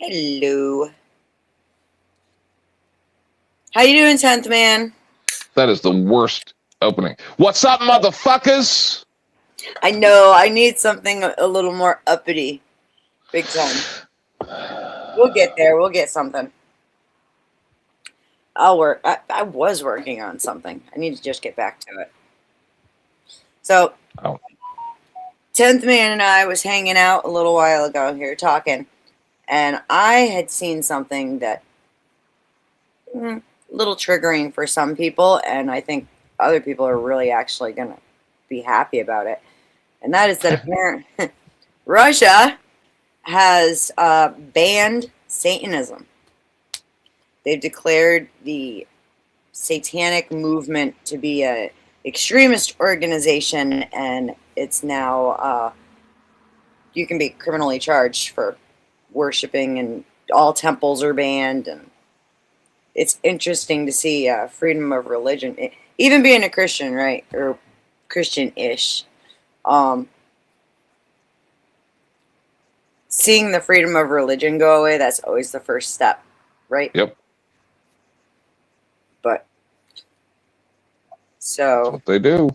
Hello. How you doing, 10th man? That is the worst opening. What's up, motherfuckers? I know, I need something a little more uppity. Big time. We'll get there. We'll get something. I'll work. I was working on something. I need to just get back to it. So, Oh. 10th man and I was hanging out a little while ago here talking, and I had seen something that a little triggering for some people, and I think other people are really actually going to be happy about it. And that is that apparently Russia has banned Satanism. They've declared the satanic movement to be a extremist organization, and it's now you can be criminally charged for worshiping, and all temples are banned. And it's interesting to see freedom of religion, even being a Christian, right, or Christian-ish. Seeing the freedom of religion go away, that's always the first step, right? Yep. But That's so, what they do.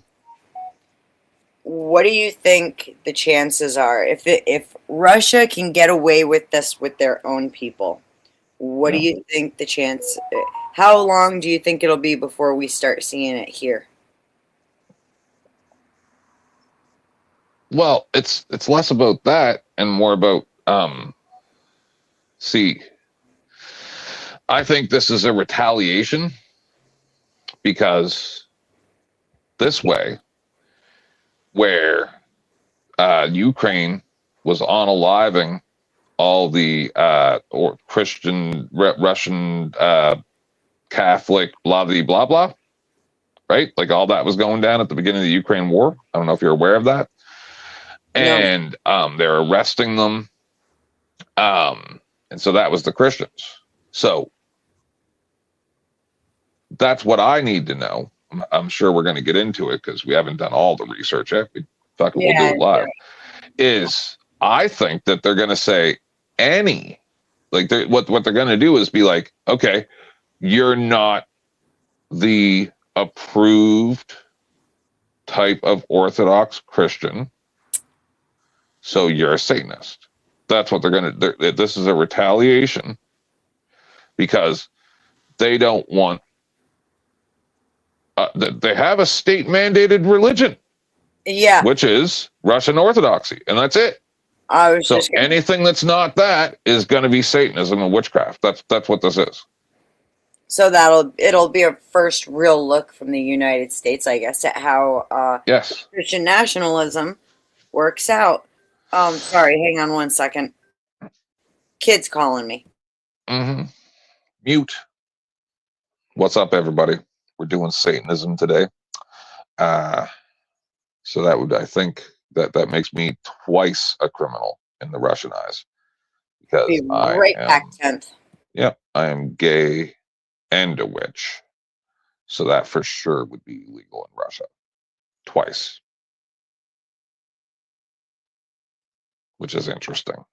what do you think the chances are if Russia can get away with this with their own people? What do Yeah. you think the chance? How long do you think it'll be before we start seeing it here? Well, it's less about that and more about see, I think this is a retaliation because this way, where Ukraine was unaliving all the or Christian Russian Catholic blah blah blah blah, right? Like all that was going down at the beginning of the Ukraine war. I don't know if you're aware of that. No. And they're arresting them. And so that was the Christians. So that's what I need to know. I'm sure we're going to get into it because we haven't done all the research yet. We'll do Yeah. it live. Is I think that they're going to say what they're going to do is be like, okay, you're not the approved type of Orthodox Christian, so you're a Satanist. That's what they're going to do. This is a retaliation because they don't want. They have a state-mandated religion, Yeah. which is Russian Orthodoxy, and that's it. I was So just gonna, anything that's not that is going to be Satanism and witchcraft. That's what this is. so it'll be a first real look from the United States, I guess, at how Yes. Christian nationalism works out. Sorry, hang on one second. Kid's calling me. Mm-hmm. Mute. What's up, everybody? We're doing Satanism today. So that would, I think, that makes me twice a criminal in the Russian eyes because Be right back, 10th. Yep, I am gay and a witch. So that for sure would be illegal in Russia. Twice. Which is interesting.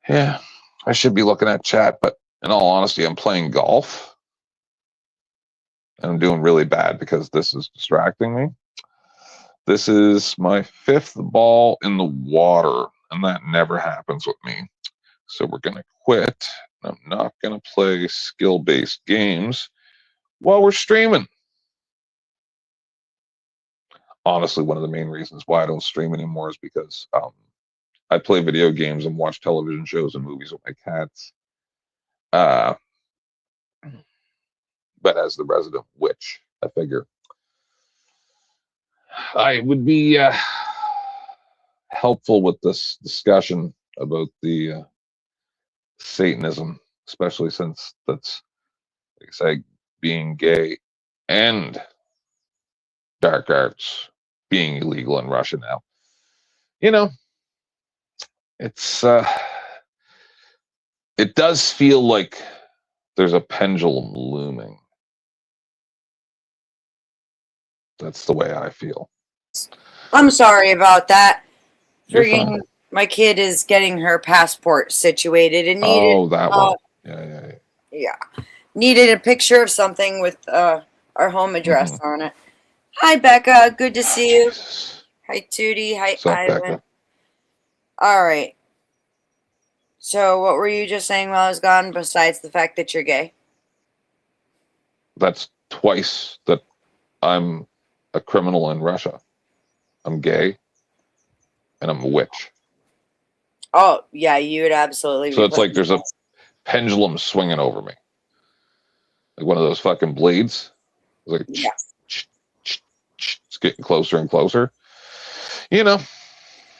Yeah, I should be looking at chat, but in all honesty, I'm playing golf. And I'm doing really bad because this is distracting me. This is my 5th ball in the water, and that never happens with me. So we're going to quit. I'm not going to play skill-based games while we're streaming. Honestly, one of the main reasons why I don't stream anymore is because I play video games and watch television shows and movies with my cats. But as the resident witch, I figure I would be helpful with this discussion about the Satanism, especially since that's, like I say, being gay and dark arts being illegal in Russia now. You know, it's it does feel like there's a pendulum looming. That's the way I feel. I'm sorry about that. You're fine. Friggin' my kid is getting her passport situated and needed Oh, that one. Yeah. yeah, needed a picture of something with our home address on it. Hi Becca, good to see you. Jesus. Hi Tootie, hi What's up, Ivan. Becca? All right. So what were you just saying while I was gone besides the fact that you're gay? That's twice that I'm a criminal in Russia. I'm gay and I'm a witch. Oh, yeah, you would absolutely So be it's like putting there's a pendulum swinging over me. Like one of those fucking blades. It's like yeah. it's getting closer and closer. You know,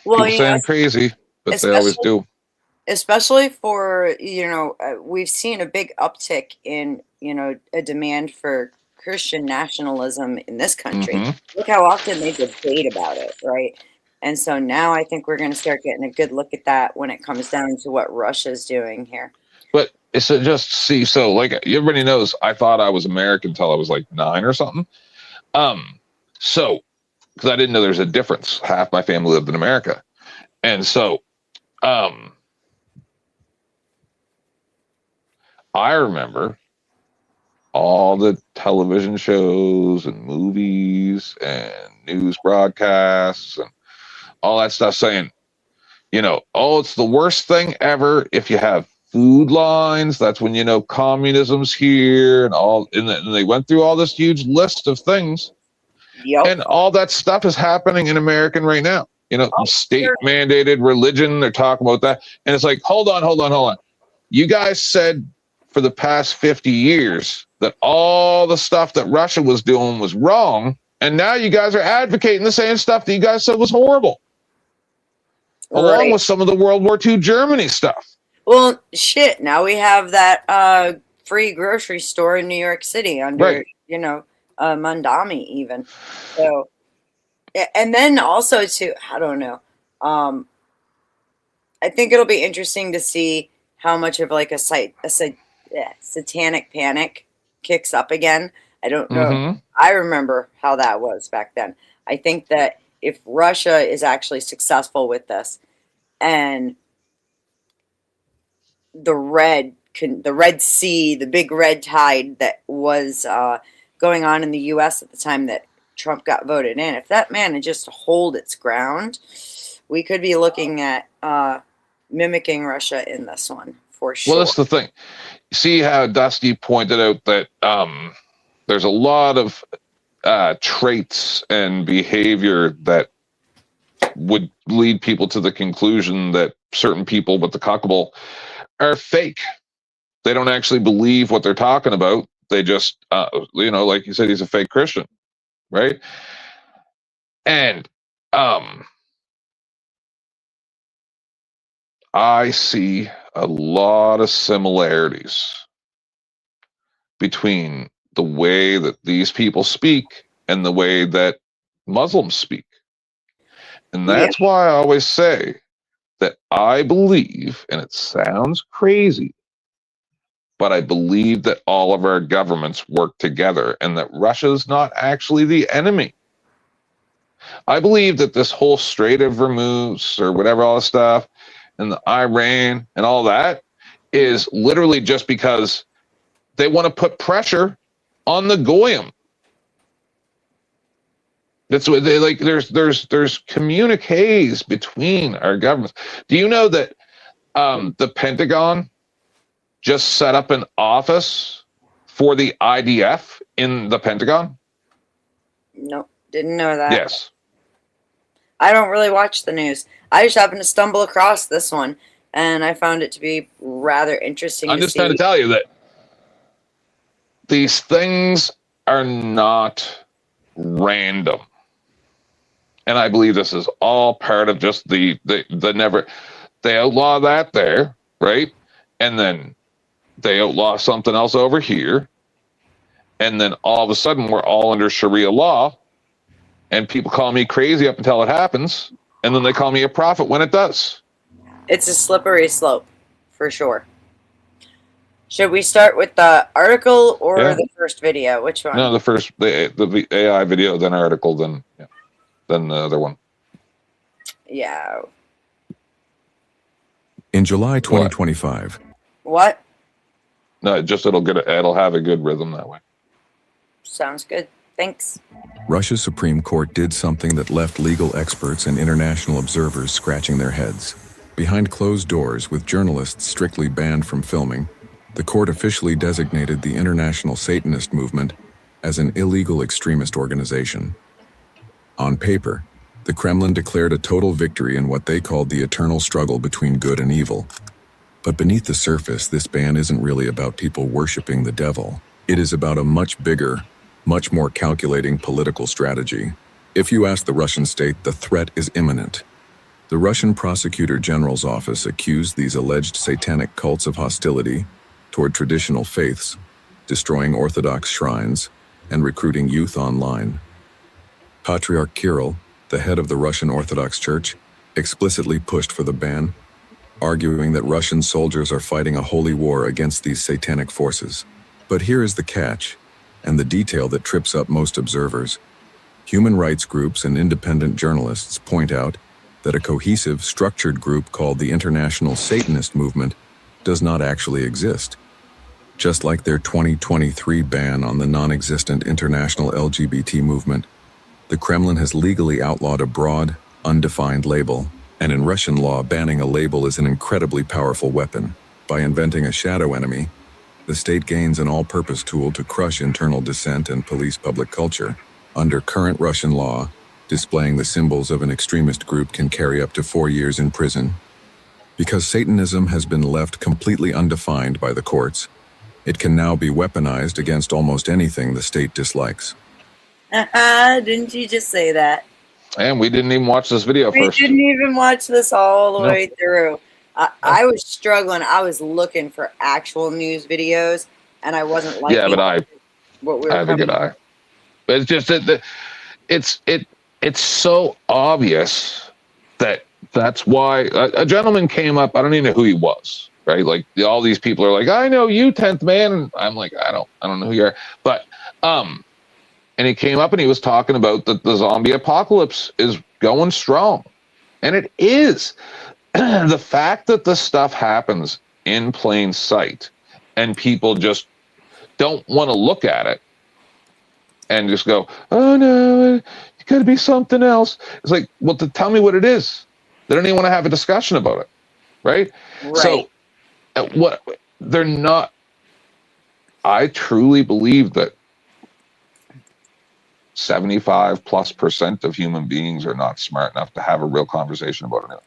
Well, people say I'm crazy, but they always especially do. especially for we've seen a big uptick in a demand for Christian nationalism in this country. hmm Look how often they debate about it, right? And so now I think we're going to start getting a good look at that when it comes down to what Russia's doing here. But it's just see, so like everybody knows, I thought I was American until I was like 9 or something. So because I didn't know there's a difference. Half my family lived in America, and so I remember all the television shows and movies and news broadcasts and all that stuff saying, oh, it's the worst thing ever if you have food lines. That's when communism's here and all. And they went through all this huge list of things, Yep. and all that stuff is happening in American right now. State mandated religion. They're talking about that, and it's like, hold on. You guys said for the past 50 years that all the stuff that Russia was doing was wrong, and now you guys are advocating the same stuff that you guys said was horrible, along with some of the World War II Germany stuff. Well, shit. Now we have that free grocery store in New York City under, Mandami even. So, and then also too, I don't know. I think it'll be interesting to see how much of like a satanic panic kicks up again. I don't know. Mm-hmm. I remember how that was back then. I think that if Russia is actually successful with this, and the Red Sea, the big red tide that was going on in the U.S. at the time that Trump got voted in, if that managed to hold its ground, we could be looking at mimicking Russia in this one for sure. Well, that's the thing. See how Dusty pointed out that there's a lot of traits and behavior that would lead people to the conclusion that certain people with the cockable are fake. They don't actually believe what they're talking about. They just, like you said, he's a fake Christian, right? And I see a lot of similarities between the way that these people speak and the way that Muslims speak. And that's why I always say that I believe, and it sounds crazy, but I believe that all of our governments work together and that Russia's not actually the enemy. I believe that this whole Strait of Hormuz or whatever, all this stuff, and the Iran and all that is literally just because they want to put pressure on the Goyim. That's what they like. There's communiques between our governments. Do you know that the Pentagon just set up an office for the IDF in the Pentagon? Nope, didn't know that. Yes. I don't really watch the news. I just happened to stumble across this one, and I found it to be rather interesting. I'm just trying to tell you that these things are not random. And I believe this is all part of just the they outlaw that there, right? And then they outlaw something else over here. And then all of a sudden we're all under Sharia law, and people call me crazy up until it happens, and then they call me a prophet when it does. It's a slippery slope, for sure. Should we start with the article or the first video? Which one? No, the AI video, then article, then the other one. Yeah. In July 2025, What? No, it'll have a good rhythm that way. Sounds good. Thanks. Russia's Supreme Court did something that left legal experts and international observers scratching their heads. Behind closed doors, with journalists strictly banned from filming, the court officially designated the International Satanist Movement as an illegal extremist organization. On paper, the Kremlin declared a total victory in what they called the eternal struggle between good and evil. But beneath the surface, this ban isn't really about people worshiping the devil. It is about a much bigger, much more calculating political strategy. If you ask the Russian state, the threat is imminent. The Russian Prosecutor General's office accused these alleged satanic cults of hostility toward traditional faiths, destroying Orthodox shrines, and recruiting youth online. Patriarch Kirill, the head of the Russian Orthodox Church, explicitly pushed for the ban, arguing that Russian soldiers are fighting a holy war against these satanic forces. But here is the catch, and the detail that trips up most observers. Human rights groups and independent journalists point out that a cohesive, structured group called the International Satanist Movement does not actually exist. Just like their 2023 ban on the non-existent international LGBT movement, the Kremlin has legally outlawed a broad, undefined label, and in Russian law, banning a label is an incredibly powerful weapon. By inventing a shadow enemy, the state gains an all-purpose tool to crush internal dissent and police public culture. Under current Russian law, displaying the symbols of an extremist group can carry up to 4 years in prison. Because Satanism has been left completely undefined by the courts, it can now be weaponized against almost anything the state dislikes. Didn't you just say that? And we didn't even watch this video We first. didn't even watch this all the No. way through. I was struggling. I was looking for actual news videos, and I wasn't liking Yeah, but what we were I have a good coming- eye. But it's just that it's so obvious that's why a gentleman came up. I don't even know who he was, right? Like all these people are like, I know you, 10th man, and I'm like, I don't know who you are. But and he came up and he was talking about that the zombie apocalypse is going strong, and it is. The fact that this stuff happens in plain sight and people just don't want to look at it and just go, oh no, it could be something else. It's like, well, tell me what it is. They don't even want to have a discussion about it, right? Right. So what they're not, I truly believe that 75+% of human beings are not smart enough to have a real conversation about it.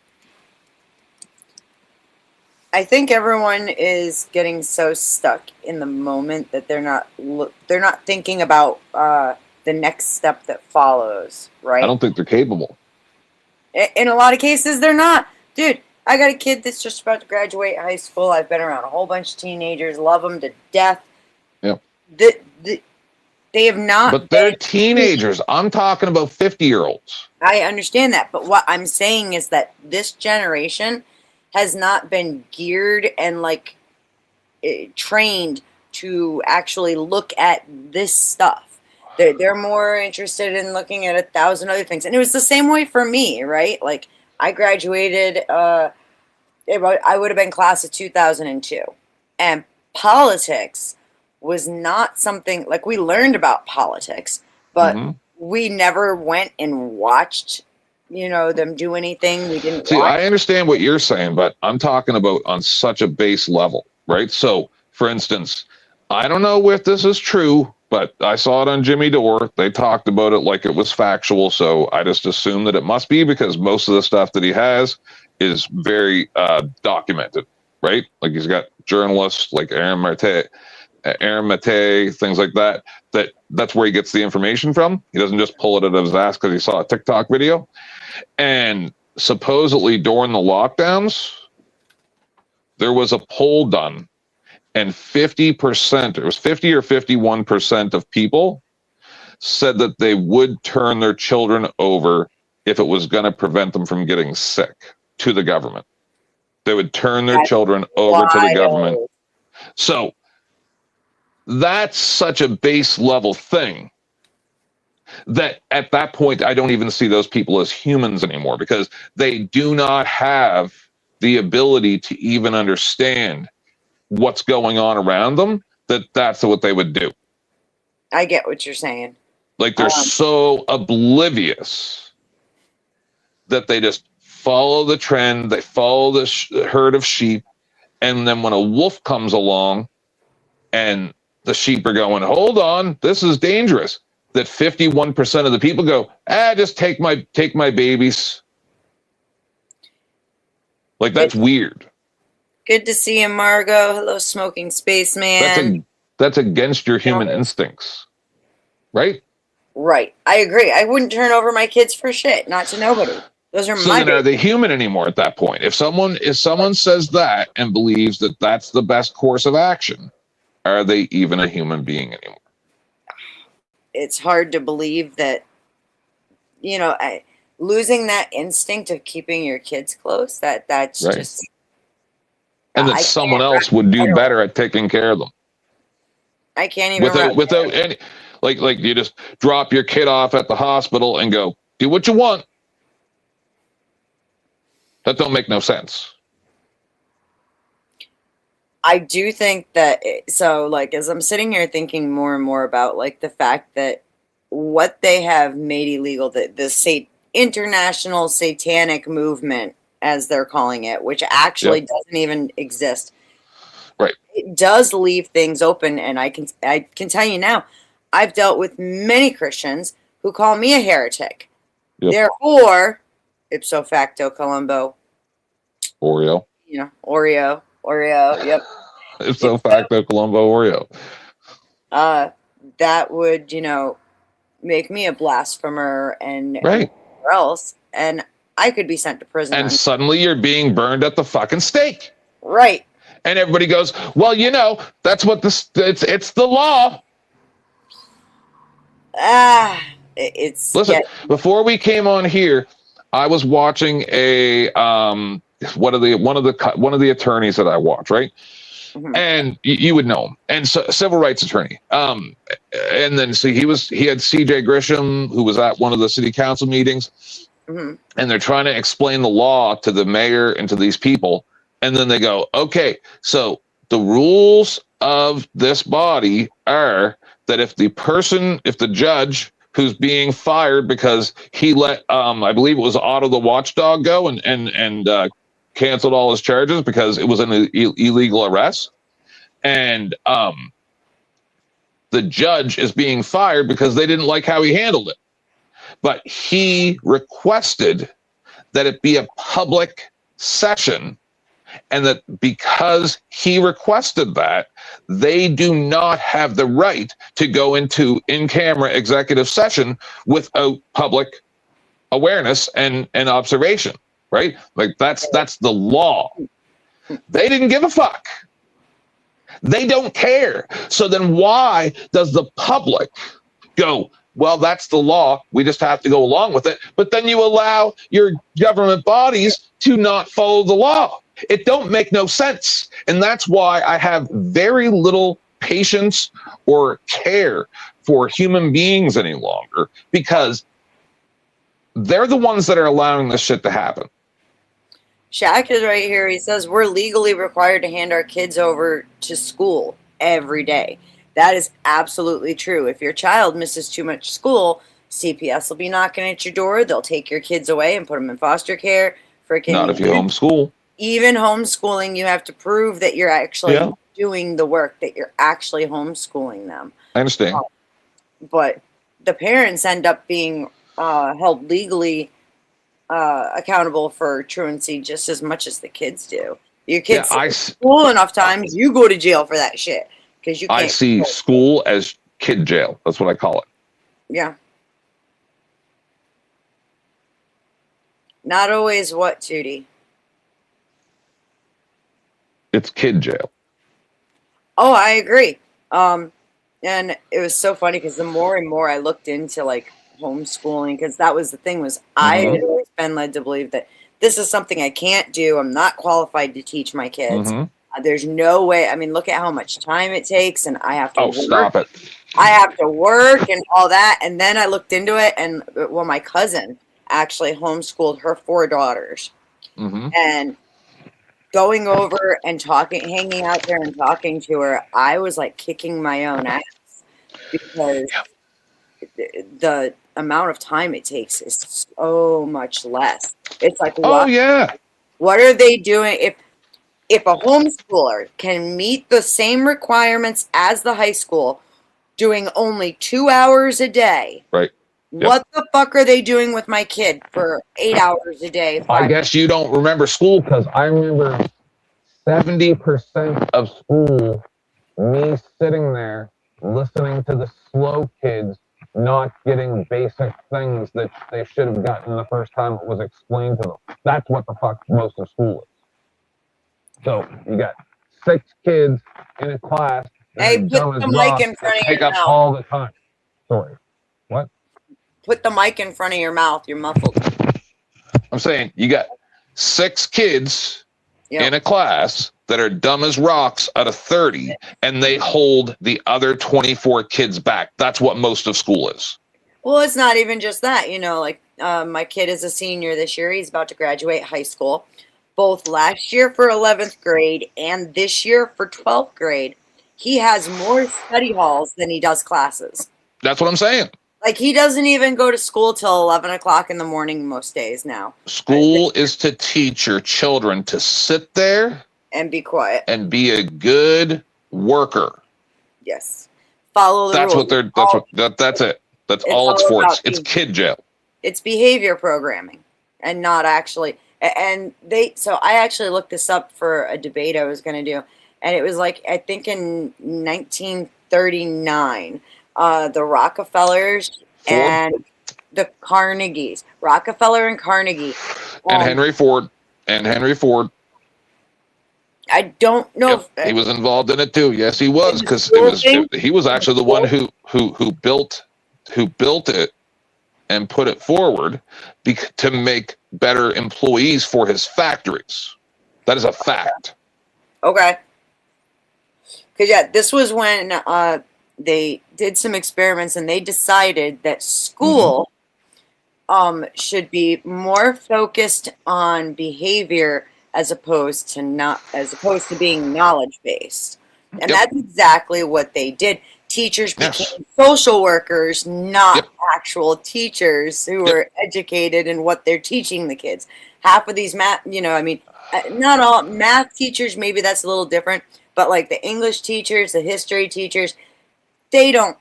I think everyone is getting so stuck in the moment that they're not thinking about the next step that follows, right? I don't think they're capable. In a lot of cases, they're not. Dude, I got a kid that's just about to graduate high school. I've been around a whole bunch of teenagers, love them to death. Yep. They have not. But they're teenagers. I'm talking about 50-year-olds. I understand that, but what I'm saying is that this generation has not been geared and trained to actually look at this stuff. They're more interested in looking at 1,000 other things, and it was the same way for me, right? Like I graduated. I would have been class of 2002, and politics was not something like we learned about politics, but we never went and watched them do anything. We didn't See, watch. I understand what you're saying, but I'm talking about on such a base level, right? So, for instance, I don't know if this is true, but I saw it on Jimmy Dore. They talked about it like it was factual, so I just assume that it must be because most of the stuff that he has is very documented, right? Like he's got journalists like Aaron Mate, things like that. That's where he gets the information from. He doesn't just pull it out of his ass because he saw a TikTok video. And supposedly during the lockdowns, there was a poll done, and 50%, it was 50 or 51% of people said that they would turn their children over if it was going to prevent them from getting sick to the government. They would turn their children over to the government. So that's such a base level thing that at that point, I don't even see those people as humans anymore because they do not have the ability to even understand what's going on around them, that's what they would do. I get what you're saying. Like they're so oblivious that they just follow the trend, they follow the herd of sheep, and then when a wolf comes along and the sheep are going, hold on, this is dangerous, that 51% of the people go, just take my babies. Like, that's weird. Good to see you, Margot. Hello, smoking spaceman. That's against your human instincts, right? Right. I agree. I wouldn't turn over my kids for shit, not to nobody. Those are So my then are babies. they human anymore at that point? If someone says that and believes that that's the best course of action, are they even a human being anymore? It's hard to believe that, losing that instinct of keeping your kids close, that's Right. just... And that I someone can't else would do wrap- better at taking care of them. I can't even... Without any, like you just drop your kid off at the hospital and go, do what you want. That don't make no sense. I do think that, as I'm sitting here thinking more and more about, like, the fact that what they have made illegal, the international satanic movement, as they're calling it, which actually doesn't even exist. Right. It does leave things open, and I can tell you now, I've dealt with many Christians who call me a heretic. Yep. Therefore, ipso facto Columbo. Oreo. Oreo, yep. Ipso facto Columbo Oreo. That would, make me a blasphemer and right. Or else, and I could be sent to prison. And suddenly you're being burned at the fucking stake. Right. And everybody goes, well, that's what it's the law. It's... Listen, before we came on here, I was watching one of the attorneys that I watch, right? Mm-hmm. And you would know him, and so, civil rights attorney. And then he had CJ Grisham, who was at one of the city council meetings, mm-hmm. and they're trying to explain the law to the mayor and to these people, and then they go, okay, so the rules of this body are that if the judge who's being fired because he let I believe it was Otto the Watchdog go and canceled all his charges because it was an illegal arrest, and the judge is being fired because they didn't like how he handled it, but he requested that it be a public session, and that because he requested that, they do not have the right to go into in-camera executive session without public awareness and observation. Right? Like that's the law. They didn't give a fuck. They don't care. So then why does the public go, well, that's the law, we just have to go along with it, but then you allow your government bodies to not follow the law? It don't make no sense. And that's why I have very little patience or care for human beings any longer, because they're the ones that are allowing this shit to happen. Shaq is right here. He says we're legally required to hand our kids over to school every day. That is absolutely true. If your child misses too much school, CPS will be knocking at your door. They'll take your kids away and put them in foster care. Not if you homeschool. Even homeschooling, you have to prove that you're actually doing the work, that you're actually homeschooling them. I understand. But the parents end up being held legally accountable for truancy just as much as the kids do. Your kids school enough times, you go to jail for that shit because you can't. I see school as kid jail. That's what I call it. Yeah. Not always what, Tootie? It's kid jail. Oh, I agree. And it was so funny because the more and more I looked into like homeschooling, because that was the thing, was I had always been led to believe that this is something I can't do. I'm not qualified to teach my kids. There's no way. I mean, look at how much time it takes, and I have to work. Stop it. I have to work and all that. And then I looked into it, and my cousin actually homeschooled her 4 daughters. And going over and talking, hanging out there and talking to her, I was like kicking my own ass because the amount of time it takes is so much less. It's like, Oh yeah. what are they doing? If a homeschooler can meet the same requirements as the high school, doing only 2 hours a day, Right. what the fuck are they doing with my kid for 8 hours a day? I guess you don't remember school because I remember 70% of school, me sitting there listening to the slow kids not getting basic things that they should have gotten the first time it was explained to them. That's what the fuck most of school is. So you got 6 kids in a class that Hey, are put dumb the as mic rocks in front that of take your up mouth. all the time. Sorry. What? Put the mic in front of your mouth. You're muffled. I'm saying you got 6 kids Yep. in a class that are dumb as rocks out of 30, and they hold the other 24 kids back. That's what most of school is. Well, it's not even just that. Like my kid is a senior this year. He's about to graduate high school. Both last year for 11th grade and this year for 12th grade, he has more study halls than he does classes. That's what I'm saying. Like, he doesn't even go to school till 11 o'clock in the morning most days now. School is to teach your children to sit there And be quiet. and be a good worker. Yes. Follow the That's rules. what they're. That's it. That's It's all it's all for. about It's kid jail. It's behavior programming and not actually. And so I actually looked this up for a debate I was going to do. And it was like, I think in 1939, the Rockefellers Ford. and the Carnegies, Rockefeller and Carnegie. And Henry Ford. I don't know. Yep, he was involved in it too. Yes, he was, because he was actually the one who built it and put it forward to make better employees for his factories. That is a fact. Okay. Because, yeah, this was when they did some experiments and they decided that school should be more focused on behavior as opposed to being knowledge based. And that's exactly what they did. Teachers became social workers, not actual teachers who were educated in what they're teaching the kids. Half of these math, not all math teachers, maybe that's a little different, but like the English teachers, the history teachers, they don't,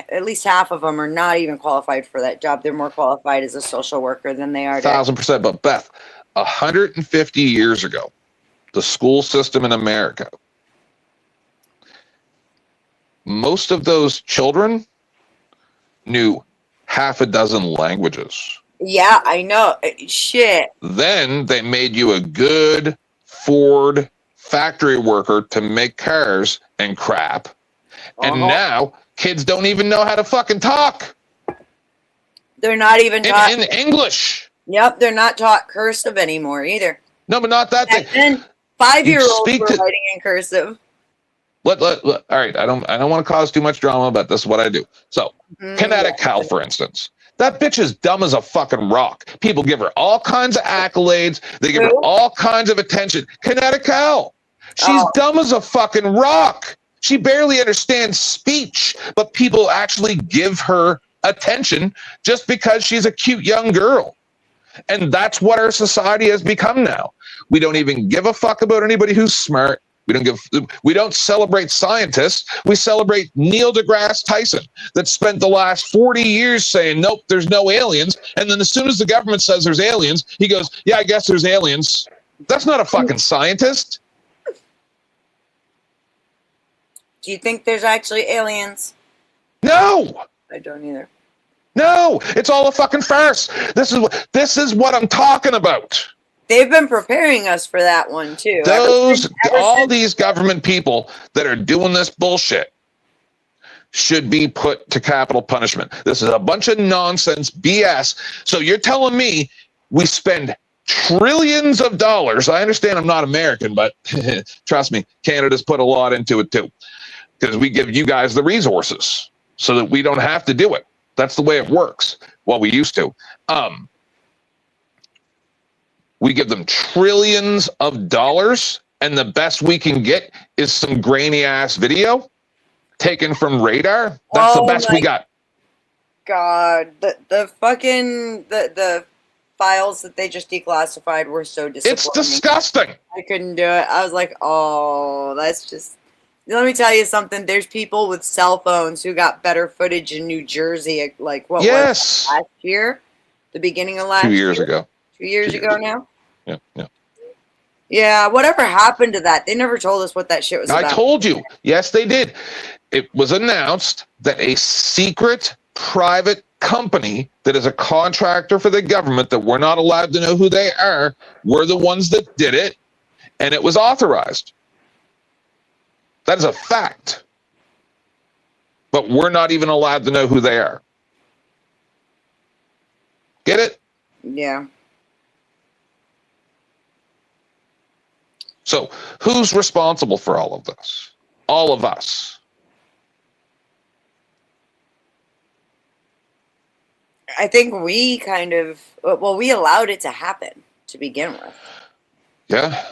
at least half of them are not even qualified for that job. They're more qualified as a social worker than they are. 1,000%. But Beth, 150 years ago, the school system in America, most of those children knew half a dozen languages. Yeah, I know. Shit. Then they made you a good Ford factory worker to make cars and crap. And now kids don't even know how to fucking talk. They're not even taught in English. Yep, they're not taught cursive anymore either. No, but not that thing. And 5-year-olds were writing in cursive. All right, I don't want to cause too much drama, but this is what I do. So, Kinetic Cal, for instance. That bitch is dumb as a fucking rock. People give her all kinds of accolades. They give her all kinds of attention. Kinetic Cal. She's dumb as a fucking rock. She barely understands speech, but people actually give her attention just because she's a cute young girl. And that's what our society has become now. We don't even give a fuck about anybody who's smart. We don't celebrate scientists. We celebrate Neil deGrasse Tyson that spent the last 40 years saying, nope, there's no aliens. And then as soon as the government says there's aliens, he goes, yeah, I guess there's aliens. That's not a fucking scientist. Do you think there's actually aliens? No. I don't either. No, it's all a fucking farce. This is what I'm talking about. They've been preparing us for that one too. All these government people that are doing this bullshit should be put to capital punishment. This is a bunch of nonsense BS. So you're telling me we spend trillions of dollars. I understand I'm not American, but trust me, Canada's put a lot into it too, because we give you guys the resources so that we don't have to do it. That's the way it works. Well, we used to. We give them trillions of dollars, and the best we can get is some grainy ass video taken from radar. That's the Oh best we my got. God, the fucking the files that they just declassified were so disappointing. It's disgusting. I couldn't do it. I was like, oh, that's just. Let me tell you something. There's people with cell phones who got better footage in New Jersey. Like what was Yes. it, last year? The beginning of last 2 years year? ago. 2 years 2 ago years now? Yeah, yeah. Yeah, whatever happened to that? They never told us what that shit was I about. told you. Yes, they did. It was announced that a secret private company that is a contractor for the government that we're not allowed to know who they are were the ones that did it, and it was authorized. That is a fact. But we're not even allowed to know who they are. Get it? Yeah. So who's responsible for all of this? All of us. I think we kind of, well, we allowed it to happen to begin with. Yeah.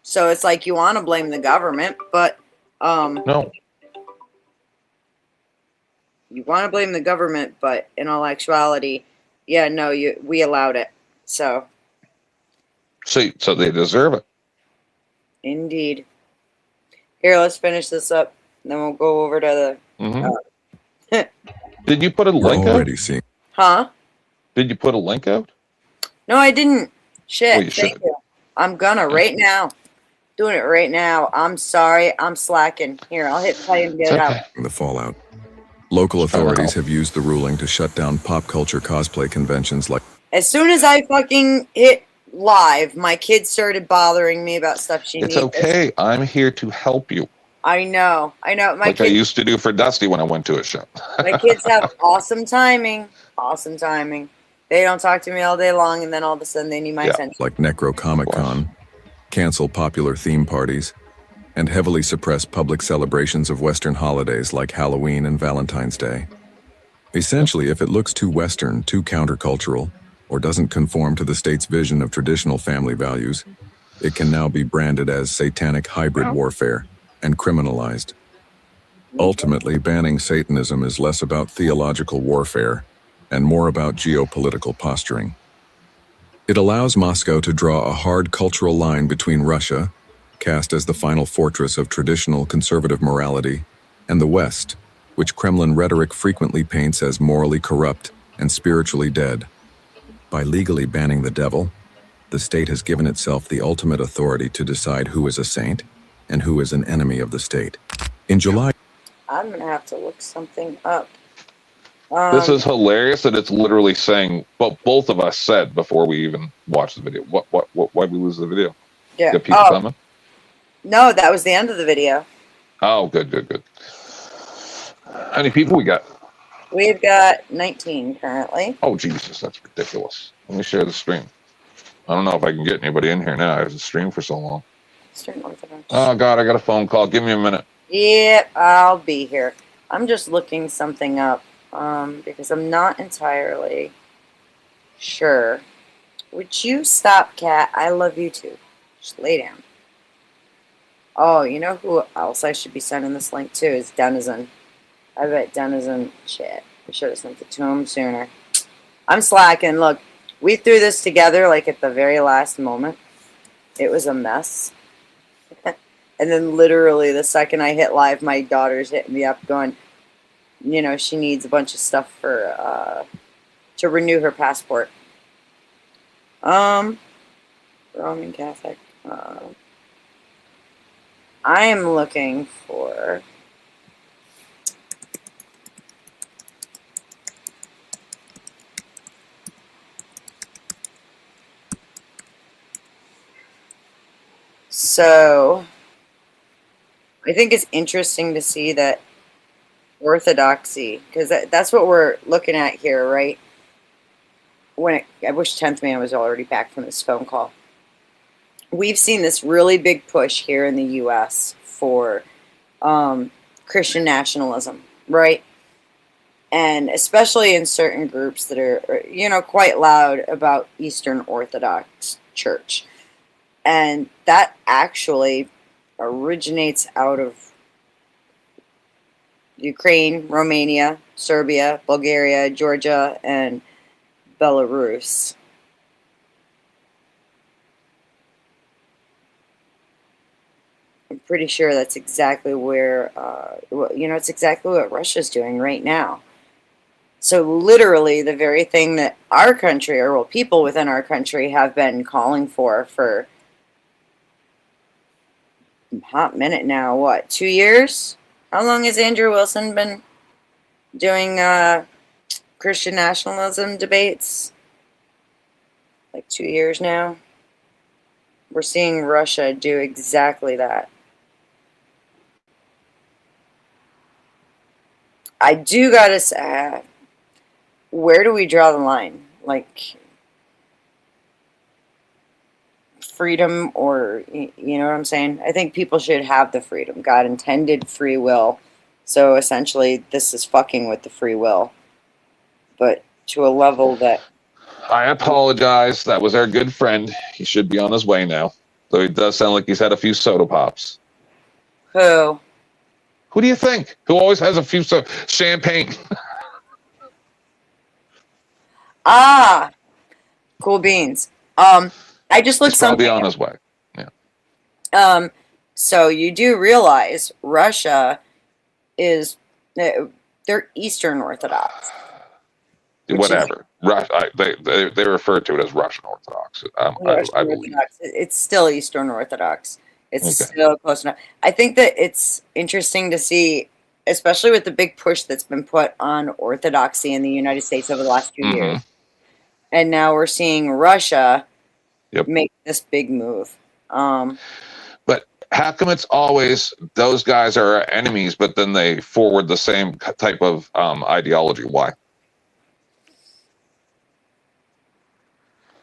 So it's like you want to blame the government, but No. you want to blame the government, but in all actuality, yeah, no, we allowed it. So So they deserve it. indeed. Here, let's finish this up, and then we'll go over to the. Mhm. Did you put a We're link out? already seeing Huh? Did you put a link out? No, I didn't. Shit. Well, you Thank should. you. I'm gonna right now. Doing it right now. I'm sorry. I'm slacking. Here, I'll hit play and get It's it out. okay. the fallout. Local Just trying to authorities help. have used the ruling to shut down pop culture cosplay conventions like As soon as I fucking hit live, my kid started bothering me about stuff she It's needs. okay. I'm here to help you. I know. My Like I kids, used to do for Dusty when I went to a show. my kids have awesome timing. Awesome timing. They don't talk to me all day long, and then all of a sudden they need my Yeah. attention. Necro Comic Con, cancel popular theme parties, and heavily suppress public celebrations of Western holidays like Halloween and Valentine's Day. Essentially, if it looks too Western, too countercultural, or doesn't conform to the state's vision of traditional family values, it can now be branded as satanic hybrid warfare and criminalized. Ultimately, banning Satanism is less about theological warfare and more about geopolitical posturing. It allows Moscow to draw a hard cultural line between Russia, cast as the final fortress of traditional conservative morality, and the West, which Kremlin rhetoric frequently paints as morally corrupt and spiritually dead. By legally banning the devil, the state has given itself the ultimate authority to decide who is a saint and who is an enemy of the state. In July, I'm gonna have to look something up. This is hilarious that it's literally saying what both of us said before we even watched the video. Why'd we lose the video? Yeah. Got people Oh, coming? no, that was the end of the video. Oh, good. How many people we got? We've got 19 currently. Oh, Jesus, that's ridiculous. Let me share the stream. I don't know if I can get anybody in here now. I was streamed for so long. Oh, God, I got a phone call. Give me a minute. Yep, I'll be here. I'm just looking something up because I'm not entirely sure. Would you stop, cat? I love you too. Just lay down. Oh, you know who else I should be sending this link to is Denizen. I bet Denizen, shit, I should have sent it to him sooner. I'm slacking. Look, we threw this together like at the very last moment. It was a mess. And then literally the second I hit live, my daughter's hitting me up going, you know, she needs a bunch of stuff for, to renew her passport. Roman Catholic. I am looking for... So, I think it's interesting to see that orthodoxy, because that's what we're looking at here, right? I wish 10th Man was already back from this phone call. We've seen this really big push here in the U.S. for Christian nationalism, right? and especially in certain groups that are, quite loud about Eastern Orthodox Church. And that actually originates out of Ukraine, Romania, Serbia, Bulgaria, Georgia, and Belarus. I'm pretty sure that's exactly where, it's exactly what Russia's doing right now. So literally the very thing that our country, or well, people within our country have been calling for a hot minute now. What, 2 years? How long has Andrew Wilson been doing Christian nationalism debates? Like 2 years now. We're seeing Russia do exactly that. I do gotta say, where do we draw the line? Like, freedom, or, you know what I'm saying? I think people should have the freedom. God intended free will. So essentially, this is fucking with the free will. But to a level that. I apologize. That was our good friend. He should be on his way now. Though he does sound like he's had a few soda pops. Who? Who do you think? Who always has a few champagne? Ah, cool beans. I just looked He's probably something. on his way. Yeah. So you do realize Russia is they're Eastern Orthodox. Whatever. They refer to it as Russian Orthodox. I believe. Orthodox. It's still Eastern Orthodox. It's Okay. still close enough. I think that it's interesting to see, especially with the big push that's been put on Orthodoxy in the United States over the last few years. And now we're seeing Russia make this big move. But how come it's always those guys are our enemies, but then they forward the same type of ideology? Why?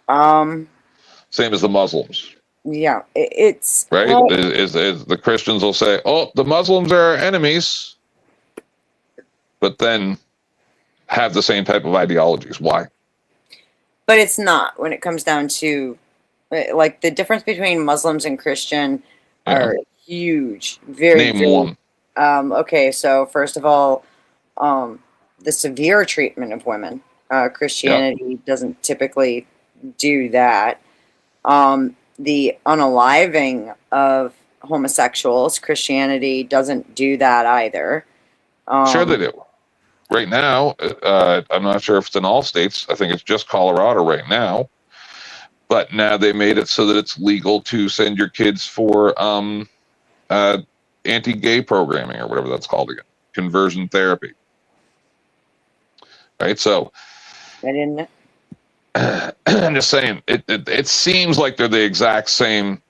Same as the Muslims. Yeah, it's right. Well, is the Christians will say, "Oh, the Muslims are our enemies," but then have the same type of ideologies. Why? But it's not when it comes down to, like, the difference between Muslims and Christian are huge. Very, Name very, one. Okay, so first of all, the severe treatment of women. Christianity doesn't typically do that. The unaliving of homosexuals. Christianity doesn't do that either. Sure they do. Right now, I'm not sure if it's in all states. I think it's just Colorado right now. But now they made it so that it's legal to send your kids for anti-gay programming, or whatever that's called again, conversion therapy. Right, so I didn't know. I'm just saying, it seems like they're the exact same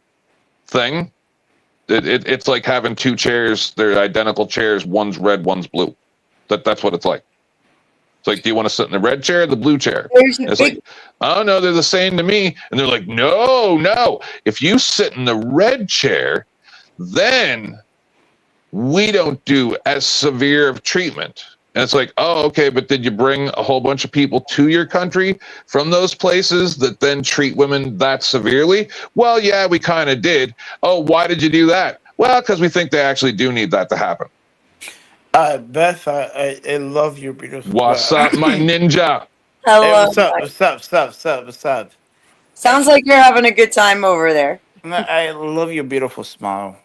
thing. It's like having two chairs. They're identical chairs. One's red, one's blue. That's what it's like. It's like, do you want to sit in the red chair or the blue chair? It's like, oh no, they're the same to me. And they're like, no. If you sit in the red chair, then we don't do as severe of treatment. And it's like, oh, okay, but did you bring a whole bunch of people to your country from those places that then treat women that severely? Well, yeah, we kind of did. Oh, why did you do that? Well, because we think they actually do need that to happen. Beth, I love your beautiful. What's up, my ninja? Hello. Hey, what's up? Sounds like you're having a good time over there. I love your beautiful smile.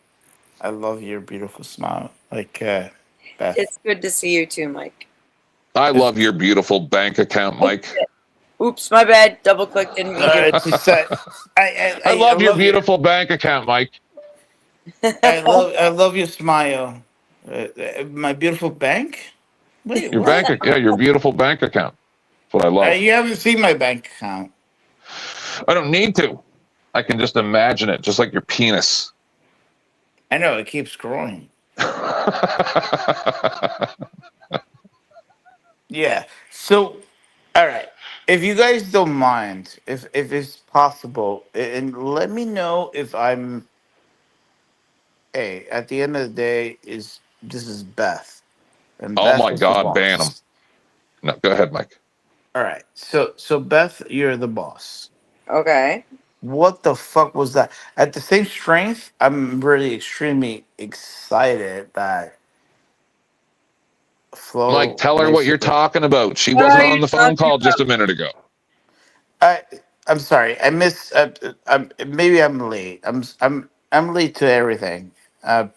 Like, Beth. It's good to see you too, Mike. I love your beautiful bank account, Mike. Oops, my bad. Double clicked. Didn't mean to. It's just that I love your beautiful bank account, Mike. I love your smile. My beautiful bank. Wait, Your what? your beautiful bank account. That's what I love. You haven't seen my bank account. I don't need to. I can just imagine it, just like your penis. I know, it keeps growing. Yeah. So, all right. If you guys don't mind, if it's possible, and let me know if I'm. Hey, at the end of the day, this is Beth. And Oh Beth my is the God, ban him. boss. No, go ahead, Mike. All right. So Beth, you're the boss. Okay. What the fuck was that? At the same strength, I'm really extremely excited that Mike, Flo tell her what you're basically. talking about. She What are wasn't you on the phone talking call just about? a minute ago. I I'm sorry. I missed. Maybe I'm late. I'm late to everything.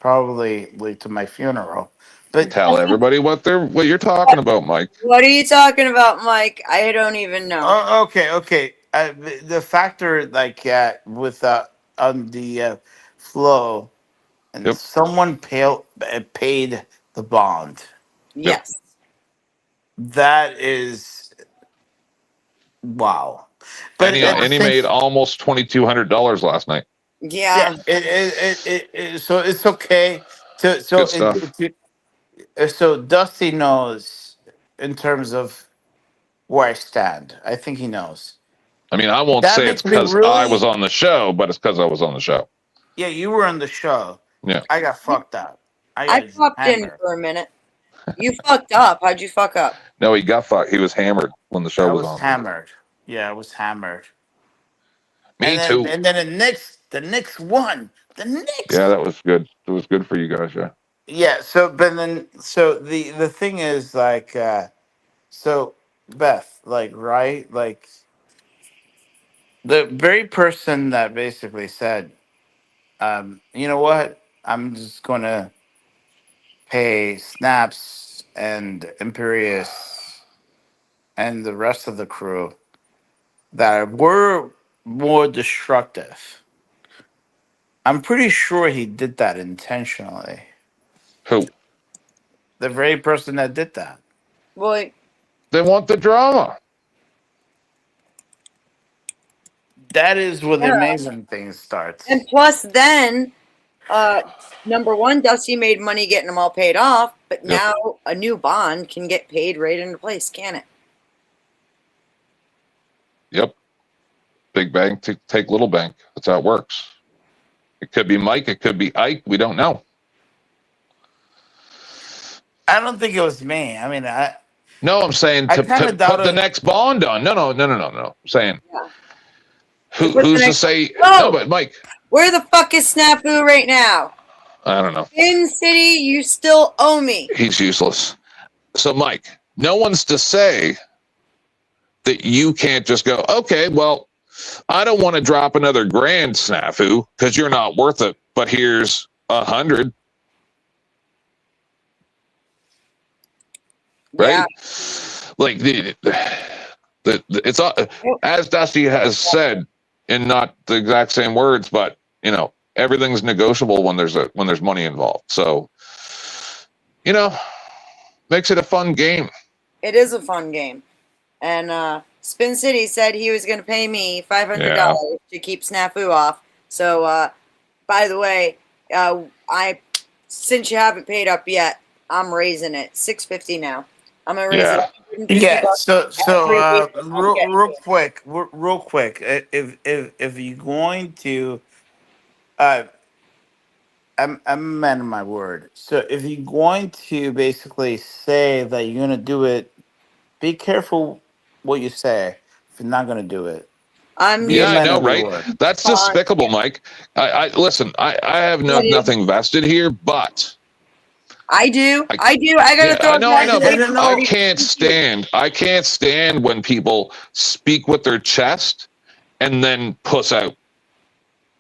Probably late to my funeral. But Tell everybody what you're talking about, Mike. What are you talking about, Mike? I don't even know. oh, okay, okay. The factor like with on the flow and Yep. someone paid the bond. Yep. Yes. That is wow. And But he at the and he same made almost $2,200 last night. yeah, Yeah. so it's okay to It's good stuff. so Dusty knows in terms of where I stand. I think he knows. I mean, I won't That say it's makes me because I was really on the show, but it's because I was on the show. yeah. You were on the show. Yeah. I got fucked up. I I got popped in hammered. for a minute. You fucked up. How'd you fuck up? No, he got fucked. He was hammered when the show I was was on. hammered. Yeah, I was hammered. Me too. And then the next one, the Yeah, next that was good. It was good for you guys. Yeah. yeah. So but then so the thing is like so Beth like right like the very person that basically said you know what I'm just gonna pay Snaps and Imperious and the rest of the crew that were more destructive. I'm pretty sure he did that intentionally. Who? The very person that did that. Well, They want the drama. That is where the yeah. amazing thing starts. And plus, then, uh, number one, Dusty made money getting them all paid off, but Yep. now a new bond can get paid right into place, can it? Yep. Big bank to take little bank. That's how it works. It could be Mike. It could be Ike. We don't know. I don't think it was me. I mean, No, I'm saying I to kinda put doubt the it. next bond on. No. I'm saying Yeah. who, Put the who's to next- say? No! No, but Mike, Where the fuck is Snafu right now? I don't know. In City, you still owe me. He's useless. So, Mike, no one's to say that you can't just go, okay, well, I don't want to drop another grand, Snafu, because you're not worth it, but here's 100. Right? Yeah. Like it's as Dusty has said in not the exact same words, but you know, everything's negotiable when there's money involved. So, you know, makes it a fun game. It is a fun game. And Spin City said he was going to pay me $500 Yeah. to keep Snafu off. So, by the way, since you haven't paid up yet, I'm raising it $650 now. I'm gonna raise Yeah. it. $150 Yeah. So every week. real quick, if you're going to, uh, I'm a man of my word. So if you're going to basically say that you're gonna do it, be careful what you say. If you're not gonna do it, I'm be a Yeah, I man know, of your right? word. That's despicable, Mike. I listen. I have nothing vested here, but I do. I- I do. I gotta yeah, throw I it know, back to but the I party. can't stand when people speak with their chest and then puss out.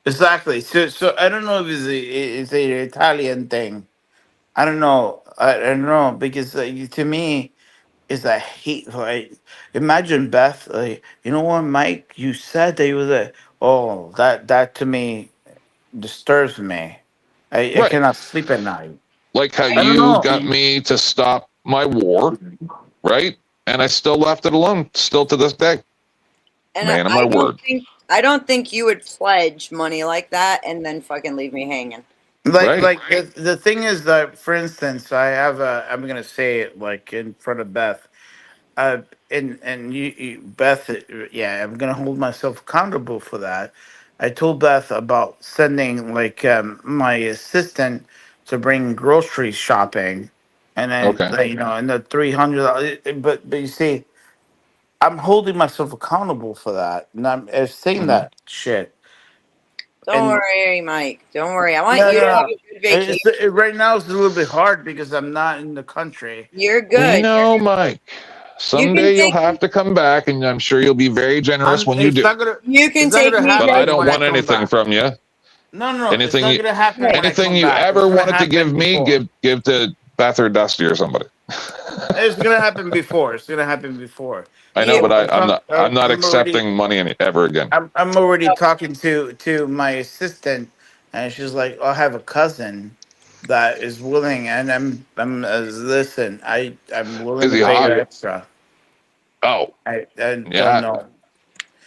Exactly. So I don't know if it's a Italian thing. I don't know. I don't know because to me, it's a hate. Like, imagine Beth. Like, you know what, Mike? You said that you was a. Oh, that to me disturbs me. I Right. cannot sleep at night. Like how I don't you know. got me to stop my war, right? And I still left it alone, still to this day. And Man of my word. I don't think you would pledge money like that and then fucking leave me hanging. Right. Like the thing is that, for instance, I have a. I'm gonna say it like in front of Beth. Uh, and you Beth, yeah, I'm gonna hold myself accountable for that. I told Beth about sending like my assistant to bring grocery shopping, and then Okay. like, and the $300. But you see, I'm holding myself accountable for that, and I'm saying Mhm. that shit. Don't And worry, Mike. Don't worry. I want no, you no, to have no. a good vacation. Right now it's a little bit hard because I'm not in the country. You're We good. know, Mike. You can Someday you'll take have to come back, and I'm sure you'll be very generous when you It's do. not gonna. you can It's not take gonna me But I happen don't when I want come anything back. from you. No, no, no. It's Anything not you, gonna happen when I anything come you back. It's ever gonna wanted to happen give me, before. give to Beth or Dusty or somebody. It's gonna happen before. It's gonna happen before. I know, you. but I'm not I'm already. accepting money ever again. I'm already talking to my assistant, and she's like, "I have a cousin that is willing," and I'm listen. I'm willing Is to he pay you hot? extra. Oh, I don't yeah, know.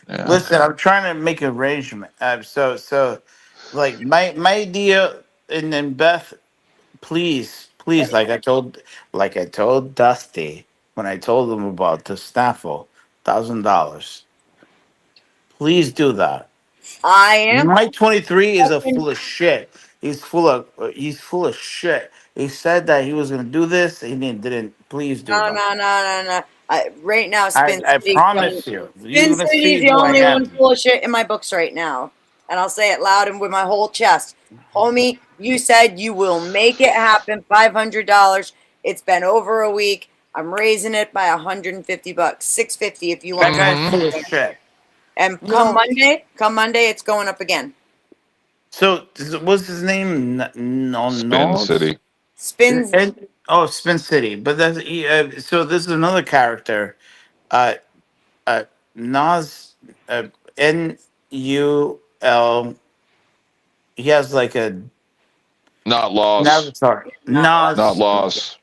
yeah. Listen, I'm trying to make arrangement. So like my idea, and then Beth, please, like I told Dusty when I told him about the snaffle, $1,000. Please do that. I am. Mike 23 is a Fucking- full of shit. He's full of shit. He said that he was gonna do this. He didn't. Please do No, that. no, no, no, no. Right now, I promise you. You're Spin gonna City's see the who I only one am. full of shit in my books right now. And I'll say it loud and with my whole chest. Homie, you said you will make it happen. $500. It's been over a week. I'm raising it by $150. $650 if you That want guy's Hmm. full of more. shit. And No. come Monday, it's going up again. So what's his name? No, Spin Nose. City. Spins. Spin City. But so this is another character. Uh, uh, Nas. Nul. He has like a Not laws. Avatar. Not Not Nas. laws.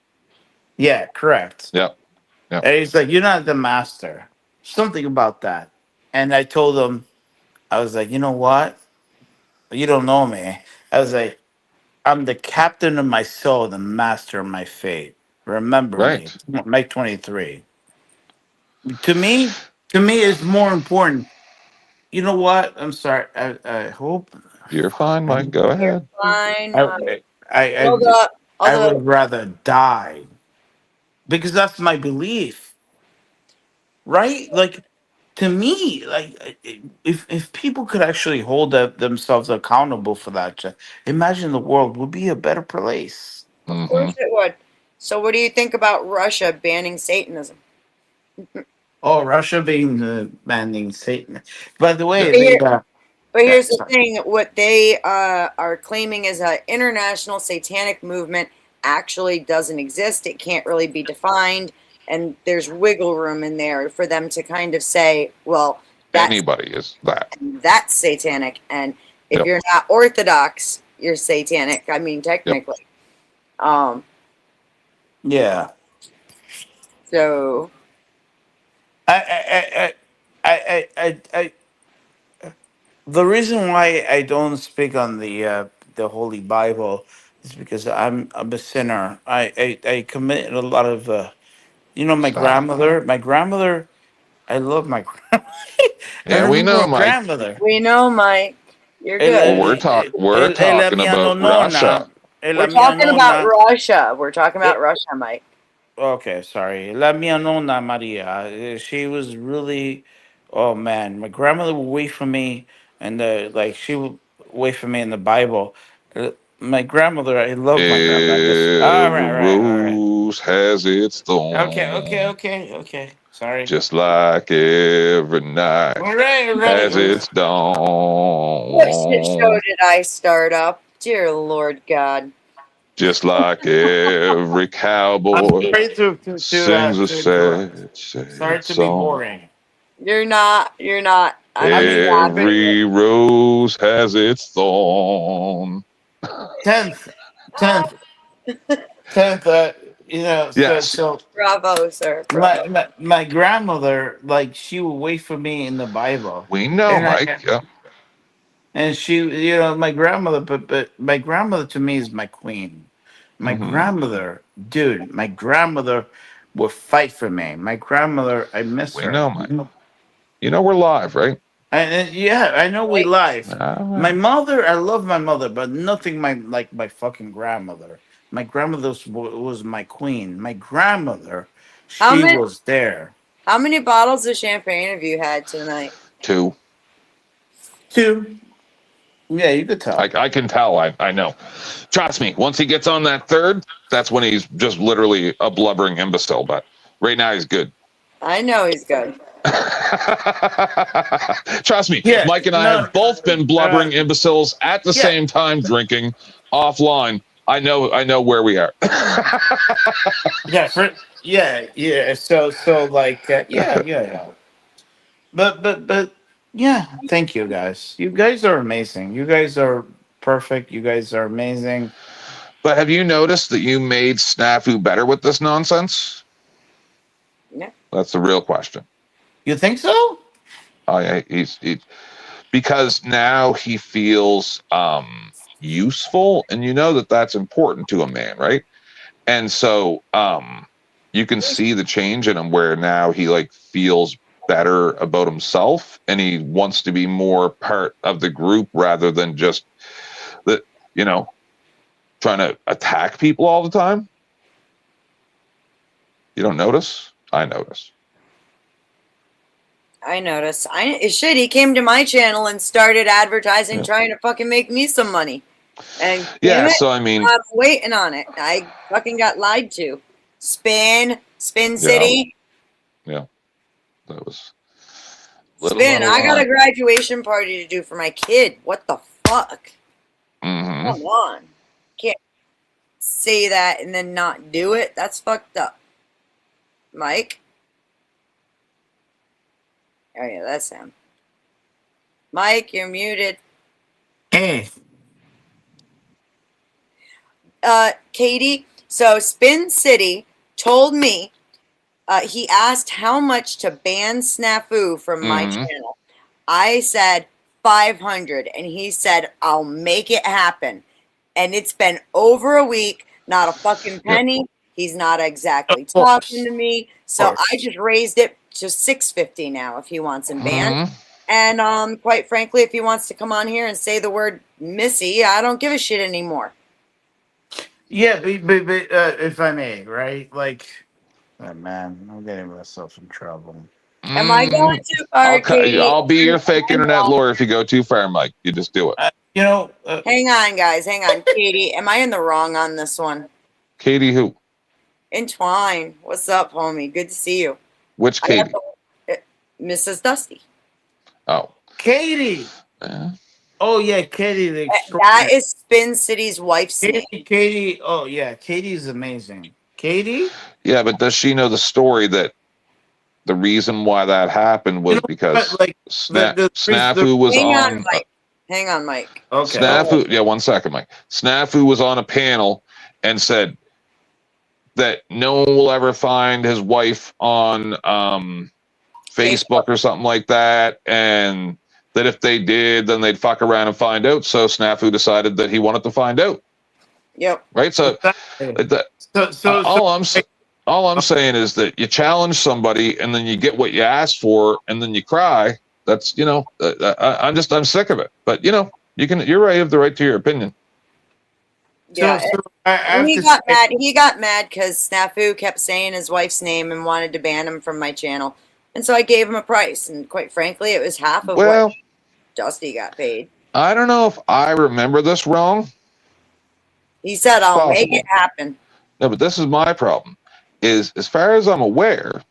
Yeah, correct. Yep. Yep. And he's like, "You're not the master." Something about that. And I told him, I was like, "You know what? You don't know me." I was like, "I'm the captain of my soul, the master of my fate. Remember me." Right. Mike 23. To me, is more important. You know what? I'm sorry. I hope. You're fine, Mike. Go ahead. fine. I, All I, the, all I the, would rather die because that's my belief, right? Like, to me, like, if people could actually hold themselves accountable for that, imagine the world would be a better place. of Hmm. course it would. So, what do you think about Russia banning Satanism? Oh, Russia being the banning Satan. By the way, But they here, but yeah, here's the sorry. thing: what they are claiming is an international satanic movement actually doesn't exist. It can't really be defined, and there's wiggle room in there for them to kind of say, "Well, that's Anybody is that. that's satanic," and if Yep. you're not Orthodox, you're satanic. I mean, Yep. technically. Um. Yeah. So I, I, the reason why I don't speak on the Holy Bible is because I'm a sinner. I committed a lot of my Stop. grandmother. My grandmother, I love my grandmother. I Yeah, we remember know, my Mike. grandmother. we know, Mike, you're Well, good. we're E la talking mia about nonnona. Russia. E la We're mia talking about nonna. Russia. We're talking eh, about Russia, Mike. Okay, sorry. La mia nonna Maria. She was really, oh man, my grandmother would wait for me, and like she would wait for me in the Bible. My grandmother, I love my grandmother. All Every right, all right. rose has its thorn, Okay. Sorry. just like every night All has right. its What shit show dawn. did I start up? Dear Lord God. Just like every I'm cowboy sorry sings a to interrupt. sad, sad Sorry to be song. boring. You're not. You're not. I'm I just mean, happy. Every rose has its thorn. 10th, 10th, 10th. So Yes, so Bravo, sir. my, Bravo. my grandmother, like, she would wait for me in the Bible, we know, and Mike. Yeah. she, my grandmother, but my grandmother to me is my queen. My Hmm. grandmother, dude, my grandmother would fight for me. My grandmother, I miss We her. know, Mike. You know we're live, right? And yeah, I know we Wait, live. All My right. mother, I love my mother, but nothing my like my fucking grandmother. My grandmother was my queen. My grandmother, How she many was there. how many bottles of champagne have you had tonight? 2. 2. Yeah, you could tell. I can tell. I know. Trust me. Once he gets on that third, that's when he's just literally a blubbering imbecile. But right now he's good. I know he's good. Trust me. Yeah, Mike and I have both been blubbering imbeciles at the yeah. same time, drinking offline. I know where we are. Yeah. So like yeah. But yeah. Thank you guys. You guys are amazing. You guys are perfect. You guys are amazing. But have you noticed that you made Snafu better with this nonsense? Yeah. That's the real question. You think so? He's because now he feels useful, and you know that that's important to a man, right? And so you can see the change in him, where now he like feels better about himself, and he wants to be more part of the group rather than just the trying to attack people all the time. You don't notice? I notice. I noticed. Shit, he came to my channel and started advertising, Yeah. trying to fucking make me some money. And Yeah, damn it, so I mean, I'm waiting on it. I fucking got lied to. Spin City. that was Spin, I got a graduation party to do for my kid. What the fuck? Mm-hmm. Come on. Can't say that and then not do it. That's fucked up. Mike? Oh, yeah, that's him. Mike, you're muted. Hey. Katie, so Spin City told me he asked how much to ban Snafu from my channel. I said 500, and he said, I'll make it happen. And it's been over a week, not a fucking penny. He's not exactly talking to me. So I just raised it to $650 now if he wants him banned. And quite frankly, if he wants to come on here and say the word Missy, I don't give a shit anymore. Yeah, but if I may, right? Like, oh man, I'm getting myself in trouble. Am I going too far, Katie? I'll be your fake internet lawyer if you go too far, Mike. You just do it. Hang on, guys. Hang on. Katie, am I in the wrong on this one? Katie who? Entwine. What's up, homie? Good to see you. Which Katie? Mrs. Dusty. Oh. Katie. Oh, yeah, Katie. That is Spin City's wife's name. Katie. Oh, yeah, Katie's amazing. Katie? Yeah, but does she know the story that the reason why that happened was because Snafu was on... Hang on, Mike. Okay. Snafu, yeah, 1 second, Mike. Snafu was on a panel and said that no one will ever find his wife on Facebook or something like that, and that if they did, then they'd fuck around and find out. So Snafu decided that he wanted to find out. Yep. Right. So, all I'm saying is that you challenge somebody and then you get what you asked for, and then you cry. That's I'm sick of it. But you're right. You have the right to your opinion. Yeah. He got mad. He got mad because Snafu kept saying his wife's name and wanted to ban him from my channel. And so I gave him a price, and quite frankly, it was half of what Dusty got paid. I don't know if I remember this wrong. He said, I'll make it happen. No, but this is my problem. Is as far as I'm aware,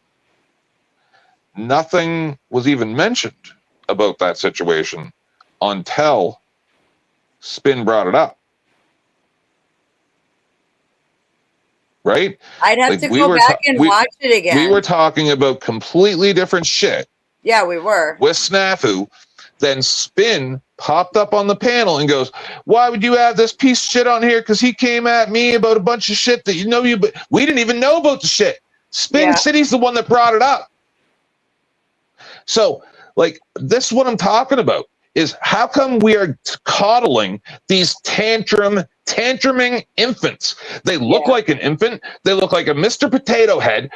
nothing was even mentioned about that situation until Spin brought it up. Right? I'd have to go back and watch it again. We were talking about completely different shit. Yeah, we were. With Snafu. Then Spin popped up on the panel and goes, why would you have this piece of shit on here? Because he came at me about a bunch of shit that but we didn't even know about the shit. Spin City's the one that brought it up. So, this is what I'm talking about. Is how come we are coddling these tantruming infants? They look like an infant. They look like a Mr. Potato Head.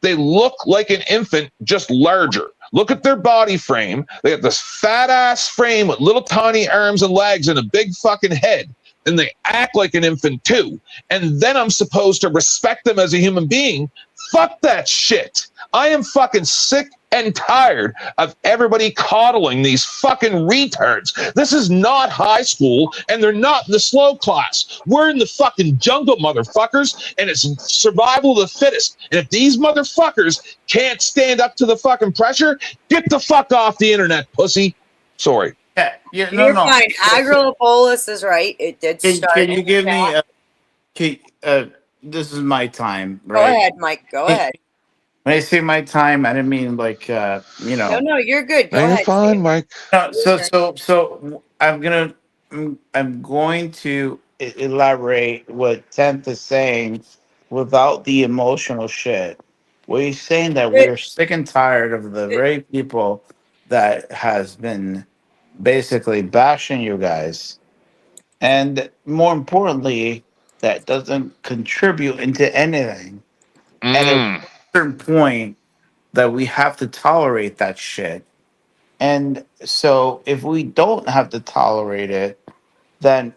They look like an infant, just larger. Look at their body frame. They got this fat ass frame with little tiny arms and legs and a big fucking head. and they act like an infant too, and then I'm supposed to respect them as a human being. Fuck that shit. I am fucking sick and tired of everybody coddling these fucking retards. This is not high school, and they're not in the slow class. We're in the fucking jungle, motherfuckers, and it's survival of the fittest. And if these motherfuckers can't stand up to the fucking pressure, get the fuck off the internet, pussy. Sorry. Yeah, yeah, You're no. fine. Agripolis is right. It did start. Can you in give chat. me? This is my time, Go right? ahead, Mike. Go ahead. When I say my time, I didn't mean like No, you're good. Go You're ahead. fine, Steve. Mike. No, so I'm going to elaborate what Tenth is saying without the emotional shit. What he's saying that we're sick and tired of the very people that has been basically bashing you guys, and more importantly, that doesn't contribute into anything. At a certain point, that we have to tolerate that shit. And so if we don't have to tolerate it, then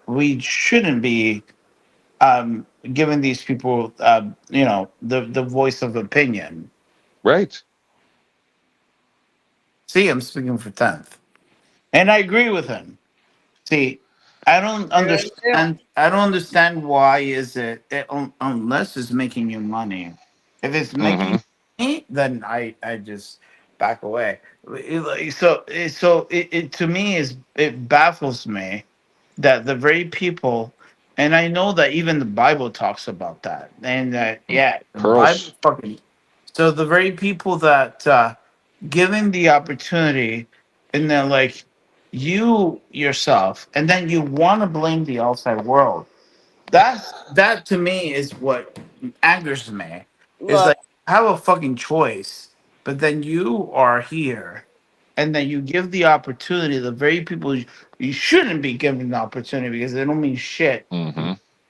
we shouldn't be giving these people, the voice of opinion. Right. See, I'm speaking for 10th. And I agree with him. See, I don't understand. I don't understand why is it unless it's making you money. If it's making money, then I just back away. So it to me it baffles me that the very people, and I know that even the Bible talks about that, and that the Bible Pearls. fucking. So the very people that given the opportunity, and they're like you yourself, and then you want to blame the outside world. That to me is what angers me. Is Look, like have a fucking choice, but then you are here, and then you give the opportunity the very people you shouldn't be giving the opportunity because they don't mean shit,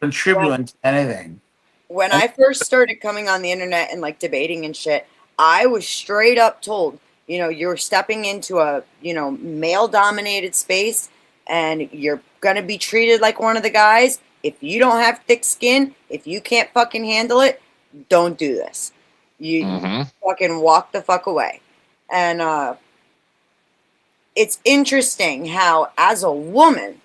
contributing to anything. when I first started coming on the internet and like debating and shit, I was straight up told, you're stepping into a, male dominated space and you're going to be treated like one of the guys. If you don't have thick skin, if you can't fucking handle it, don't do this. You fucking walk the fuck away. And it's interesting how, as a woman,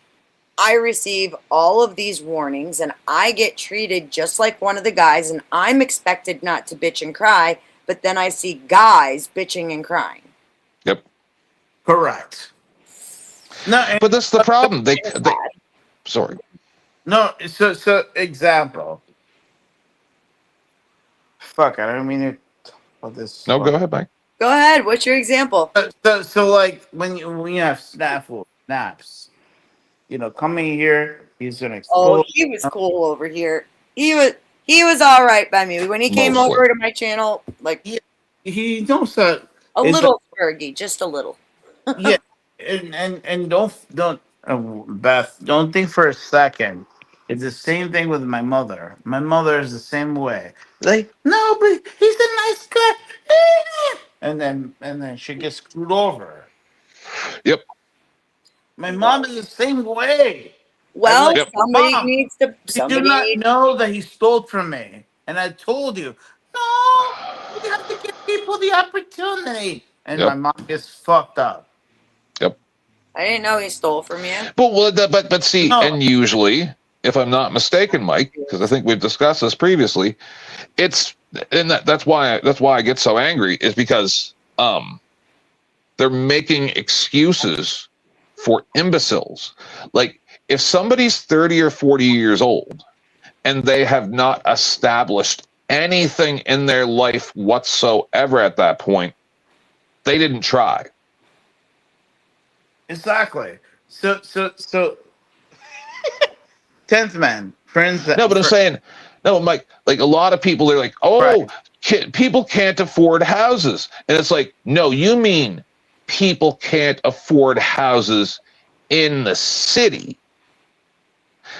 I receive all of these warnings and I get treated just like one of the guys, and I'm expected not to bitch and cry, but then I see guys bitching and crying. Yep. Correct. No, But that's the problem. They sorry. No, so example. Fuck, I don't mean it. This. No, go ahead, Mike. Go ahead. What's your example? So like when you have snaps, coming here, he's gonna explode. Oh, he was cool over here. He was all right by me when he came Mostly. over to my channel. Like He knows that a little Fergie, just a little. yeah, and don't Beth, don't think for a second. It's the same thing with my mother. My mother is the same way. Like, no, but he's a nice guy. And then she gets screwed over. Yep. My mom is the same way. Well, Yep. somebody Mom, needs to. You do Somebody not needs. know that he stole from me. And I told you, no, you have to give people the opportunity. And Yep. my mom gets fucked up. Yep. I didn't know he stole from you. But see, No. and usually, if I'm not mistaken, Mike, because I think we've discussed this previously, that's why I get so angry is because they're making excuses for imbeciles. Like if somebody's 30 or 40 years old and they have not established anything in their life whatsoever at that point, they didn't try. Exactly. So 10th man, friends. No, but I'm saying, no, Mike, like a lot of people are like, oh, Right. people can't afford houses. And it's like, no, you mean people can't afford houses in the city.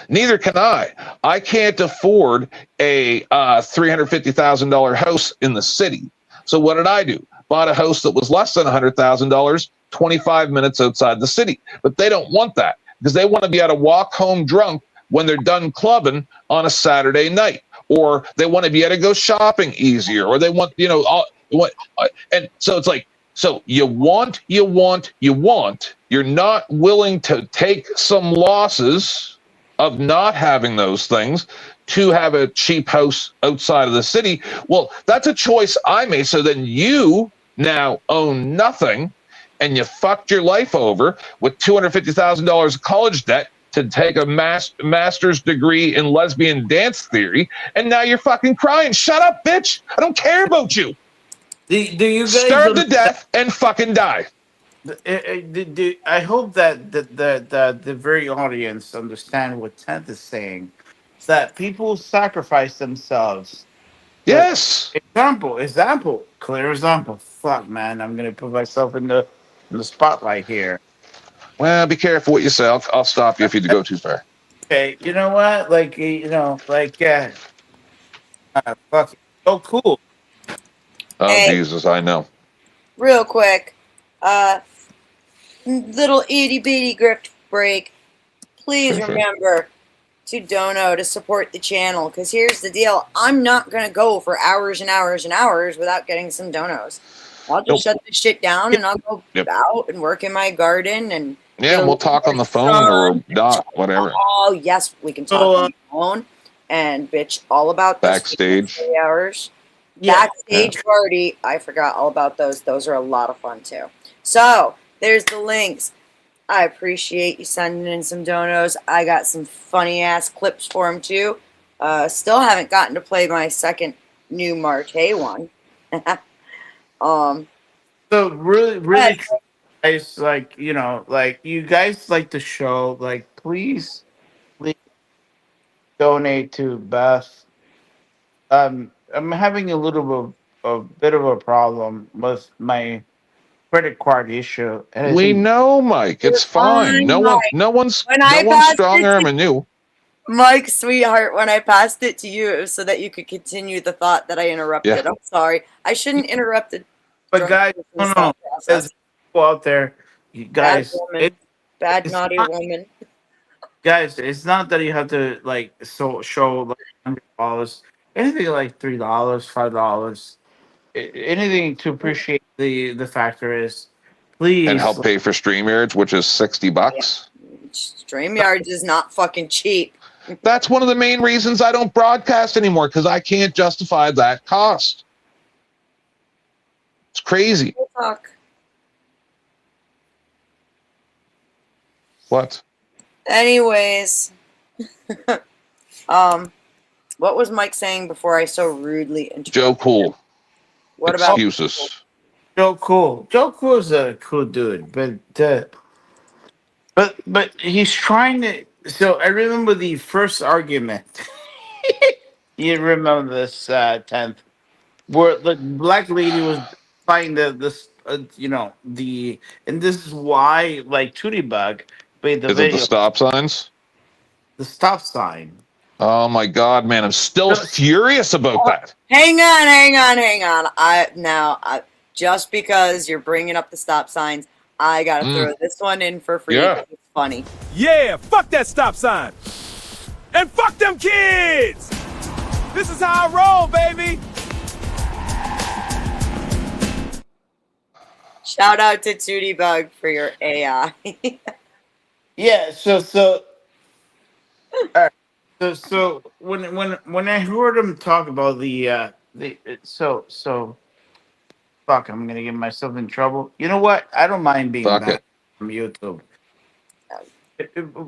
Neither can I. I can't afford a $350,000 house in the city. So what did I do? Bought a house that was less than $100,000, 25 minutes outside the city. But they don't want that. because they want to be able to walk home drunk when they're done clubbing on a Saturday night, or they want to be able to go shopping easier, or they want, and so it's like, so you want, you're not willing to take some losses of not having those things to have a cheap house outside of the city. Well, that's a choice I made. So then you now own nothing, and you fucked your life over with $250,000 of college debt to take a master's degree in lesbian dance theory, and now you're fucking crying. Shut up, bitch! I don't care about you. Do you guys Starve to death and fucking die. I hope that the very audience understand what Ted is saying. That people sacrifice themselves. Yes. Clear example. Fuck, man, I'm gonna put myself in the spotlight here. Well, be careful what you say. I'll stop you if you go too far. Okay, you know what? Fuck, so cool. Oh, Hey. Jesus, I know. Real quick, little itty bitty grift break. Please Sure. remember to dono to support the channel, because here's the deal: I'm not gonna go for hours and hours and hours without getting some donos. I'll just shut this shit down and I'll go out and work in my garden and we'll talk on the phone or not, whatever. Oh yes, we can talk on the phone and bitch all about those Backstage 3 hours. Backstage party. I forgot all about those. Those are a lot of fun too. So there's the links. I appreciate you sending in some donos. I got some funny ass clips for them too. Still haven't gotten to play my second new Marte one. So really, guys, you guys like the show. Like, please donate to Beth. I'm having a bit of a problem with my credit card issue. And we know, Mike. It's fine. No one's strong arming you. Mike, sweetheart, when I passed it to you, it was so that you could continue the thought that I interrupted. Yeah. I'm sorry. I shouldn't interrupt it. But guys, no. There's people out there, you guys. Bad it's naughty not- woman. Guys, it's not that you have to show like $100. Anything like $3, $5. Anything to appreciate the factor is, please, and help pay for StreamYards, which is $60. StreamYards is not fucking cheap. That's one of the main reasons I don't broadcast anymore, because I can't justify that cost. It's crazy. Fuck. What? Anyways, what was Mike saying before I so rudely interrupted? Joe Cool. What about excuses? Joe Cool. Joe Cool's a cool dude, but he's trying to. So I remember the first argument. You remember this 10th, where the black lady was fighting this, and this is why like Tootie Bug made the Is video. it the stop signs? The stop sign. Oh my God, man! I'm still furious about that. Hang on. Just because you're bringing up the stop signs, I gotta throw this one in for free. Yeah. It's funny. Yeah, fuck that stop sign. And fuck them kids. This is how I roll, baby. Shout out to Tootie Bug for your AI. Yeah. So when I heard him talk about fuck, I'm gonna get myself in trouble. You know what? I don't mind being Fuck banned it. from YouTube.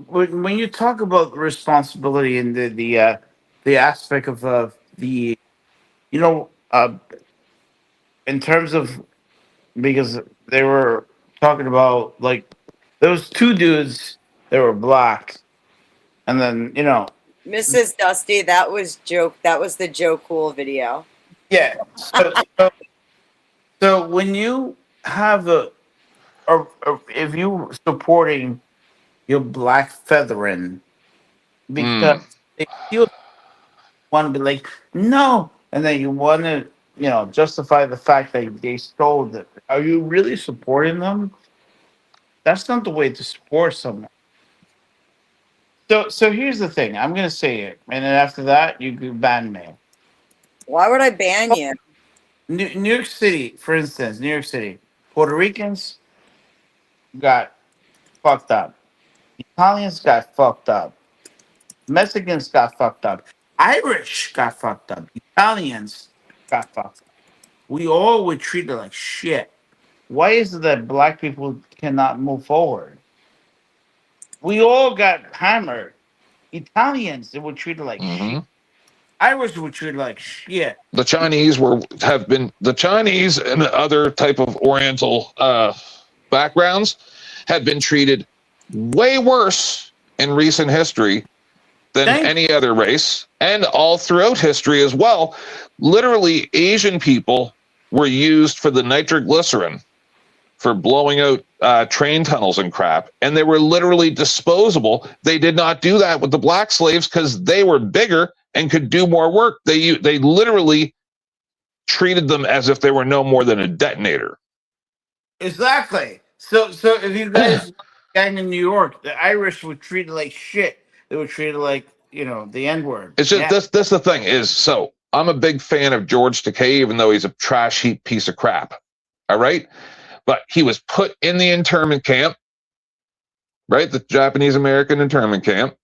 When you talk about responsibility and the aspect of the, in terms of, because they were talking about like those two dudes that were black, and then Mrs. Dusty, that was the Joe Cool video. yeah. So when you have if you supporting your black feathering, because they still want to be like no, and then you want to justify the fact that they stole it. Are you really supporting them? That's not the way to support someone. So here's the thing. I'm gonna say it, and then after that, you can ban me. Why would I ban you? New York City, for instance, New York City, Puerto Ricans got fucked up. Italians got fucked up. Mexicans got fucked up. Irish got fucked up. Italians got fucked up. We all were treated like shit. Why is it that black people cannot move forward? We all got hammered. Italians, they were treated like Mhm. shit. Irish were treated like shit. The Chinese the Chinese and other type of Oriental backgrounds have been treated way worse in recent history than Thank- any other race, and all throughout history as well. Literally, Asian people were used for the nitroglycerin for blowing out train tunnels and crap, and they were literally disposable. They did not do that with the black slaves because they were bigger and could do more work. They literally treated them as if they were no more than a detonator. Exactly. So if you guys gang in New York, the Irish were treated like shit. They were treated like, the N-word. It's just this the thing is, so I'm a big fan of George Takei, even though he's a trash heap piece of crap. All right. But he was put in the internment camp, right? The Japanese American internment camp.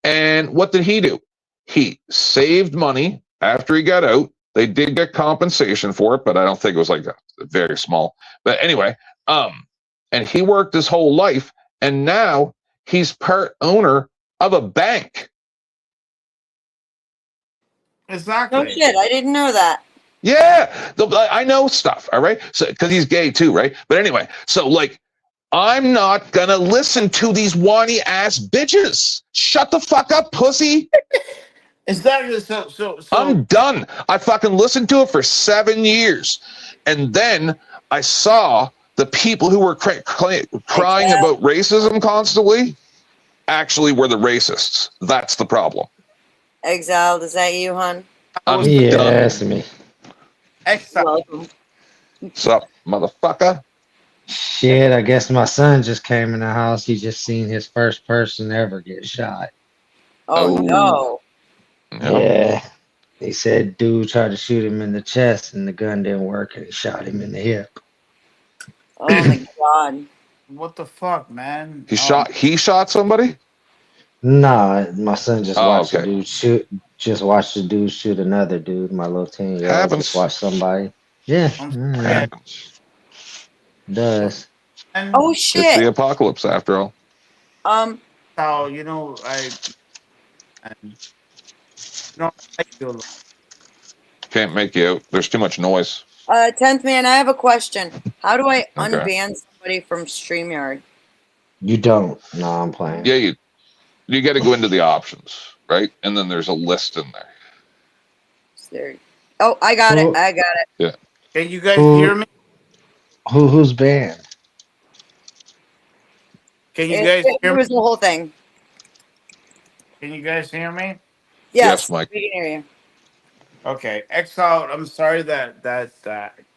And what did he do? He saved money after he got out. They did get compensation for it, but I don't think it was like very small. But anyway, and he worked his whole life, and now he's part owner of a bank. Exactly. No shit, I didn't know that. Yeah, I know stuff. All right, so because he's gay too, right? But anyway, so like, I'm not gonna listen to these whiny ass bitches. Shut the fuck up, pussy. Exactly. So I'm done. I fucking listened to it for 7 years, and then I saw the people who were crying about racism constantly actually were the racists. That's the problem. Exiled, is that you, hon? I'm Yeah, done. that's me. extra. Welcome. What's up, motherfucker? Shit, I guess my son just came in the house. He just seen his first person ever get shot. Oh, Oh. no. Yeah. Yeah. He said dude tried to shoot him in the chest and the gun didn't work and he shot him in the hip. Oh my god. What the fuck, man? He shot somebody? Nah, my son just Oh, watched okay. the dude shoot. Just watched the dude shoot another dude. My little 10-year-old Happens. just watched somebody. Yeah, Yeah. does. And Oh It's the shit. apocalypse after all. how I feel. Can't make you out. There's too much noise. 10th man, I have a question. How do I Okay. unban somebody from StreamYard? You don't. No, I'm playing. Yeah, you got to go into the options, right? And then there's a list in there. Is there- Oh, I got it. Who- I got it. Can you guys Who- hear me? Who's banned? Can you It, guys it hear me? was the whole thing. Can you guys hear me? Yes, Mike. we can hear you. Okay, Exile. I'm sorry that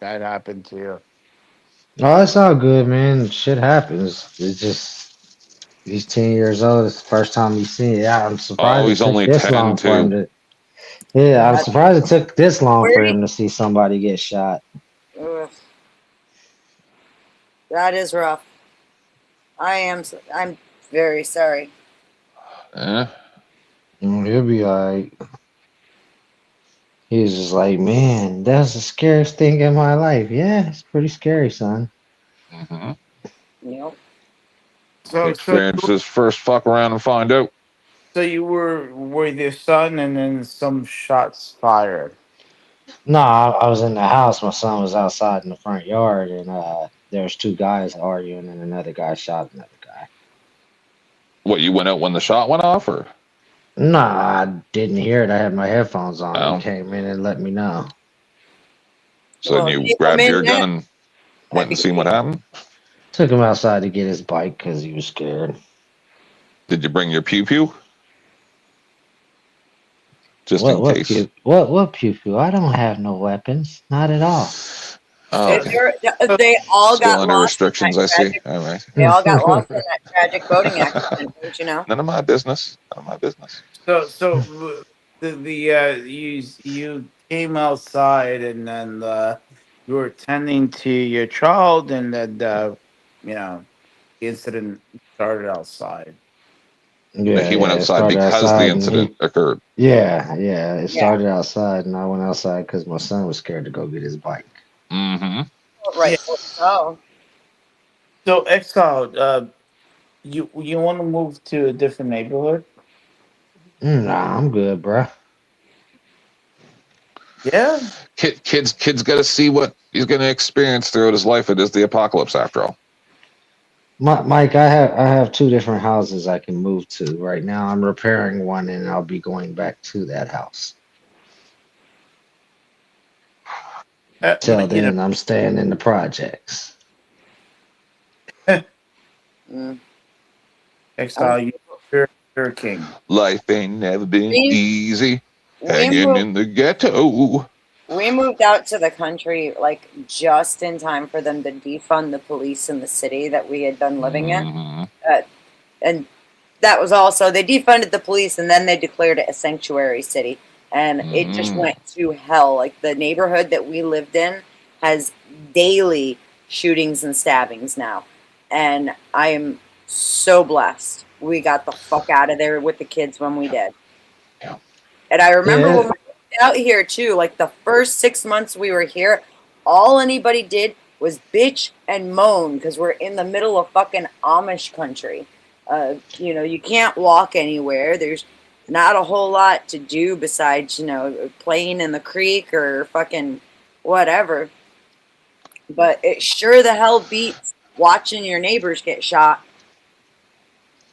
happened to you. Oh, it's all good, man. Shit happens. It's just he's 10 years old. It's the first time he's seen it. Yeah, I'm surprised Oh, he's it took only this 10 long for him too. to. Yeah, I'm surprised it took this long for Where- him to see somebody get shot. Ugh. That is rough. I'm very sorry. Eh? He'll be alright. He was just like, man, that's the scariest thing in my life. Yeah, it's pretty scary, son. Mm-hmm. Yep. So Experience this first fuck around and find out. so you were with your son, and then some shots fired. No, I was in the house. My son was outside in the front yard, and there was two guys arguing, and another guy shot another guy. What, you went out when the shot went off, or? Nah, I didn't hear it. I had my headphones on. Oh. He came in and let me know. So Well, then you people grabbed made your that. gun and went and seen what happened? Took him outside to get his bike because he was scared. Did you bring your pew-pew? Just in What case. pew? What pew pew? I don't have no weapons. Not at all. Oh, They all still got under lost in restrictions, that I see. tragic. All right. They all got lost in that tragic boating accident. Don't you know? None of my business. None of my business. So you came outside and then you were tending to your child and then you know the incident started outside. No, he went Yeah, it outside started because the outside, and incident occurred. it Yeah, started outside, and I went outside because my son was scared to go get his bike. Mm-hmm. right. So So Exile, you want to move to a different neighborhood? Nah, I'm good, bruh. Yeah. Kids got to see what he's going to experience throughout his life. It is the apocalypse, after all. Mike, I have two different houses I can move to right now. I'm repairing one, and I'll be going back to that house. Till You know, then, I'm staying in the projects. mm, Exile, you're king. Life ain't never been we easy. we Hanging moved in the ghetto. we moved out to the country like just in time for them to defund the police in the city that we had been living in. Mm-hmm. And that was also they defunded the police and then they declared it a sanctuary city, and it just Mm. went to hell. Like the neighborhood that we lived in has daily shootings and stabbings now, and I am so blessed we got the fuck out of there with the kids when we did. Yeah. And I remember when Yeah, we moved out here too, like the first 6 months we were here, all anybody did was bitch and moan because we're in the middle of fucking Amish country. You can't walk anywhere. There's not a whole lot to do besides, playing in the creek or fucking whatever. But it sure the hell beats watching your neighbors get shot.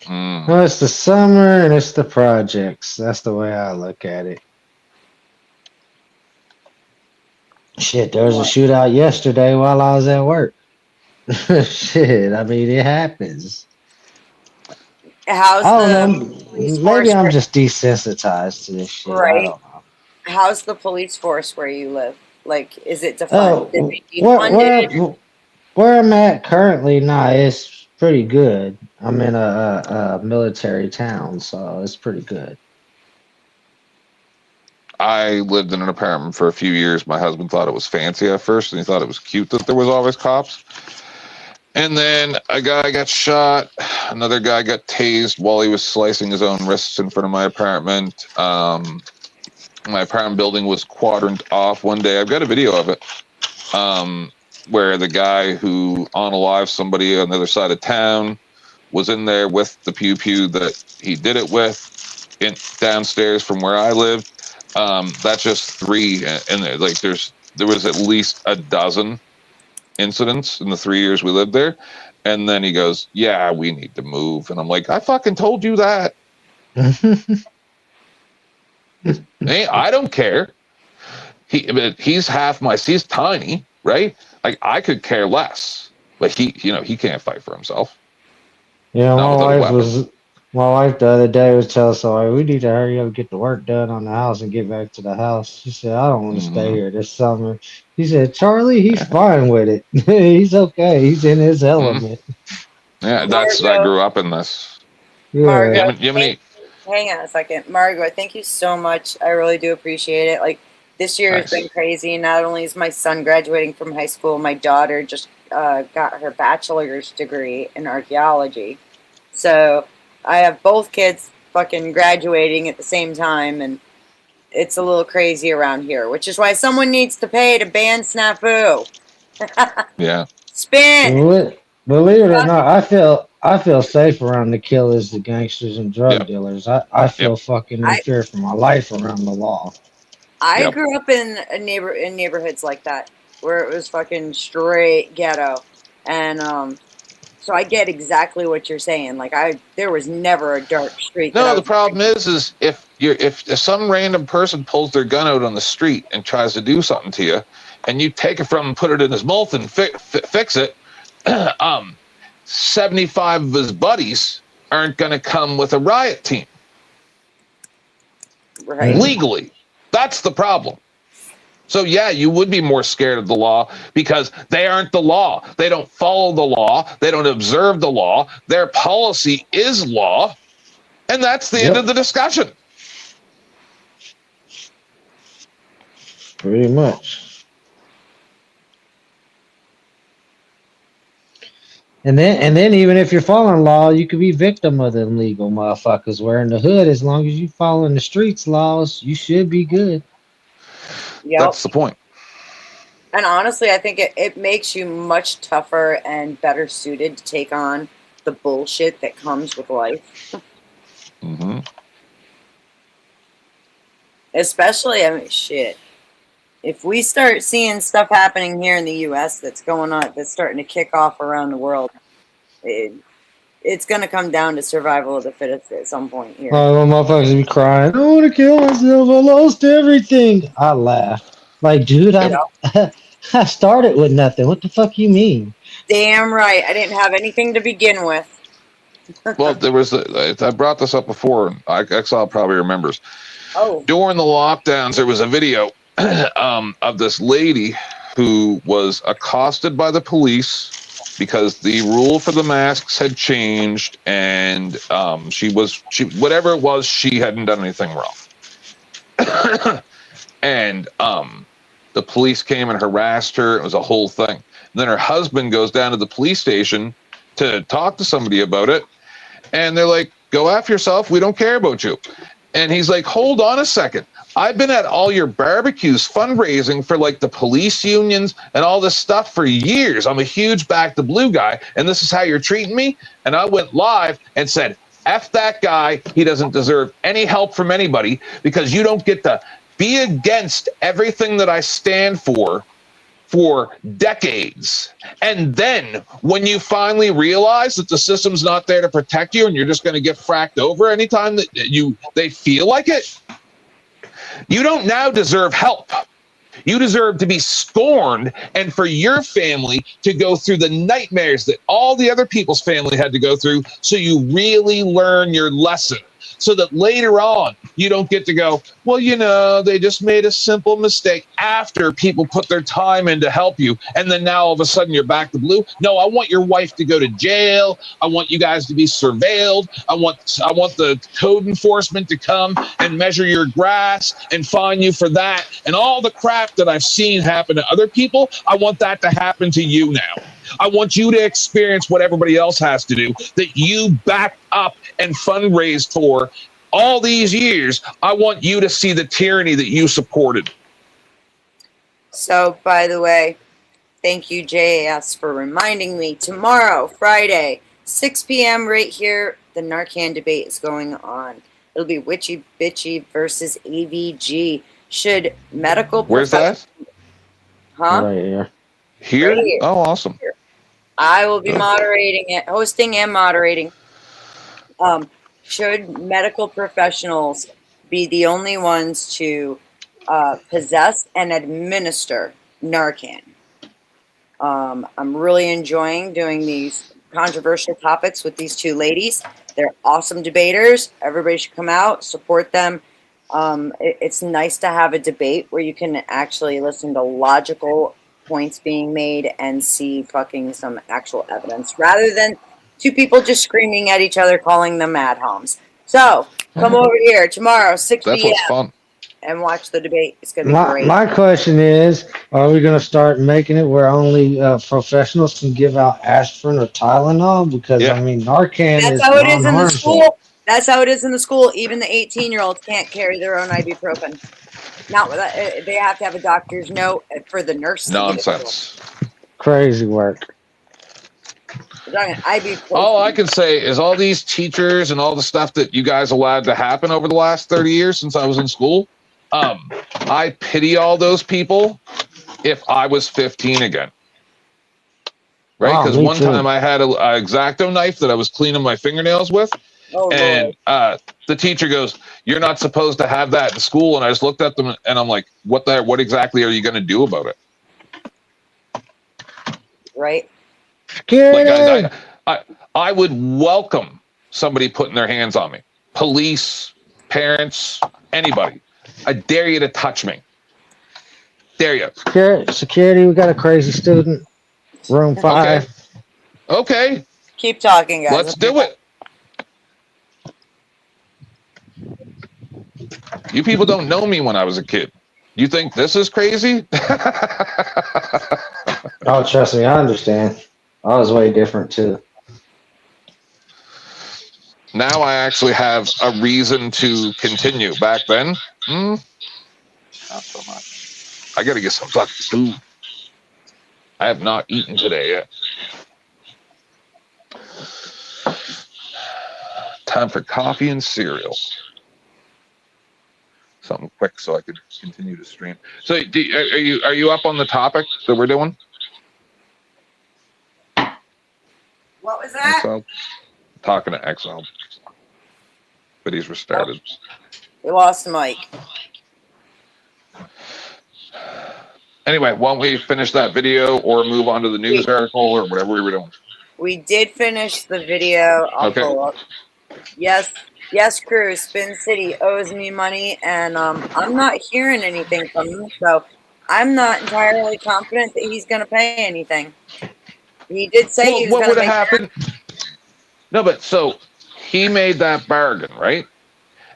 Mm. well, it's the summer and it's the projects. That's the way I look at it. Shit, there was a What? shootout yesterday while I was at work. Shit, I mean, it happens. How's I don't the know. police Maybe force I'm just desensitized to this shit. I right? don't know. How's the police force where you live? Like, is it defund? Did Oh, they defund it? where I'm at currently, nah, it's pretty good. I'm in a military town, so it's pretty good. I lived in an apartment for a few years. My husband thought it was fancy at first, and he thought it was cute that there was always cops. And then a guy got shot. Another guy got tased while he was slicing his own wrists in front of my apartment. My apartment building was quadrant off one day. I've got a video of it, where the guy who unalived somebody on the other side of town was in there with the pew pew that he did it with, downstairs from where I lived. That's just three, and there was at least a dozen incidents in the 3 years we lived there. And then he goes, "Yeah, we need to move," and I'm like, "I fucking told you that." Hey, I don't care. He's he's tiny, right? Like I could care less, but he can't fight for himself. Yeah, Not without a weapon. my wife the other day was telling somebody we need to hurry up, get the work done on the house, and get back to the house. She said, "I don't want to stay Mhm. here this summer." He said, "Charlie, he's fine with it. He's okay. He's in his Mhm. element." Yeah, I Margot, grew up in this. Yeah. Margot, Yemeni, hang on a second. Margot, thank you so much. I really do appreciate it. Like, this year has been nice. crazy. Not only is my son graduating from high school, my daughter just got her bachelor's degree in archaeology. So I have both kids fucking graduating at the same time, and it's a little crazy around here, which is why someone needs to pay to ban Snafu. Yeah. Spin! Believe it or not, I feel safe around the killers, the gangsters, and drug Yep. dealers. I feel Yep. fucking in I fear for my life around the law. I Yep. grew up in neighborhoods like that where it was fucking straight ghetto, and so I get exactly what you're saying. Like there was never a dark street that I No, the was. problem is if some random person pulls their gun out on the street and tries to do something to you, and you take it from him, put it in his mouth, and fix it, 75 of his buddies aren't going to come with a riot team Right. legally. That's the problem. So yeah, you would be more scared of the law because they aren't the law. They don't follow the law. They don't observe the law. Their policy is law. And that's the end of the discussion. Pretty much. And then even if you're following law, you could be victim of the illegal motherfuckers. Where in the hood, as long as you following the streets laws, you should be good. Yep. That's the point. And honestly, I think it makes you much tougher and better suited to take on the bullshit that comes with life. Mm-hmm. Especially, I mean, shit. If we start seeing stuff happening here in the U.S. that's going on, that's starting to kick off around the world, it's going to come down to survival of the fittest at some point here. Oh, motherfuckers be crying. I want to kill myself. I lost everything. I laugh. Like, dude, I started with nothing. What the fuck you mean? Damn right. I didn't have anything to begin with. Well, there was I brought this up before, and Exile probably remembers. Oh. During the lockdowns, there was a video of this lady who was accosted by the police because the rule for the masks had changed, and she whatever it was, she hadn't done anything wrong. And the police came and harassed her. It was a whole thing. And then her husband goes down to the police station to talk to somebody about it, and they're like, "Go after yourself. We don't care about you." And he's like, "Hold on a second. I've been at all your barbecues fundraising for like the police unions and all this stuff for years. I'm a huge Back the Blue guy, and this is how you're treating me?" And I went live and said, "F that guy. He doesn't deserve any help from anybody because you don't get to be against everything that I stand for decades. And then when you finally realize that the system's not there to protect you and you're just going to get fracked over anytime that they feel like it, you don't now deserve help. You deserve to be scorned and for your family to go through the nightmares that all the other people's family had to go through so you really learn your lesson. So that later on, you don't get to go, well, you know, they just made a simple mistake after people put their time in to help you. And then now all of a sudden you're back to blue. No, I want your wife to go to jail. I want you guys to be surveilled. I want the code enforcement to come and measure your grass and fine you for that. And all the crap that I've seen happen to other people, I want that to happen to you now. I want you to experience what everybody else has to do, that you backed up and fundraised for all these years. I want you to see the tyranny that you supported. So, by the way, thank you, JAS, for reminding me. Tomorrow, Friday, 6 p.m. right here, the Narcan debate is going on. It'll be Witchy Bitchy versus AVG. Should medical... Where's that? Huh? Right here. Here? Right here. Oh, awesome. I will be moderating it, hosting and moderating. Should medical professionals be the only ones to possess and administer Narcan? I'm really enjoying doing these controversial topics with these two ladies. They're awesome debaters. Everybody should come out, support them. It's nice to have a debate where you can actually listen to logical points being made and see fucking some actual evidence rather than two people just screaming at each other, calling them ad homs. So come over here tomorrow, 6 That's p.m. what's fun. and watch the debate. It's going to be great. My question is, are we going to start making it where only professionals can give out aspirin or Tylenol? Because, Yeah. I mean, Narcan That's is how it is in the non-harmful. school. That's how it is in the school. Even the 18-year-olds can't carry their own ibuprofen. Not with they have to have a doctor's note for the nurse. Nonsense. Crazy work. Ibuprofen. All I can say is all these teachers and all the stuff that you guys allowed to happen over the last 30 years since I was in school, I pity all those people if I was 15 again. Right? Wow, Because me one too. time I had a X-Acto knife that I was cleaning my fingernails with. Oh, And the teacher goes, "You're not supposed to have that in school." And I just looked at them and I'm like, what exactly are you going to do about it? right. Scared. Like I would welcome somebody putting their hands on me. Police, parents, anybody. I dare you to touch me. Dare you? Security, we got a crazy student. Room 5. Okay, Keep talking, guys. let's do it. You people don't know me when I was a kid. You think this is crazy? Oh, trust me, I understand. I was way different too. Now I actually have a reason to continue. Back then, not so much. I gotta get some fucking food. I have not eaten today yet. Time for coffee and cereal. Something quick so I could continue to stream. So, are you up on the topic that we're doing? What was that? Exile? Talking to Exile, but he's restarted. We lost Mike. Anyway, why don't we finish that video or move on to the news article or whatever we were doing? We did finish the video. I'll Okay. pull up. Yes, crew. Spin City owes me money, and I'm not hearing anything from him, so I'm not entirely confident that he's going to pay anything. He did say he was What going would to have make happened? No, but so he made that bargain, right?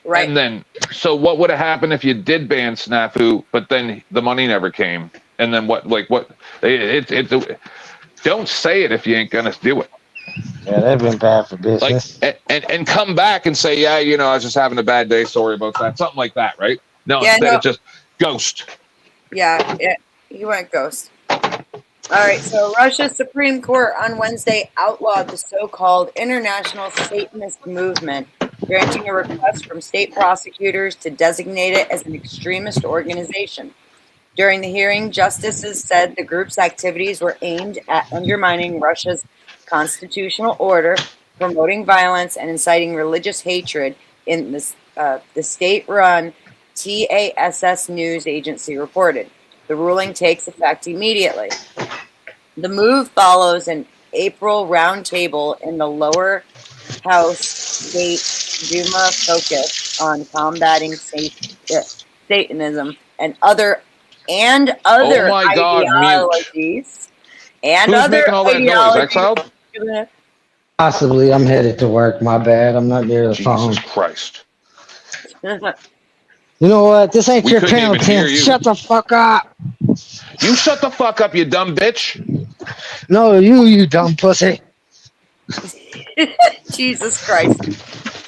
right. And then, so what would have happened if you did ban Snafu, but then the money never came? And then what? Like what? Don't say it if you ain't gonna do it. Yeah, they've been bad for Like business. and come back and say, yeah, I was just having a bad day. Sorry about that. Something like that, right? No, Yeah, instead no. of just ghost. Yeah, he went ghost. All right, so Russia's Supreme Court on Wednesday outlawed the so-called International Satanist Movement, granting a request from state prosecutors to designate it as an extremist organization. During the hearing, justices said the group's activities were aimed at undermining Russia's constitutional order, promoting violence, and inciting religious hatred in this, the state-run TASS news agency reported. The ruling takes effect immediately. The move follows an April roundtable in the lower house state Duma focused on combating Satanism and other Oh my God, mute. ideologies. And Who's other making all that noise? ideologies. Exiled? Possibly, I'm headed to work. My bad. I'm not near the phone. Jesus Christ. You know what? This ain't We your couldn't even hear content. you. Shut the fuck up. You shut the fuck up, you dumb bitch. No, you dumb pussy. Jesus Christ.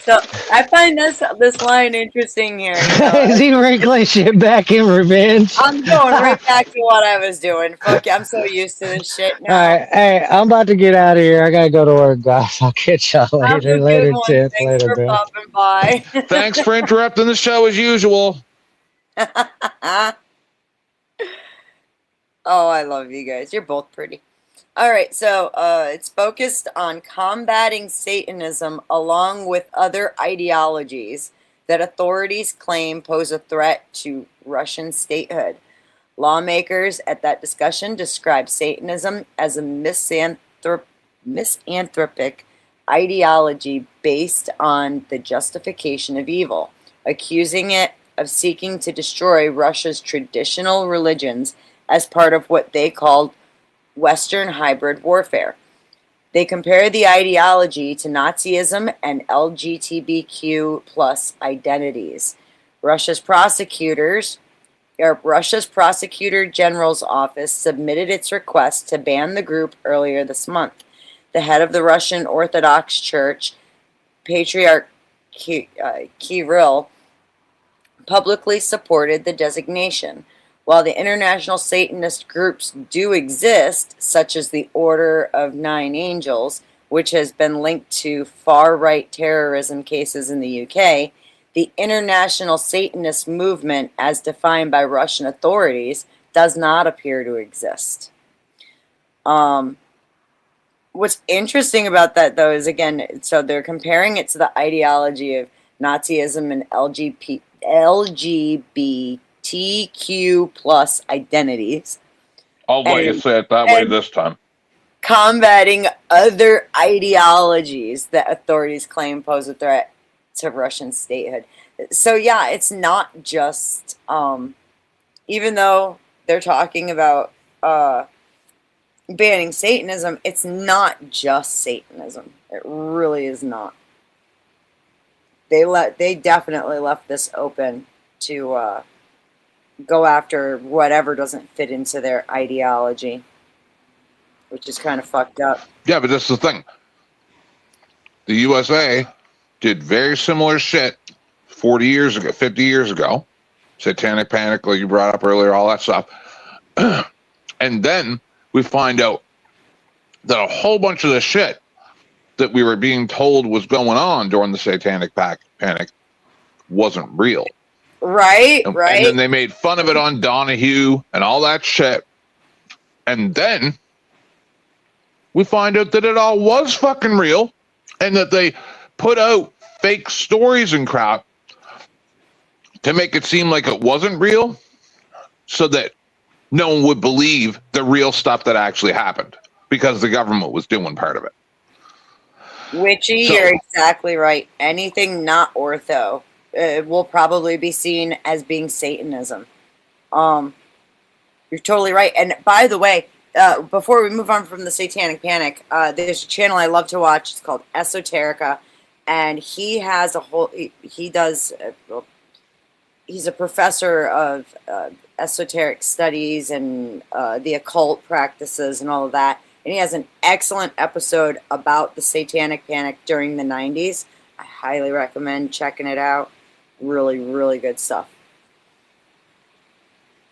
So I find this line interesting here. Is he wrinkling shit back in revenge? I'm going right back to what I was doing. Fuck, I'm so used to this shit now. All right, hey, I'm about to get out of here. I gotta go to work, guys. I'll catch y'all Have a later. good Later, one. Tiff. Thanks Later, for Bill. popping by. Thanks for interrupting the show as usual. Oh, I love you guys. You're both pretty. All right, so it's focused on combating Satanism along with other ideologies that authorities claim pose a threat to Russian statehood. Lawmakers at that discussion described Satanism as a misanthropic ideology based on the justification of evil, accusing it of seeking to destroy Russia's traditional religions as part of what they called Western hybrid warfare. They compare the ideology to Nazism and LGBTQ plus identities. Russia's Prosecutor General's office submitted its request to ban the group earlier this month. The head of the Russian Orthodox Church, Patriarch Kirill, publicly supported the designation. While the international Satanist groups do exist, such as the Order of Nine Angels, which has been linked to far-right terrorism cases in the UK, the international Satanist movement, as defined by Russian authorities, does not appear to exist. What's interesting about that, though, is, again, so they're comparing it to the ideology of Nazism and LGBTQ plus identities, I'll let you say it that way this time. combating other ideologies that authorities claim pose a threat to Russian statehood. So yeah, it's not just even though they're talking about banning Satanism, it's not just Satanism. It really is not. They definitely left this open to go after whatever doesn't fit into their ideology, which is kind of fucked up. Yeah, but that's the thing. The USA did very similar shit 40 years ago, 50 years ago. Satanic Panic, like you brought up earlier, all that stuff. And then we find out that a whole bunch of the shit that we were being told was going on during the Satanic Panic wasn't real. Right, And right. then they made fun of it on Donahue and all that shit. And then we find out that it all was fucking real and that they put out fake stories and crap to make it seem like it wasn't real so that no one would believe the real stuff that actually happened because the government was doing part of it. Witchy, So- you're exactly right. Anything not ortho will probably be seen as being Satanism. You're totally right. And by the way, before we move on from the Satanic Panic, there's a channel I love to watch. It's called Esoterica, and he has a whole. He does. He's a professor of esoteric studies and the occult practices and all of that. And he has an excellent episode about the Satanic Panic during the 90s. I highly recommend checking it out. Really, really good stuff.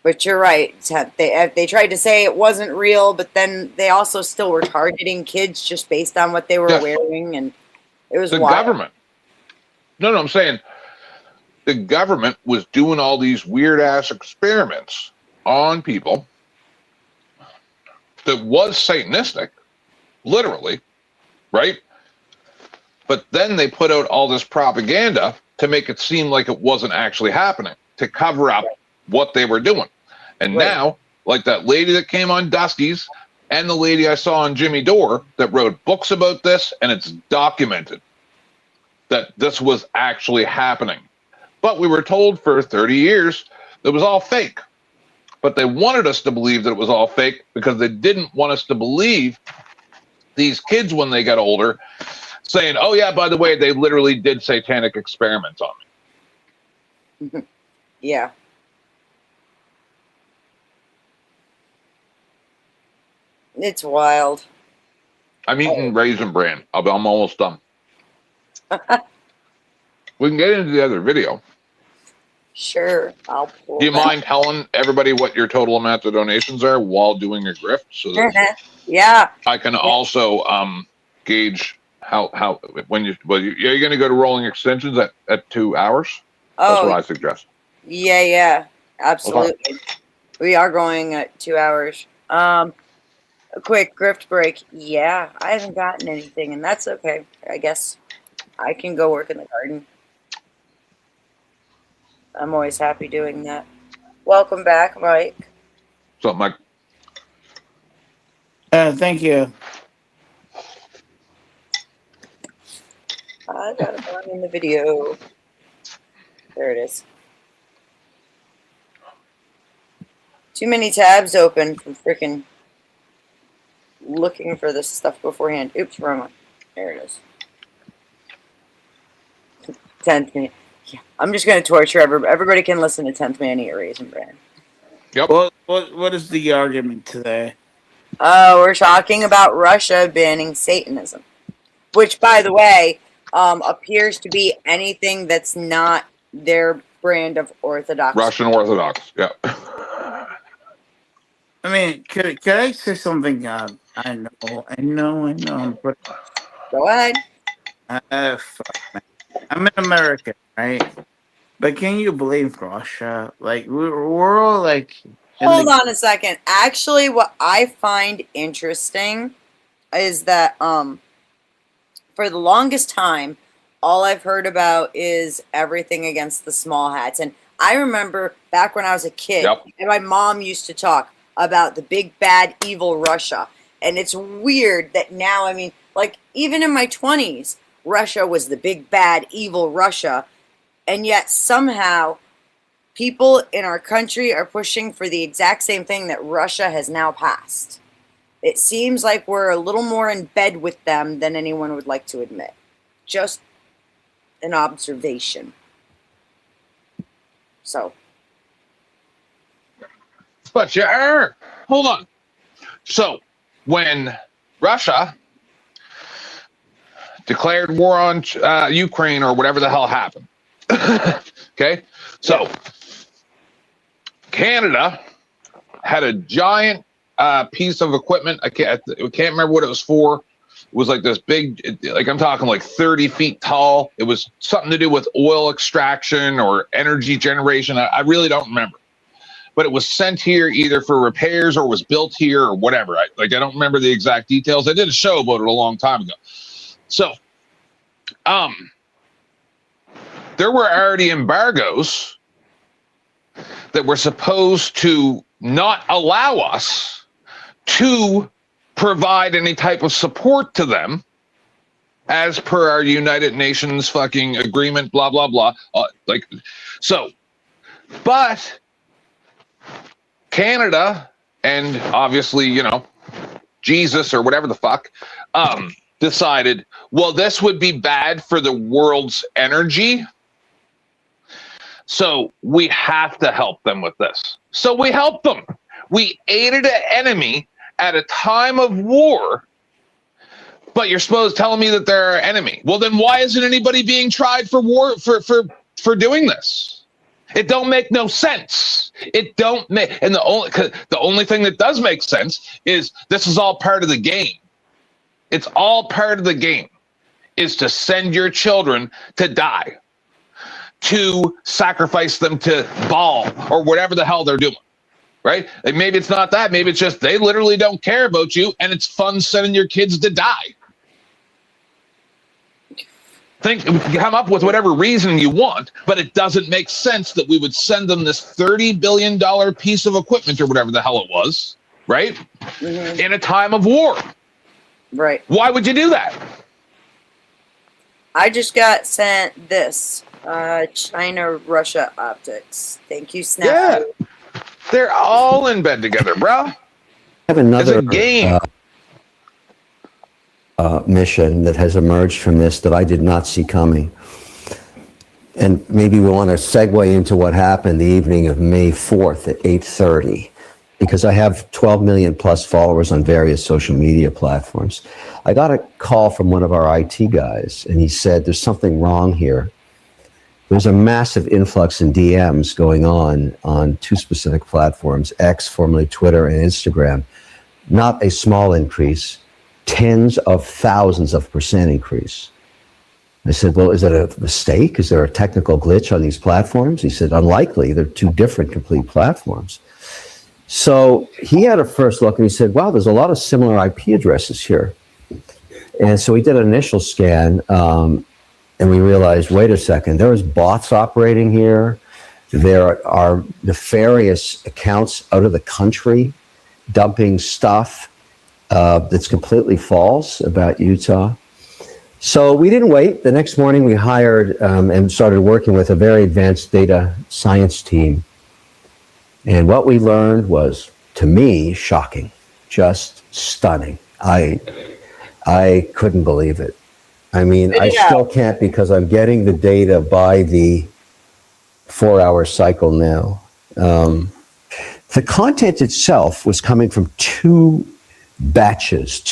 But you're right. They tried to say it wasn't real, but then they also still were targeting kids just based on what they were Yes. wearing, and it was The wild. government. No, I'm saying the government was doing all these weird ass experiments on people that was Satanistic, literally, right? But then they put out all this propaganda to make it seem like it wasn't actually happening, to cover up what they were doing. And Right. now, like that lady that came on Dusty's and the lady I saw on Jimmy Dore that wrote books about this, and it's documented that this was actually happening. But we were told for 30 years it was all fake. But they wanted us to believe that it was all fake because they didn't want us to believe these kids when they got older saying, oh yeah, by the way, they literally did satanic experiments on me. Yeah. It's wild. I'm eating Raisin Bran. I'm almost done. We can get into the other video. Sure, I'll pull Do you that. mind telling everybody what your total amount of donations are while doing your grift so that Yeah. I can also gauge how when you're going to go to rolling extensions at 2 hours? That's what Oh, I suggest. yeah. Absolutely. We are going at 2 hours. A quick grift break. Yeah, I haven't gotten anything, and that's okay. I guess I can go work in the garden. I'm always happy doing that. Welcome back, Mike. Something like Thank you. I gotta find the video. There it is. Too many tabs open from freaking looking for this stuff beforehand. Oops, wrong one. There it is. 10th man. Yeah, I'm just gonna torture everybody. Can listen to 10th man eat Raisin Bran. What is the argument today? We're talking about Russia banning Satanism, which, by the way, appears to be anything that's not their brand of Orthodox. Russian Orthodox. Yeah. I mean, could I say something? I know. But Go ahead. fuck, man. I'm in America, right? But can you believe Russia? Like we're all like. Hold on a second. Actually, what I find interesting is that for the longest time, all I've heard about is everything against the small hats. And I remember back when I was a kid, Yep. and my mom used to talk about the big bad evil Russia. And it's weird that now, I mean, like even in my 20s, Russia was the big bad evil Russia. And yet somehow people in our country are pushing for the exact same thing that Russia has now passed. It seems like we're a little more in bed with them than anyone would like to admit. Just an observation. So. But yeah, hold on. So when Russia declared war on Ukraine or whatever the hell happened, okay, so Canada had a giant piece of equipment. I can't remember what it was for. It was like this big, like I'm talking like 30 feet tall. It was something to do with oil extraction or energy generation. I really don't remember. But it was sent here either for repairs or was built here or whatever. I don't remember the exact details. I did a show about it a long time ago. So, there were already embargoes that were supposed to not allow us to provide any type of support to them as per our United Nations fucking agreement, blah, blah, blah. But Canada and obviously, Jesus or whatever the fuck, decided, well, this would be bad for the world's energy. So we have to help them with this. So we helped them. We aided an enemy at a time of war, but you're supposed to tell me that they're our enemy. Well, then why isn't anybody being tried for war for doing this? It don't make no sense. It don't make, and the only thing that does make sense is this is all part of the game. It's all part of the game, is to send your children to die, to sacrifice them to Baal or whatever the hell they're doing, right? And maybe it's not that. Maybe it's just they literally don't care about you, and it's fun sending your kids to die. Come up with whatever reason you want, but it doesn't make sense that we would send them this $30 billion piece of equipment or whatever the hell it was, right? Mm-hmm. In a time of war. Right. Why would you do that? I just got sent this. China-Russia optics. Thank you, Snap. Yeah. They're all in bed together, bro. I have another it's a game. Mission that has emerged from this that I did not see coming. And maybe we want to segue into what happened the evening of May 4th at 8:30, because I have 12 million plus followers on various social media platforms. I got a call from one of our IT guys, and he said, there's something wrong here. There's a massive influx in DMs going on two specific platforms, X, formerly Twitter, and Instagram. Not a small increase, tens of thousands of percent increase. I said, well, is that a mistake? Is there a technical glitch on these platforms? He said, unlikely. They're two different complete platforms. So he had a first look and he said, wow, there's a lot of similar IP addresses here. And so we did an initial scan, and we realized, wait a second, there was bots operating here. There are nefarious accounts out of the country dumping stuff that's completely false about Utah. So we didn't wait. The next morning we hired and started working with a very advanced data science team. And what we learned was, to me, shocking, just stunning. I couldn't believe it. I mean, I still can't, because I'm getting the data by the 4-hour cycle now. The content itself was coming from two batches,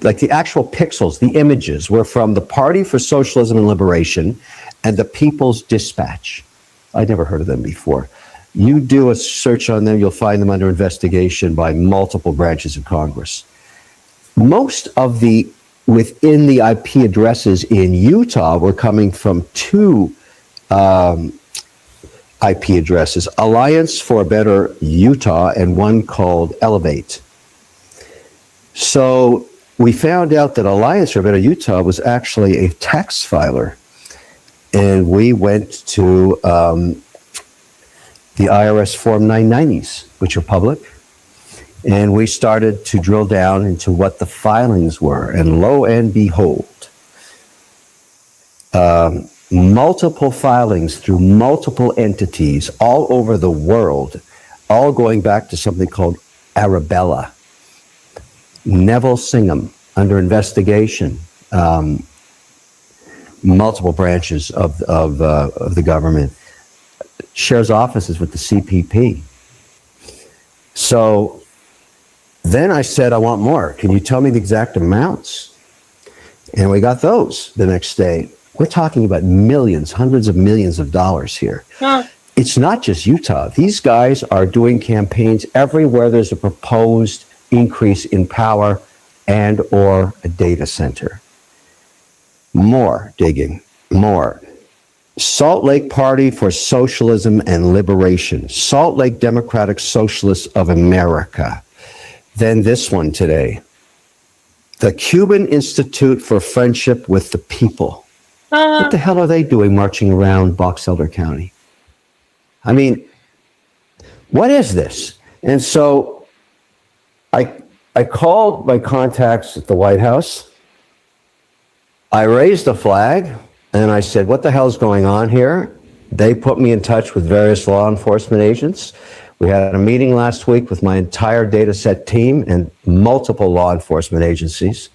like the actual pixels, the images were from the Party for Socialism and Liberation and the People's Dispatch. I'd never heard of them before. You do a search on them, you'll find them under investigation by multiple branches of Congress. Most of the within the IP addresses in Utah were coming from two IP addresses, Alliance for a Better Utah and one called Elevate. So we found out that Alliance for a Better Utah was actually a tax filer. And we went to the IRS Form 990s, which are public. And we started to drill down into what the filings were. And lo and behold, multiple filings through multiple entities all over the world, all going back to something called Arabella. Neville Singham under investigation, multiple branches of the government, shares offices with the CPP. So then I said, I want more. Can you tell me the exact amounts? And we got those the next day. We're talking about millions, hundreds of millions of dollars here. Huh. It's not just Utah. These guys are doing campaigns everywhere there's a proposed increase in power and or a data center. More digging, more. Salt Lake Party for Socialism and Liberation, Salt Lake Democratic Socialists of America. Then this one today, the Cuban Institute for Friendship with the People. What the hell are they doing marching around Box Elder County? I mean, what is this? And so I called my contacts at the White House. I raised a flag and I said, what the hell's going on here? They put me in touch with various law enforcement agents. We had a meeting last week with my entire data set team and multiple law enforcement agencies.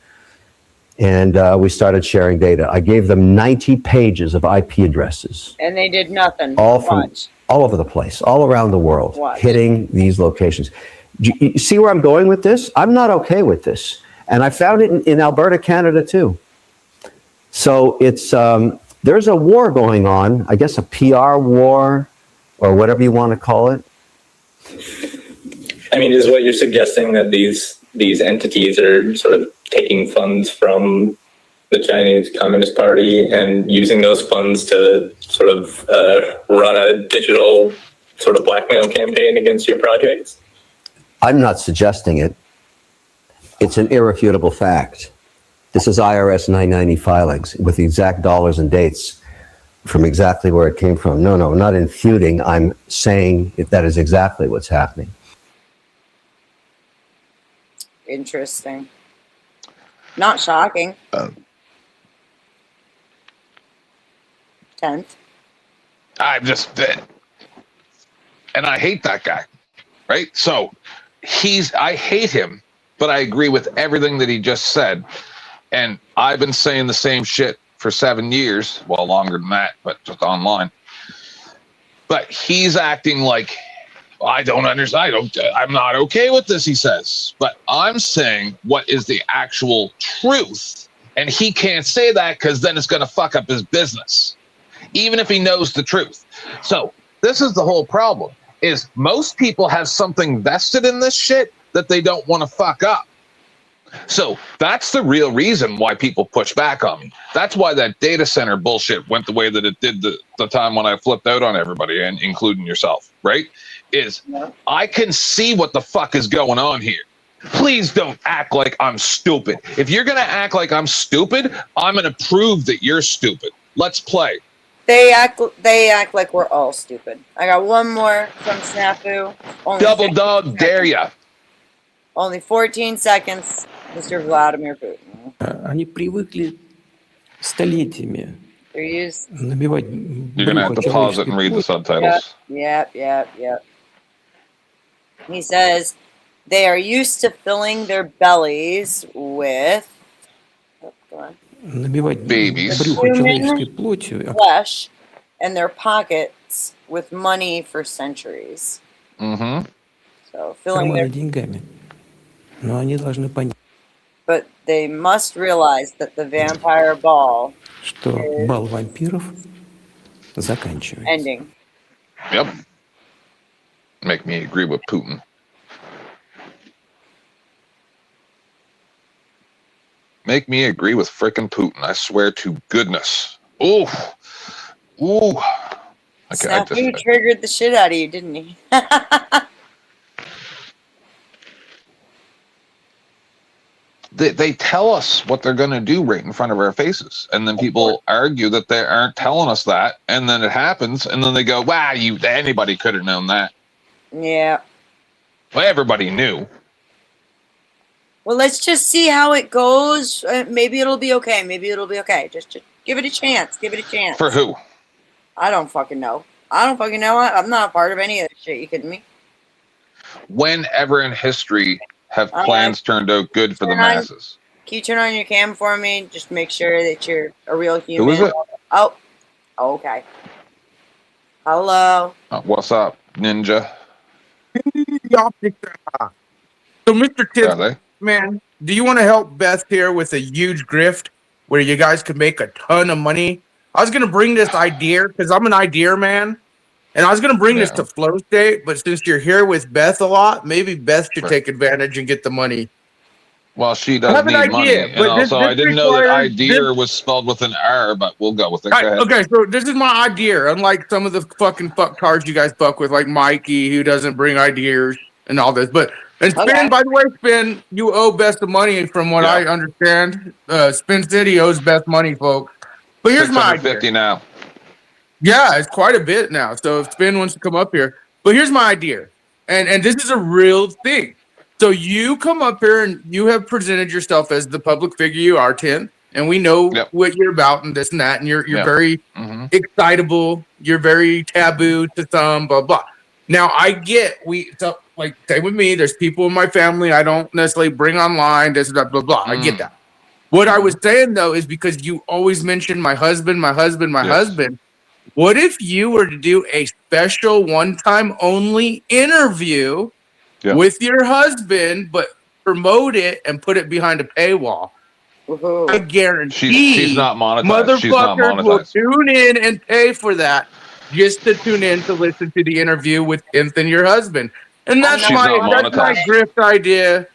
And we started sharing data. I gave them 90 pages of IP addresses. And they did nothing. All from Watch. all over the place, all around the world, Watch. hitting these locations. You see where I'm going with this? I'm not okay with this. And I found it in Alberta, Canada, too. So it's there's a war going on, I guess a PR war or whatever you want to call it. I mean, is what you're suggesting that these entities are sort of taking funds from the Chinese Communist Party and using those funds to sort of run a digital sort of blackmail campaign against your projects? I'm not suggesting it. It's an irrefutable fact. This is IRS 990 filings with the exact dollars and dates from exactly where it came from. No, not infuting. I'm saying that is exactly what's happening. Interesting. Not shocking. 10th. I'm just, and I hate that guy, right? So I hate him, but I agree with everything that he just said. And I've been saying the same shit for 7 years, well, longer than that, but just online. But he's acting like, I don't understand. I'm not okay with this, he says. But I'm saying what is the actual truth. And he can't say that because then it's going to fuck up his business, even if he knows the truth. So this is the whole problem, is most people have something vested in this shit that they don't want to fuck up. So that's the real reason why people push back on me. That's why that data center bullshit went the way that it did the time when I flipped out on everybody, and including yourself, right? Is I can see what the fuck is going on here. Please don't act like I'm stupid. If you're going to act like I'm stupid, I'm going to prove that you're stupid. Let's play. They act like we're all stupid. I got one more from Snafu. Only Double 15 dog seconds. dare ya. Only 14 seconds, Mr. Vladimir Putin. Они привыкли столетиями They're used. набивать You're going to have to pause it and read the subtitles. Yep. He says they are used to filling their bellies with набивать Babies. брюхо человеческой плотью. flesh and their pockets with money for centuries. Mm-hmm. So filling their, Карманы деньгами. Но они должны понять, but they must realize that the vampire ball что бал вампиров заканчивается. ending. Yep. Make me agree with Putin. Make me agree with frickin' Putin. I swear to goodness. Ooh. Okay, Snafu triggered the shit out of you, didn't he? They tell us what they're going to do right in front of our faces. And then people argue that they aren't telling us that. And then it happens. And then they go, wow, anybody could have known that. Yeah. Well, everybody knew. Well, let's just see how it goes. Maybe it'll be okay. Maybe it'll be okay. Just give it a chance. Give it a chance. For who? I don't fucking know. I'm not a part of any of this shit. You kidding me? Whenever in history have plans turned out good for the masses? Can you turn on your cam for me? Just make sure that you're a real human. Who is it? Oh, okay. Hello. What's up, Ninja? So, Mr. Are Tibbs, they? man, do you want to help Beth here with a huge grift where you guys could make a ton of money? I was going to bring this idea because I'm an idea man, and I was going to bring this Yeah. to Flow State, but since you're here with Beth a lot, maybe Beth should Right. take advantage and get the money. Well, she I does have an need money. idea, And but this- also, this I didn't know that requires- idea was spelled with an R, but we'll go with it. Go Right, ahead. okay, so this is my idea. Unlike some of the fucking fucktards you guys fuck with, like Mikey, who doesn't bring ideas and all this. But and Spin, Okay. by the way, Spin, you owe Beth the money from what Yeah. I understand. Spin City owes Beth money, folks. But here's my idea. 650 now. Yeah, it's quite a bit now. So if Spin wants to come up here, but here's my idea, and this is a real thing. So you come up here and you have presented yourself as the public figure you are, Tim, and we know Yep. what you're about and this and that, and you're Yep. very Hmm. excitable, you're very taboo to some, blah blah. Now I get so like same with me. There's people in my family I don't necessarily bring online. This blah blah blah. I get that. What I was saying though is because you always mention my husband, my husband, my Yes. husband. What if you were to do a special one-time only interview Yeah. with your husband, but promote it and put it behind a paywall? Woohoo. I guarantee She's not monetized. She's not motherfuckers will monetized. tune in and pay for that just to tune in to listen to the interview with Tim and your husband. And that's She's my not that's my monetized. grift idea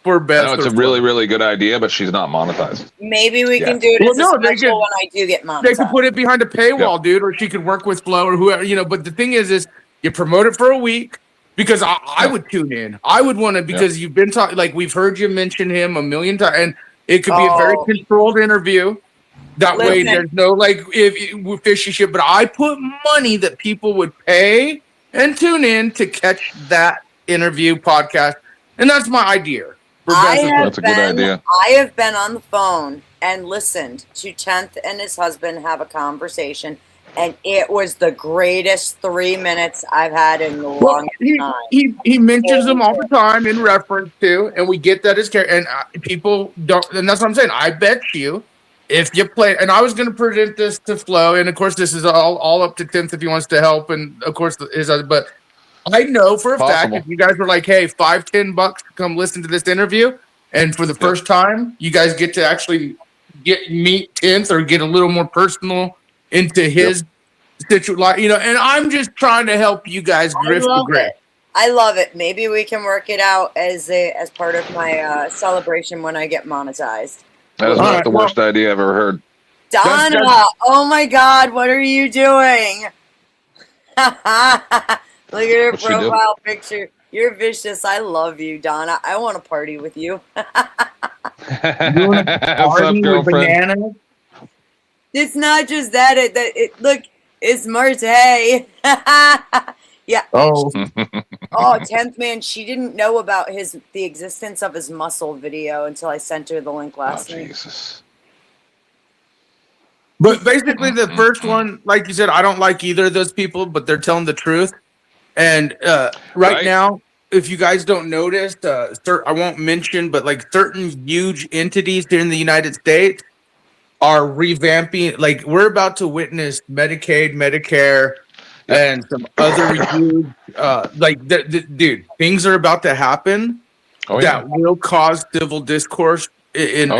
for I Beth. know it's a really, really good idea, but she's not monetized. Maybe we Yeah. can do it Well, as no, a they special could- when I do get monetized. They could put it behind a paywall, dude, or she could work with Flo or whoever, But the thing is you promote it for a week because I would tune in. I would want to because you've been talking, like we've heard you mention him a million times, and it could be a very Oh. controlled interview. That way, Listen. there's no if fishy shit. But I put money that people would pay and tune in to catch that interview podcast, and that's my idea. For I Beth as have well. That's a good idea. I have been on the phone and listened to Tenth and his husband have a conversation, and it was the greatest 3 minutes I've had in the Well, longest he, time. he mentions them all the time in reference to, and we get that as care. And people don't, and that's what I'm saying. I bet you, if you play, and I was going to present this to Flo, and of course this is all up to Tim if he wants to help, and of course his other, but I know for a fact Possible. if you guys were like, hey, $5-10 to come listen to this interview, and for the first time, you guys get to actually meet Tim or get a little more personal into his situation, and I'm just trying to help you guys grift the love grift. it. I love it. Maybe we can work it out as part of my celebration when I get monetized. That is All not right, the worst idea I've ever heard. Donna, oh my God, what are you doing? Look at her What'd she do? profile picture. You're vicious. I love you, Donna. I want to party with you. What's up, Party with girlfriend? bananas. It's not just that. Look, it's Marte. Yeah. Oh, Oh, 10th man. She didn't know about the existence of his muscle video until I sent her the link Oh, last night. Jesus. but basically the first one, like you said, I don't like either of those people, but they're telling the truth. And right now, if you guys don't notice, I won't mention, but like certain huge entities here in the United States are revamping. Like we're about to witness Medicaid, Medicare, and some other huge, dude, things are about to happen Oh, yeah. that will cause civil discourse and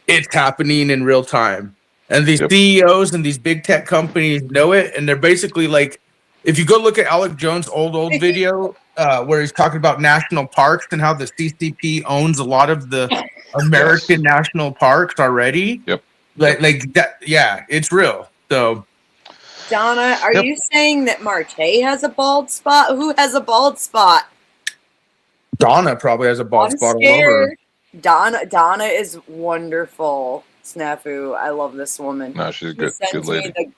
it's happening in real time. And these Yep. CEOs and these big tech companies know it, and they're basically like, if you go look at Alec Jones' old video where he's talking about national parks and how the CCP owns a lot of the American national parks already. Yep. Like that, yeah, it's real. So Donna, are Yep. you saying that Marte has a bald spot? Who has a bald spot? Donna probably has a bald I'm spot all over. scared. Donna is wonderful. Snafu, I love this woman. No, she's a She good sends me lady. the-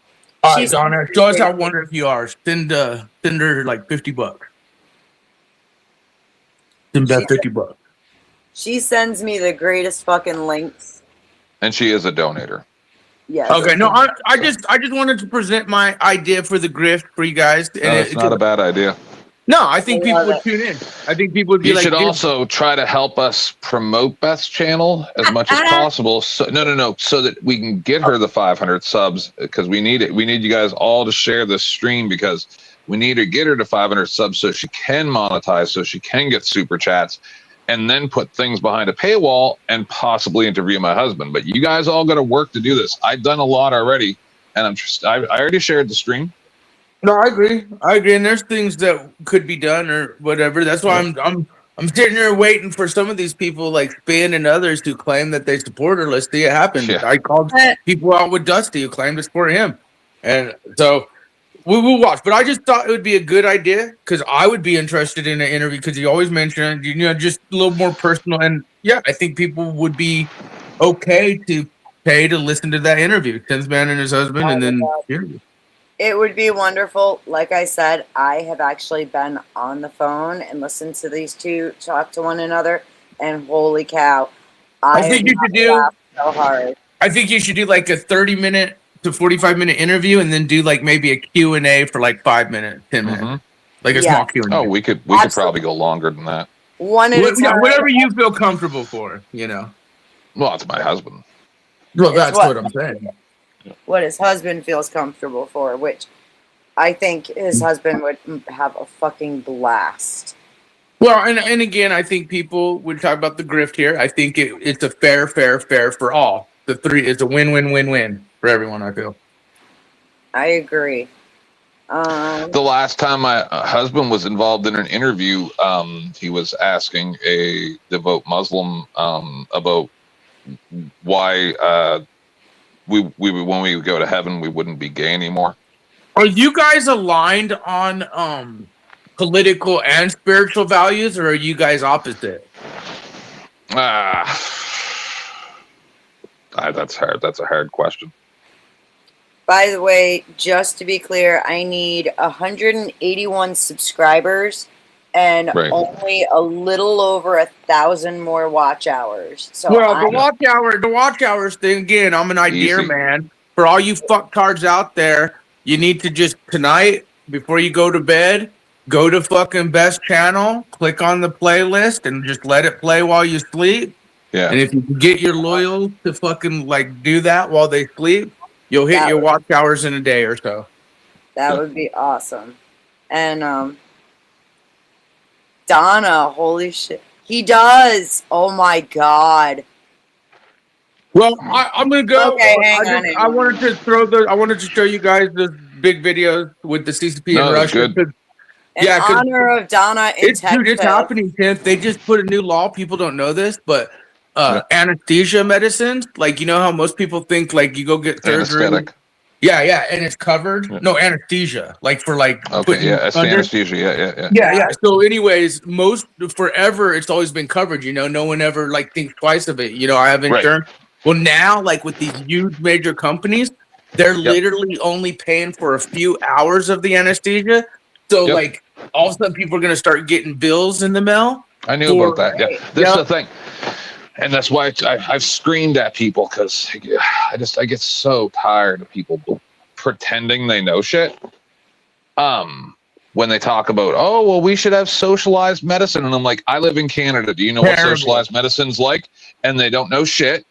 All right, she's Donna, show us how wonderful you are. Send her like $50. Send back $50. She sends me the greatest fucking links. And she is a donator. Yes. Okay, no, I just wanted to present my idea for the grift for you guys. No, it's not a bad idea. No, I think I people love would it. tune in. I think people would be You like, should "Dude, also try to help us promote Beth's channel as much as possible. So no, so that we can get her the 500 subs, because we need it. We need you guys all to share this stream, because we need to get her to 500 subs so she can monetize, so she can get super chats, and then put things behind a paywall and possibly interview my husband. But you guys all got to work to do this. I've done a lot already, and I already shared the stream. No, I agree. And there's things that could be done or whatever. That's why I'm sitting here waiting for some of these people like Spin and others who claim that they support her. Let's see it happen. Yeah. I called people out with Dusty who claimed to support him, and so we will watch. But I just thought it would be a good idea because I would be interested in an interview because you always mention just a little more personal. And yeah, I think people would be okay to pay to listen to that interview. Tinsman and his husband, and then interview. It would be wonderful. Like I said, I have actually been on the phone and listened to these two talk to one another, and holy cow, I think you should do. laughed so hard. I think you should do like a 30-minute to 45-minute interview, and then do like maybe a Q&A for like 5 minutes, 10 minutes, like a small Q&A. Oh, we could probably go longer than that. One at a time. Whatever you feel comfortable for, Well, it's my husband. Well, that's what- what I'm saying. What his husband feels comfortable for, which I think his husband would have a fucking blast. Well, and again, I think people would talk about the grift here. I think it's a fair for all. The three, it's a win-win-win-win for everyone, I feel. I agree. The last time my husband was involved in an interview, he was asking a devout Muslim about why we when we go to heaven we wouldn't be gay anymore. Are you guys aligned on political and spiritual values, or are you guys opposite? That's hard. That's a hard question. By the way, just to be clear, I need 181 subscribers and Right. only a little over 1,000 more watch hours. So Well, I'm- the watch hours thing again. I'm an idea Easy. man. For all you fucktards out there, you need to just tonight before you go to bed, go to fucking Best Channel, click on the playlist, and just let it play while you sleep. Yeah. And if you can get your loyal to fucking like do that while they sleep, you'll hit That your would- watch hours in a day or so. that would be awesome. And Donna, holy shit. He does. Oh my god. Well, I'm gonna go. Okay, hang on. I wanted to show you guys the big videos with the CCP No, in that's Russia. good. In Yeah, 'cause honor of Donna in It's Texas. happening, Tim. They just put a new law. People don't know this, but anesthesia medicines, like how most people think like you go get surgery. Anesthetic. Yeah, and it's covered. No anesthesia, like for like Okay. putting Yeah. It's the under- anesthesia. Yeah. Yeah. So, anyways, forever it's always been covered. No one ever like thinks twice of it. I have Right. insurance. Well, now like with these huge major companies, they're literally only paying for a few hours of the anesthesia. So Yep. like all of a sudden people are gonna start getting bills in the mail. I knew about that. Yeah. This is Yeah. the thing. And that's why I've screamed at people, because I get so tired of people pretending they know shit. When they talk about, oh, well, we should have socialized medicine. And I'm like, I live in Canada. Do you know what Terrible. socialized medicine's like? And they don't know shit.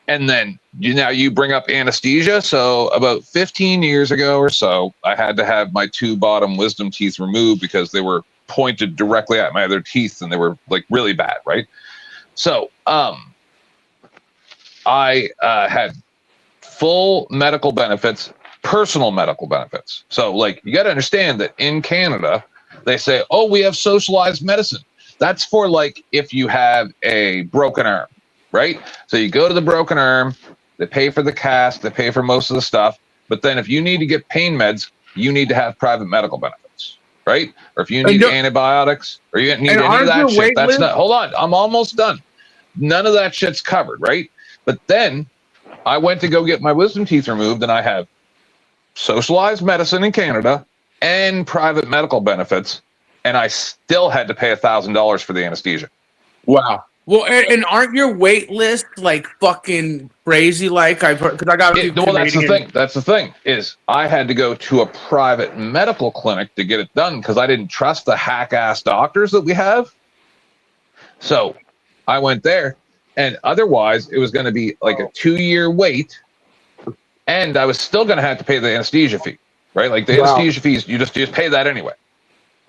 And then you bring up anesthesia. So about 15 years ago or so, I had to have my 2 bottom wisdom teeth removed because they were pointed directly at my other teeth and they were like really bad, right? So I had full medical benefits, personal medical benefits. So like you got to understand that in Canada, they say, oh, we have socialized medicine. That's for like if you have a broken arm, right? So you go to the broken arm, they pay for the cast, they pay for most of the stuff. But then if you need to get pain meds, you need to have private medical benefits, right? Or if you need antibiotics or you need any of that shit, that's not, hold on, I'm almost done. None of that shit's covered, right? But then I went to go get my wisdom teeth removed and I have socialized medicine in Canada and private medical benefits. And I still had to pay $1,000 for the anesthesia. Wow. Well, and aren't your wait lists like fucking crazy? Like I've heard, because I got a few Well, that's the Canadian- thing. That's the thing is I had to go to a private medical clinic to get it done because I didn't trust the hack-ass doctors that we have. So I went there, and otherwise it was going to be like a 2-year wait, and I was still going to have to pay the anesthesia fee, right? Like the anesthesia fees, you just pay that anyway.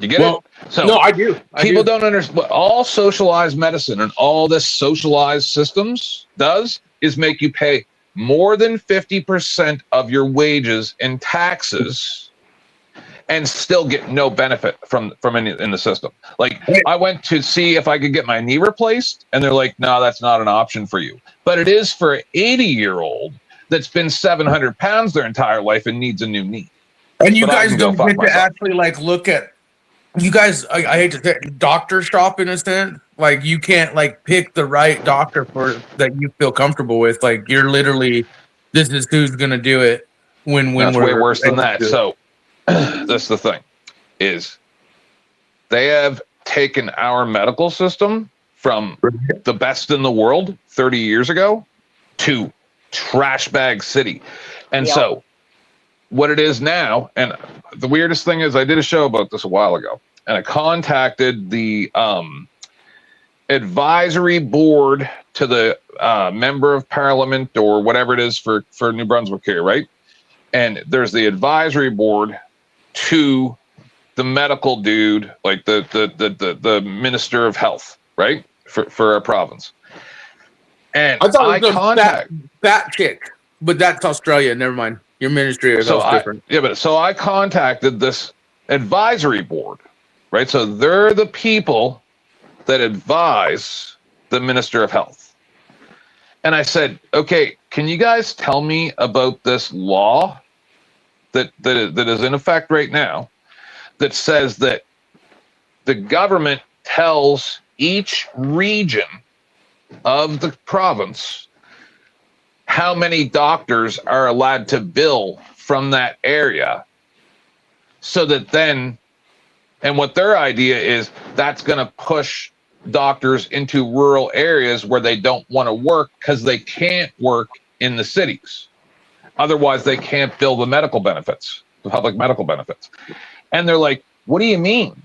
You get it? So no, I do. People don't understand what all socialized medicine and all this socialized systems does is make you pay more than 50% of your wages in taxes and still get no benefit from any in the system. Like I went to see if I could get my knee replaced and they're like, no, that's not an option for you. But it is for an 80-year-old that's been 700 pounds their entire life and needs a new knee. And you But I guys can go don't fuck get to myself. actually like look at. You guys, I hate to say, doctor shop in a sense. Like you can't like pick the right doctor for that you feel comfortable with. Like you're literally, this is who's gonna do it. When That's we're way worse than that. able to. So that's the thing is they have taken our medical system from the best in the world 30 years ago to trash bag city. And Yeah. so what it is now, and the weirdest thing is I did a show about this a while ago and I contacted the advisory board to the member of parliament or whatever it is for New Brunswick here, right? And there's the advisory board to the medical dude, like the minister of health, right? For our province. And I thought I it was a contact fat chick, but that's Australia. Never mind. Your ministry of health different. so I contacted this advisory board, right? So they're the people that advise the minister of health. And I said, okay, can you guys tell me about this law that is in effect right now that says that the government tells each region of the province how many doctors are allowed to bill from that area, so that then, and what their idea is, that's going to push doctors into rural areas where they don't want to work because they can't work in the cities. Otherwise, they can't bill the medical benefits, the public medical benefits. And they're like, what do you mean?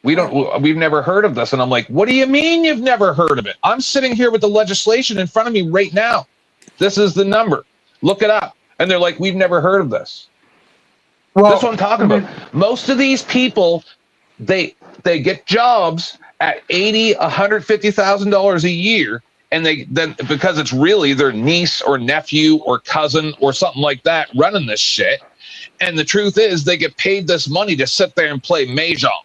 We've never heard of this. And I'm like, what do you mean you've never heard of it? I'm sitting here with the legislation in front of me right now. This is the number. Look it up. And they're like, we've never heard of this. Well, that's what I'm talking about. Most of these people, they get jobs at $80,000, $150,000 a year, and they then, because it's really their niece or nephew or cousin or something like that running this shit. And the truth is, they get paid this money to sit there and play mahjong.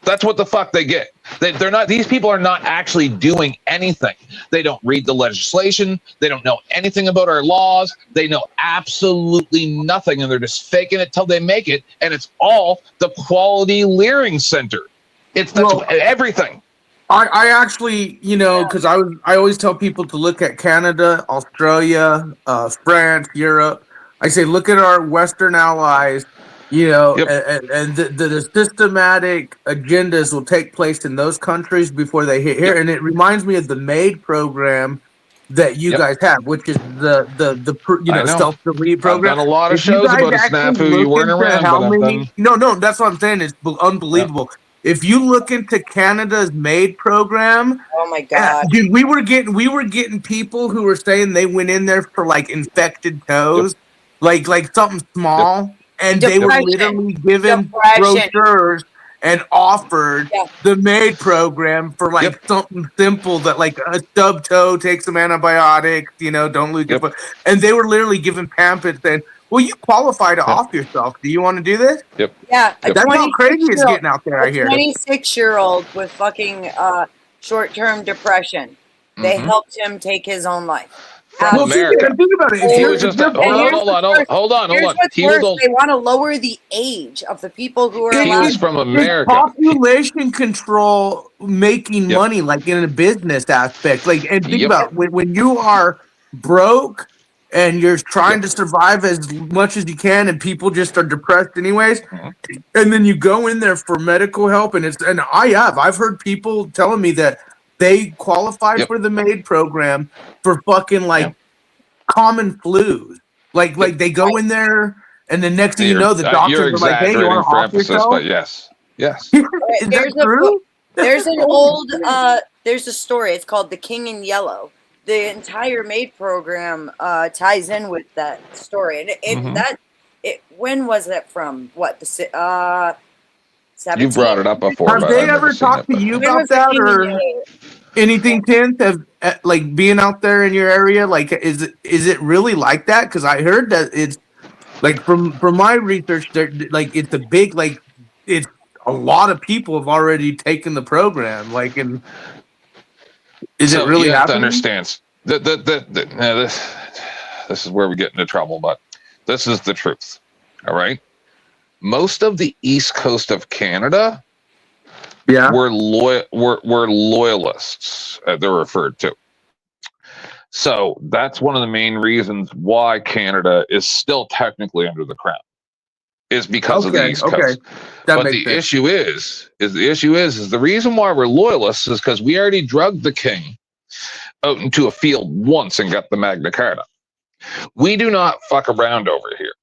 That's what the fuck they get. They're not. These people are not actually doing anything. They don't read the legislation. They don't know anything about our laws. They know absolutely nothing, and they're just faking it till they make it. And it's all the Quality Leering Center. That's everything. I actually, because I always tell people to look at Canada, Australia, France, Europe. I say look at our Western allies. And the systematic agendas will take place in those countries before they hit here. And it reminds me of the MAID program that you guys have, which is the self-delete program. I've done a lot of shows about a snafu. You weren't around, but I've done. No, that's what I'm saying. It's unbelievable. Yeah. If you look into Canada's MAID program, oh my god, dude, we were getting people who were saying they went in there for like infected toes, like something small. And they were literally given brochures and offered the MAID program for like something simple that like a stub toe, take some antibiotics, don't lose your foot. And they were literally given pamphlets saying, well, you qualify to off yourself. Do you want to do this? Yep. Yeah. That's how crazy it's getting out there, I hear. 26-year-old with fucking short-term depression. They helped him take his own life. Well, think about it. Hold on. What's worse, they want to lower the age of the people who are He was from America. Population control making money, like in a business aspect. Like, and think about when you are broke and you're trying to survive as much as you can, and people just are depressed anyways, and then you go in there for medical help, and I've heard people telling me that they qualified Yep. for the MAID program for fucking like Yep. common flus. Like they go in there, and the next thing you know, the You're doctors are like, "Hey, you want exaggerating to for off emphasis, yourself?" but yes, yes. Is There's that a true? There's an old there's a story. It's called The King in Yellow. The entire MAID program ties in with that story, and Mhm. when was that from? What the 17? You've brought it up before, Have but they I've never ever seen talked it. to you But When was about The that King in or Yellow? anything? Tenth of like being out there in your area, like is it really like that? Because I heard that it's like from my research, there like it's a big like it's a lot of people have already taken the program. Like, and is it so really you have to happening? understand now this is where we get into trouble, but this is the truth. All right. Most of the east coast of Canada Yeah. were loyalists, they're referred to. So that's one of the main reasons why Canada is still technically under the crown, is because of the East Coast. That But makes the sense. issue is the reason why we're loyalists is because we already drugged the king out into a field once and got the Magna Carta. We do not fuck around over here.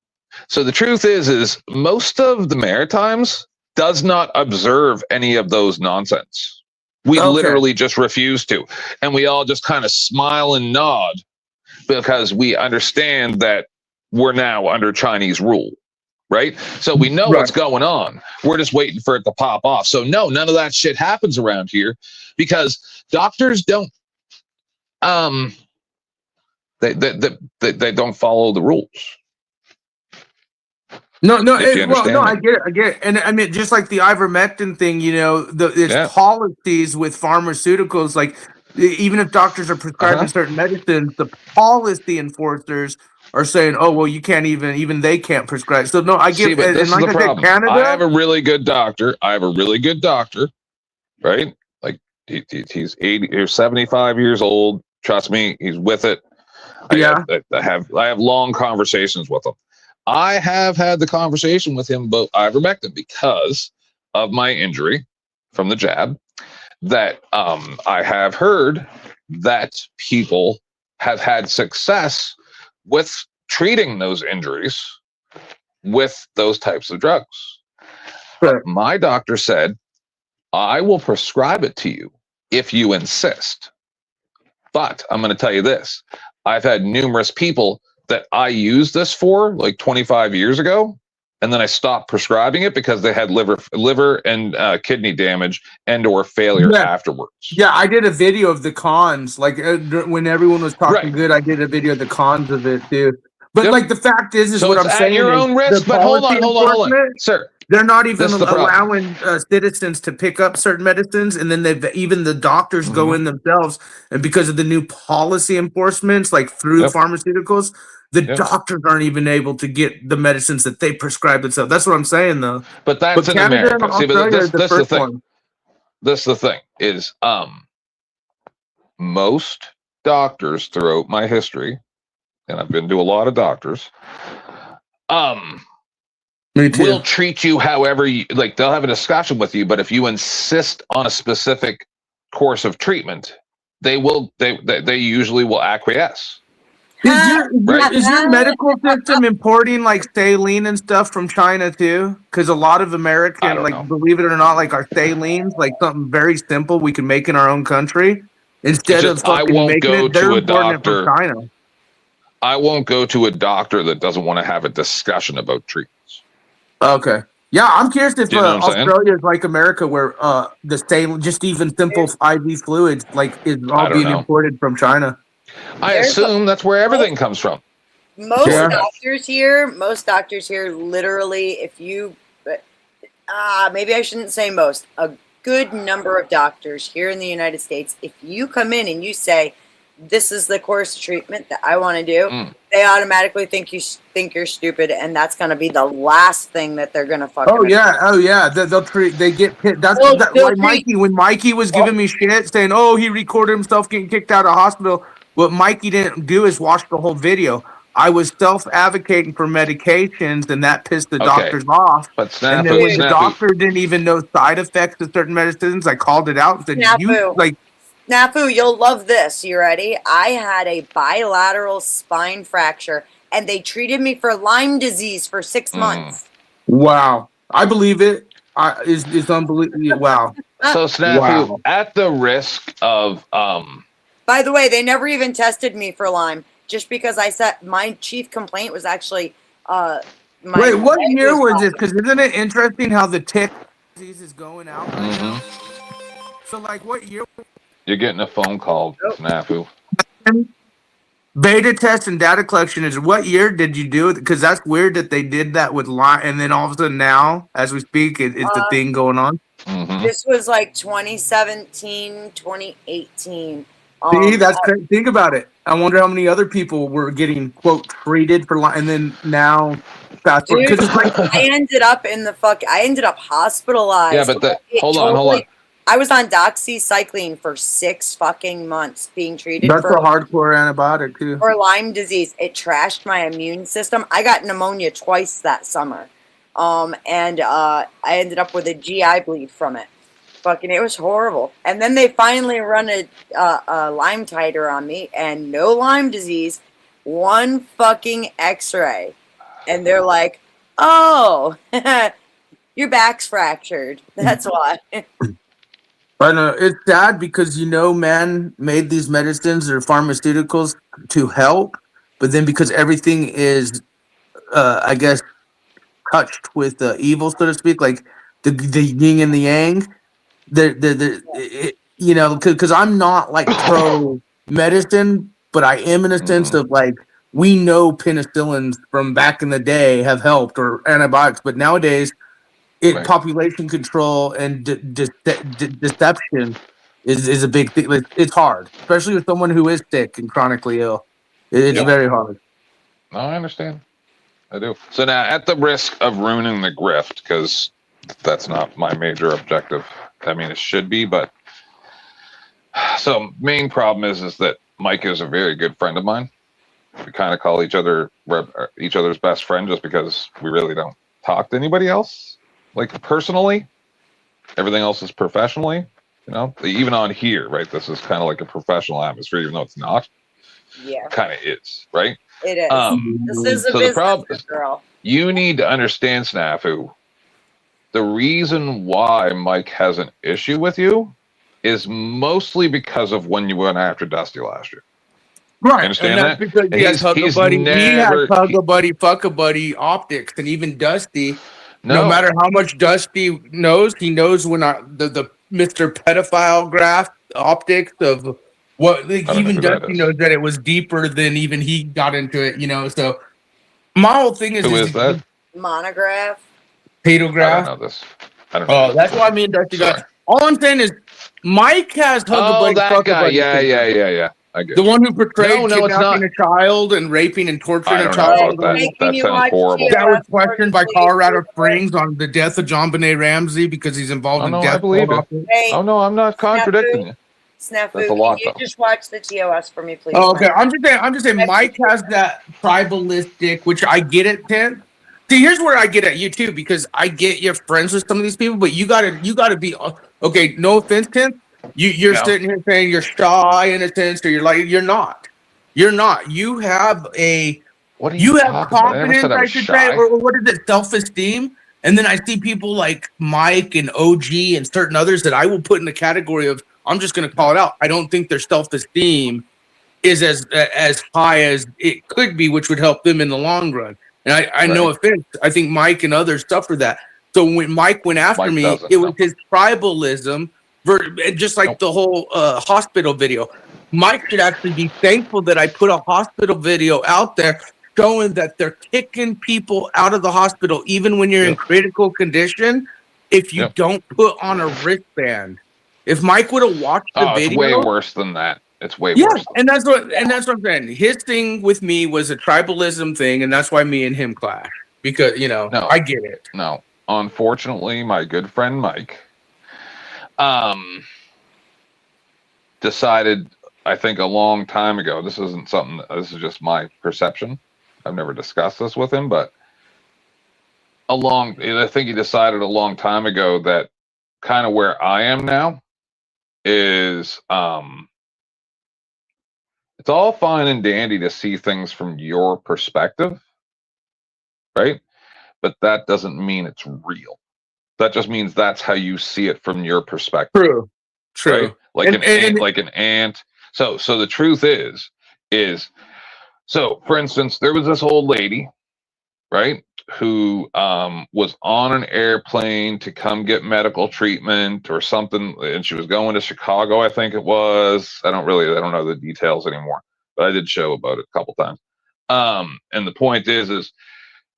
So the truth is most of the Maritimes does not observe any of those nonsense. We literally just refuse to. And we all just kind of smile and nod because we understand that we're now under Chinese rule, right? So we know what's going on. We're just waiting for it to pop off. So no, none of that shit happens around here because doctors don't they don't follow the rules. No, If you well, no, understand I get it, and I mean, just like the ivermectin thing, you know, it's policies with pharmaceuticals. Like, even if doctors are prescribing certain medicines, the policy enforcers are saying, "Oh, well, you can't even they can't prescribe." So no, I See, get, but and this is like the I problem. said, Canada. I have a really good doctor. Right? Like he's 80 or 75 years old. Trust me, he's with it. I have long conversations with him. I have had the conversation with him about ivermectin because of my injury from the jab. That I have heard that people have had success with treating those injuries with those types of drugs. But my doctor said, I will prescribe it to you if you insist. But I'm going to tell you this. I've had numerous people that I used this for like 25 years ago, and then I stopped prescribing it because they had liver and kidney damage and or failure afterwards. Yeah, I did a video of the cons. Like when everyone was talking good, I did a video of the cons of it too. But like the fact is so what it's I'm at saying. your own risk. But hold on, sir. They're not even This is the allowing citizens to pick up certain medicines, and then even the doctors go in themselves, and because of the new policy enforcements, like through pharmaceuticals, the doctors aren't even able to get the medicines that they prescribe themselves. That's what I'm saying, though. But that's in Canada America. and See, but Australia are this is the thing. one. This is the thing is most doctors throughout my history, and I've been to a lot of doctors, will treat you however you like. They'll have a discussion with you, but if you insist on a specific course of treatment, they usually will acquiesce. Is your medical system importing like saline and stuff from China too? Because a lot of American, like, believe it or not, like our salines, like something very simple we can make in our own country instead of fucking making it. They're importing it from China. I won't go to a doctor that doesn't want to have a discussion about treatments. Okay. Yeah, I'm curious if You know what I'm Australia is like America, where the saline, just even simple IV fluids, like is all being imported from China. I assume that's where everything comes from. Most doctors here, literally, if you, maybe I shouldn't say most, a good number of doctors here in the United States, if you come in and you say, this is the course of treatment that I want to do, they automatically think you're stupid, and that's going to be the last thing that they're going to fucking. Oh yeah. They'll treat. They get pit. That's like Mikey. When Mikey was giving me shit, saying, "Oh, he recorded himself getting kicked out of hospital." What Mikey didn't do is watch the whole video. I was self-advocating for medications, and that pissed the doctors off. But and then when the doctor didn't even know side effects of certain medicines, I called it out and said, "You like." Snafu, you'll love this. You ready? I had a bilateral spine fracture, and they treated me for Lyme disease for 6 months. Wow. I believe it. It's unbelievable. Wow. So Snafu, Wow. at the risk of By the way, they never even tested me for Lyme, just because I said my chief complaint was actually my Wait, what leg year was bothering this? Because isn't it interesting how the tick disease is going out right mhm. now? So, like, what year? You're getting a phone call, Snafu. Beta test and data collection is what year did you do it? Because that's weird that they did that with Lyme, and then all of a sudden now, as we speak, it's the thing going on. Mhm. This was like 2017, 2018. See, that's crazy. Think about it. I wonder how many other people were getting quote treated for Lyme, and then now fast forward Dude, because it's like I ended up I ended up hospitalized. Yeah, but It hold on. I was on doxycycline for 6 fucking months being treated that's for a hardcore antibiotic too. for Lyme disease. It trashed my immune system. I got pneumonia twice that summer. And I ended up with a GI bleed from it. Fucking, it was horrible. And then they finally run a Lyme titer on me, and no Lyme disease, 1 fucking X-ray, and they're like, "Oh, your back's fractured. That's why." I know it's sad because man made these medicines or pharmaceuticals to help, but then because everything is, I guess, touched with evil, so to speak, like the yin and the yang. Because I'm not like pro medicine, but I am in a sense of like we know penicillins from back in the day have helped or antibiotics, but nowadays Right. population control and deception is a big thing. It's hard, especially with someone who is sick and chronically ill. It's Yeah. very hard. No, I understand. I do. So now, at the risk of ruining the grift, because that's not my major objective. I mean, it should be, but so main problem is that Mike is a very good friend of mine. We kind of call each other's best friend just because we really don't talk to anybody else, like personally. Everything else is professionally. Even on here, right? This is kind of like a professional atmosphere, even though it's not. Yeah, It kind of is, right? it is. This is a so the business, problem- girl. You need to understand, Snafu. The reason why Mike has an issue with you is mostly because of when you went after Dusty last year. Right, Understand and that's that? because he has He's Hug-a-Buddy. He has never- Hug-a-Buddy, Fuck-a-Buddy optics, and even Dusty. No, No matter how much Dusty knows, he knows when the Mr. Pedophile graph optics of what don't know even who that Dusty is. knows that it was deeper than even he got into it. So my whole thing is Who is that? Monograph. I don't Pedograph. know this. I don't know. Oh, that's why me and Dusty got. Sorry. All I'm saying is Mike has Oh, Hug-a-Buddy, that guy. Fuck-a-Buddy. Yeah. I get The it. one who portrayed No, it's kidnapping a child and raping and torturing I a don't child. know about that. Making That you sounds watch horrible. That was questioned by Please Colorado report. Springs on the death of John Benet Ramsey because he's involved Oh, in no, I death. believe it. Hey, Oh no, I'm not contradicting you. Snafu, That's a can lot, you though. just watch the TOS for me, please? Oh, okay, I'm just saying. Mike has that tribalistic, which I get it, Tim. See, here's where I get at you too, because I get you're friends with some of these people, but you gotta be okay. No offense, Tim. You're No. sitting here saying you're shy in a sense, or you're not. You're not. You have What are you have talking about? I never confidence, said I I was should shy. say, or what is it, self-esteem? And then I see people like Mike and OG and certain others that I will put in the category of, I'm just going to call it out. I don't think their self-esteem is as high as it could be, which would help them in the long run. And I no Right. offense, I think Mike and others suffer that. So when Mike went after Mike me, doesn't, it was no. his tribalism, just like Nope. the whole hospital video. Mike should actually be thankful that I put a hospital video out there showing that they're kicking people out of the hospital, even when you're in Yep. critical condition, if you Yep. don't put on a wristband. If Mike would have watched the Oh, it's video, way worse than that. It's way yeah, worse. and that's what I'm saying. His thing with me was a tribalism thing, and that's why me and him clash. Because No. I get it. No, unfortunately, my good friend Mike, decided, I think a long time ago. This isn't something. This is just my perception. I've never discussed this with him, but I think he decided a long time ago that kind of where I am now is it's all fine and dandy to see things from your perspective, right? But that doesn't mean it's real. That just means that's how you see it from your perspective. True. True. Right? Like And- an and- ant, like an ant. So the truth is so for instance, there was this old lady, right, who was on an airplane to come get medical treatment or something, and she was going to Chicago, I think it was. I don't know the details anymore, but I did show about it a couple times. And the point is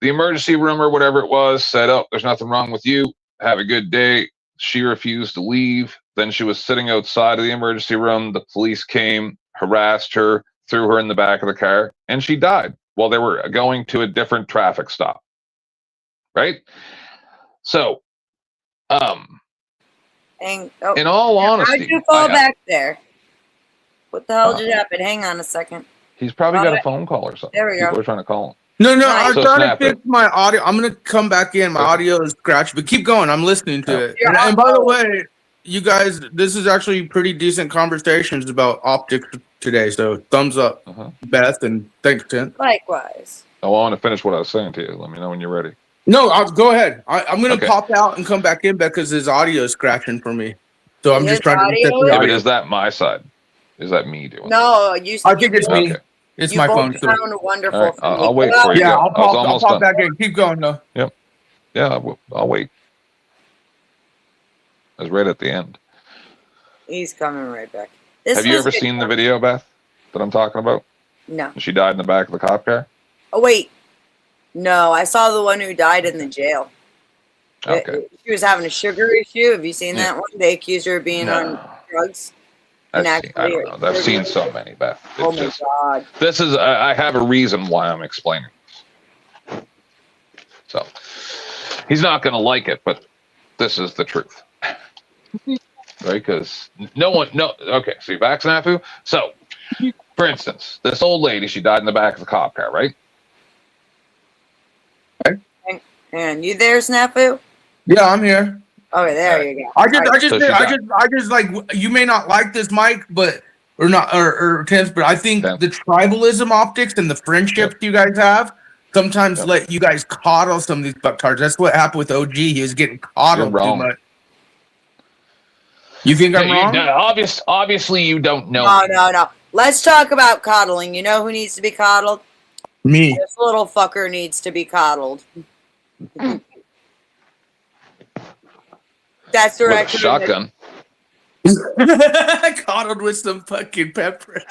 the emergency room or whatever it was said, "Oh, there's nothing wrong with you. Have a good day." She refused to leave. Then she was sitting outside of the emergency room. The police came, harassed her, threw her in the back of the car, and she died while they were going to a different traffic stop. Right? So, And, in all honesty, how'd you fall I- back there? What the hell just happened? Hang on a second. he's probably got a Alright. phone call or something. There we go. People are trying to call him. No, Nice. I'm So trying to snap it. fix my audio. I'm gonna come back in. My audio is scratched, but keep going. I'm listening to it. Your And by the audio- way, you guys, this is actually pretty decent conversations about optics today. So thumbs up, Uh-huh. Beth, and thanks, Tim. Likewise. I want to finish what I was saying to you. Let me know when you're ready. No, go ahead. I'm gonna Okay. pop out and come back in because his audio is scratching for me. So I'm His just trying to audio? set the Yeah, but audio. is that my side? Is that me doing? No, you. I think it's me. Okay. It's you my both phone. too. sound wonderful. All right, from I'll me. wait for you. Yeah, go. I'll I was pop almost done. done. back in. Keep going though. Yeah, I'll wait. I was right at the end. He's coming right back. This Have you was ever good seen the fun. video, Beth, that I'm talking about? No. She died in the back of the cop car? Oh wait. No, I saw the one who died in the jail. Okay. She was having a sugar issue. Have you seen Yeah. that one? They accused her of being on No. drugs. I actually, don't know. I've seen so many, Beth. It's Oh my just, god. this is, I have a reason why I'm explaining this. So, he's not going to like it, but this is the truth. Right? Because okay, so you're back, Snafu? So, for instance, this old lady, she died in the back of the cop car, right? And you there, Snafu? Yeah, I'm here. Okay, there you go. I just, So I just like, you may not like this, Mike, but or not, or Tense, but I think Tense. the tribalism optics and the friendships you guys have sometimes Yep. let you guys coddle some of these fucktards. That's what happened with OG. He was getting coddled You're too wrong. much. You think I'm wrong? Obviously, you don't know. No. Let's talk about coddling. You know who needs to be coddled? Me. This little fucker needs to be coddled. That's the With a direction. shotgun. Coddled with some fucking pepper.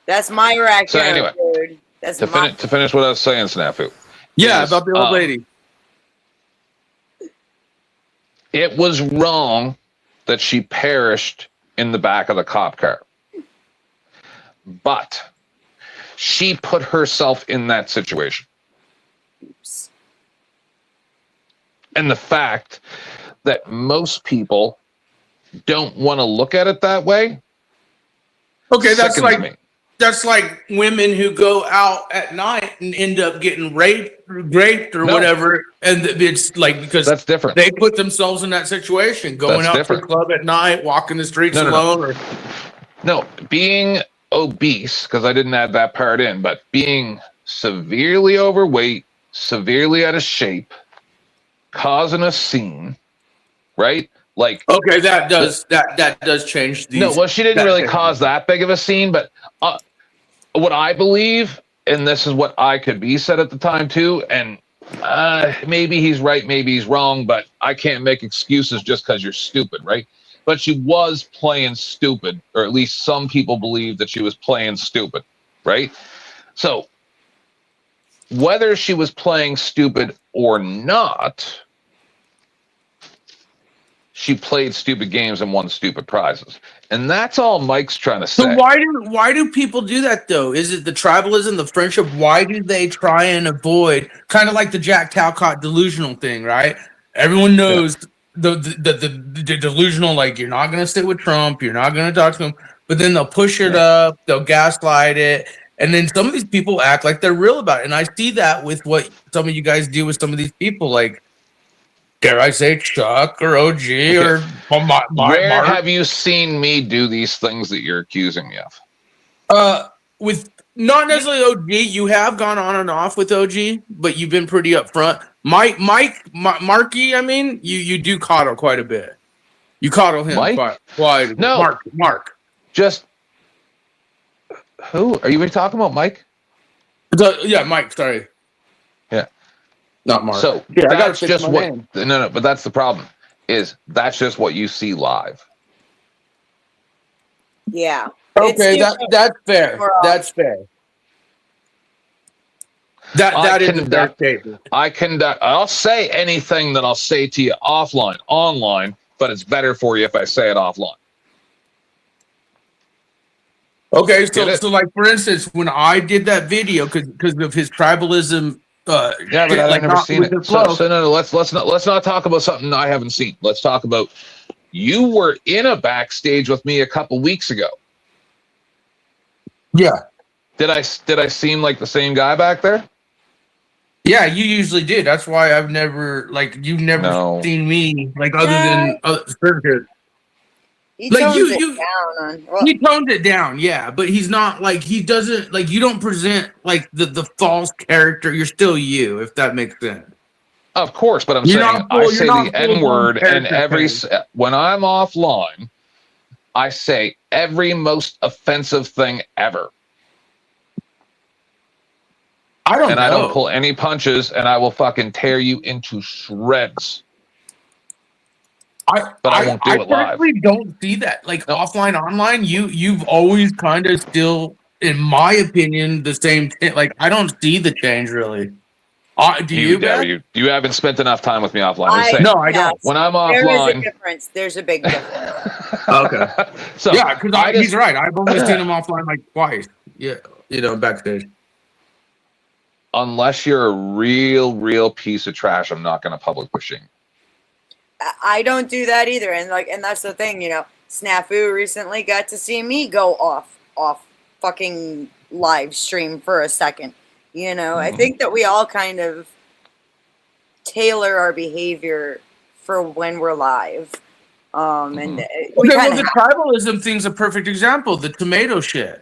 That's my reaction. So anyway, dude. That's To my. finish what I was saying, Snafu. Yeah, is, about the old lady. It was wrong that she perished in the back of the cop car. But she put herself in that situation. Oops. And the fact that most people don't want to look at it that way. Okay, that's sickens like me. that's like women who go out at night and end up getting raped or No. whatever, and it's like because That's different. they put themselves in that situation, going That's out different. to the club at night, walking the streets No. alone, or No, being obese, because I didn't add that part in, but being severely overweight, severely out of shape, causing a scene, right? Like, okay, that does change these. no, well, she didn't that really thing. cause that big of a scene, but what I believe, and this is what I could be said at the time too, and maybe he's right, maybe he's wrong, but I can't make excuses just because you're stupid, right? But she was playing stupid, or at least some people believe that she was playing stupid, right? So whether she was playing stupid or not, she played stupid games and won stupid prizes. And that's all Mike's trying to say. So why do people do that though? Is it the tribalism, the friendship? Why do they try and avoid, kind of like the Jack Talcott delusional thing, right? Everyone knows the delusional, like you're not gonna sit with Trump, you're not gonna talk to him, but then they'll push it up, they'll gaslight it, and then some of these people act like they're real about it. And I see that with what some of you guys do with some of these people, like dare I say, Chuck or OG or Where have you seen me do these things that you're accusing me of? With not necessarily OG, you have gone on and off with OG, but you've been pretty upfront. Marky, I mean, you do coddle quite a bit. You coddle him Mike? quite. No. Mark. Just who are you even talking about, Mike? Yeah, Mike. Sorry. Yeah. Not Mark. So Yeah, I gotta that's fix just my what. name. No, but that's the problem. Is that's just what you see live? Yeah. Okay, that's fair. for us. That's fair. That is a fair statement. I conduct. I'll say anything that I'll say to you offline, online, but it's better for you if I say it offline. Okay, Get it? so like for instance, when I did that video because of his tribalism, Yeah, but shit, I've like never not seen with it. the flow. So no, let's not talk about something I haven't seen. Let's talk about you were in a backstage with me a couple weeks ago. Yeah, Did I seem like the same guy back there? yeah, you usually did. That's why I've never you've never No. seen me like other than certain. He Like, tones you- it you- down on. Well, He toned it down, yeah, but he's not like he doesn't like you don't present like the false character. You're still you, if that makes sense. Of course, but I'm You're saying not full- I you're say not the full-blown N word, and character when I'm offline, I say every most offensive thing ever, I don't and know. I don't pull any punches, and I will fucking tear you into shreds. But I won't do it live. personally don't see that. Like No. offline, online, you've always kind of still, in my opinion, the same. Like I don't see the change really. Do you? Beth? You haven't spent enough time with me offline. I- I'm saying, No, I don't. when I'm there is a offline, difference. There's a big difference. Okay. so Yeah, because I he's just- right. I've only seen him offline like twice. Yeah, backstage. unless you're a real piece of trash, I'm not going to publicly shame. I don't do that either, and that's the thing, Snafu recently got to see me go off fucking live stream for a second. I think that we all kind of tailor our behavior for when we're live. And we Okay, kind well, of the tribalism thing's a perfect example. The tomato shit.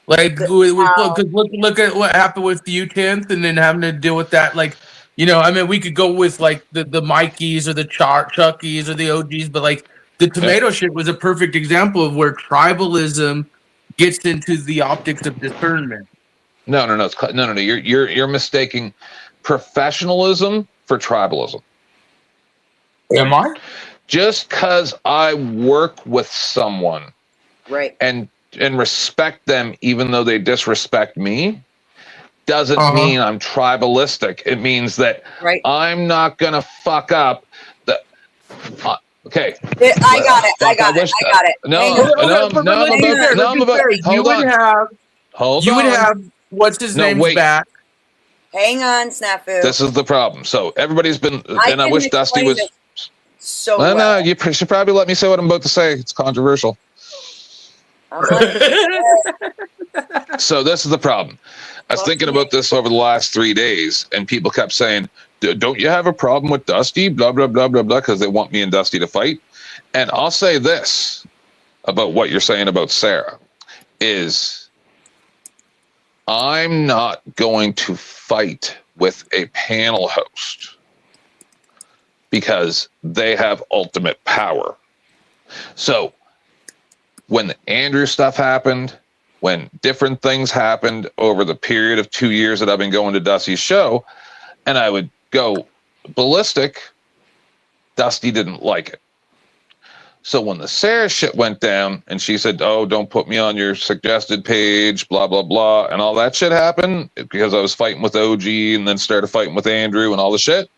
Like, Wow. look at what happened with the U10th and then having to deal with that. Like, we could go with like the Mikeys or the Chuckies or the OGs, but like the tomato shit was a perfect example of where tribalism gets into the optics of discernment. No. You're mistaking professionalism for tribalism. Am I? Just because I work with someone right. and respect them, even though they disrespect me, doesn't mean I'm tribalistic. It means that Right. I'm not gonna fuck up the. Okay. I got it. No, Hang on. Hold You on. would have what's his No, name's wait. back. Hang on, Snafu. This is the problem. So everybody's been, and I can wish Dusty explain was. this so No, well. you should probably let me say what I'm about to say. It's controversial. I'm like, So this is the problem. I was thinking about this over the last 3 days, and people kept saying, don't you have a problem with Dusty? Blah, blah, blah, blah, blah, because they want me and Dusty to fight. And I'll say this about what you're saying about Sarah is I'm not going to fight with a panel host because they have ultimate power. So when the Andrew stuff happened, when different things happened over the period of 2 years that I've been going to Dusty's show, and I would go ballistic, Dusty didn't like it. So when the Sarah shit went down and she said, oh, don't put me on your suggested page, blah, blah, blah, and all that shit happened because I was fighting with OG and then started fighting with Andrew and all the shit,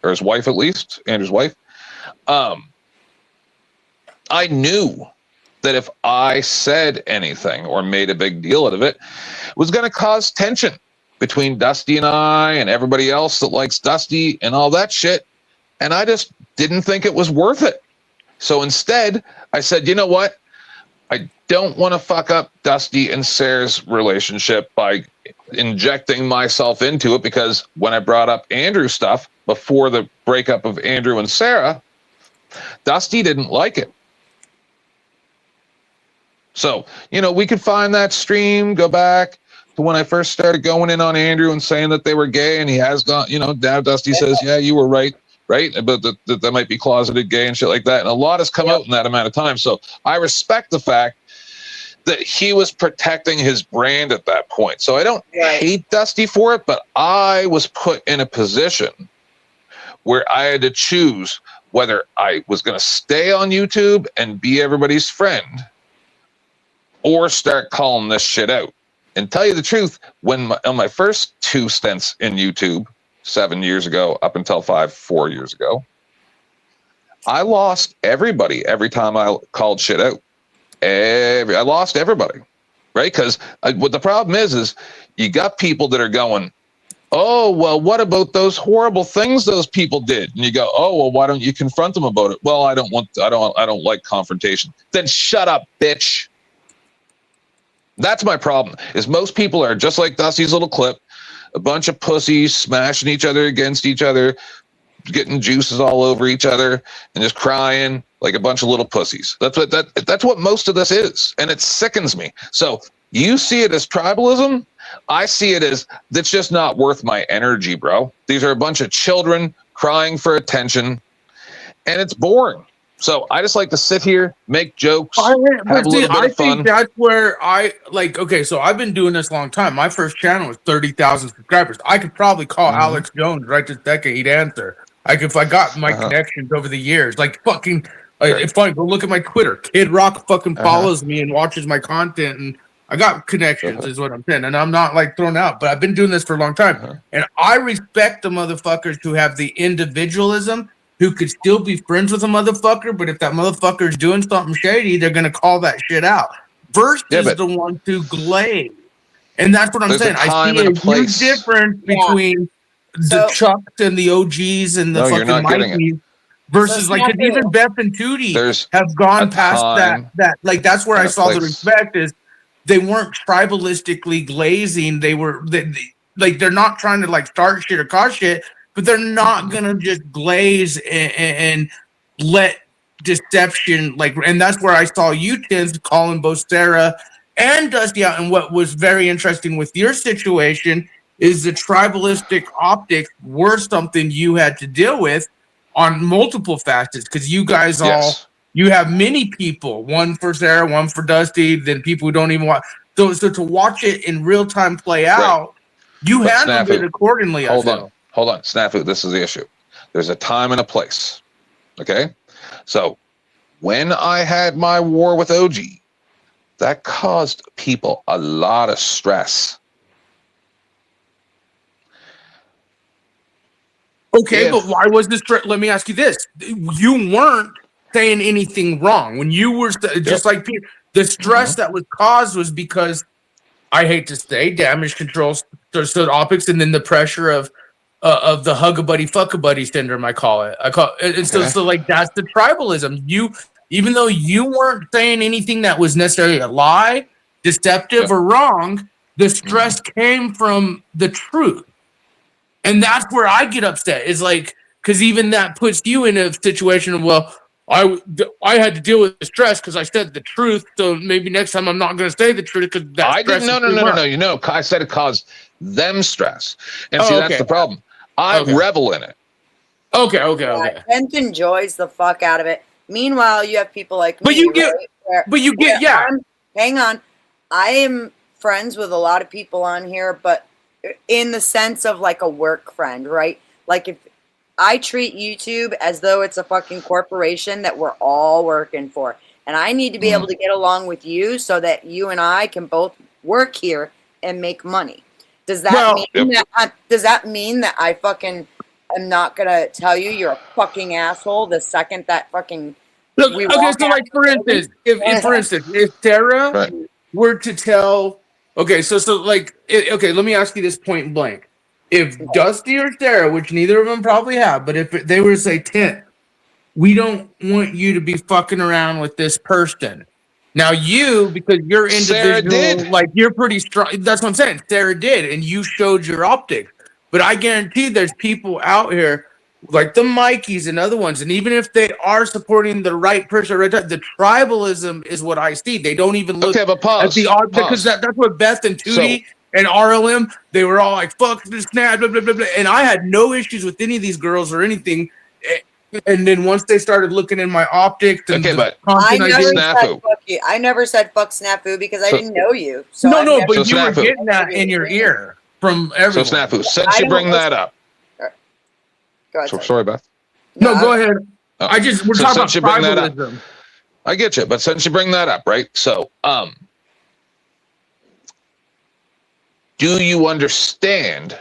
or his wife at least, Andrew's wife. I knew that if I said anything or made a big deal out of it, it was going to cause tension between Dusty and I and everybody else that likes Dusty and all that shit. And I just didn't think it was worth it. So instead, I said, you know what? I don't want to fuck up Dusty and Sarah's relationship by injecting myself into it because when I brought up Andrew stuff before the breakup of Andrew and Sarah, Dusty didn't like it. So, we could find that stream, go back to when I first started going in on Andrew and saying that they were gay, and he has gone, now Dusty says, yeah, you were right, but that might be closeted gay and shit like that. And a lot has come out in that amount of time. So I respect the fact that he was protecting his brand at that point. So I don't hate Dusty for it, but I was put in a position where I had to choose whether I was going to stay on YouTube and be everybody's friend or start calling this shit out. And tell you the truth, on my first 2 stints in YouTube 7 years ago, up until 4 years ago, I lost everybody every time I called shit out. I lost everybody, right? Because what the problem is you got people that are going, oh, well, what about those horrible things those people did? And you go, oh, well, why don't you confront them about it? Well, I don't like confrontation. Then shut up, bitch. That's my problem, is most people are just like Dusty's little clip, a bunch of pussies smashing each other against each other, getting juices all over each other, and just crying like a bunch of little pussies. That's what most of this is, and it sickens me. So you see it as tribalism. I see it as that's just not worth my energy, bro. These are a bunch of children crying for attention, and it's boring. So I just like to sit here, make jokes, have a little bit of fun. I think that's where okay, so I've been doing this a long time. My first channel was 30,000 subscribers. I could probably call Alex Jones right this decade, he'd answer. If I got my connections over the years, fucking, it's funny, go look at my Twitter. Kid Rock fucking follows me and watches my content, and I got connections is what I'm saying. And I'm not thrown out, but I've been doing this for a long time. And I respect the motherfuckers who have the individualism, who could still be friends with a motherfucker, but if that motherfucker is doing something shady, they're going to call that shit out. Versus the ones who glaze. And that's what I'm saying. I see a huge difference between the Chucks and the OGs and the fucking Mikeys versus even Beth and Tootie have gone past that. That's where I saw the respect is they weren't tribalistically glazing. They were they're not trying to start shit or cause shit, but they're not gonna just glaze and let deception and that's where I saw you Tins calling both Sarah and Dusty out. And what was very interesting with your situation is the tribalistic optics were something you had to deal with on multiple facets, because you guys you have many people, one for Sarah, one for Dusty, then people who don't even watch. So to watch it in real time play out, you handled it accordingly. Hold on, Snafu, this is the issue. There's a time and a place, okay? So when I had my war with OG, that caused people a lot of stress. Okay, but why was this? Let me ask you this. You weren't saying anything wrong. When you were just like Peter, the stress that was caused was because, I hate to say, damage control optics, and then the pressure of the hug-a-buddy, fuck-a-buddy syndrome, I call it. And so that's the tribalism. Even though you weren't saying anything that was necessarily a lie, deceptive, or wrong, the stress came from the truth. And that's where I get upset. Is because even that puts you in a situation of, well, I had to deal with the stress because I said the truth. So maybe next time I'm not going to say the truth because that I didn't. No. I said it caused them stress, and that's the problem. I revel in it. Okay. Kent enjoys the fuck out of it. Meanwhile, you have people like me. Hang on. I am friends with a lot of people on here, but in the sense of a work friend, right? If I treat YouTube as though it's a fucking corporation that we're all working for, and I need to be able to get along with you so that you and I can both work here and make money. Does that mean that I fucking am not gonna tell you you're a fucking asshole the second that fucking for instance, if Sarah were to tell, let me ask you this point blank. If Dusty or Sarah, which neither of them probably have, but if they were to say, Tint, we don't want you to be fucking around with this person, Now you, because you're Sarah individual, did. like you're pretty strong. That's what I'm saying. Sarah did, and you showed your optics. But I guarantee there's people out here like the Mikeys and other ones, and even if they are supporting the right person, the tribalism is what I see. They don't even look Okay, but pause. at the art because that's what Beth and Tootie and RLM, they were all like, fuck this snap, blah, blah, blah, blah. And I had no issues with any of these girls or anything. And then once they started looking in my optics and Okay, but I content never did- said Snafu. fuck you. I never said fuck Snafu because I So- didn't know you. So no, I've no, never- but So you were Snafu. getting that in your ear from everyone. So Snafu, since I you don't bring listen- that up. Go ahead. So, Sorry. sorry, Beth. No, go ahead. Oh. We're So talking since you bring about that up, tribalism. I get you, but since you bring that up, right? So, do you understand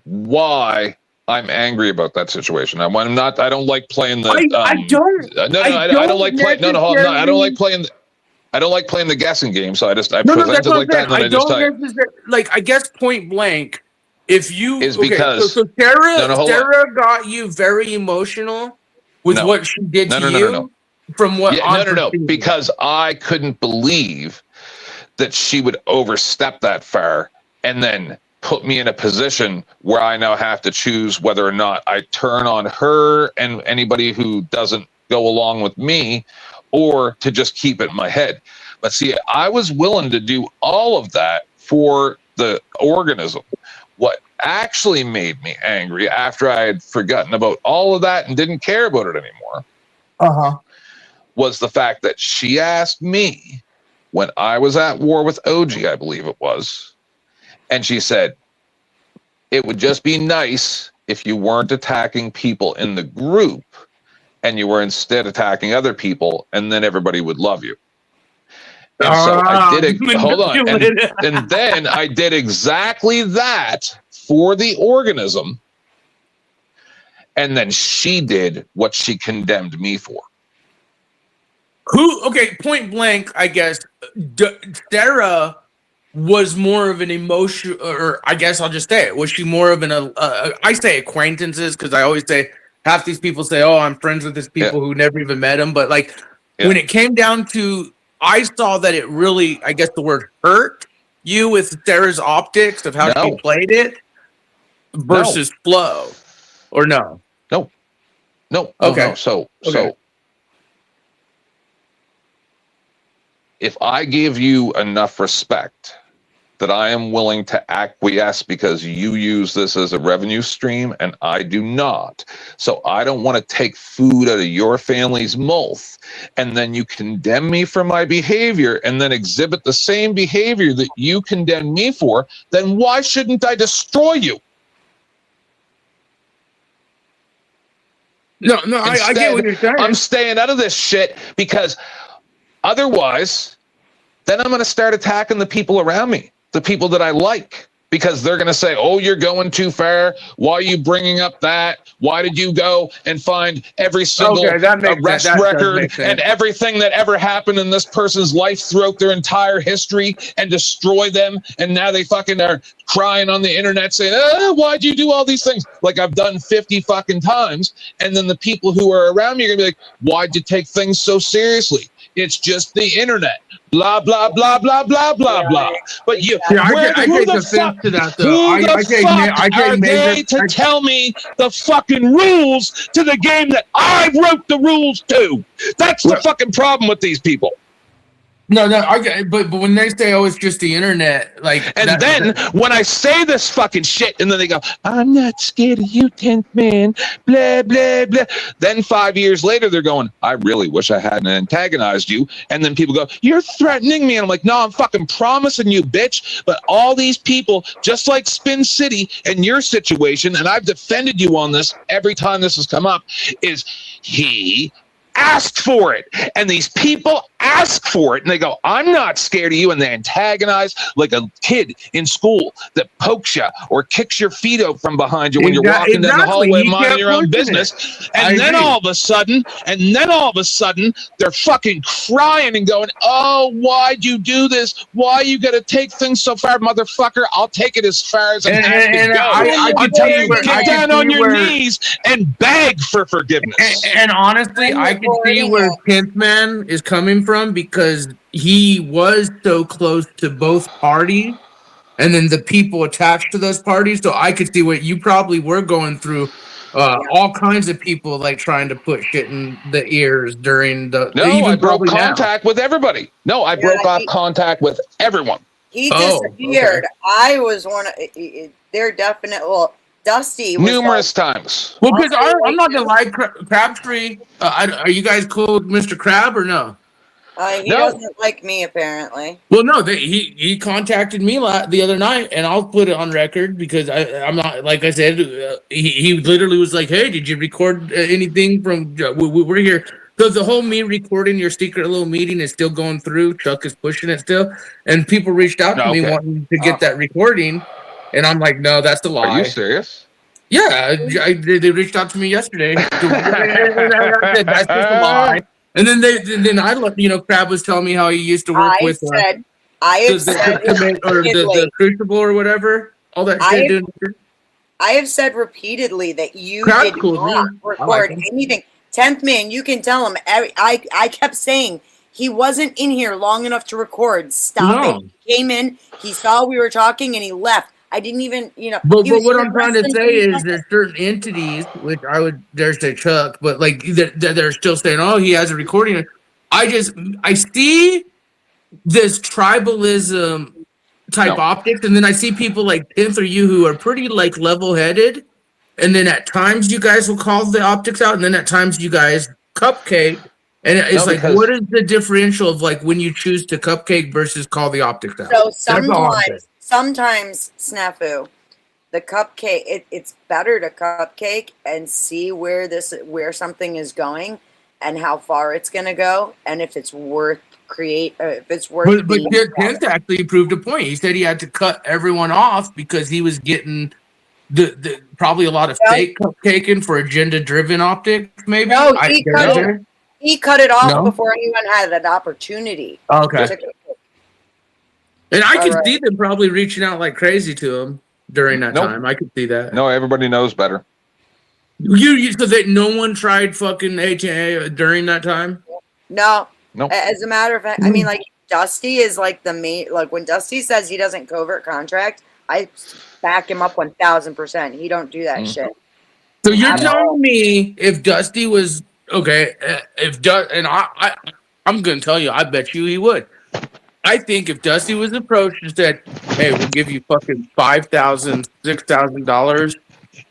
why I'm angry about that situation? I don't like playing the. I don't. I don't like playing. No, hold on. No, I don't like playing. I don't like playing the guessing game. So I No, present that's it what like I'm saying. that, and then I just tell you. Like, I guess point blank, if you Is because- so Sarah, No, hold on. Sarah got you very emotional with No. what she did to No, you. no. From what? Yeah, I'm no. perceiving. Because I couldn't believe that she would overstep that far and then put me in a position where I now have to choose whether or not I turn on her and anybody who doesn't go along with me, or to just keep it in my head. But see, I was willing to do all of that for the organism. What actually made me angry after I had forgotten about all of that and didn't care about it anymore was the fact that she asked me when I was at war with OG, I believe it was, and she said, it would just be nice if you weren't attacking people in the group and you were instead attacking other people, and then everybody would love you. And so I did it. Hold on. And then I did exactly that for the organism. And then she did what she condemned me for. Who? Okay, point blank. I guess Sarah was more of an emotion, or I guess I'll just say it. Was she more of an? I say acquaintances because I always say half these people say, "Oh, I'm friends with these people who never even met him." But like when it came down to, I saw that it really, I guess the word hurt you with Sarah's optics of how she played it versus flow, or no? No. Okay. No. So if I give you enough respect that I am willing to acquiesce because you use this as a revenue stream and I do not, so I don't want to take food out of your family's mouth, and then you condemn me for my behavior and then exhibit the same behavior that you condemn me for, then why shouldn't I destroy you? No, I get what you're saying. I'm staying out of this shit because otherwise, then I'm going to start attacking the people around me, the people that I like, because they're going to say, oh, you're going too far. Why are you bringing up that? Why did you go and find every single arrest record and everything that ever happened in this person's life throughout their entire history and destroy them? And now they fucking are crying on the internet saying, why'd you do all these things? Like I've done 50 fucking times. And then the people who are around me are going to be like, why'd you take things so seriously? It's just the internet. Blah, blah, blah, blah, blah, blah, blah. But you, I who take the offense fuck, to that, though. who the fuck are they to tell me the fucking rules to the game that I wrote the rules to? That's the fucking problem with these people. No, I get, but when they say, "Oh, it's just the internet," like, and then when I say this fucking shit, and then they go, "I'm not scared of you, 10th man," blah blah blah. Then 5 years later, they're going, "I really wish I hadn't antagonized you." And then people go, "You're threatening me," and I'm like, "No, I'm fucking promising you, bitch." But all these people, just like Spin City and your situation, and I've defended you on this every time this has come up, is he asked for it, and these people ask for it, and they go, "I'm not scared of you," and they antagonize like a kid in school that pokes you or kicks your feet out from behind you when you're walking down the hallway minding your own business. And then all of a sudden, they're fucking crying and going, "Oh, why'd you do this? Why you gotta take things so far, motherfucker? I'll take it as far as I have to go until you get down on your knees and beg for forgiveness." And honestly, I can see where 10th man is coming from. from because he was so close to both parties and then the people attached to those parties. So I could see what you probably were going through. All kinds of people like trying to put shit in the ears during the. No, even I broke probably now. contact with everybody. No, I broke off contact with everyone. He Oh, disappeared. okay. I was one of. They're definite. Well, Dusty was Numerous times. Well, because I'm not gonna lie, Crabtree. Are you guys cool with Mr. Crab or no? He No. doesn't like me apparently. Well, no, he contacted me the other night, and I'll put it on record because I'm not, like I said, he literally was like, "Hey, did you record anything from? We're here." So the whole me recording your secret little meeting is still going through. Chuck is pushing it still, and people reached out to me Okay. wanting to get that recording, and I'm like, "No, that's a lie." Are you serious? Yeah, they reached out to me yesterday. That's just a lie. And then I looked, Crab was telling me how he used to work with I have said the Crucible or whatever, all that I shit. have said repeatedly that you Crab's did cool with me. not I record like him. anything. 10th man, you can tell him. I kept saying he wasn't in here long enough to record. Stop No. it. He came in, he saw we were talking, and he left. I didn't even, But he was what here I'm trying to less than say 20 is seconds. there's certain entities, which I would dare say Chuck, but like they're still saying, oh, he has a recording. I see this tribalism type No. optics, and then I see people like Pimp or you who are pretty like level-headed, and then at times you guys will call the optics out, and then at times you guys cupcake, and it's No, like, because- what is the differential of like when you choose to cupcake versus call the optics out? So That's all I'm saying. sometimes, Snafu, the cupcake, it's better to cupcake and see where something is going and how far it's going to go, and if it's worth But being Kent actually proved a point. He said he had to cut everyone off because he was getting the probably a lot of No. fake cupcaking for agenda-driven optics. Maybe No, he cut it off No? before anyone had an opportunity. Okay. to- And I could Alright. see them probably reaching out like crazy to him during that Nope. time. I could see that. No, everybody knows better. You so that no one tried fucking HA during that time. No, Nope. as a matter of fact, I mean, like Dusty is like the main. Like when Dusty says he doesn't covert contract, I back him up 1000%. He don't do that Mhm. shit. So you're I know. telling me if Dusty was okay, and I'm gonna tell you, I bet you he would. I think if Dusty was approached and said, "Hey, we'll give you fucking $5,000, $6,000,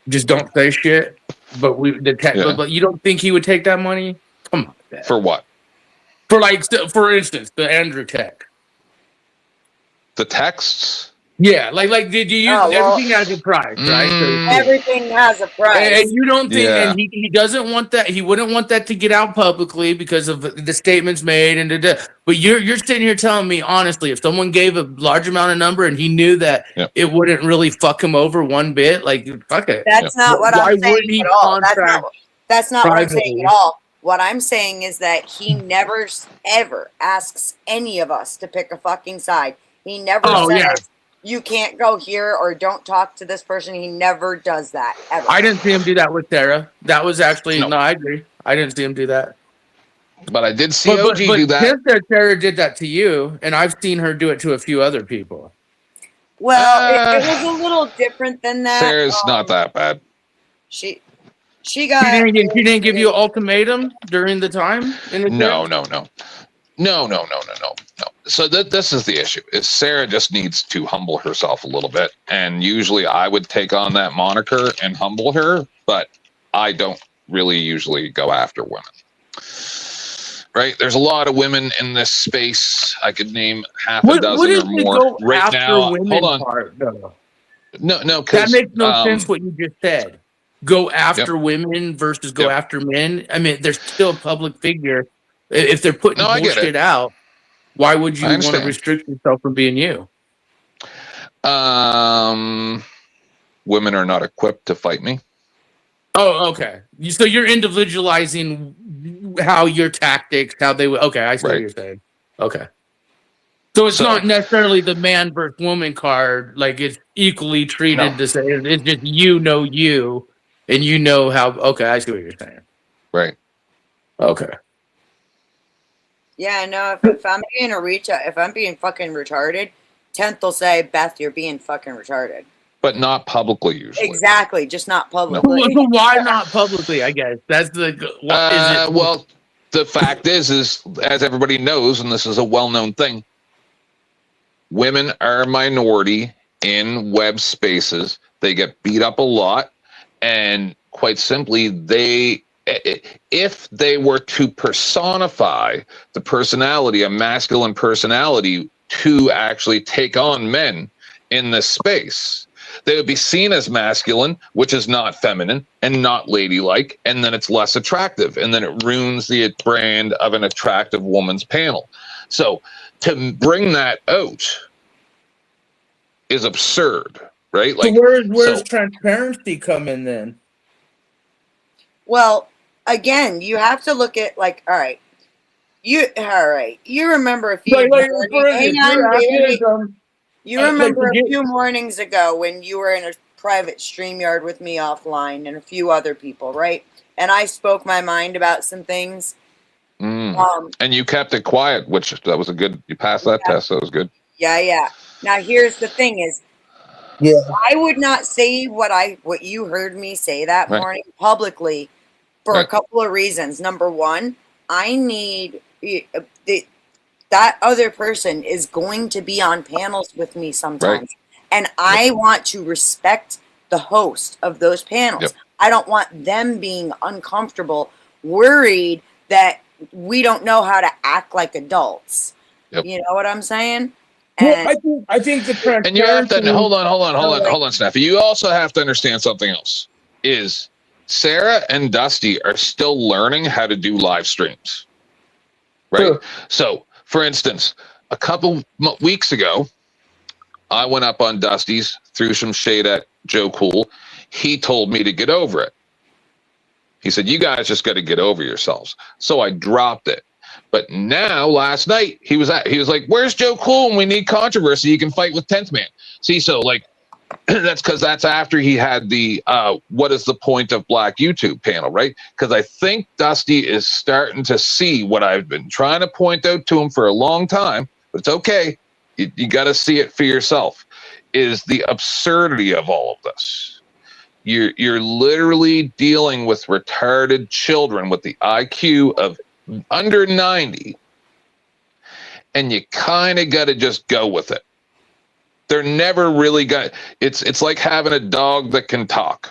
just don't say shit," but Yeah. but you don't think he would take that money? Come on, man. For what? For instance, the Andrew Tech. The texts? Yeah, like did you Oh, well- everything has a price, right? Mm. Everything has a price. And you don't think, Yeah. and he doesn't want that. He wouldn't want that to get out publicly because of the statements made and But you're sitting here telling me honestly, if someone gave a large amount of number and he knew that Yep. it wouldn't really fuck him over one bit, like fuck it. That's not what Why I'm saying wouldn't he at all. contract That's not what I'm saying privately? at all. What I'm saying is that he never ever asks any of us to pick a fucking side. He never Oh, says yeah. you can't go here or don't talk to this person. He never does that ever. I didn't see him do that with Sarah. That was actually No. no, I agree. I didn't see him do that. But I did see OG do that. Tim said Sarah did that to you, and I've seen her do it to a few other people. Well, it was a little different than that. Sarah's not that bad. She She got. didn't give you an ultimatum during the time? In the No. So this is the issue. Is Sarah just needs to humble herself a little bit, and usually I would take on that moniker and humble her, but I don't really usually go after women. Right? There's a lot of women in this space. I could name half a dozen is or the more go right after now. women Hold on. part, though? No, That because makes no sense what you just said. Go after women versus go Yep. after men. I mean, they're still a public figure. If they're putting No, I get bullshit it. out, why would you I want to understand. restrict yourself from being you? Women are not equipped to fight me. Oh, okay. So you're individualizing how your tactics, how they would. Okay, I see what Right. you're saying. Okay. So it's So- not necessarily the man versus woman card. Like it's equally treated No. to say it's just you, and you know how. Okay, I see what you're saying. Right. Okay. Yeah, no, if I'm being if I'm being fucking retarded, 10th will say, Beth, you're being fucking retarded. But not publicly usually. Exactly, just not publicly. Why not publicly? I guess that's the. What is it? Well, the fact is as everybody knows, and this is a well-known thing, women are a minority in web spaces. They get beat up a lot, and quite simply, if they were to personify the personality, a masculine personality, to actually take on men in this space, they would be seen as masculine, which is not feminine and not ladylike, and then it's less attractive, and then it ruins the brand of an attractive woman's panel. So to bring that out is absurd, right? Like, so where's transparency come in then? Well, again, you have to look at all right. You remember a few you remember a few mornings ago when you were in a private StreamYard with me offline and a few other people, right? And I spoke my mind about some things. And you kept it quiet, which that was you passed that test. That was good. Yeah. Now here's the thing is, I would not say what you heard me say that morning publicly for a couple of reasons. Number one, I need that other person is going to be on panels with me sometimes. And I want to respect the host of those panels. I don't want them being uncomfortable, worried that we don't know how to act like adults. You know what I'm saying? Well, I think the transparency. And you have to hold on, Snappy. You also have to understand something else. Is Sarah and Dusty are still learning how to do live streams, right? Sure. So, for instance, a couple weeks ago, I went up on Dusty's, threw some shade at Joe Cool. He told me to get over it. He said, "You guys just got to get over yourselves." So I dropped it. But now, last night, he was like, "Where's Joe Cool? And we need controversy. You can fight with 10th Man." See, so that's because that's after he had the "What is the point of Black YouTube" panel, right? Because I think Dusty is starting to see what I've been trying to point out to him for a long time. But it's okay. You got to see it for yourself. Is the absurdity of all of this. You're literally dealing with retarded children with the IQ of under 90, and you kind of got to just go with it. They're never really got. It's like having a dog that can talk.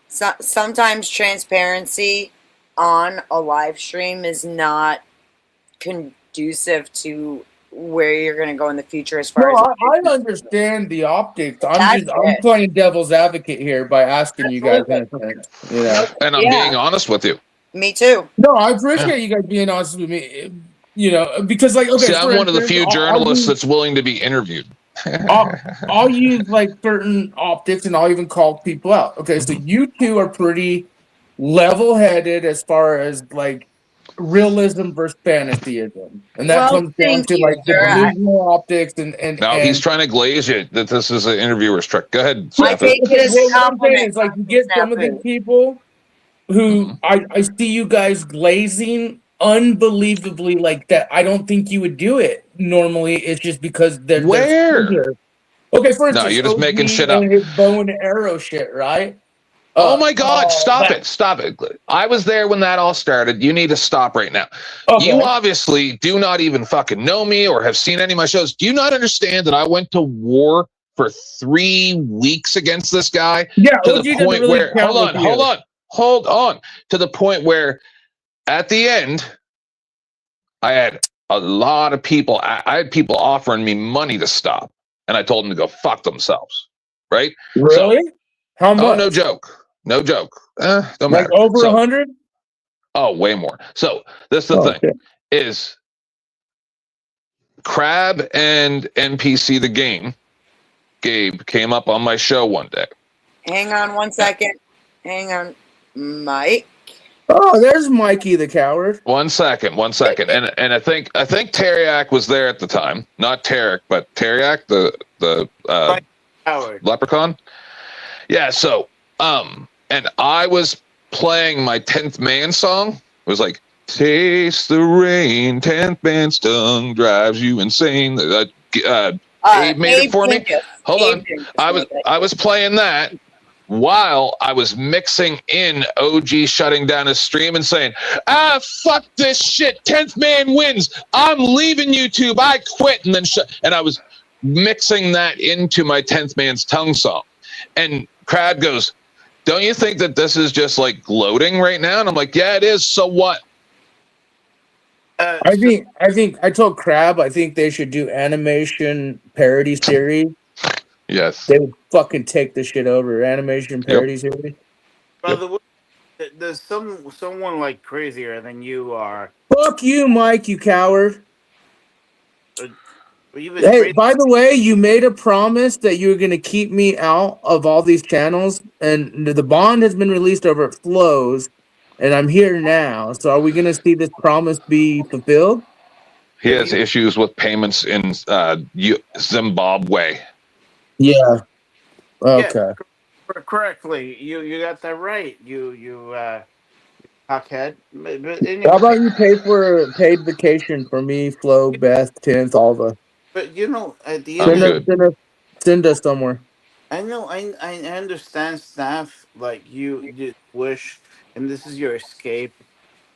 Sometimes transparency on a live stream is not conducive to where you're going to go in the future as far as I understand the optics. I'm playing devil's advocate here by asking you guys anything, and I'm being honest with you. Me too. No, I appreciate you guys being honest with me, because see, I'm one of the few journalists that's willing to be interviewed. I'll use certain optics, and I'll even call people out. Okay, so you two are pretty level-headed as far as realism versus fantasyism, and that comes down to the delusional optics and. No, he's trying to glaze you that this is an interviewer's trick. Go ahead. I take it as a compliment. It's you get some of these people who I see you guys glazing unbelievably like that. I don't think you would do it normally. It's just because they're where. Okay, for instance, no, you're just making shit up. His bow and arrow shit, right? Oh my God! Stop it! I was there when that all started. You need to stop right now. Okay. You obviously do not even fucking know me or have seen any of my shows. Do you not understand that I went to war for 3 weeks against this guy? Yeah, to the point where hold on, to the point where at the end, I had a lot of people. I had people offering me money to stop, and I told them to go fuck themselves. Right? Really? So, how much? Oh, no joke. No joke. Don't matter. Over 100? Oh, way more. So this is the thing is Crab and NPC the game. Gabe came up on my show one day. Hang on 1 second. Hang on, Mike. Oh, there's Mikey the coward. 1 second. And I think Teriak was there at the time. Not Tarek, but Teriak, the leprechaun. Yeah, so and I was playing my 10th Man song. It was like Taste the rain, 10th man stung, drives you insane. Abe made it for me. Pincus. Hold Abe on. Pincus I made was that. playing that while I was mixing in OG shutting down his stream and saying, fuck this shit. 10th man wins. I'm leaving YouTube. I quit. And then and I was mixing that into my 10th man's tongue song. And Crab goes, don't you think that this is just like gloating right now? And I'm like, yeah, it is. So what? I think I told Crab I think they should do animation parody series. Yes. They would fucking take this shit over. Animation parody series. By the way, there's someone like crazier than you are. Fuck you, Mike, you coward. Even Hey, crazy- by the way, you made a promise that you were going to keep me out of all these channels, and the bond has been released over at Flows, and I'm here now. So are we going to see this promise be fulfilled? He has issues with payments in Zimbabwe. Yeah. Okay. Yeah, correctly. You got that right. You cockhead. But anyway, How about you pay for a paid vacation for me, Flo, Beth, 10th, all the. but at the I'm end of good. Send us somewhere. I know I understand staff like you wish and this is your escape.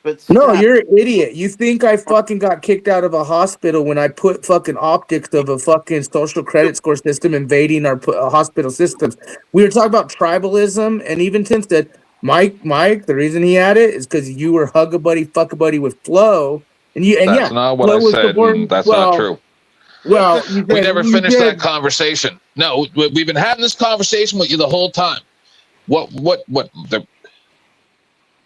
But No, staff, you're an idiot. You think I fucking got kicked out of a hospital when I put fucking optics of a fucking social credit score system invading our hospital systems? We were talking about tribalism, and even Tim said, Mike, the reason he had it is because you were hug a buddy, fuck a buddy with Flo, and That's not what Flo I was said. supporting- And that's well, not true. Well, We never finished that conversation. No, we've been having this conversation with you the whole time. What the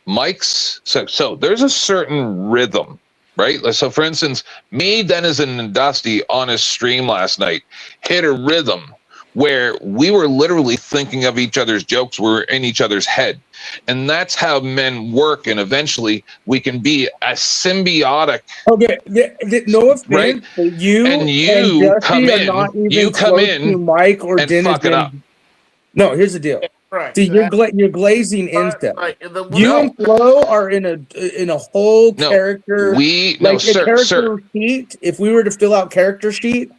Mike's so there's a certain rhythm, right? So for instance, me, Dennis, and Dusty on his stream last night hit a rhythm where we were literally thinking of each other's jokes. We were in each other's head. And that's how men work. And eventually we can be a symbiotic. Okay, no offense, Right? but you And you Jesse come are in, not even you come close in to Mike or and Dennis. fuck it up. No, here's the deal. right. See, you're glazing incel. Right, You No. and Flo are in a whole No, character. no, like a sir, character sir. sheet. If we were to fill out character sheet,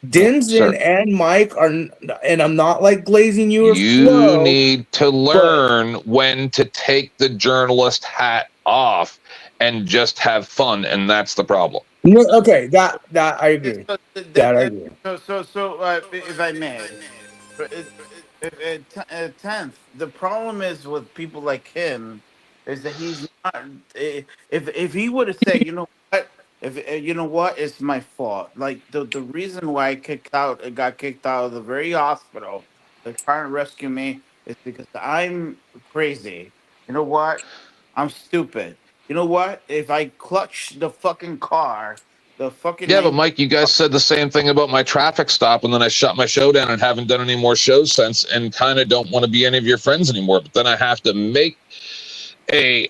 Denzen Sir. and Mike are, and I'm not like glazing you or You Flo. need to learn when to take the journalist hat off and just have fun, and that's the problem. No, okay, that I agree. That I agree. So if I may, 10th, the problem is with people like him is that he's not. If he would have said, you know what, if you know what, it's my fault. Like the reason why I got kicked out of the very hospital that's trying to rescue me is because I'm crazy. You know what? I'm stupid. You know what? If I clutch the fucking car, the fucking Yeah, but Mike, you guys said the same thing about my traffic stop, and then I shut my show down and haven't done any more shows since, and kind of don't want to be any of your friends anymore. But then I have to make a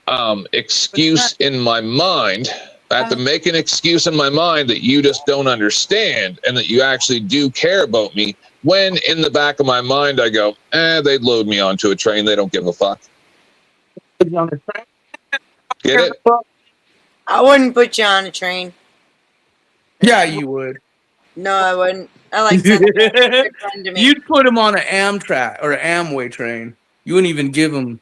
excuse in my mind. I have to make an excuse in my mind that you just don't understand, and that you actually do care about me. When in the back of my mind I go, they'd load me onto a train. They don't give a fuck. Get it? I wouldn't put you on a train. Yeah, you would. No, I wouldn't. I like to to me. You'd put him on an Amtrak or an Amway train. You wouldn't even give him.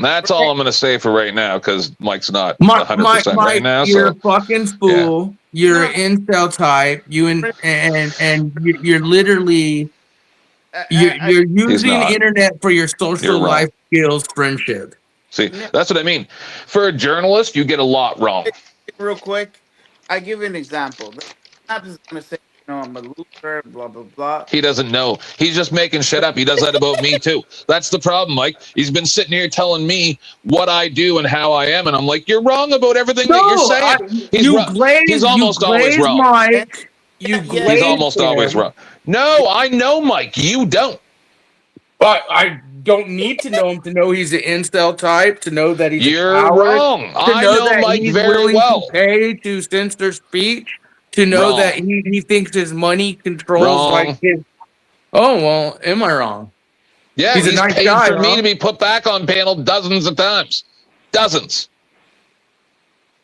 That's all I'm going to say for right now, because Mike's not Mike, 100% right now. you're So a fucking fool. You're an incel type. You and you're literally you're using not. internet for your social You're wrong. life skills, friendship. see, that's what I mean. For a journalist, you get a lot wrong. real quick. I give you an example. I'm just gonna say, you know, I'm a loser, blah blah blah. He doesn't know. He's just making shit up. He does that about me too. That's the problem, Mike. He's been sitting here telling me what I do and how I am, and I'm like, you're wrong about everything that you're saying. He's almost always wrong. Mike. You He's almost always wrong. No, I know Mike. You don't. But I don't need to know him to know he's an incel type, to know that he's You're a coward, wrong. to I know know that Mike he's very willing well. to pay to censor speech, to know Wrong. that he thinks his money controls Wrong. like his. Oh well, am I wrong? Yeah, He's he's, a nice paid guy, for me huh? to be put back on panel dozens of times. Dozens.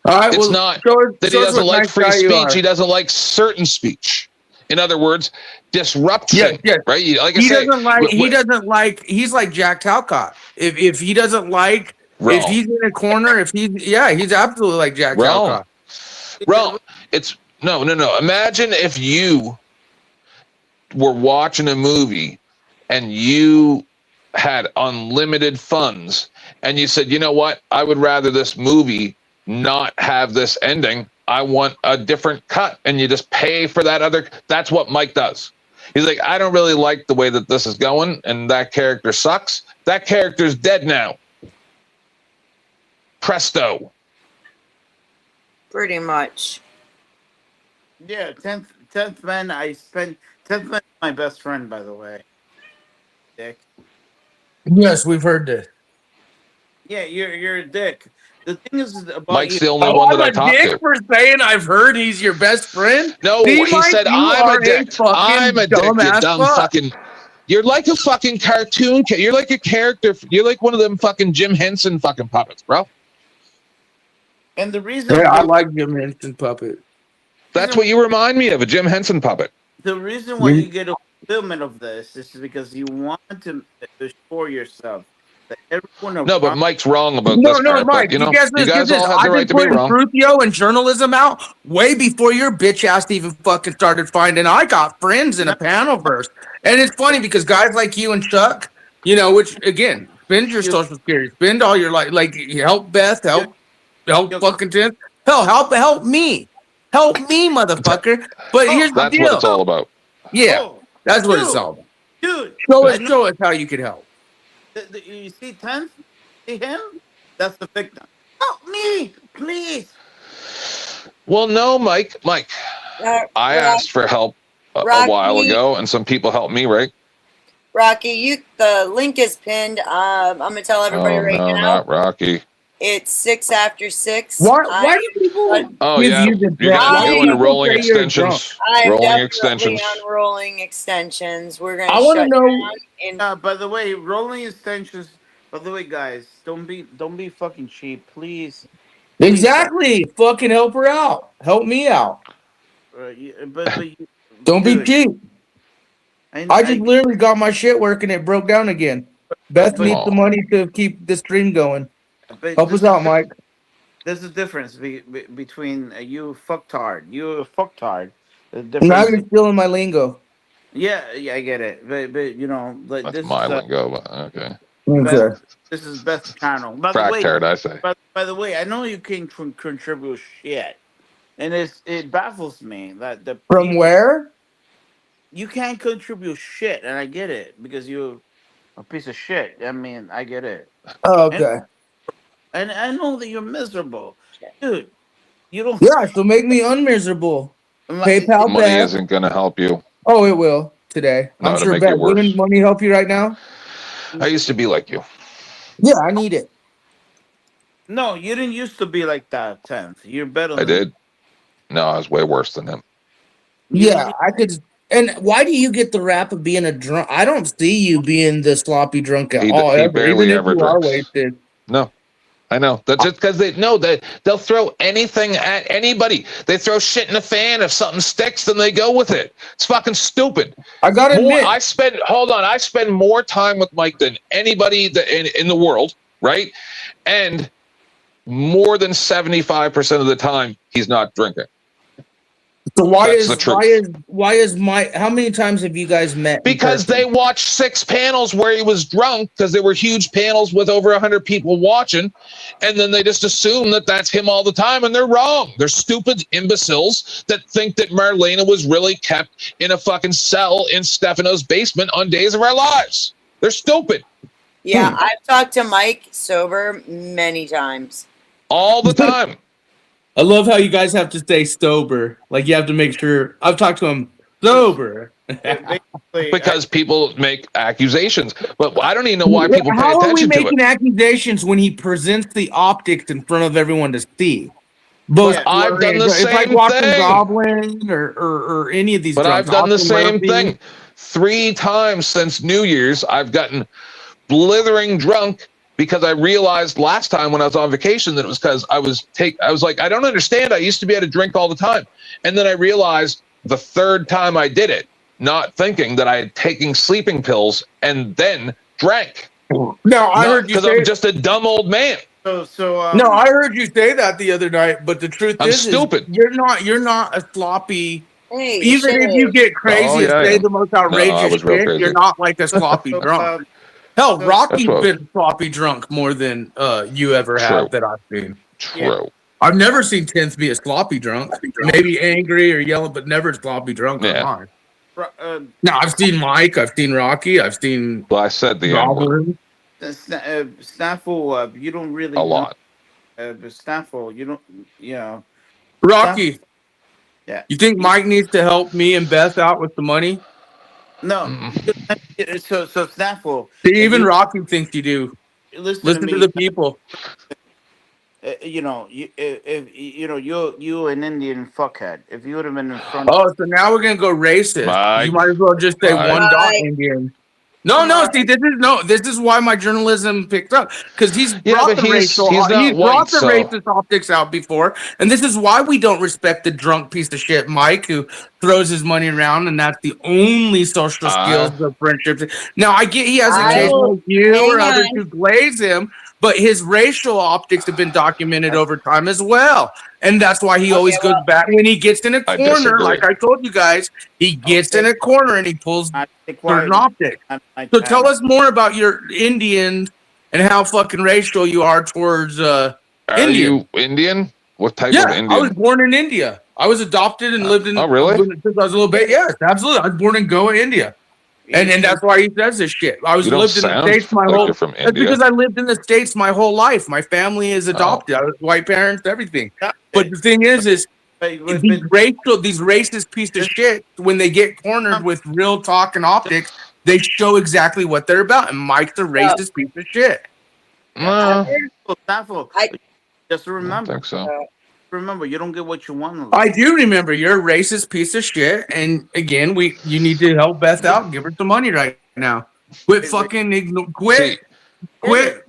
All right, It's well, not show us, that he show us doesn't what like nice free guy you speech. are. He doesn't like certain speech. In other words, disruption. Yes, yes. Right? Like I He say, doesn't like. He doesn't like. He's like Jack Talcott. If he doesn't like, if Wrong. he's in a corner, if he's he's absolutely like Jack Wrong. Talcott. Wrong. It's no. Imagine if you were watching a movie and you had unlimited funds and you said, you know what? I would rather this movie not have this ending. I want a different cut. And you just pay for that other. That's what Mike does. He's like, I don't really like the way that this is going. And that character sucks. That character's dead now. Presto. Pretty much. Yeah, 10th man. I spent 10th man. My best friend, by the way. Dick. Yes, we've heard this. Yeah, you're a dick. The thing is about Mike's you. the only one that I I'm a talk dick to. for saying I've heard he's your best friend. No, See, he Mike, said, you I'm are a dick. fucking I'm a dick, you dumbass dumb fuck. fucking. You're like a fucking cartoon. You're like a character. You're like one of them fucking Jim Henson fucking puppets, bro. And the reason Yeah, I like Jim Henson puppet. That's what you remind me of, a Jim Henson puppet. the reason why you get a fulfillment of this is because you want to assure yourself that everyone. No, but Mike's wrong about No, this no, part. Mike. But, you know, guys, you guys all have the right to be wrong. Truthio and journalism out way before your bitch ass even fucking started finding. I got friends in a panel verse, and it's funny because guys like you and Chuck, you know, which again, spend your social security, spend all your like you help Beth, help fucking Tim, help me, motherfucker. But here's the That's deal. what it's all about. Yeah, Oh, that's what dude, it's all about. dude. Show us how you can help. You see 10th? See him? That's the victim. Help me, please. Well, no, Mike. I asked for help a while ago, and some people helped me, right? Rocky, the link is pinned. I'm gonna tell everybody right no, now. not Rocky. It's 6 after 6. Why do people? Oh, give yeah. you the You're drunk? going to Why go do into people rolling say you're drunk? extensions. I'm Rolling definitely extensions. on rolling extensions. We're gonna. I want to shut know. down in By the way, rolling extensions. By the way, guys, don't be fucking cheap, please. Exactly. Fucking help her out. Help me out. Don't be dude, cheap. I I just literally got my shit working. It broke down again. Beth needs the money to keep the stream going. but Help this us out, Mike. There's a difference between you fucktard. You a fucktard. The Now difference. you're stealing my lingo. Yeah, I get it. But you know, like That's this my is lingo, but okay. Okay. this is best channel. By Crack the way, tard, I say. by the way, I know you can't contribute shit, and it baffles me that the From people- where? you can't contribute shit, and I get it because you're a piece of shit. I mean, I get it, Oh, okay. and I know that you're miserable, dude. You don't. Yeah, so make me unmiserable. PayPal Money Beth. isn't going to help you. Oh, it will today. No, I'm to sure make Beth. it worse. Wouldn't money help you right now? I used to be like you. Yeah, I need it. No, you didn't used to be like that. 10th, you're better. I than did. No, I was way worse than him. Yeah, I could. And why do you get the rap of being a drunk? I don't see you being the sloppy drunk at He all. he ever, barely even if ever you are drinks. wasted. No, I know. That's just because they'll throw anything at anybody. They throw shit in a fan. If something sticks, then they go with it. It's fucking stupid. I gotta admit, I spend more time with Mike than anybody in the world, right? And more than 75% of the time, he's not drinking. so That's the truth. why is Mike? How many times have you guys met? in Because person? they watched 6 panels where he was drunk, because there were huge panels with over 100 people watching, and then they just assume that that's him all the time, and they're wrong. They're stupid imbeciles that think that Marlena was really kept in a fucking cell in Stefano's basement on Days of Our Lives. They're stupid Yeah, I've talked to Mike sober many times. all the time. I love how you guys have to stay sober. Like you have to make sure. I've talked to him sober. Because people make accusations, but I don't even know why people pay How are we attention to making it. accusations when he presents the optics in front of everyone to see? Both I've done the it's like same watching thing. Goblin or any of these. But drums. I've done the Austin same Murphy. thing 3 times since New Year's. I've gotten blithering drunk because I realized last time when I was on vacation that it was because I was like, I don't understand. I used to be able to drink all the time. And then I realized the third time I did it, not thinking that I had taken sleeping pills and then drank. No, I heard you because say I'm just a dumb old man. no, I heard you say that the other night, but the truth I'm is stupid. you're not a sloppy. Hey, Even if you get crazy Oh, and yeah, say yeah. the most No, I outrageous was real shit, crazy. you're not like a sloppy drunk. Hell, Rocky's what- been sloppy drunk more than you ever True. have that I've seen. True. I've never seen Tenth be a sloppy drunk. Maybe angry or yelling, but never sloppy drunk Yeah. on mine. Now I've seen Mike, I've seen Rocky, I've seen Well, I said the N-word Goblin. Snaffle, you don't really a lot. but Snaffle, you don't, you know. Rocky. Yeah. You think Mike needs to help me and Beth out with the money? No. So Snaffle. See, even Rocky thinks you do. Listen to the people. You know, if you know you're an Indian fuckhead. If you would have been in front. Oh, so now we're gonna go racist. Mike. You might as well just say Mike. one dot Mike. Indian. No, see, this is why my journalism picked up, because he's Yeah, brought but the he's racial, not he's white, brought the so- racist optics out before, and this is why we don't respect the drunk piece of shit Mike who throws his money around, and that's the only social skills of friendships. Now I get he has I occasional you or hang others on. who glaze him, but his racial optics have been documented over time as well. And that's why he always goes back when he gets in a I corner, disagree. like I told you guys, he gets in a corner and he pulls certain optics. So tell us more about your Indians and how fucking racial you are towards Are Indian. you Indian? What type of Yeah, Indian? I was born in India. I was adopted and lived in Oh, really? since I was a little bit. Yes, absolutely. I was born in Goa, India. And that's why he says this shit. I was You don't lived in the sound States my like whole you're from That's India. because I lived in the States my whole life. My family is adopted. I was white parents, everything. But the thing is these racist piece of shit, when they get cornered with real talk and optics, they show exactly what they're about. And Mike's a racist piece of shit. Snaffle, I- just I don't remember. think so. Remember, you don't get what you want. I do remember you're a racist piece of shit. And again, you need to help Beth out and give her some money right now. Quit fucking quit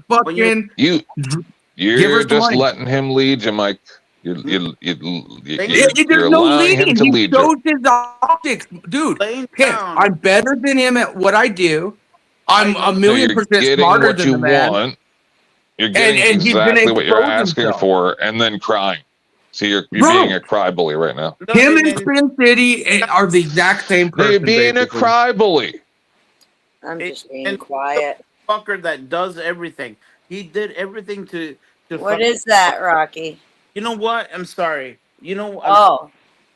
fucking You Give her you're some just money. letting him lead you, Mike. You're there's allowing no him leading. to He lead shows you. his optics, dude. Laying Okay, down. I'm better than him at what I do. I'm a So million you're percent getting smarter what than you the man. want. You're getting and he's gonna exactly what you're expose asking himself. for, and then crying. See, you're Bro. being a cry bully right now. Him and Spin City are the exact same No, person. you're being a basically. cry bully. I'm just being And- quiet. fucker that does everything. He did everything to. What is that, Rocky? You know what? I'm sorry. You know. Oh,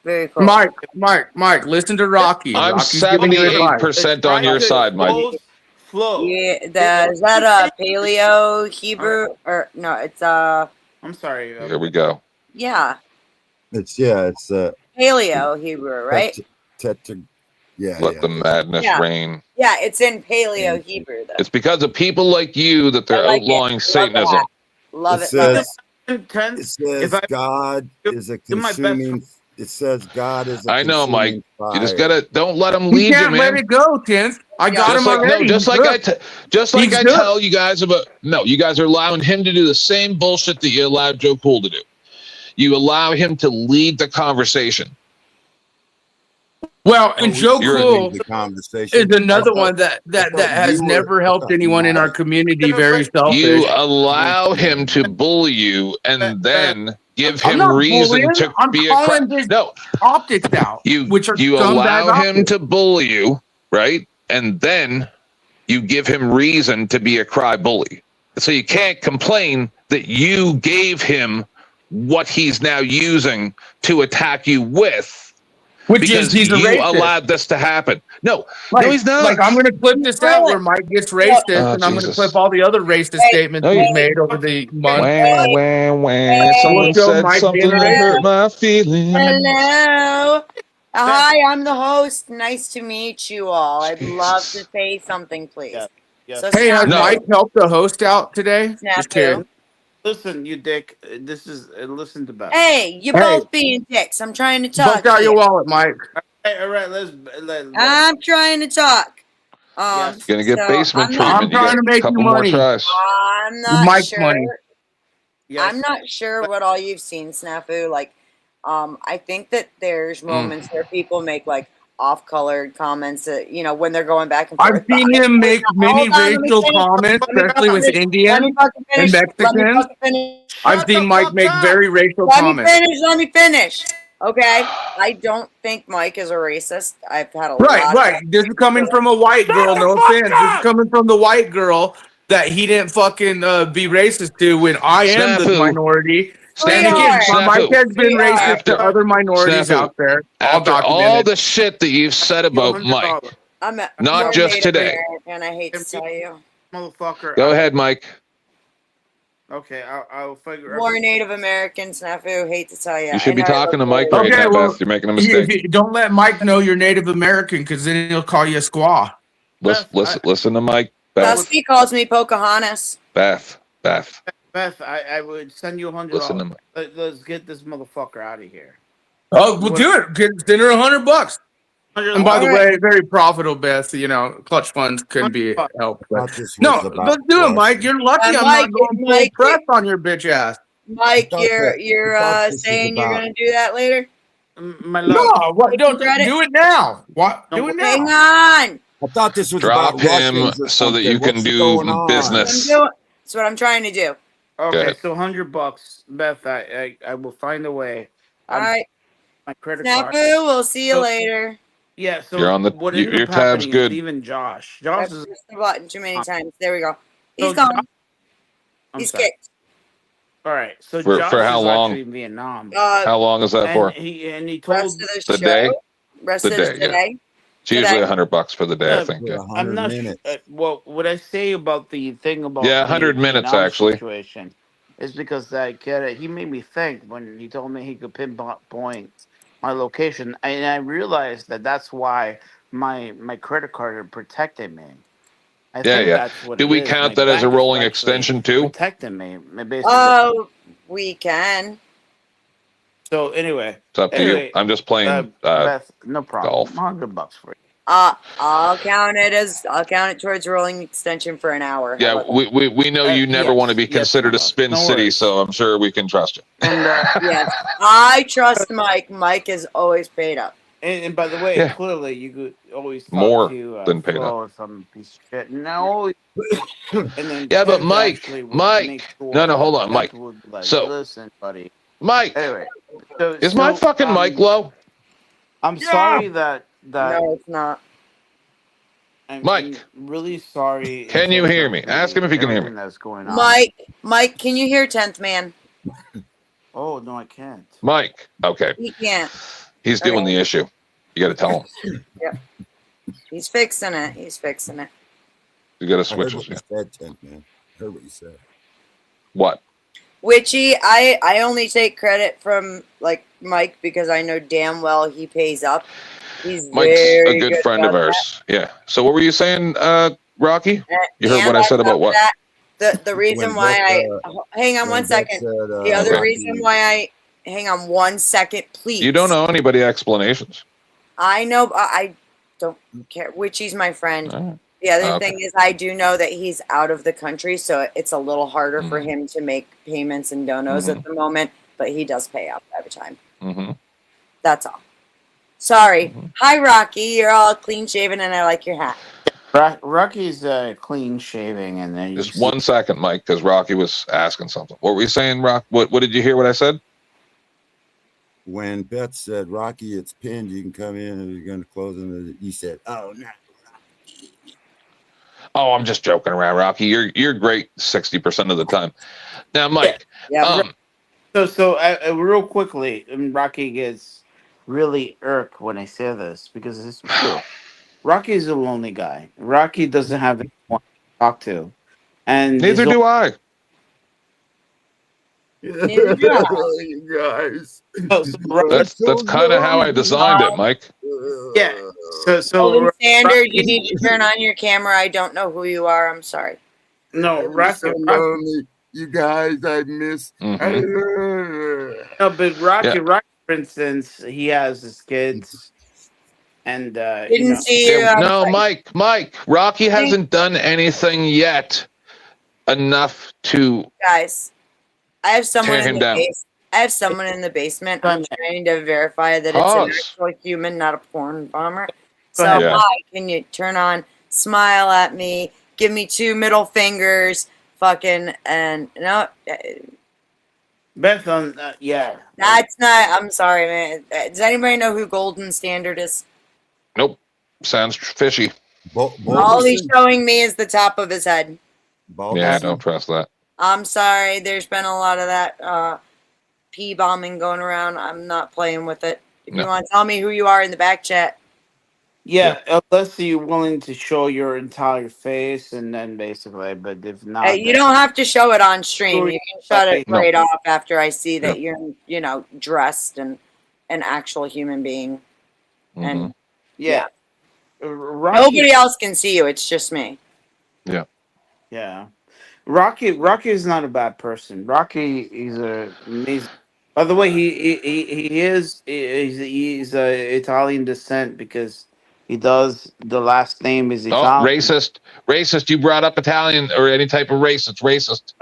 very cool. Mike, listen to Rocky. I'm Rocky's giving you advice. 78% on your side, Mike. Flow. Yeah, is that a Paleo Hebrew or no? It's I'm sorry. Here we go. yeah, It's Paleo Hebrew, right? Let the madness Yeah. reign. Yeah, it's in Paleo Hebrew though. It's because of people like you that they're I like it. outlawing Love Satanism. that. Love It it. Love it. says- It says God is a do my best. consuming. It says God is a I know, Mike. consuming You just fire. gotta don't let them You lead you, can't let man. it go, Tenth. I got Just him like, already. no, just He's like good. just like He's I good. tell you guys about. No, you guys are allowing him to do the same bullshit that you allowed Joe Cool to do. You allow him to lead the conversation. Well, and Joe You're- Cool The conversation is another I thought- one that I thought has you never were- helped anyone in our community. Very selfish. You allow him to bully you, and then give I'm him not reason bullying. to I'm be a calling cra- this No, optics out. you which are you scumbag allow him optics. to bully you, right? And then you give him reason to be a cry bully. So you can't complain that you gave him what he's now using to attack you with. Which because is he's a you racist. allowed this to happen. No, Like, no, he's not. Like I'm gonna clip this out where Mike gets racist, Oh, and I'm gonna Jesus. clip all the other racist statements No, he's you- made over the month. Wah. Someone Show said Mike something being that racist. hurt my feelings. Hello. Hi, I'm the host. Nice to meet you all. I'd love to say something, please. Yeah. So Hey, has Snafu- Mike helped the host out today? Just Snafu. kidding. Listen, you dick. This is listen to Beth. Hey, you're both being dicks. I'm trying to talk. Bust out here. your wallet, Mike. All right, let's. I'm trying to talk. Yes. Gonna get So basement I'm not, treatment. trying to You got make a couple you more money. tries. I'm not Mike's sure. money. Yes. I'm not sure what all you've seen, Snafu. Like, I think that there's moments where people make like off-colored comments that, you know, when they're going back and forth. I've seen him make many racial comments, especially with Let me Indians fucking and finish. Let me Mexicans. fucking finish. I've seen Mike make very racial Let me comments. finish. Let me finish. Okay. I don't think Mike is a racist. I've had a Right, lot. right. This is coming from a white girl. No offense. This is coming from the white girl that he didn't fucking be racist to when I am the Snafu. minority. And Snafu. again, Mike Snafu. has been racist to other minorities Snafu. out there. All After all documented. the shit that you've said about Mike, I'm a, not you're just Native today. American, I hate to tell you. Motherfucker. Go ahead, Mike. Okay, I'll figure. More Native American, Snafu. Hate to tell you. You should be I know I talking to look Mike old. right now, Beth. You're making a mistake. Don't let Mike know you're Native American because then he'll call you a squaw. Listen to Mike. Beth. Dusty calls me Pocahontas. Beth. Beth, I would send you $100. Listen to me. Let's get this motherfucker out of here. Oh, we'll do it. Get dinner $100. And by the way, very profitable, Beth. You know, clutch funds couldn't be helped. But no, let's do it, Mike. You're lucky I'm not going full press on your bitch ass. Mike, you're saying you're gonna do that later? My No, what? Don't do it now. What? Do it now. Hang on. I thought this was Drop about him Russians or so that something. you can What's do going on? business. That's what I'm trying to do. Okay, ahead. so $100, Beth. I will find a way. All right. My credit card. Snafu, we'll see you later. Yeah. So You're on the- what your ended up tab's happening good. is even Josh. I Josh is. pressed the button too many times. There we go. So He's gone. I'm He's sorry. kicked. All right. So For Josh how is long? actually in Vietnam. How long is that and for? He told Rest of the The show. day? Rest The of the day, yeah. today. It's usually $100 for the day, I think. Yeah. I'm not. Well, what I say about the thing about Yeah, the 100 minutes, Vietnam actually. situation is because he made me think when he told me he could pinpoint my location, and I realized that that's why my credit card are protecting me. I think that's what Do it we is. count My that as a bank is rolling actually extension too? protecting me. Basically. Oh, we can. So anyway, It's up to you. I'm just playing Beth, no problem. golf. $100 for you. I'll count it towards rolling extension for an hour. How Yeah, about that? we know you never want to be considered a spin city, so I'm sure we can trust you. And Yes, I trust Mike. Mike is always paid up. And by the way, Yeah. clearly you could always talk More to than paid Flo up. or some piece of shit. No, and then Yeah, but Ted Mike, actually would Mike. make sure No, hold on, Ted Mike. would, like, So- listen, buddy. Mike, Anyway, so, is my fucking mic low? I'm sorry that No, it's not. I'm Mike. really sorry. Can you hear me? Ask him if he can hear me. everything That's going on. Mike, can you hear 10th Man? Oh no, I can't. Mike. Okay. He can't. He's doing the issue. You got to tell him. Yep. He's fixing it. He's fixing it. You got to I heard switch what you this. said, Tent Man. I heard what you said. What? Witchy, I only take credit from like Mike because I know damn well he pays up. He's Mike's very a good friend of about ours. Yeah. So what were you saying, Rocky? that. You heard And what I said on about top of what? that, the reason When why Beth, hang on one Beth second. said, The other Okay. reason why hang on 1 second, please. You don't owe anybody explanations. I know. I don't care. Witchy's my friend. All right. The other Okay. thing is, I do know that he's out of the country, so it's a little harder for him to make payments and donos at the moment. But he does pay out every time. Mm-hmm. That's all. Sorry. Hi, Rocky. You're all clean shaven, and I like your hat. Rocky's clean shaving, and then Just 1 second, Mike, because Rocky was asking something. What were you saying, Rock? What did you hear what I said? When Beth said, Rocky, it's pinned, you can come in and you're going to close them. You said, oh, no. Oh, I'm just joking around, Rocky. You're great 60% of the time. Now, Mike. Yeah. So real quickly, Rocky gets really irked when I say this because it's true. Rocky is a lonely guy. Rocky doesn't have anyone to talk to, and Neither do I. Neither do I. You guys. That's kind of how I designed it, Mike. Yeah. So Golden Standard, you need to turn on your camera. I don't know who you are. I'm sorry. No, Rocky. So lonely. You guys, I miss. Mm-hmm. No, but Rocky, Yeah. Rocky, for instance, he has his kids, and Didn't see you. Yeah, I was no, like, Mike. Rocky hasn't done anything yet enough to guys, I have someone tear in him the down. base. I have someone in the basement. I'm trying to verify that it's an Pause. actual human, not a porn bomber. Go So, ahead. Yeah. hi, can you turn on, smile at me, give me 2 middle fingers, fucking, and no, Beth on yeah. that's not. I'm sorry, man. Does anybody know who Golden Standard is? Nope. Sounds fishy. All he's showing me is the top of his head. Yeah, I don't trust that. I'm sorry. There's been a lot of that pee bombing going around. I'm not playing with it. If you No. want to tell me who you are in the back chat, Yeah, unless you're willing to show your entire face, and then basically, but if not, you don't have to show it on stream. Sure, You can shut it No. right off after I see that you're, dressed and an actual human being. And yeah. Rocky, nobody else can see you. It's just me. yeah. Rocky is not a bad person. Rocky is amazing. By the way, he's Italian descent because he does the last name is Oh, Italian. racist. You brought up Italian or any type of race. It's racist.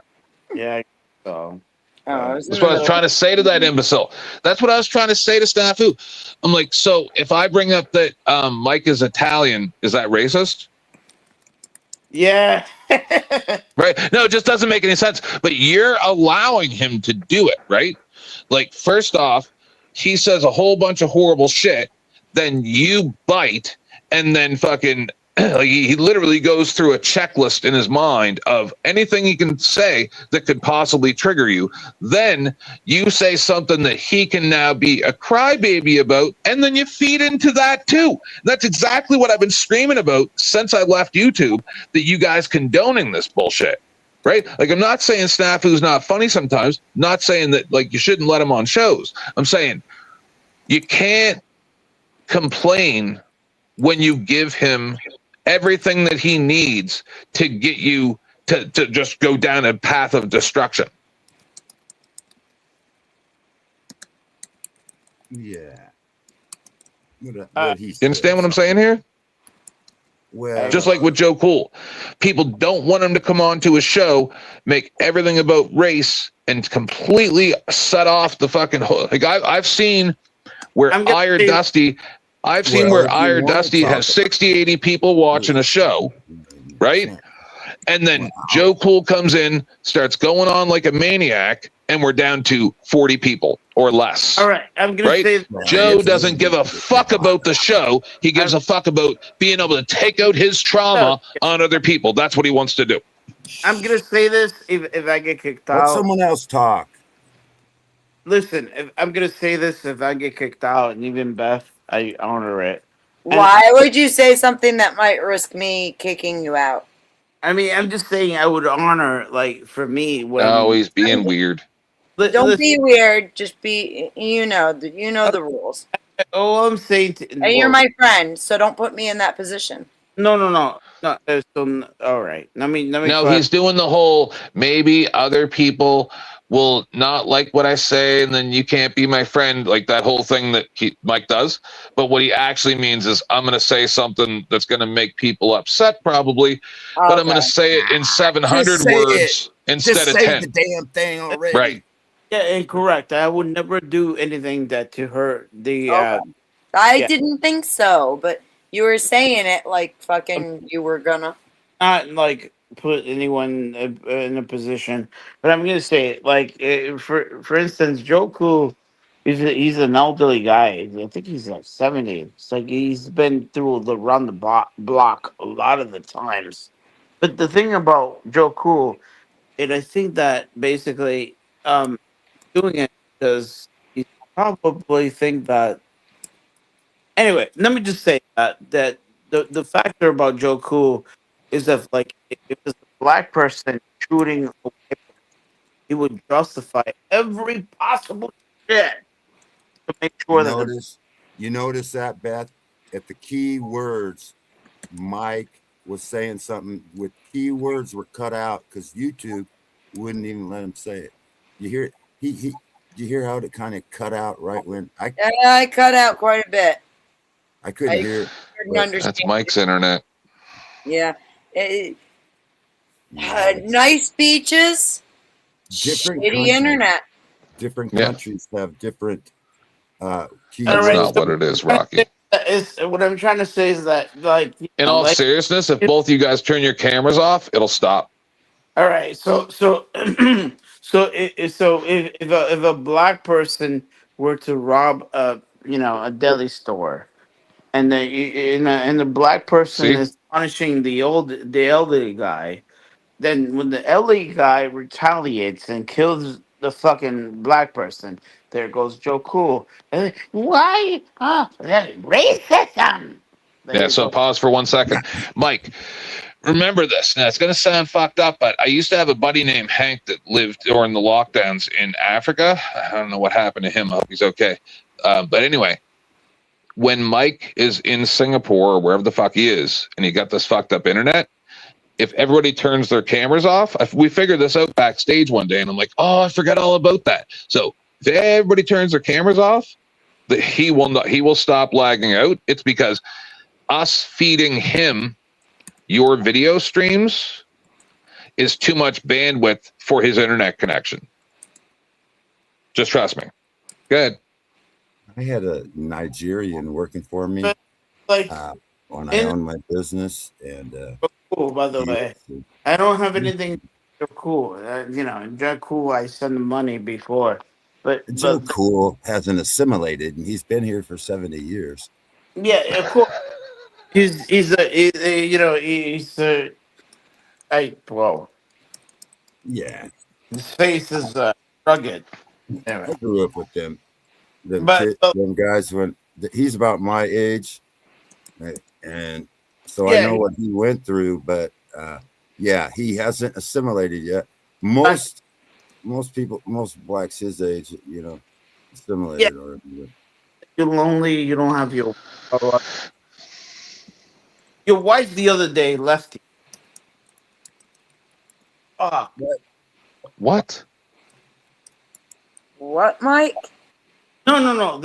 Yeah. So That's what I was trying to say to that imbecile. That's what I was trying to say to Snafu. I'm like, so if I bring up that Mike is Italian, is that racist? yeah. Right? No, it just doesn't make any sense. But you're allowing him to do it, right? Like, first off, he says a whole bunch of horrible shit, then you bite, and then fucking like he literally goes through a checklist in his mind of anything he can say that could possibly trigger you. Then you say something that he can now be a crybaby about, and then you feed into that too. That's exactly what I've been screaming about since I left YouTube, that you guys condoning this bullshit. Right? Like, I'm not saying Snafu's not funny sometimes, not saying that like you shouldn't let him on shows. I'm saying you can't complain when you give him everything that he needs to get you to just go down a path of destruction. Yeah. What he You understand what I'm saying here? Well, Just like with Joe Cool. People don't want him to come on to a show, make everything about race, and completely set off the fucking whole. Like, I've seen where I'm gonna Ire say- Dusty, I've seen Well, where if you Ire wanna Dusty talk has 60, 80 people watching a show, right? And then Joe Cool comes in, starts going on like a maniac, and we're down to 40 people or less. All right, I'm gonna Right? say Joe doesn't give a fuck about the show. He gives a fuck about being able to take out his trauma on other people. That's what he wants to do. I'm gonna say this if I get kicked let out. someone else talk. Listen, I'm gonna say this if I get kicked out, and even Beth, I honor it. Why would you say something that might risk me kicking you out? I mean, I'm just saying I would honor, like, for me when. Oh, he's being weird. Don't be weird. Just be. You know the rules. Oh, I'm saying. And you're my friend, so don't put me in that position. No. All right. Let me. No, he's doing the whole maybe other people will not like what I say, and then you can't be my friend, like that whole thing that Mike does. But what he actually means is, I'm going to say something that's going to make people upset, probably, but I'm going to say it in 700 Just say words instead Just of say 10. the damn thing already. Right. Yeah, incorrect. I would never do anything that to hurt the. I didn't think so, but you were saying it like fucking you were gonna. Not like put anyone in a position, but I'm gonna say like for instance, Joe Cool, he's an elderly guy. I think he's like 70. It's like he's been through the run the block a lot of the times. But the thing about Joe Cool, and I think that basically doing it because he probably think that. Anyway, let me just say that the factor about Joe Cool is that like if it was a black person shooting away, he would justify every possible shit to make sure You notice that, Beth, at the key words, Mike was saying something with key words were cut out because YouTube wouldn't even let him say it. You hear you hear how it kind of cut out right when I cut out quite a bit. I couldn't hear it. couldn't but- understand. That's Mike's internet. Yeah. Yeah, it's Nice beaches, different shitty countries. internet. Different Yeah. countries have different keys. That's Alright, not so- what it is, Rocky. What I'm trying to say is that, like, you In know, all like, seriousness, if both you guys turn your cameras off, it'll stop. all right, so if a black person were to rob a deli store, and the black person See? is punishing the elderly guy, then when the elderly guy retaliates and kills the fucking black person, there goes Joe Cool. Why? Racism. There Yeah, you so go. pause for 1 second. Mike, remember this. Now, it's going to sound fucked up, but I used to have a buddy named Hank that lived during the lockdowns in Africa. I don't know what happened to him. I hope he's okay. But anyway, when Mike is in Singapore or wherever the fuck he is, and he got this fucked up internet, if everybody turns their cameras off, we figured this out backstage one day, and I'm like, oh, I forgot all about that. So if everybody turns their cameras off, he will stop lagging out. It's because us feeding him your video streams is too much bandwidth for his internet connection. Just trust me. Good. I had a Nigerian working for me Like, when I owned my business, and cool, by the way. I don't have anything so cool. Joe Cool, I sent him money before. But Joe Cool hasn't assimilated, and he's been here for 70 years. yeah, of course. He's well, Yeah, his face is rugged. I Anyway. grew up with them. Them But- guys he's about my age, right? And so I Yeah, know he- what he went through. But yeah, he hasn't assimilated yet. Most people, most blacks his age, assimilated already. But You're lonely. You don't have your wife the other day left you. Ah, What? What, Mike? no.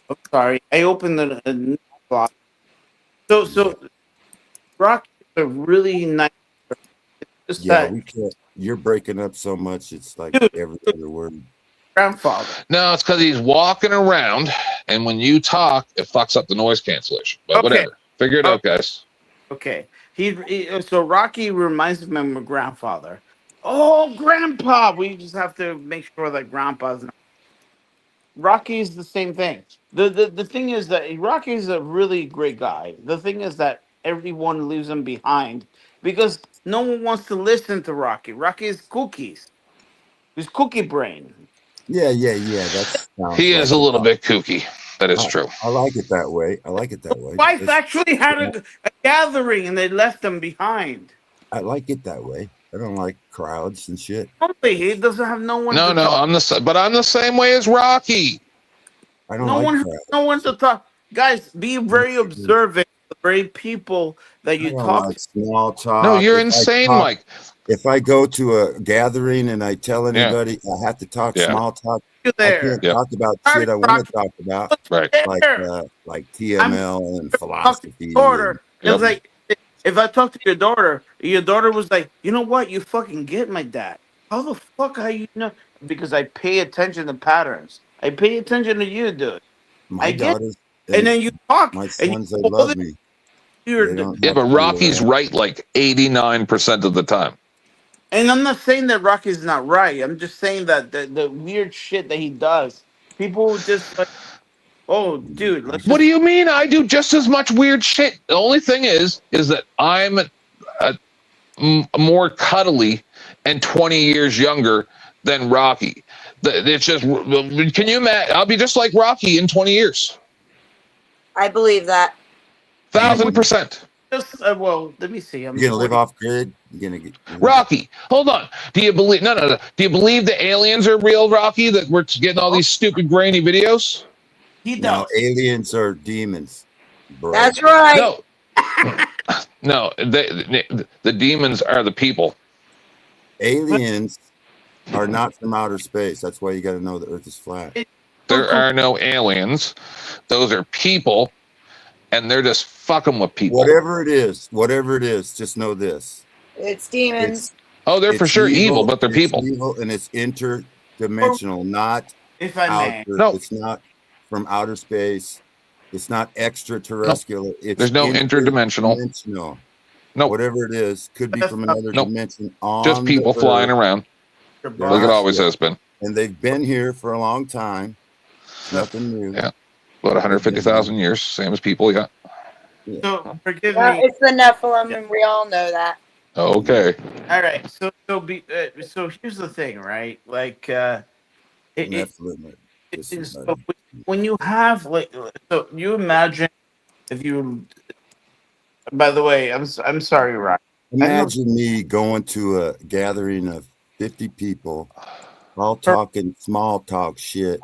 I'm sorry. I opened the new box. So Rocky is a really nice. It's just yeah, that we can't. You're breaking up so much. It's like Dude. every other word. grandfather. No, it's because he's walking around, and when you talk, it fucks up the noise cancellation. But Okay. whatever. Figure it out, guys. Okay. So Rocky reminds me of my grandfather. Oh, Grandpa! We just have to make sure that Grandpa's not. Rocky is the same thing. The thing is that Rocky is a really great guy. The thing is that everyone leaves him behind because no one wants to listen to Rocky. Rocky is cookies. He's cookie brain. Yeah. That's He is a little bit kooky. That is true. I like it that way. Wife It's- actually had a gathering and they left him behind. I like it that way. I don't like crowds and shit. Only he doesn't have no one. No, to talk. I'm the same way as Rocky. I don't No like one, crowds. no one to talk. Guys, be very observant. The very people that I you don't talk like to. small talk. No, you're If I insane, talk- Mike. If I go to a gathering and I tell anybody I have to talk Yeah. small talk, You I there. can't Yeah. talk about Sorry, shit I want to talk about, Right. like TML and Talk to philosophy. your daughter. Yep. It's like if I talk to your daughter was like, you know what? You fucking get my dad. How the fuck are you know? Because I pay attention to patterns. I pay attention to you, dude. My I get- daughters, And then you talk. my and sons, they you love me. You're They the- don't Yeah, have but to, Rocky's right like 89% of the time. And I'm not saying that Rocky's not right. I'm just saying that the weird shit that he does, people just like, oh, dude, let's What just, do you mean? I do just as much weird shit. The only thing is that I'm more cuddly and 20 years younger than Rocky. It's just, can you imagine? I'll be just like Rocky in 20 years. I believe that. 1,000%. just well, let me see. I'm You're gonna live 40. off grid. You're gonna get Rocky, hold on. Do you believe? No. Do you believe the aliens are real, Rocky? That we're getting all these stupid grainy videos? He No, does. aliens are demons, bro. That's right. No. No, the demons are the people. Aliens are not from outer space. That's why you got to know the Earth is flat. There are no aliens. Those are people, and they're just fucking with people. Whatever it is, just know this. It's demons. Oh, they're for It's sure evil, but they're it's people. evil, and it's interdimensional, not If I may. outer. No. It's not from outer space. It's not extraterrestrial. It's There's no interdimensional. interdimensional. No. Whatever it is, could be from another Nope. dimension. On Just people the flying Earth. around, They're like it not always shit. has been. And they've been here for a long time. Nothing new. Yeah. About 150,000 years, same as people. Yeah. So forgive Well, me. it's the Nephilim, and we all know that. Okay. All right. So here's the thing, right? Like Nephilim. so when you have so you imagine if you. By the way, I'm sorry, Ryan. Imagine me going to a gathering of 50 people, all talking small talk shit.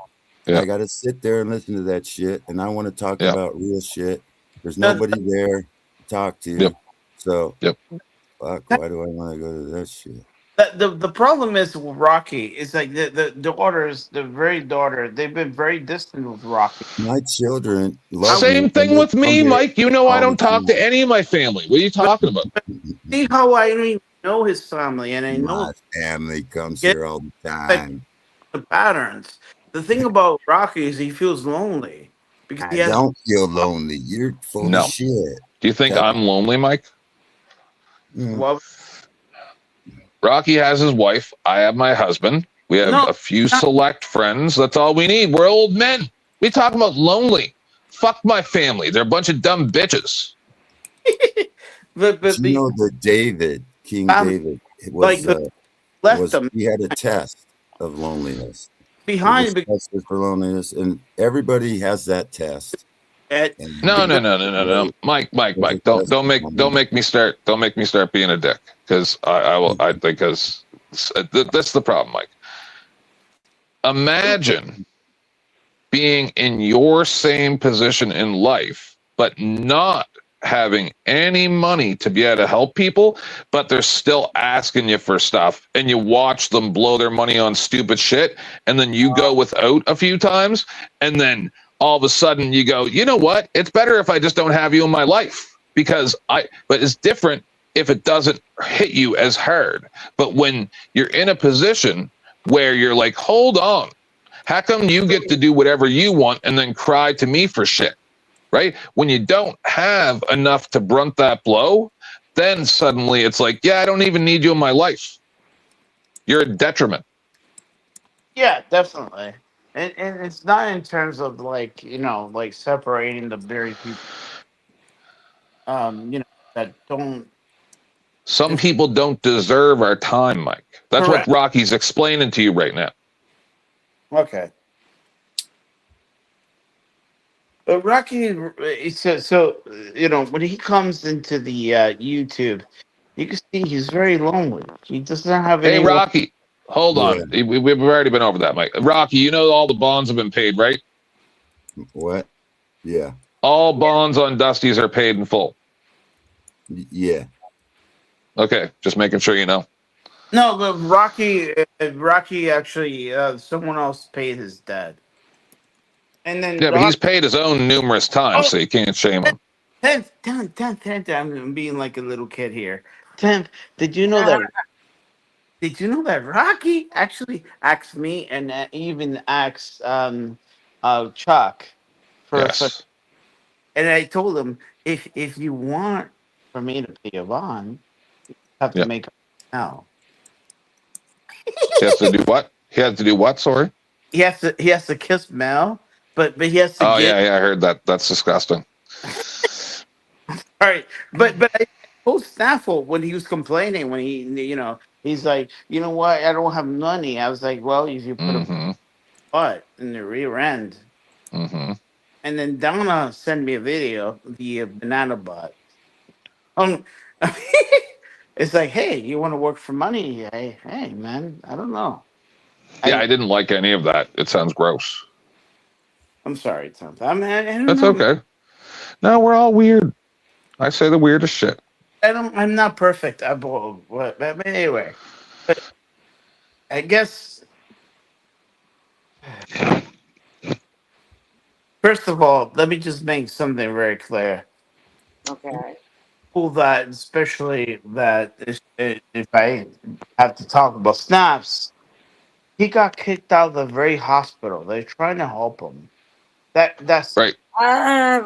Yeah. I got to sit there and listen to that shit, and I want to talk Yeah. about real shit. There's nobody there to talk to. Yep. So, Yep. fuck, why do I want to go to that shit? The problem is with Rocky is like the daughters, the very daughter, they've been very distant with Rocky. My children love Same me, thing and they with me, come here Mike. You know I all don't the talk time. to any of my family. What are you talking about? See how I don't even know his family, and I know My family comes Yeah. here all the time. the patterns. The thing about Rocky is he feels lonely because I he has don't feel lonely. You're full No. of shit. Do you think Okay. I'm lonely, Mike? Mm. well, Rocky has his wife. I have my husband. We have No, a few select friends. That's all we need. We're old men. We talk about lonely. Fuck my family. They're a bunch of dumb bitches. but You know that David, King David, like was, left them he had a test of loneliness. He behind was because tested for loneliness, and everybody has that test. And No. Mike. Don't make me start being a dick, because because that's the problem, Mike. Imagine being in your same position in life, but not having any money to be able to help people, but they're still asking you for stuff, and you watch them blow their money on stupid shit, and then you go without a few times, and then all of a sudden you go, you know what? It's better if I just don't have you in my life, but it's different if it doesn't hit you as hard. But when you're in a position where you're like, hold on, how come you get to do whatever you want and then cry to me for shit? Right? When you don't have enough to brunt that blow, then suddenly it's like, yeah, I don't even need you in my life. You're a detriment. yeah, definitely. And it's not in terms of like separating the very people that don't. Some people don't deserve our time, Mike. That's Correct. what Rocky's explaining to you right now. Okay. But Rocky, so when he comes into the YouTube, you can see he's very lonely. He doesn't have any. Hey, Rocky, hold on. We've already been over that, Mike. Rocky, you know all the bonds have been paid, right? What? Yeah. All bonds on Dusty's are paid in full. Yeah. Okay, just making sure you know. No, but Rocky actually, someone else paid his debt. And then Yeah, but he's paid his own numerous times, so you can't shame him. Tenth, I'm being like a little kid here. Tenth, did you know that? Did you know that Rocky actually asked me and even asked Chuck Yes. and I told him if you want for me to pay a bond, you have to make a now. He has to do what? He has to do what? Sorry. He has to kiss Mel, but he has to. Oh yeah, I heard that. That's disgusting. All right, but I told Snaffle when he was complaining when he's like, you know what, I don't have money. I was like, well, if you put a butt in the rear end, and then Donna sent me a video, the banana butt. It's like, hey, you want to work for money? Hey, man, I don't know. Yeah, I didn't like any of that. It sounds gross. I'm sorry, Tom. I don't That's know. okay. No, we're all weird. I say the weirdest shit. I'm not perfect. But anyway, but I guess First of all, let me just make something very clear. Okay. People that, especially that, if I have to talk about Snaps, he got kicked out of the very hospital. They're trying to help him. That's Right.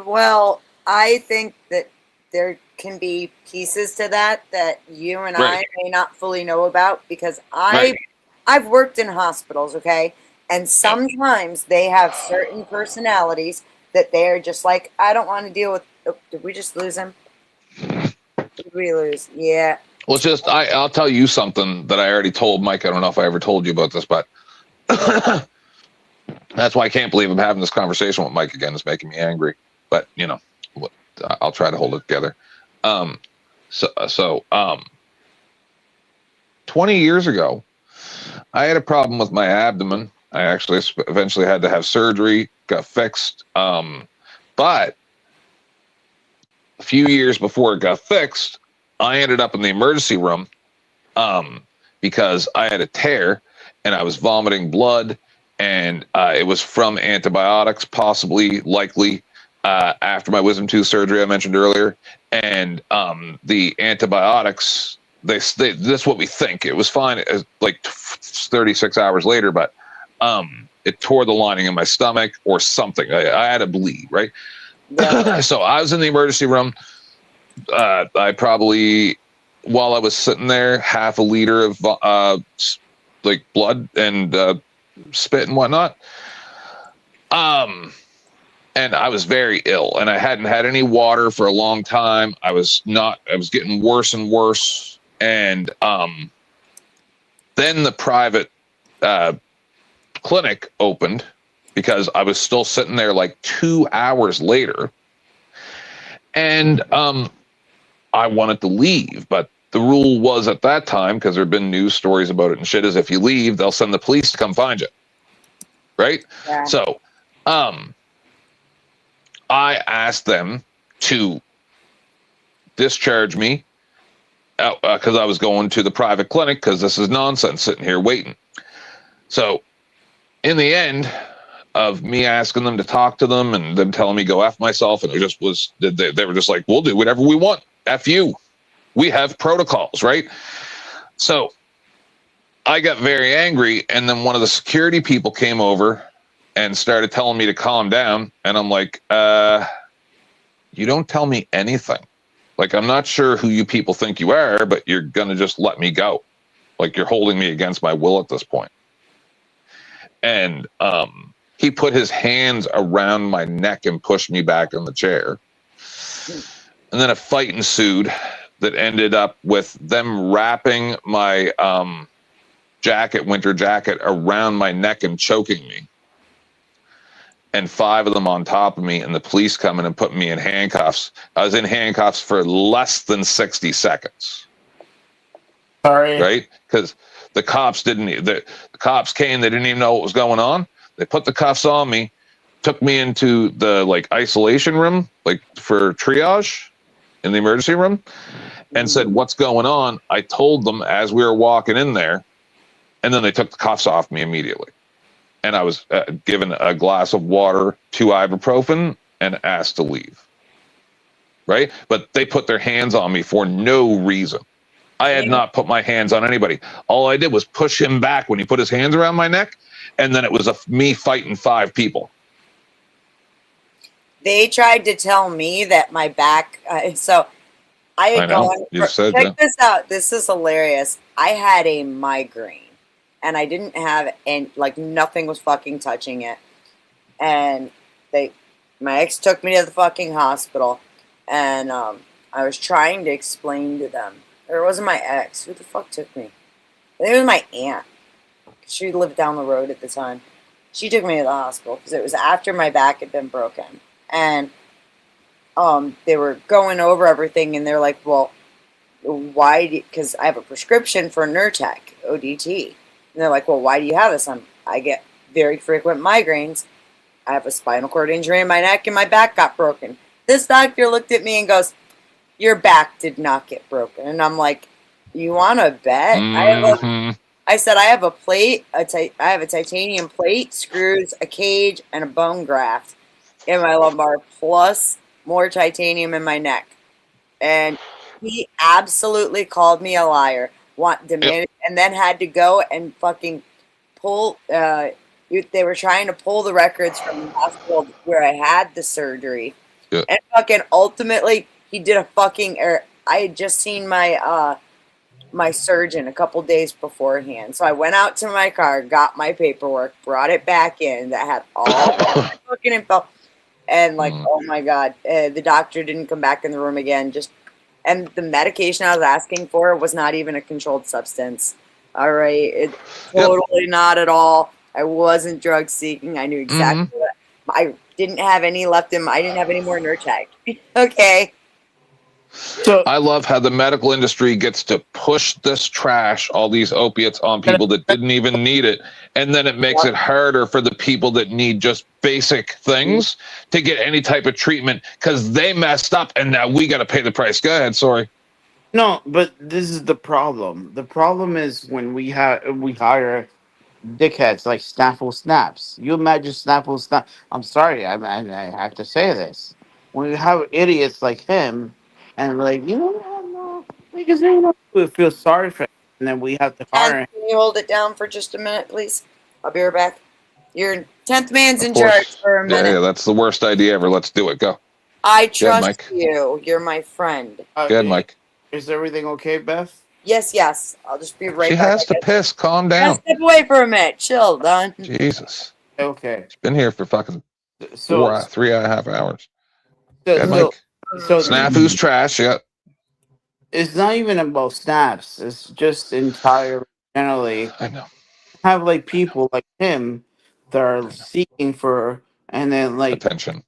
Well, I think that there can be pieces to that you and Right. I may not fully know about because Right. I've worked in hospitals, okay? And sometimes they have certain personalities that they're just like, I don't want to deal with. Oh, did we just lose him? Did we lose? Yeah. Well, just I'll tell you something that I already told Mike. I don't know if I ever told you about this, but that's why I can't believe I'm having this conversation with Mike again. It's making me angry. But you know, I'll try to hold it together. 20 years ago, I had a problem with my abdomen. I actually eventually had to have surgery, got fixed. But a few years before it got fixed, I ended up in the emergency room because I had a tear and I was vomiting blood, and it was from antibiotics, possibly, likely, after my wisdom tooth surgery I mentioned earlier. And the antibiotics, this is what we think. It was fine like 36 hours later, but it tore the lining of my stomach or something. I had a bleed, right? Yeah. So I was in the emergency room. I probably, while I was sitting there, half a liter of like blood and spit and whatnot. And I was very ill, and I hadn't had any water for a long time. I was getting worse and worse. And then the private clinic opened because I was still sitting there like 2 hours later. And I wanted to leave, but the rule was at that time, because there have been news stories about it and shit, is if you leave, they'll send the police to come find you. Right? Yeah. So I asked them to discharge me because I was going to the private clinic, because this is nonsense sitting here waiting. So in the end of me asking them to talk to them and them telling me go F myself, and it just was, they were just like, we'll do whatever we want. F you. We have protocols, right? So I got very angry, and then one of the security people came over and started telling me to calm down. And I'm like, you don't tell me anything. Like, I'm not sure who you people think you are, but you're going to just let me go. Like, you're holding me against my will at this point. And he put his hands around my neck and pushed me back in the chair. And then a fight ensued that ended up with them wrapping my winter jacket around my neck and choking me. And 5 of them on top of me, and the police coming and putting me in handcuffs. I was in handcuffs for less than 60 seconds. Sorry. Right? Because the cops the cops came, they didn't even know what was going on. They put the cuffs on me, took me into the like isolation room, like for triage in the emergency room, and said, what's going on? I told them as we were walking in there, and then they took the cuffs off me immediately. And I was given a glass of water, 2 ibuprofen, and asked to leave. Right? But they put their hands on me for no reason. I had not put my hands on anybody. All I did was push him back when he put his hands around my neck, and then it was me fighting 5 people. They tried to tell me that my back. So I had gone. Check this out. This is hilarious. I had a migraine. And I didn't have any, like, nothing was fucking touching it. And my ex took me to the fucking hospital. And I was trying to explain to them. Or it wasn't my ex. Who the fuck took me? I think it was my aunt. She lived down the road at the time. She took me to the hospital because it was after my back had been broken. And they were going over everything. And they're like, well, why? Because I have a prescription for Nurtec, ODT. And they're like, well, why do you have this? I get very frequent migraines. I have a spinal cord injury in my neck and my back got broken. This doctor looked at me and goes, your back did not get broken. And I'm like, you want to bet? I said, I have a plate. I have a titanium plate, screws, a cage, and a bone graft. in my lumbar plus more titanium in my neck. And he absolutely called me a liar, demanded, and then had to go and fucking pull. They were trying to pull the records from the hospital where I had the surgery, Yeah. and fucking ultimately he did a fucking error. I had just seen my my surgeon a couple days beforehand, so I went out to my car, got my paperwork, brought it back in that had all my fucking info. And like, oh my god, the doctor didn't come back in the room again. And the medication I was asking for was not even a controlled substance. All right, totally not at all. I wasn't drug seeking. I knew exactly what I didn't have any left in. I didn't have any more Nurtec. Okay. So I love how the medical industry gets to push this trash, all these opiates, on people that didn't even need it, and then it makes it harder for the people that need just basic things to get any type of treatment because they messed up, and now we got to pay the price. Go ahead, sorry. No, but this is the problem. The problem is when we hire dickheads like Snaffle Snaps. You imagine Snaffle Snap. I'm sorry, I have to say this. When you have idiots like him, and like no, because we feel sorry for him, and then we have to fire him. Can you hold it down for just a minute, please? I'll be right back. Your 10th man's in Of course. charge for a minute. Yeah, that's the worst idea ever. Let's do it. Go. I Go ahead, trust Mike. you. You're my friend. Go ahead, Mike. Is everything okay, Beth? Yes. I'll just be right She back. has to piss. Calm Yeah, down. step away for a minute. Chill, Don. Jesus. Okay. She's been here for fucking So 3.5 hours. so, Go ahead, so, Mike. so Snafu's trash. Yeah. it's not even about snaps. It's just entire generally I know. have like people like him that are seeking for, and then like Attention.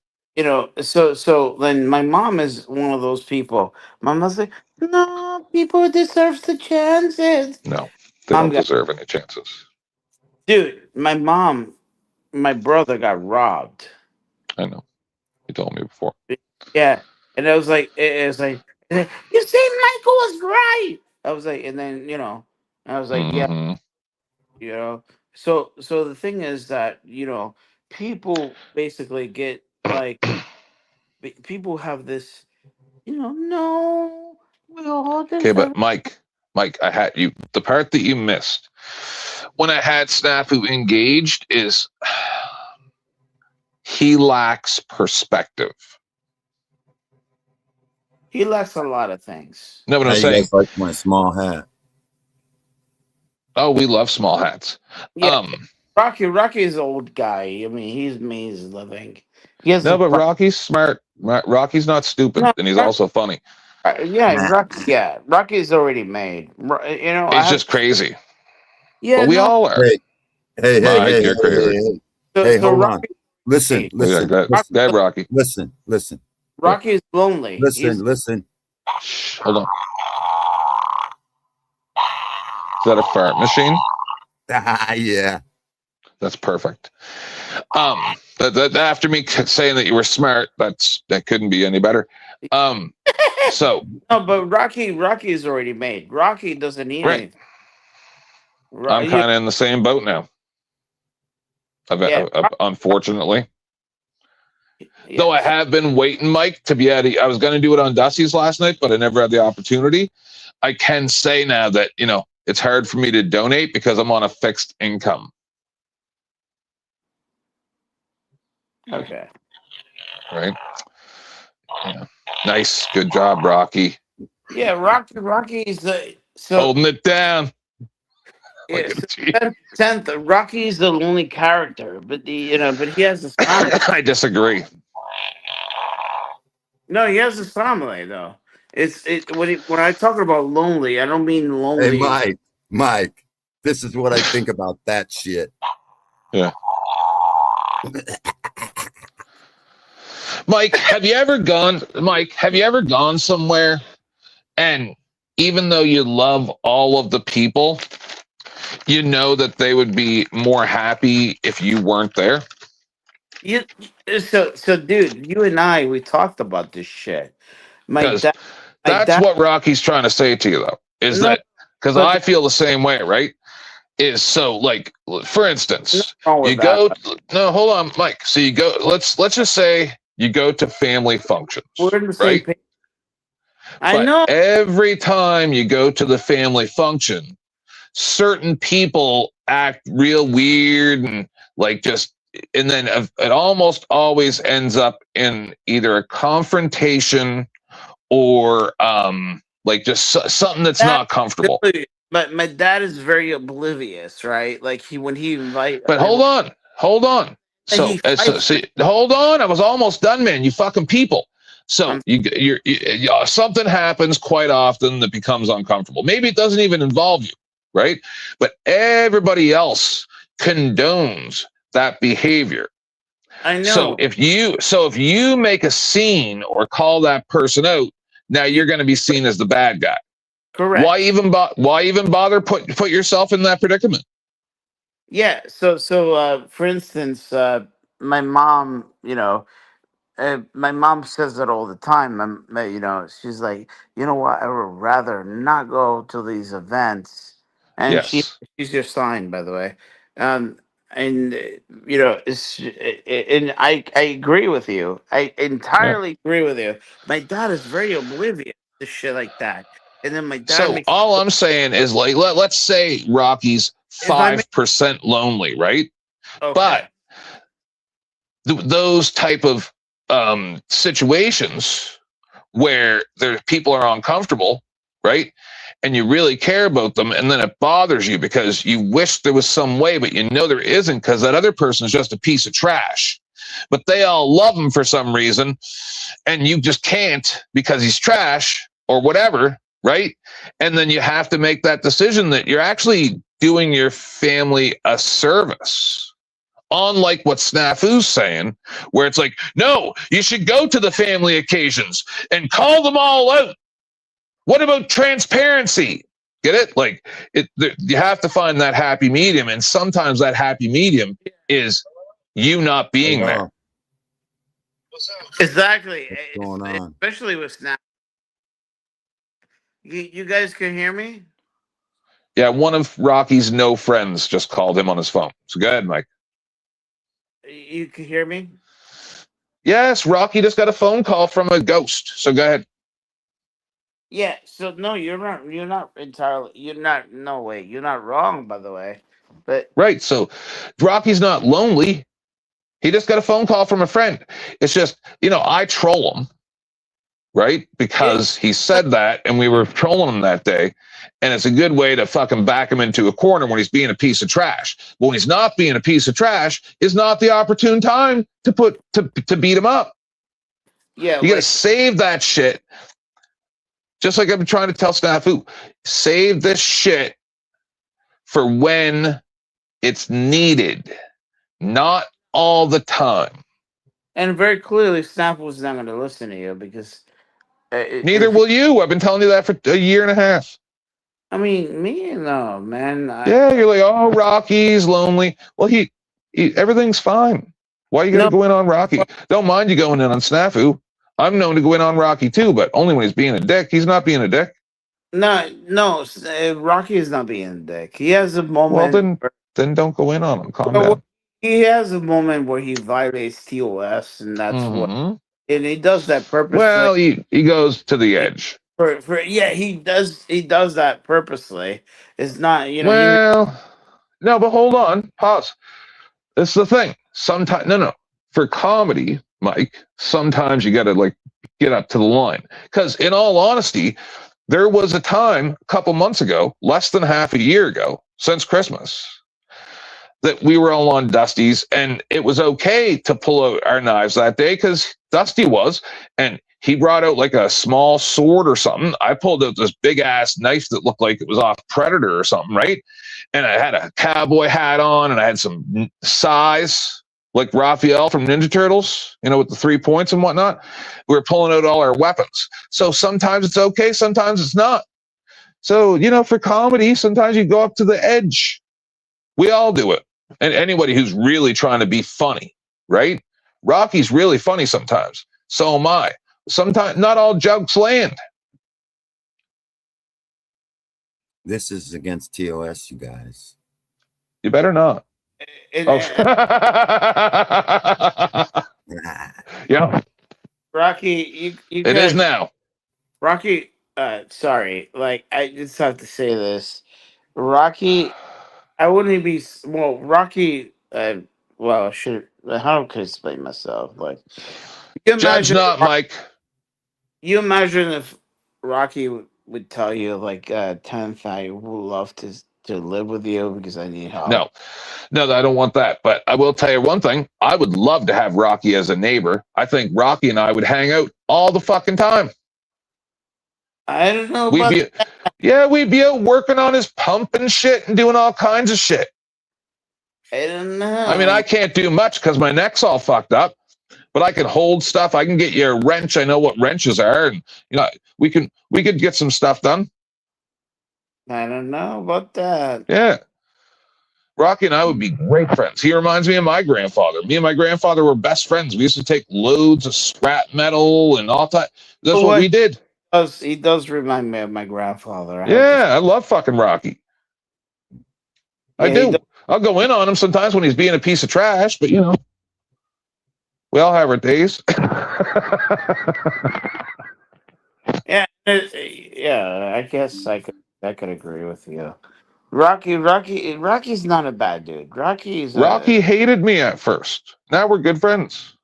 so then my mom is one of those people. My mom's like, no, people deserve the chances. No, they Mom don't got, deserve any chances. dude, my brother got robbed. I know. You told me before. Yeah, and it was like you see, Michael was right. I was like, and then I was like, yeah, Mhm. So the thing is that people basically get like people have this, no, we all Okay, deserve. but Mike, I had you. The part that you missed when I had Snafu engaged is he lacks perspective. He lacks a lot of things. No, but How I'm you saying, guys like my small hat? oh, we love small hats. Yeah, Rocky is an old guy. I mean, he's made his living. He has No, a but Rocky's smart. Rocky's not stupid, No, and he's also funny. Rocky's already made. He's just crazy. Yeah, But we all are. Hey, Mike, you're crazy. Hey, so hold on. Rocky, Listen, Yeah, listen, go ahead, Rocky. listen. Rocky is lonely. Listen. Shh, hold on. Is that a fart machine? Yeah. That's perfect. That after me saying that you were smart, that couldn't be any better. So No, but Rocky is already made. Rocky doesn't need Right. anything. I'm kind of in the same boat now. Unfortunately. Though I have been waiting, Mike, to be I was going to do it on Dusty's last night, but I never had the opportunity. I can say now that, it's hard for me to donate because I'm on a fixed income. Okay. Right? Yeah. Nice. Good job, Rocky. Yeah, Rocky is the Holding it down. Yeah, so 10th, Rocky is the only character, but but he has the family. I disagree. No, he has the family though. When I talk about lonely, I don't mean lonely. Hey, Mike, this is what I think about that shit. Yeah. Mike, have you ever gone somewhere and even though you love all of the people, you know that they would be more happy if you weren't there? So dude, you and we talked about this shit. That's what Rocky's trying to say to you though, is that because I feel the same way, right? is so like, for instance, wrong with you that. go. No, hold on, Mike. So you go. Let's just say you go to family functions, We're in the same right? page. I But know. every time you go to the family function, certain people act real weird and like just, and then it almost always ends up in either a confrontation or like just something that's not comfortable. But my dad is very oblivious, right? Like when he invite. But hold on. So, hold on. I was almost done, man. You fucking people. So you something happens quite often that becomes uncomfortable. Maybe it doesn't even involve you, right? But everybody else condones that behavior. I know. So if you make a scene or call that person out, now you're going to be seen as the bad guy. Correct. Why even bother put yourself in that predicament? Yeah. So for instance, my mom, my mom says it all the time. She's like, you know what? I would rather not go to these events. And Yes. she's your sign, by the way. And and I agree with you. I entirely agree with you. My dad is very oblivious to shit like that. And then my dad So makes. all I'm saying is, like, let's say Rocky's 5% lonely, right? Okay. But those type of situations where people are uncomfortable, right? And you really care about them, and then it bothers you because you wish there was some way, but you know there isn't because that other person is just a piece of trash. But they all love him for some reason, and you just can't because he's trash or whatever, right? And then you have to make that decision that you're actually doing your family a service. Unlike what Snafu's saying, where it's like, no, you should go to the family occasions and call them all out. What about transparency? Get it? Like you have to find that happy medium, and sometimes that happy medium is you not being there. Exactly. What's going on? Especially with Snap. You guys can hear me? Yeah, one of Rocky's no friends just called him on his phone. So go ahead, Mike. You can hear me? Yes, Rocky just got a phone call from a ghost. So go ahead. Yeah, so no, you're not entirely, no way, you're not wrong, by the way. But right, so Rocky's not lonely. He just got a phone call from a friend. It's just, I troll him, right? Because he said that and we were trolling him that day. And it's a good way to fucking back him into a corner when he's being a piece of trash. But when he's not being a piece of trash, is not the opportune time to beat him up. Yeah, you got to save that shit. Just like I've been trying to tell Snafu, save this shit for when it's needed, not all the time. And very clearly, Snap was not going to listen to you because neither will you. I've been telling you that for a year and a half. I mean, me, no, man. Yeah, you're like, oh, Rocky's lonely. Well, he everything's fine. Why are you going to go in on Rocky? Don't mind you going in on Snafu. I'm known to go in on Rocky too, but only when he's being a dick. He's not being a dick. No, Rocky is not being a dick. He has a moment. Well, then don't go in on him. Calm down. He has a moment where he violates TOS, and that's what. And he does that purposely. Well, he goes to the edge. He does. He does that purposely. It's not, Well, no, but hold on. Pause. This is the thing. Sometimes, no. For comedy, Mike, sometimes you got to get up to the line. Because in all honesty, there was a time a couple months ago, less than half a year ago, since Christmas, that we were all on Dusty's, and it was okay to pull out our knives that day because Dusty was, and he brought out like a small sword or something. I pulled out this big ass knife that looked like it was off Predator or something, right? And I had a cowboy hat on, and I had some size like Raphael from Ninja Turtles, with the 3 points and whatnot. We were pulling out all our weapons. So sometimes it's okay, sometimes it's not. So, for comedy, sometimes you go up to the edge. We all do it. And anybody who's really trying to be funny, right? Rocky's really funny sometimes. So am I. Sometimes not all jokes land. This is against TOS, you guys. You better not. And, Oh. Yeah, Rocky, you it is guys, now. Rocky. Sorry, like I just have to say this, Rocky. I wouldn't be Rocky. Well, how could I explain myself? Like, you Judge imagine, not, Mike. you imagine if Rocky would tell you like, 10th, I would love to live with you because I need help. No, I don't want that. But I will tell you one thing. I would love to have Rocky as a neighbor. I think Rocky and I would hang out all the fucking time. I don't know We'd about we'd be out working on his pump and shit and doing all kinds of shit. I don't know. I mean, I can't do much because my neck's all fucked up, but I can hold stuff. I can get you a wrench. I know what wrenches are, and we could get some stuff done. I don't know about that. Yeah. Rocky and I would be great friends. He reminds me of my grandfather. Me and my grandfather were best friends. We used to take loads of scrap metal and all that. That's what we did. He does remind me of my grandfather. I love fucking Rocky. I do. I'll go in on him sometimes when he's being a piece of trash, but we all have our days. Yeah, I guess I could agree with you. Rocky's not a bad dude. Rocky hated me at first. Now we're good friends.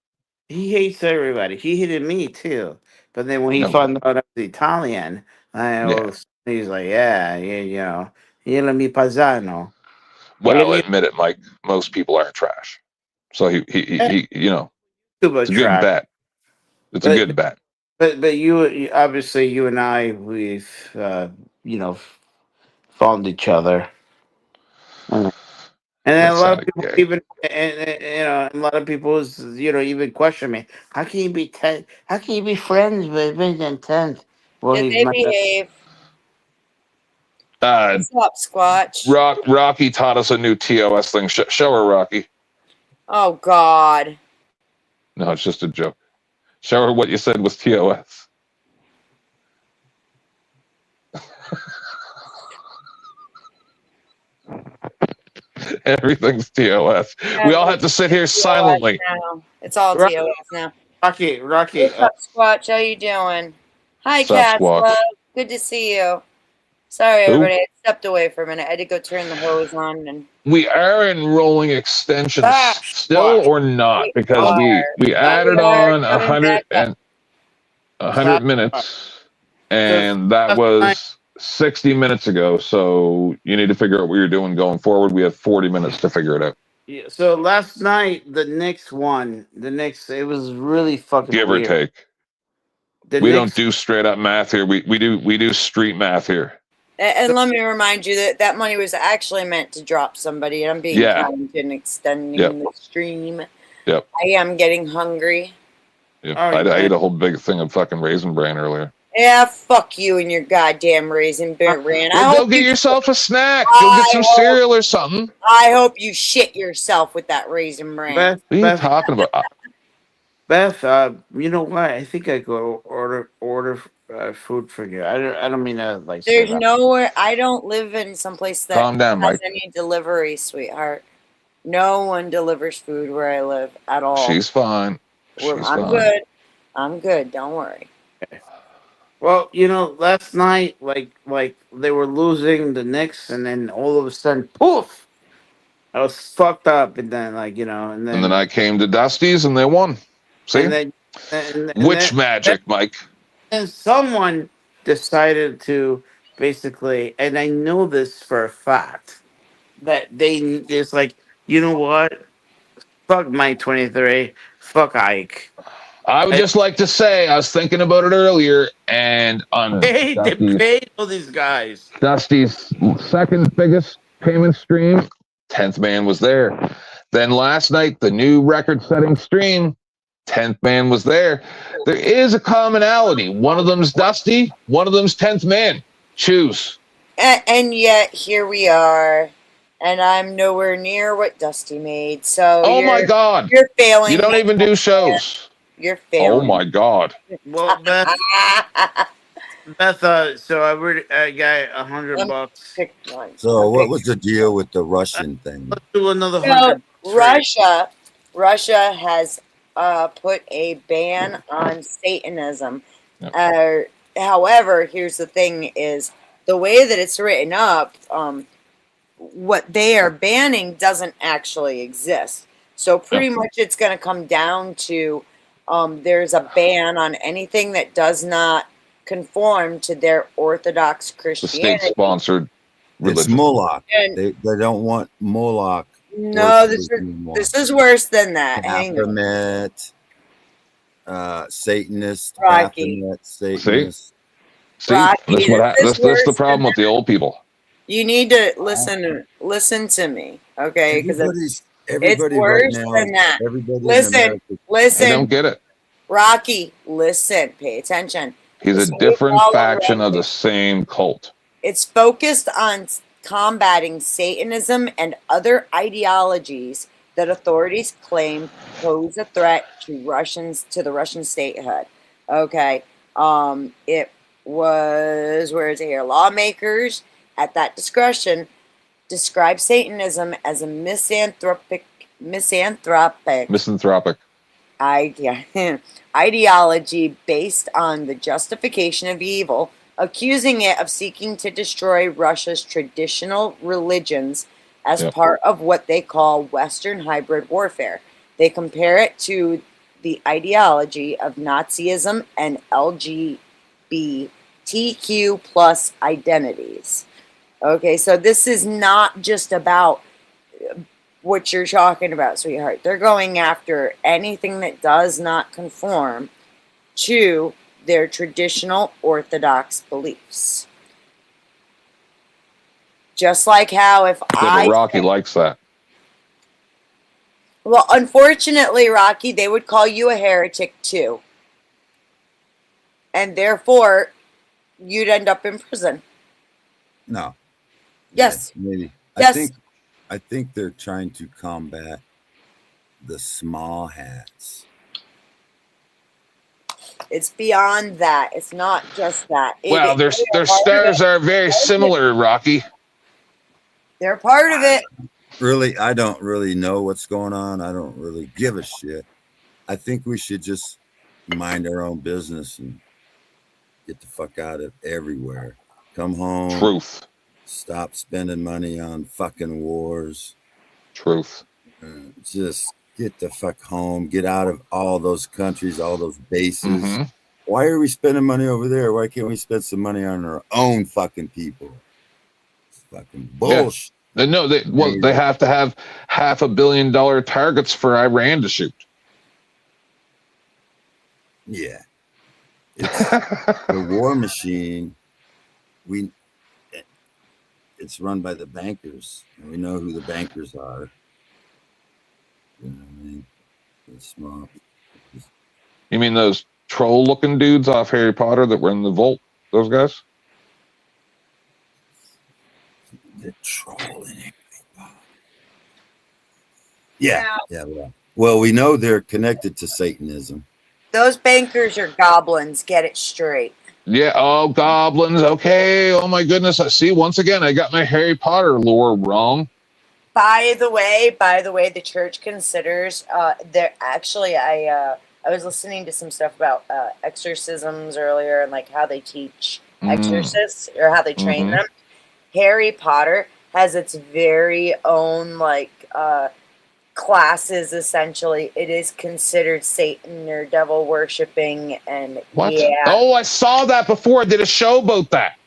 He hates everybody. He hated me too. But then when he found out I was Italian, he's like, Io mi paesano. Well, admit it, Mike. Most people aren't trash. So he it's a good bet. It's a good bet. But you obviously, you and I, we've found each other. And then a lot of people a lot of people even question me. How can you be How can you be friends with Vincent 10th? Well, Did they behave? What's up, Squatch? Rocky taught us a new TOS thing. Show her, Rocky. Oh God. No, it's just a joke. Show her what you said was TOS. Everything's TOS. We all have to sit here silently. Now. It's all TOS now. Rocky. What's up, Squatch? How you doing? Hi, Cat. Good to see you. Sorry, everybody. I stepped away for a minute. I had to go turn the hose on. And we are in rolling extensions still or not? Because we added on 100 minutes, and that was 60 minutes ago. So you need to figure out what you're doing going forward. We have 40 minutes to figure it out. Yeah, so last night, the Knicks won. It was really fucking give weird. Or take. We don't do straight up math here. We do street math here. And let me remind you that money was actually meant to drop somebody, and I'm being kind and extending the stream. Yep. I am getting hungry. Yep. I ate a whole big thing of fucking Raisin Bran earlier. Yeah, fuck you and your goddamn Raisin Bran. Go get yourself a snack. Go get some cereal or something. I hope you shit yourself with that Raisin Bran. What are you talking about? Beth, you know what? I think I go order food for you. I don't mean to like. There's nowhere. I don't live in someplace that calm down, has Mike. any delivery, sweetheart. No one delivers food where I live at all. She's fine. I'm good. I'm good. Don't worry. Okay. Well, last night, like they were losing the Knicks, and then all of a sudden, poof! I was fucked up, and then and then I came to Dusty's, and they won. See? And Witch magic, Mike. And someone decided to basically, and I know this for a fact, that it's like, you know what? Fuck Mike 23. Fuck Ike. I would just like to say, I was thinking about it earlier, and on they paid all these guys. Dusty's second biggest payment stream, 10th Man was there. Then last night, the new record-setting stream, 10th Man was there. There is a commonality. One of them's Dusty, one of them's 10th Man. Choose. And yet, here we are. And I'm nowhere near what Dusty made. So oh my God. You're failing. You don't even do shows. You're failing. Oh my God. Well, Beth, Beth, so I got $100. Pick one. So what Okay. was the deal with the Russian thing? Let's do another So 100. Russia has put a ban on Satanism. However, here's the thing: is the way that it's written up, what they are banning doesn't actually exist. So pretty much, it's going to come down to there's a ban on anything that does not conform to their Orthodox The Christianity. state-sponsored It's religion. Moloch. And They don't want Moloch. no, worshippers anymore. this is worse than that. Hang on. Baphomet, Satanist, Rocky. Baphomet, Satanist. See, Rocky, that's what this is that's the worse problem than with the old people. You need to listen to me, okay? Because Everybody worse right now, than that. everybody in Listen, America, I don't listen, get it. Rocky, listen, pay attention. He's a Listen, different follow faction of Rocky. the same cult. It's focused on combating Satanism and other ideologies that authorities claim pose a threat to the Russian statehood. Okay. It was, where is it here? Lawmakers at that discretion describe Satanism as a misanthropic ideology based on the justification of evil, accusing it of seeking to destroy Russia's traditional religions as part of what they call Western hybrid warfare. They compare it to the ideology of Nazism and LGBTQ plus identities. Okay, so this is not just about what you're talking about, sweetheart. They're going after anything that does not conform to their traditional Orthodox beliefs. Just like how if Rocky likes that. Well, unfortunately, Rocky, they would call you a heretic too. And therefore, you'd end up in prison. No. Yes. Yeah, maybe. Yes. I think they're trying to combat the small hats. It's beyond that. It's not just that. Well, their stars are very similar, Rocky. They're part of it. Really, I don't really know what's going on. I don't really give a shit. I think we should just mind our own business and get the fuck out of everywhere. Come home. Truth. Stop spending money on fucking wars. Truth. Just get the fuck home. Get out of all those countries, all those bases. Mm-hmm. Why are we spending money over there? Why can't we spend some money on our own fucking people? It's fucking bullshit. Yeah. No, they have to have $500 million targets for Iran to shoot. Yeah. It's the war machine. It's run by the bankers, and we know who the bankers are. You know what I mean? It's smart. You mean those troll-looking dudes off Harry Potter that were in the vault? Those guys? They're trolling. Yeah. Well, we know they're connected to Satanism. Those bankers are goblins. Get it straight. Yeah. Oh, goblins. Okay. Oh my goodness. I see. Once again, I got my Harry Potter lore wrong. By the way, the church considers there. Actually, I was listening to some stuff about exorcisms earlier and like how they teach exorcists or how they train them. Harry Potter has its very own classes. Essentially, it is considered Satan or devil worshipping, and what? Yeah. Oh, I saw that before. I did a show about that.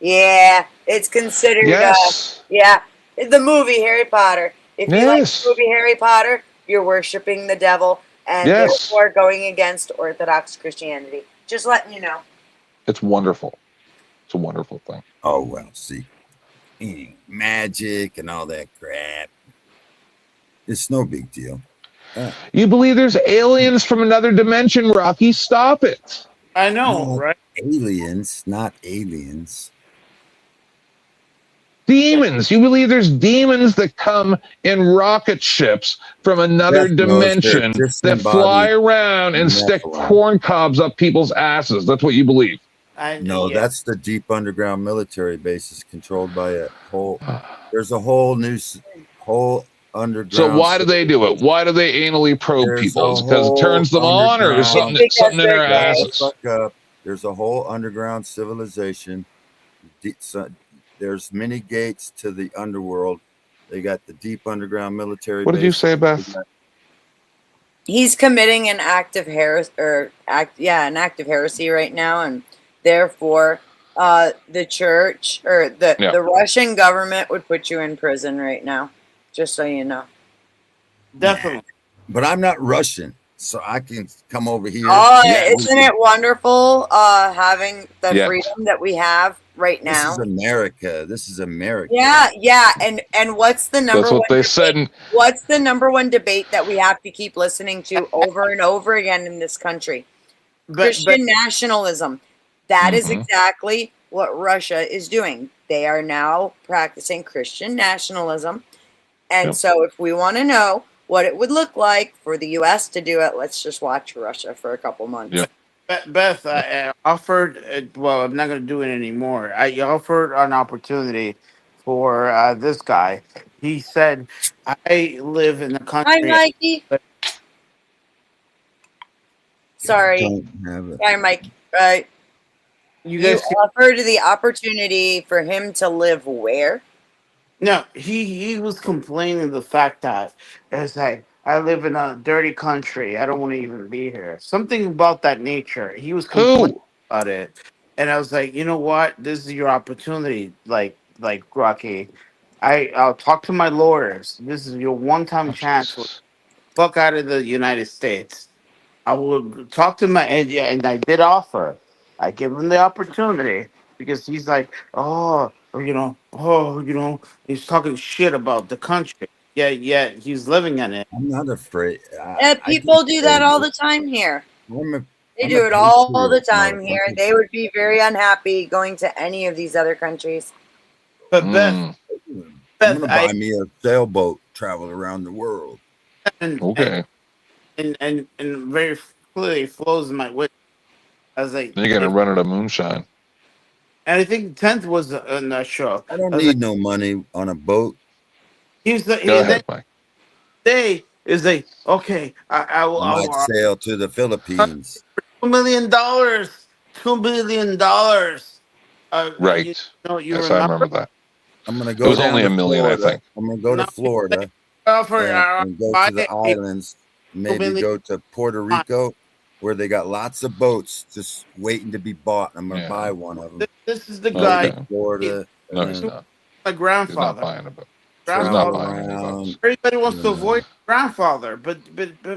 Yeah, it's considered. Yes. Yeah, the movie Harry Potter. If you like the movie Harry Potter, you're worshiping the devil and therefore going against Orthodox Christianity. Just letting you know. It's wonderful. It's a wonderful thing. Oh well, see, magic and all that crap. It's no big deal. You believe there's aliens from another dimension, Rocky? Stop it. I know, right? Aliens, not aliens. Demons. You believe there's demons that come in rocket ships from another dimension that fly around and stick corn cobs up people's asses. That's what you believe. No, Yeah. that's the deep underground military bases controlled by a whole. There's a whole whole underground. So why do they do it? Why do they anally probe There's people? a Is it because it whole turns them on, or is underground- Because something in they're their gay. asses? Fuck up. There's a whole underground civilization. There's many gates to the underworld. They got the deep underground military. What did you bases. say, Beth? He's committing an act of heresy, an act of heresy right now, and therefore, the church or the Russian government would put you in prison right now. Just so you know. Definitely. But I'm not Russian, so I can come over here. Oh, isn't it wonderful having the Yes. freedom that we have right This now? is America. This is America. Yeah, and what's the number That's what one they debate? said. What's the number one debate that we have to keep listening to over and over again in this country? Christian nationalism. That is Mhm. exactly what Russia is doing. They are now practicing Christian nationalism. And Yep. so if we want to know what it would look like for the US to do it, let's just watch Russia for a couple months. Yeah. Beth, I offered. Well, I'm not going to do it anymore. I offered an opportunity for this guy. He said, "I live in the Hi, country." Mikey. Sorry. Don't have it. Sorry, Mike. You You guys, offered the opportunity for him to live where? no, he was complaining the fact that it's like I live in a dirty country. I don't want to even be here. Something about that nature. He was complaining Who? about it, and I was like, you know what? This is your opportunity. Like Rocky, I'll talk to my lawyers. This is your one-time chance. Jesus. Fuck out of the United States. I will talk to my and I did offer. I gave him the opportunity because he's like, he's talking shit about the country. Yeah, he's living in it. I'm not afraid. People do that all the time here. They I'm do a it all the patriot, time here. motherfucker. They would be very unhappy going to any of these other countries. But Mm, I'm Beth, gonna buy me a sailboat, travel around the world. okay. and very clearly flows in my wit. I was like, You're gonna run out of moonshine. and I think 10th was in that show. I don't was need like, no money on a boat. he's the Go ahead, Mike. they is like, okay, I might sail to the Philippines. $2 million, $2 billion. Right. You Yes, I remember? remember that. I'm gonna It go was down only to $1 million, I Florida. think. I'm gonna go to No, Florida for and go to the islands. Maybe million. go to Puerto Rico, where they got lots of boats just waiting to be bought. I'm gonna Yeah. buy one of them. This is the Okay. guy, Florida. No, and he's then not. my He's not grandfather. buying a boat. He's travel not Grandfather. buying any boats. around, Everybody wants to Yeah. avoid grandfather, but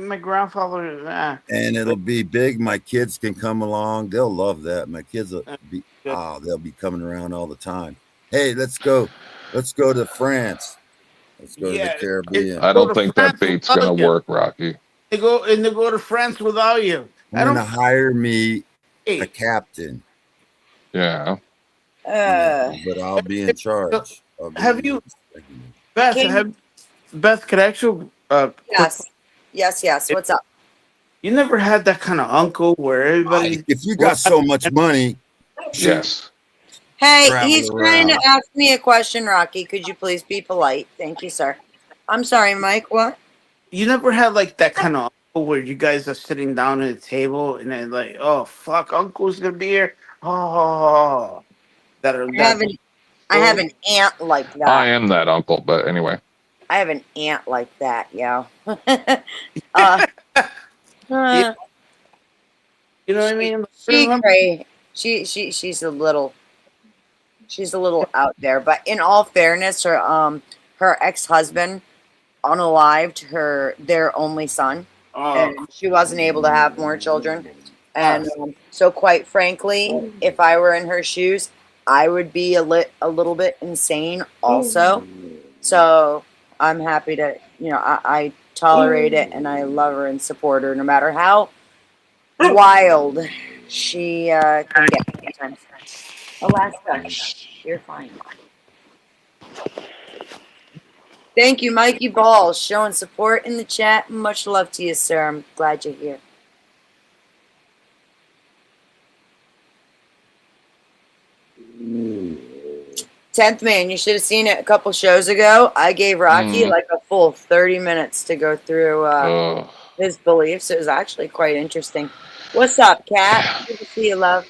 my grandfather. and it'll be big. My kids can come along. They'll love that. My kids will be they'll be coming around all the time. Hey, let's go to France. Let's go to the Caribbean. I Go don't to think that France bait's without gonna you. work, Rocky. They go to France without you. I'm gonna hire me a Hey, captain, Yeah. but I'll be in charge. have you, Beth? Beth, could I actually? Yes. What's up? You never had that kind of uncle where everybody. If you got so much money, Yes. Hey, Travel he's trying to around. ask me a question, Rocky. Could you please be polite? Thank you, sir. I'm sorry, Mike. What? You never had like that kind of uncle where you guys are sitting down at a table and then like, oh fuck, uncle's gonna be here. Oh, that are I have an aunt like that. I am that uncle, but anyway. I have an aunt like that, yo. You know what I mean? She's a little out there, but in all fairness, her ex-husband unalived their only son, and she wasn't able to have more children. And so, quite frankly, if I were in her shoes, I would be a little bit insane also. So I'm happy to, I tolerate it and I love her and support her no matter how wild she can get sometimes. Alaska, shh, you're fine. Thank you, Mikey Balls, showing support in the chat. Much love to you, sir. I'm glad you're here. 10th Man, you should have seen it a couple shows ago. I gave Rocky like a full 30 minutes to go through his beliefs. It was actually quite interesting. What's up, Kat? Good to see you, love.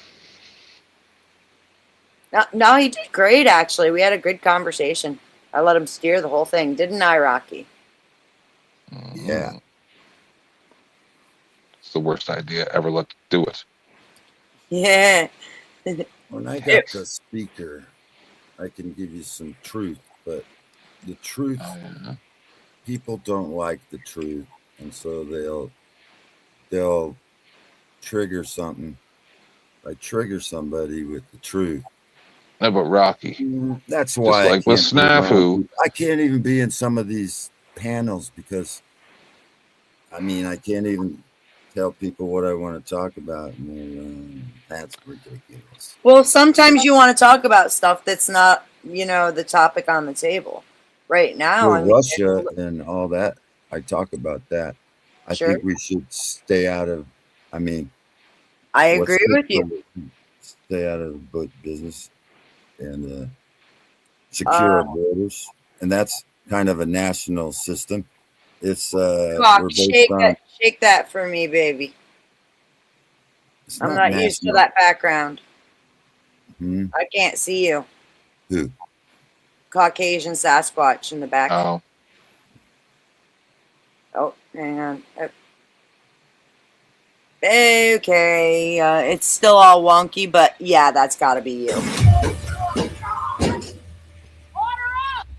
No, he did great, actually. We had a good conversation. I let him steer the whole thing. Didn't I, Rocky? Yeah. It's the worst idea ever. Let's do it. Yeah. When I got the speaker, I can give you some truth, but the truth, people don't like the truth, and so they'll trigger something. I trigger somebody with the truth. No, but Rocky. That's why Just like with Snafu. I can't even be in some of these panels because, I mean, I can't even tell people what I want to talk about. And that's ridiculous. Well, sometimes you want to talk about stuff that's not, the topic on the table. Right now, With Russia and all that, I talk about that. I Sure. think we should stay out of, I agree with you. Stay out of the business and secure our borders. And that's kind of a national system. It's Cock, shake that for me, baby. I'm not used to that background. I can't see you. Who? Caucasian Sasquatch in the back. Oh. Oh, hang on. Okay, it's still all wonky, but yeah, that's got to be you.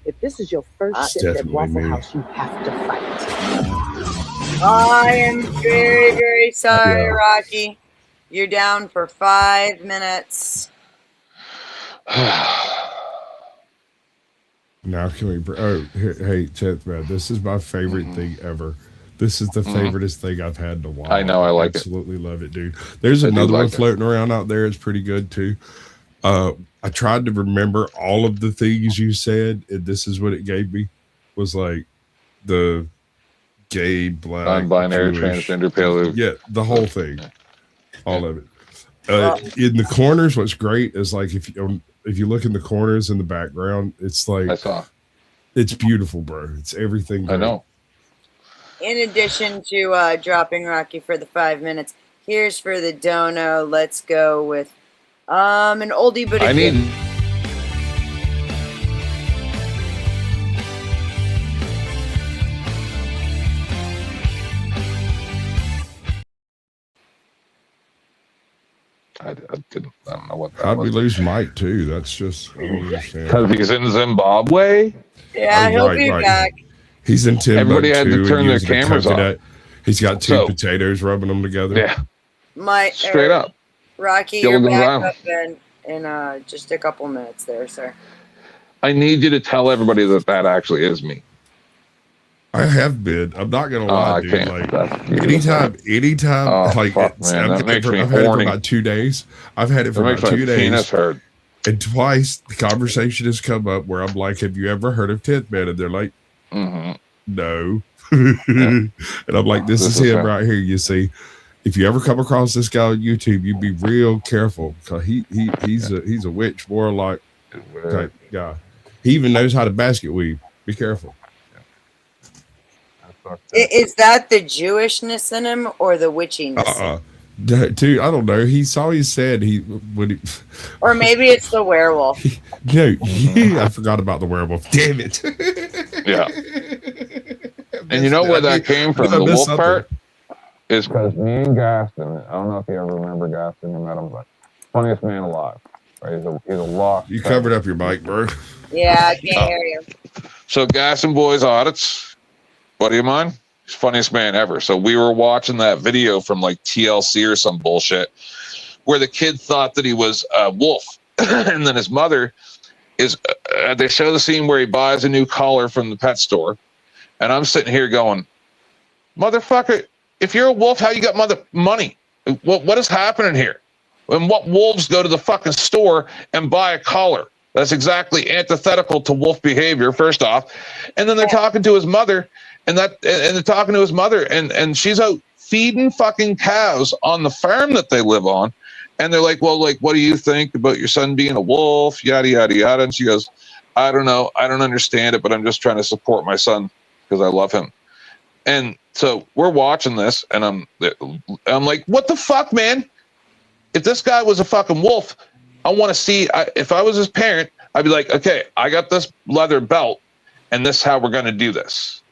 If this is your first shift at Waffle House, you have to fight. I am very, very sorry, Rocky. You're down for 5 minutes. Now can we? Hey, 10th Man, this is my favorite thing ever. This is the favoriteest thing I've had in a while. I know, I like absolutely love it, dude. There's another one floating around out there. It's pretty good too. I tried to remember all of the things you said, and this is what it gave me. Was like the gay, black, non-binary, Jewish, transgender, paleo. Yeah, the whole thing, all of it. In the corners, what's great is like if you look in the corners in the background, it's like I saw. It's beautiful, bro. It's everything. I know. In addition to dropping Rocky for the 5 minutes, here's for the dono. Let's go with an oldie but a goodie. I don't know what that How'd we was. lose Mike too? That's just I don't understand. Because he's in Zimbabwe. Yeah, he'll be back. He's in Timbuktu. Everybody had to turn their using a cameras on. coconut. He's got two potatoes rubbing them together. Yeah, straight up. Rocky, Gilligan's you're back Island. up in just a couple minutes there, sir. I need you to tell everybody that actually is me. I have been. I'm not gonna lie, I dude. can't. Like anytime, Oh, like fuck, it's, man. That makes me I've had it for horny. about 2 days. I've had it for That makes about my 2 days. penis hurt. And twice the conversation has come up where I'm like, "Have you ever heard of 10th Man?" And they're like, "No." And I'm like, "This is him right here." You see, if you ever come across this guy on YouTube, you be real careful because he's a witch warlock type guy. He even knows how to basket weave. Be careful. Is that the Jewishness in him or the witchiness? Dude, I don't know. He's always said he would. Or maybe it's the werewolf. No, I forgot about the werewolf. Damn it. Yeah. And you know where that came from? The wolf part is because me and Gaston. I don't know if you ever remember Gaston or met him, but funniest man alive. Right? He's a lost. You covered up your mic, bro. Yeah, I can't hear you. So Gaston Boys Audits, buddy of mine, he's funniest man ever. So we were watching that video from like TLC or some bullshit where the kid thought that he was a wolf. And then his mother is, they show the scene where he buys a new collar from the pet store. And I'm sitting here going, motherfucker, if you're a wolf, how you got money? What is happening here? And what wolves go to the fucking store and buy a collar? That's exactly antithetical to wolf behavior, first off. And then they're talking to his mother, and they're talking to his mother, and she's out feeding fucking cows on the farm that they live on. And they're like, well, like, what do you think about your son being a wolf? Yada, yada, yada. And she goes, I don't know. I don't understand it, but I'm just trying to support my son because I love him. And so we're watching this, and I'm like, what the fuck, man? If this guy was a fucking wolf, I want to see, if I was his parent, I'd be like, okay, I got this leather belt, and this is how we're going to do this.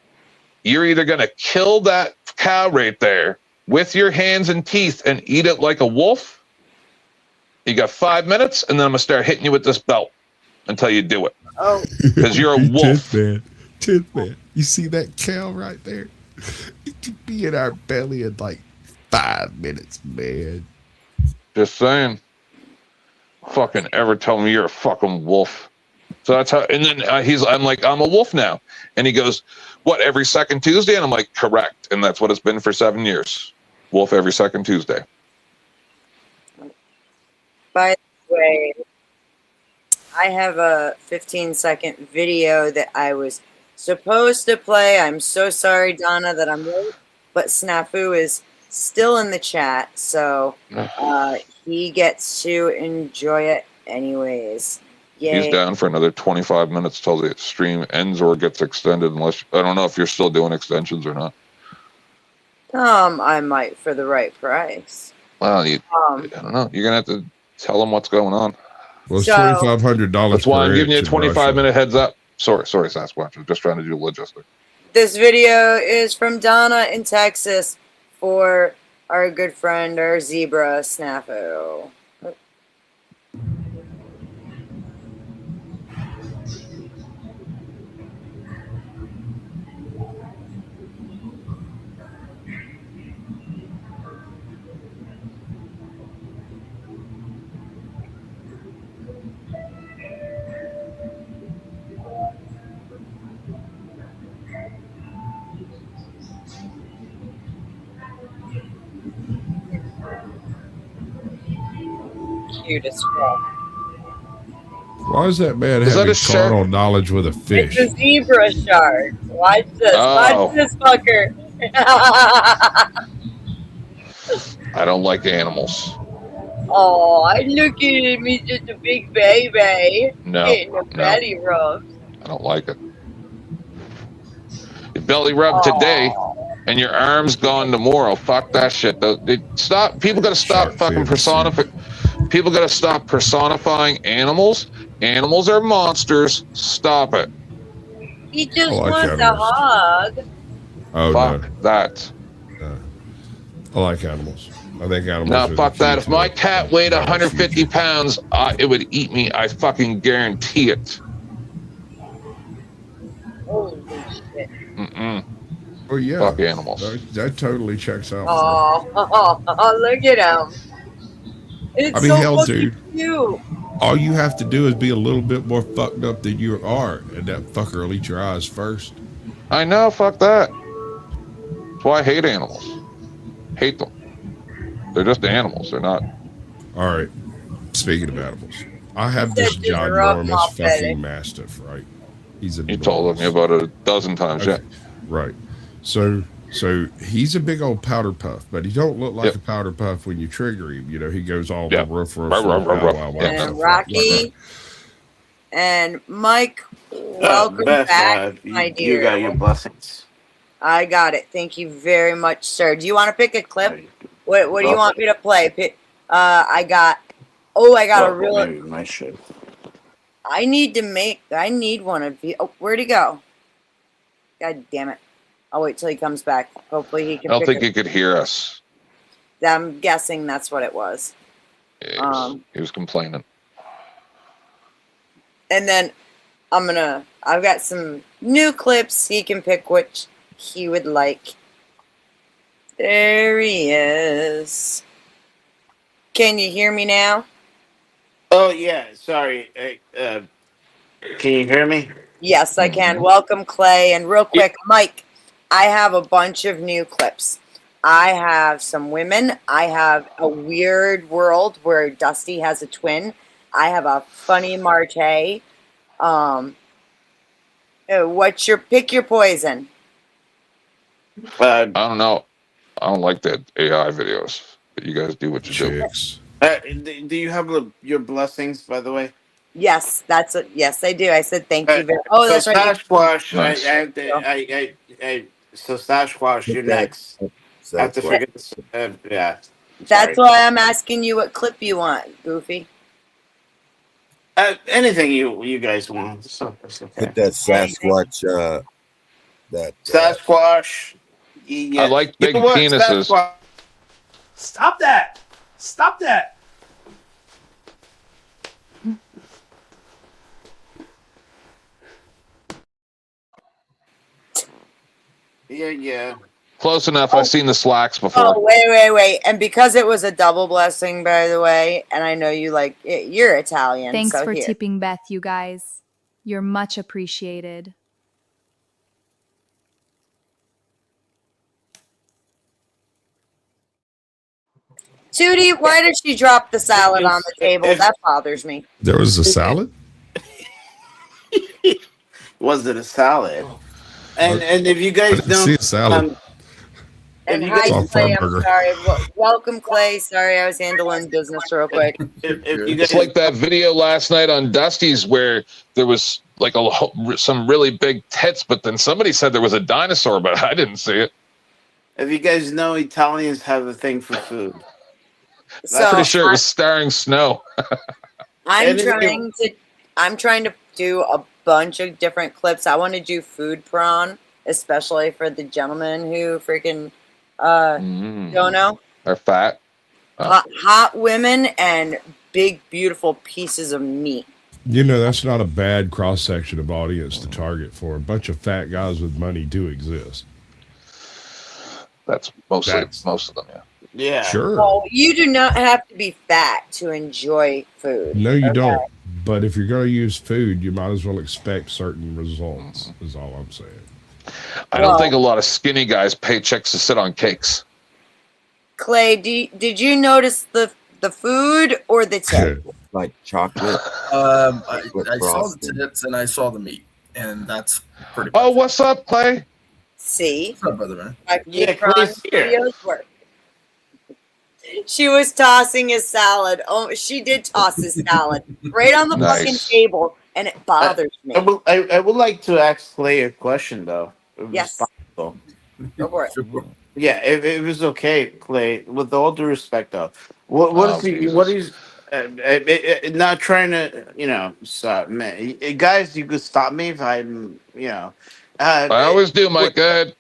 You're either going to kill that cow right there with your hands and teeth and eat it like a wolf. You got 5 minutes, and then I'm going to start hitting you with this belt until you do it. Oh. Because you're a wolf. Tith man. You see that cow right there? It could be in our belly in like 5 minutes, man. Just saying. Fucking ever tell me you're a fucking wolf. So that's how, and then I'm like, I'm a wolf now. And he goes, what, every second Tuesday? And I'm like, correct. And that's what it's been for 7 years. Wolf every second Tuesday. By the way, I have a 15-second video that I was supposed to play. I'm so sorry, Donna, that I'm late, but Snafu is still in the chat, so he gets to enjoy it anyways. Yay. He's down for another 25 minutes till the stream ends or gets extended, unless, I don't know if you're still doing extensions or not. I might for the right price. Well, I don't know. You're going to have to tell them what's going on. Well, it's $2,500. That's why I'm giving you a 25-minute heads up. Sorry, Sasquatch. I'm just trying to do logistics. This video is from Donna in Texas for our good friend, our zebra Snafu. Cute as fuck. Why is that man Is that having a shark? carnal knowledge with a fish? It's a zebra shark. Watch this. Oh. Watch this fucker. I don't like animals. Oh, look at him. He's just a big baby. No, Getting a belly rub. I don't like it. Your belly rub today, and your arms gone tomorrow. Fuck that shit. Stop. People got to stop fucking personifying. People got to stop personifying animals. Animals are monsters. Stop it. He just like wants a animals. hug. Oh, Fuck no. that. I like animals. I think animals. No, are fuck the that. key If to my it. cat weighed 150 pounds, it would eat me. I fucking guarantee it. Holy shit. Mm-mm. Oh yeah. Fuck animals. That totally checks out. Oh, look at him. It's I mean, so hell, fucking dude. cute. All you have to do is be a little bit more fucked up than you are, and that fucker will eat your eyes first. I know, fuck that. That's why I hate animals. Hate them. They're just animals. They're not. All right. Speaking of animals, I have That's this just rough ginormous mouth, baby. fucking mastiff, right? He's a You told me about it a dozen times, Okay. Right. So he's a big old powder puff, but he don't look like Yep. a powder puff when you trigger him. You know, he goes all Yep. roof, Ruff, ruff, ruff. Yeah. And Rocky and Mike, welcome Beth, back, my dear. You got your blessings. I got it. Thank you very much, sir. Do you want to pick a clip? What do you want me to play? I got a real. Maybe my shit. I need one of you. Oh, where'd he go? God damn it. I'll wait till he comes back. Hopefully he I can don't pick think it. he could hear us. I'm guessing that's what it was. He was complaining. And then I've got some new clips. He can pick which he would like. There he is. Can you hear me now? Oh yeah, sorry. Can you hear me? Yes, I can. Welcome, Clay. And real quick, Mike, I have a bunch of new clips. I have some women. I have a weird world where Dusty has a twin. I have a funny Marte. Pick your poison? I don't know. I don't like the AI videos, but you guys do what you Chicks. Do you have your blessings, by the way? Yes, that's what. Yes, I do. I said thank you very. Oh, So that's right. Sasquatch, Nice. so Sasquatch, you're next. I have to Sasquatch. forget this. Yeah. That's Sorry. why I'm asking you what clip you want, Goofy. Anything you guys want. It's okay. Put that Sasquatch. That Sasquatch. Yeah. I like You big know what? penises. Sasquatch. Stop that! Stop that! Yeah. Close enough. I've seen the slacks before. Oh, wait. And because it was a double blessing, by the way, and I know you like it, you're Italian. Thanks so for here. tipping Beth, you guys. You're much appreciated. Tootie, why did she drop the salad on the table? That bothers me. There was a salad. Was it a salad? And if you guys didn't see a salad. And you hi, guys- Clay. I'm burger. sorry. Welcome, Clay. Sorry, I was handling business real quick. if you It's guys, like that video last night on Dusty's where there was like some really big tits, but then somebody said there was a dinosaur, but I didn't see it. if you guys know, Italians have a thing for food. So Pretty sure it was starring Snow. I'm And if trying to do a bunch of different clips. I want to do food prawn, especially for the gentlemen who freaking don't know. They're fat. Hot women and big, beautiful pieces of meat. You know, that's not a bad cross section of audience to target for. A bunch of fat guys with money do exist. That's most of them, yeah. Yeah. Sure. Well, you do not have to be fat to enjoy food. No, you okay? don't. But if you're going to use food, you might as well expect certain results, is all I'm saying. I don't think a lot of skinny guys pay checks to sit on cakes. Clay, did you notice the food or the tip? like chocolate. I with saw the frosting. tits and I saw the meat, and that's pretty. Oh, what's up, Clay? See? What's up, brother man? Yeah, Prawn Clay's here. videos work. She was tossing his salad. Oh, she did toss his salad right on the Nice. fucking table, and it bothers me. I would like to ask Clay a question though. if it's Yes. possible. Go for it. Yeah, if it was okay, Clay. With all due respect, though, what Oh, is he? Jesus. What is? Not trying to, stop me. Guys, you could stop me if I'm, I always do, Mike. Go ahead.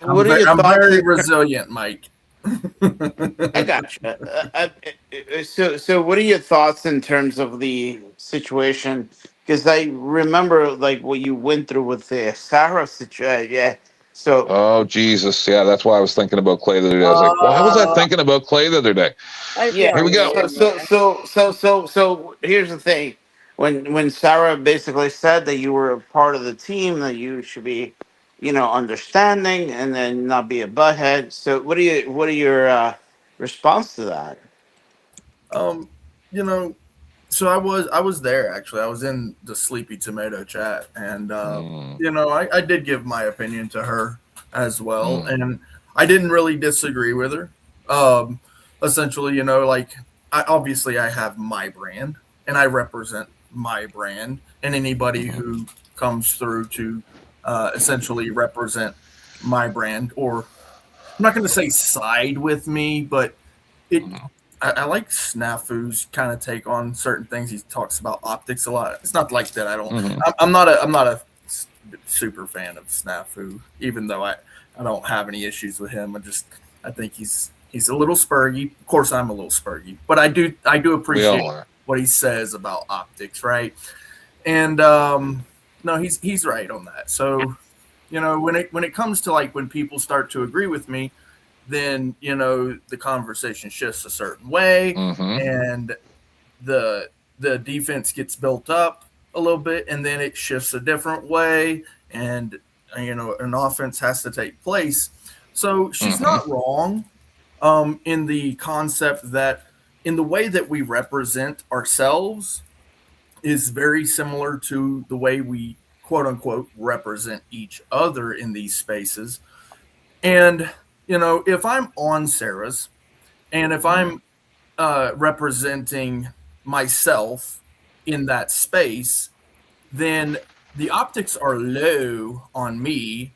What are your I'm thoughts? very resilient, Mike. I gotcha. So what are your thoughts in terms of the situation? Because I remember like what you went through with the Sarah situation. Yeah. So Oh, Jesus. Yeah, that's why I was thinking about Clay the other day. I was like, why was I thinking about Clay the other day? yeah. Here we go. So here's the thing. When Sarah basically said that you were a part of the team, that you should be, understanding and then not be a butthead. So what are your response to that? You know, so I was there actually. I was in the Sleepy Tomato chat, and I did give my opinion to her as well, and I didn't really disagree with her. Essentially, I have my brand, and I represent my brand, and anybody who comes through to essentially represent my brand, or I'm not going to say side with me, but I like Snafu's kind of take on certain things. He talks about optics a lot. It's not like that. I'm not a super fan of Snafu, even though I don't have any issues with him. I think he's a little spurgy. Of course, I'm a little spurgy, but I do appreciate are. what he says about optics, right? And no, he's right on that. So, when it comes to like when people start to agree with me, then the conversation shifts a certain way, and the defense gets built up a little bit, and then it shifts a different way, and an offense has to take place. So she's not wrong in the concept that in the way that we represent ourselves is very similar to the way we quote unquote represent each other in these spaces. And if I'm on Sarah's, and if I'm representing myself in that space, then the optics are low on me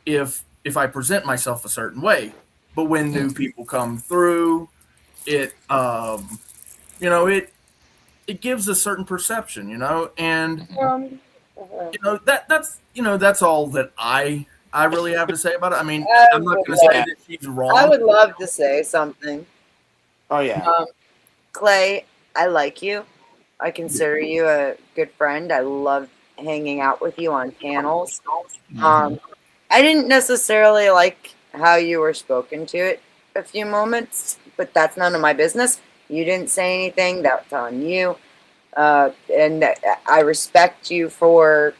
if I present myself a certain way. But when new people come through, it it gives a certain perception, and that's all that I really have to say about it. I mean, I'm not going to say that she's wrong. I would love to say something. Oh yeah. Clay, I like you. I consider you a good friend. I love hanging out with you on panels. I didn't necessarily like how you were spoken to it a few moments, but that's none of my business. You didn't say anything. That's on you. And I respect you for,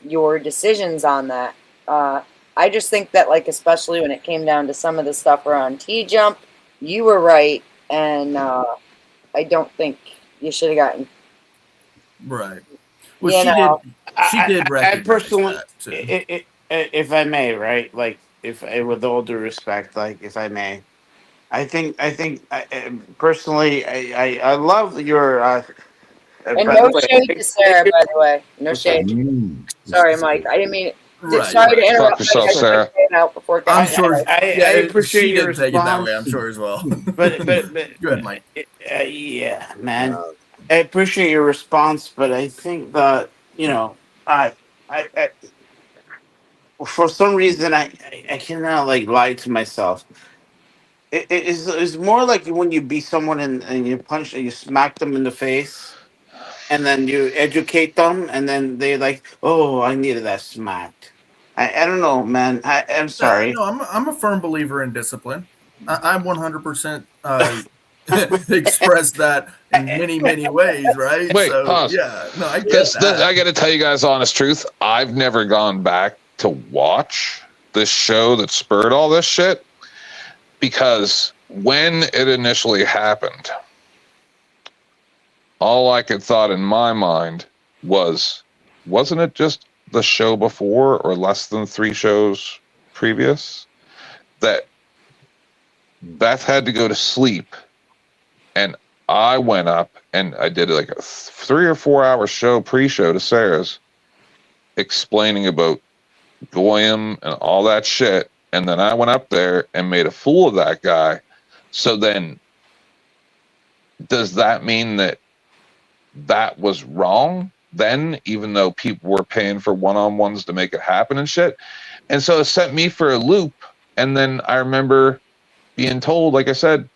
your decisions on that. I just think that, like, especially when it came down to some of the stuff around T-Jump, you were right. And I don't think you should have gotten right. Well, she did recognize personally, that too. if I may, right? Like, with all due respect, like, if I may, I think personally, I love your. and no shade to Sarah, by the way. No shade. Sorry, Mike. I didn't mean. Sorry to interrupt. Fuck yourself, Sarah. I'm sure. I appreciate she your didn't take it that response. way. I'm sure as well. but Go ahead, Mike. Yeah, man. I appreciate your response, but I think that I for some reason I cannot like lie to myself. It's more like when you beat someone and you punch and you smack them in the face, and then you educate them, and then they like, oh, I needed that smacked. I don't know, man. I'm sorry. No, I'm a firm believer in discipline. I'm 100% expressed that in many, many ways, right? Wait, so, pause. Yeah, no, I get that. I got to tell you guys the honest truth. I've never gone back to watch this show that spurred all this shit, because when it initially happened, all I could thought in my mind wasn't it just the show before or less than 3 shows previous that Beth had to go to sleep, and I went up and I did like a 3 or 4 hour show, pre-show to Sarah's, explaining about Goyim and all that shit, and then I went up there and made a fool of that guy. So then does that mean that was wrong then, even though people were paying for one-on-ones to make it happen and shit? And so it sent me for a loop. And then I remember being told, like I said,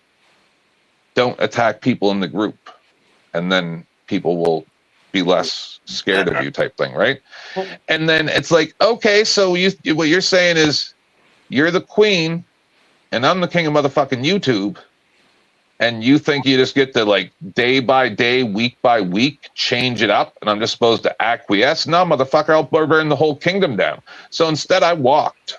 don't attack people in the group, and then people will be less scared of you, type thing, right? And then it's like, okay, so what you're saying is you're the queen and I'm the king of motherfucking YouTube, and you think you just get to, like, day by day, week by week, change it up, and I'm just supposed to acquiesce? No, motherfucker, I'll burn the whole kingdom down. So instead I walked.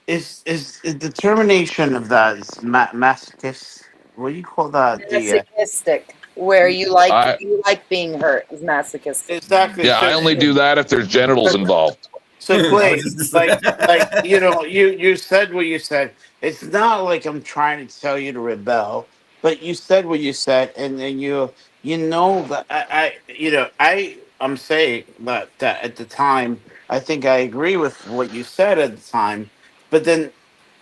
Is the termination of that is masochist? What do you call that? Masochistic, where you like being hurt, is masochistic. Exactly. Yeah, I only do that if there's genitals involved. So Clay, like you said what you said. It's not like I'm trying to tell you to rebel, but you said what you said, and then you know that I'm saying that at the time I think I agree with what you said at the time, but then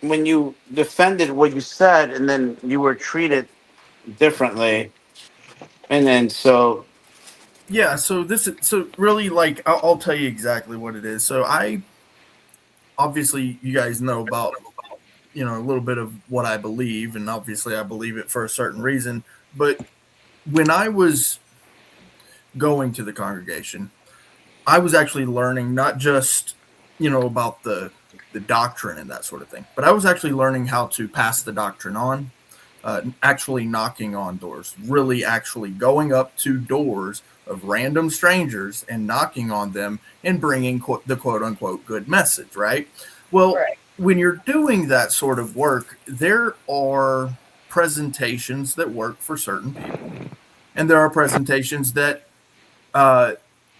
when you defended what you said, and then you were treated differently, and then so. Yeah, so really, like, I'll tell you exactly what it is. So obviously you guys know about, a little bit of what I believe, and obviously I believe it for a certain reason. But when I was going to the congregation, I was actually learning not just, about the doctrine and that sort of thing, but I was actually learning how to pass the doctrine on, actually knocking on doors, really actually going up to doors of random strangers and knocking on them and bringing the quote unquote good message, right? Well, when you're doing that sort of work, there are presentations that work for certain people, and there are presentations that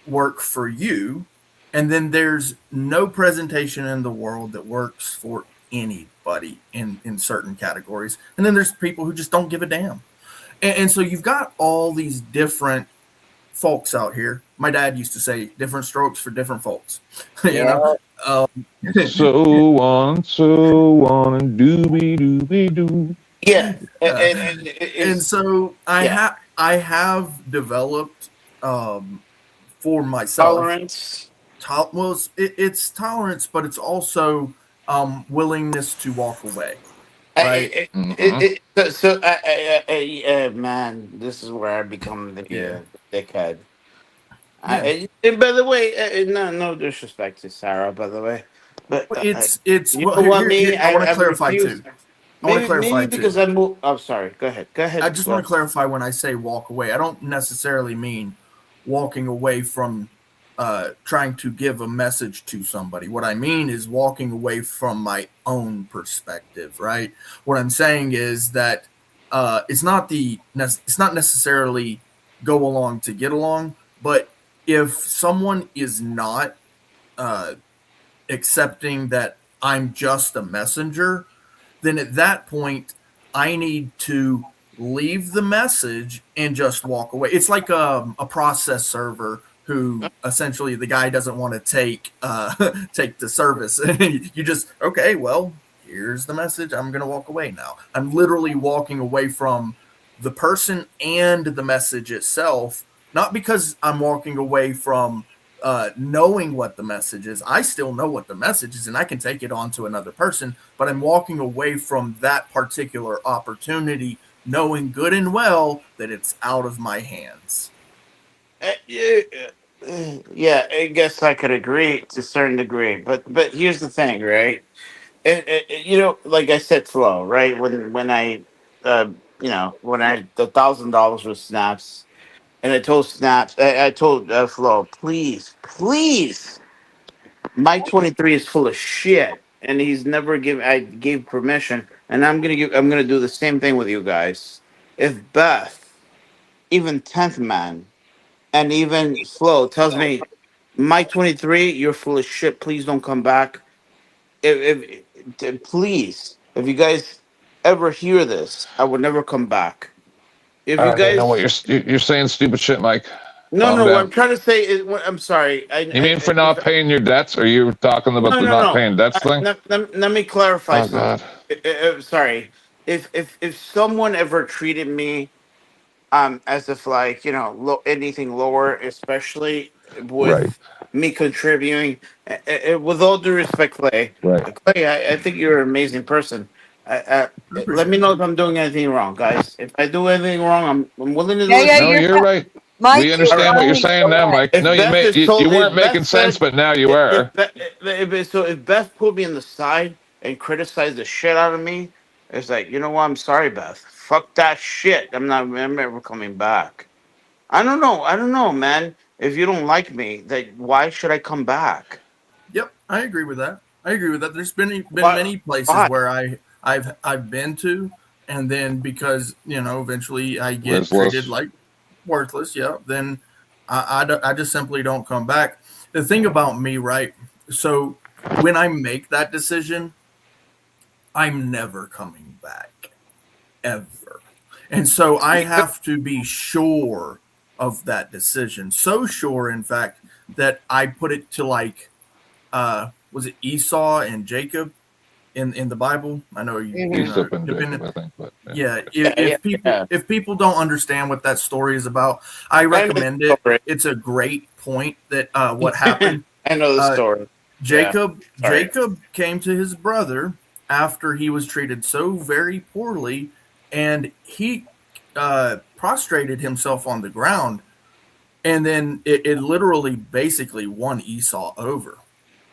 work for you, and then there's no presentation in the world that works for anybody in certain categories, and then there's people who just don't give a damn. And so you've got all these different folks out here. My dad used to say, "Different strokes for different folks." You know. So on, and doobie doo. Yeah, and so I have developed for myself tolerance. It's tolerance, but it's also willingness to walk away. Right? Man, this is where I become the dickhead. And by the way, no disrespect to Sarah, by the way, but it's you know what, I want to clarify too. Maybe because I moved. I'm sorry. Go ahead. I just want to clarify when I say walk away. I don't necessarily mean walking away from trying to give a message to somebody. What I mean is walking away from my own perspective. Right. What I'm saying is that it's not necessarily go along to get along, but if someone is not accepting that I'm just a messenger, then at that point, I need to leave the message and just walk away. It's like a process server who essentially the guy doesn't want to take the service. You just, okay, well, here's the message. I'm going to walk away now. I'm literally walking away from the person and the message itself, not because I'm walking away from knowing what the message is. I still know what the message is and I can take it on to another person, but I'm walking away from that particular opportunity, knowing good and well that it's out of my hands. Yeah, I guess I could agree to a certain degree, but here's the thing, right? You know, like I said, Flo, right? When I, when I had $1,000 with Snaps, and I told Snaps, I told Flo, please, Mike 23 is full of shit, and he's never I gave permission, and I'm gonna do the same thing with you guys. If Beth, even 10th Man, and even Flo tells me, Mike 23, you're full of shit. Please don't come back. Please, if you guys ever hear this, I would never come back. If you guys know what you're saying, stupid shit, Mike. No, what I'm trying to say is, I'm sorry. You mean for not paying your debts? Or you talking about the not paying debts thing? Let me clarify God. something. Sorry. If someone ever treated me as if like, anything lower, especially with me contributing, with all due respect, Clay. Clay, I think you're an amazing person. Let me know if I'm doing anything wrong, guys. If I do anything wrong, I'm willing to do it. No, you're right. Mike, we understand what you're saying now, Mike. No, you weren't making sense, but now you are. So if Beth put me on the side and criticized the shit out of me, it's like, you know what? I'm sorry, Beth. Fuck that shit. I'm never coming back. I don't know, man. If you don't like me, why should I come back? Yep, I agree with that. There's been many places where I've been to, and then because eventually I get treated like worthless, then I just simply don't come back. The thing about me, right? So when I make that decision, I'm never coming back, ever. And so I have to be sure of that decision. So sure, in fact, that I put it to like, was it Esau and Jacob in the Bible? I know you. Jacob, I think, but if people don't understand what that story is about, I recommend it. It's a great point that what happened. I know the story. Jacob came to his brother after he was treated so very poorly, and he prostrated himself on the ground, and then it literally basically won Esau over.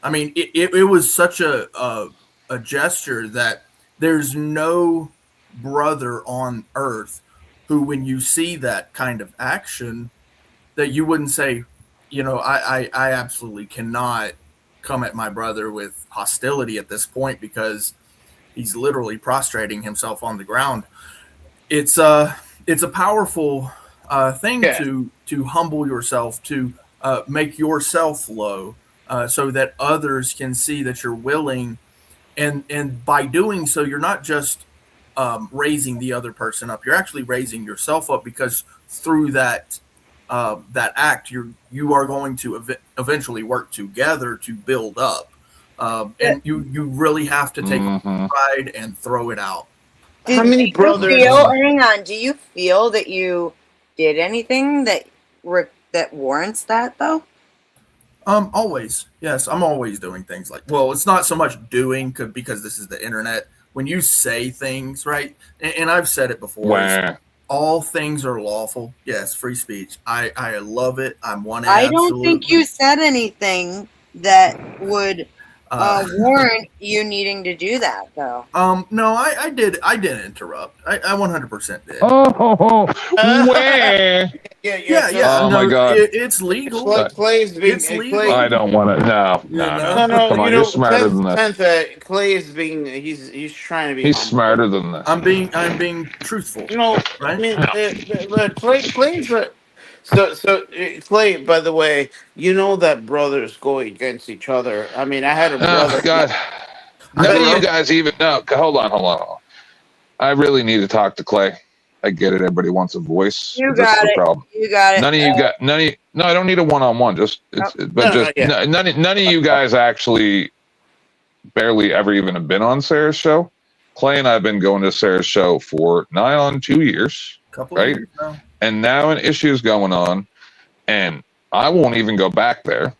I mean, it was such a gesture that there's no brother on earth who, when you see that kind of action, that you wouldn't say, I absolutely cannot come at my brother with hostility at this point because he's literally prostrating himself on the ground. It's a powerful thing to humble yourself, to make yourself low, so that others can see that you're willing and by doing so, you're not just raising the other person up. You're actually raising yourself up, because through that act, you are going to eventually work together to build up. And you really have to take pride and throw it out. How many brothers? Hang on. Do you feel that you did anything that warrants that, though? Always. Yes, I'm always doing things like, well, it's not so much doing because this is the internet. When you say things, right, and I've said it before, all things are lawful. Yes, free speech. I love it. I'm one. I don't think you said anything that would warrant you needing to do that, though. No, I did interrupt. I 100% did. Where? Yeah. Oh no, my God. It's legal. It's legal. I don't want to. No. Come on, you're smarter than this. Clay is being. He's trying to be. He's smarter than this. I'm being truthful. You know, right? I mean, Clay's. So Clay, by the way, you know that brothers go against each other. I mean, I had a brother. Oh God. None of you guys even know. Hold on. I really need to talk to Clay. I get it. Everybody wants a voice. You got it. Problem. You got it. No, I don't need a one-on-one. None of you guys actually barely ever even have been on Sarah's show. Clay and I have been going to Sarah's show for nigh on 2 years. Couple right? of years now. And now an issue's going on, and I won't even go back there.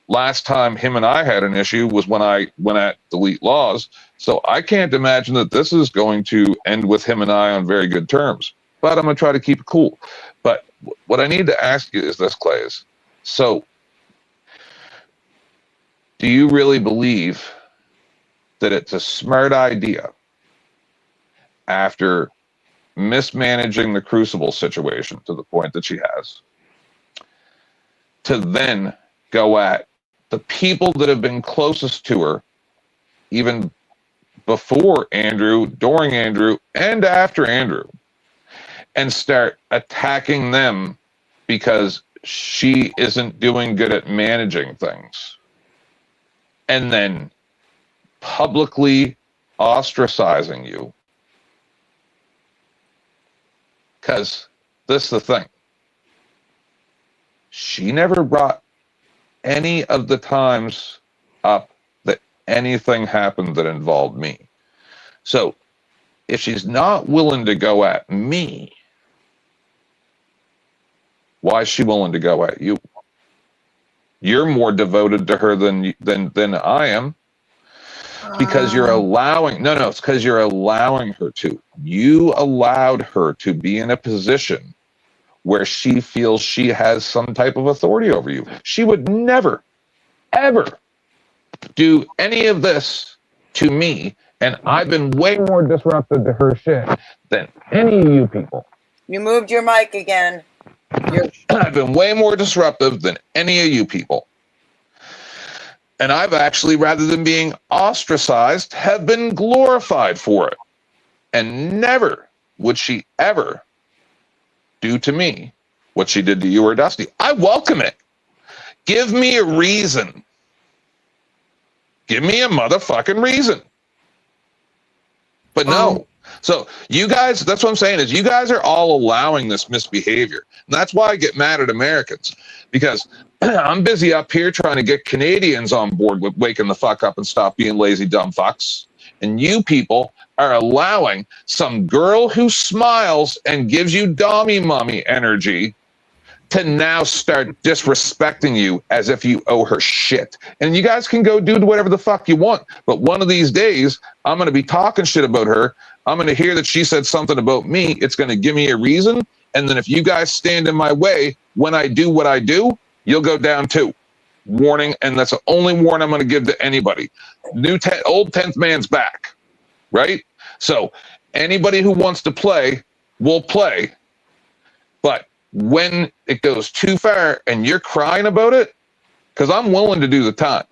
Last time him and I had an issue was when I went at Delete Laws. So I can't imagine that this is going to end with him and I on very good terms. But I'm going to try to keep it cool. But what I need to ask you is this, Clay. So do you really believe that it's a smart idea after mismanaging the Crucible situation to the point that she has to then go at the people that have been closest to her, even before Andrew, during Andrew, and after Andrew, and start attacking them because she isn't doing good at managing things, and then publicly ostracizing you? Because this is the thing. She never brought any of the times up that anything happened that involved me. So if she's not willing to go at me, why is she willing to go at you? You're more devoted to her than I am. Because you're allowing, it's because you're allowing her to. You allowed her to be in a position where she feels she has some type of authority over you. She would never, ever do any of this to me, and I've been way more disruptive to her shit than any of you people. You moved your mic again. I've been way more disruptive than any of you people. And I've actually, rather than being ostracized, have been glorified for it. And never would she ever do to me what she did to you or Dusty. I welcome it. Give me a reason. Give me a motherfucking reason. But no. So you guys, that's what I'm saying, is you guys are all allowing this misbehavior. And that's why I get mad at Americans. Because I'm busy up here trying to get Canadians on board with waking the fuck up and stop being lazy dumb fucks. And you people are allowing some girl who smiles and gives you dommy mummy energy to now start disrespecting you as if you owe her shit. And you guys can go do whatever the fuck you want. But one of these days, I'm going to be talking shit about her. I'm going to hear that she said something about me. It's going to give me a reason. And then if you guys stand in my way when I do what I do, you'll go down too. Warning, and that's the only warning I'm going to give to anybody. Old 10th man's back, right? So anybody who wants to play will play. But when it goes too far and you're crying about it, because I'm willing to do the time.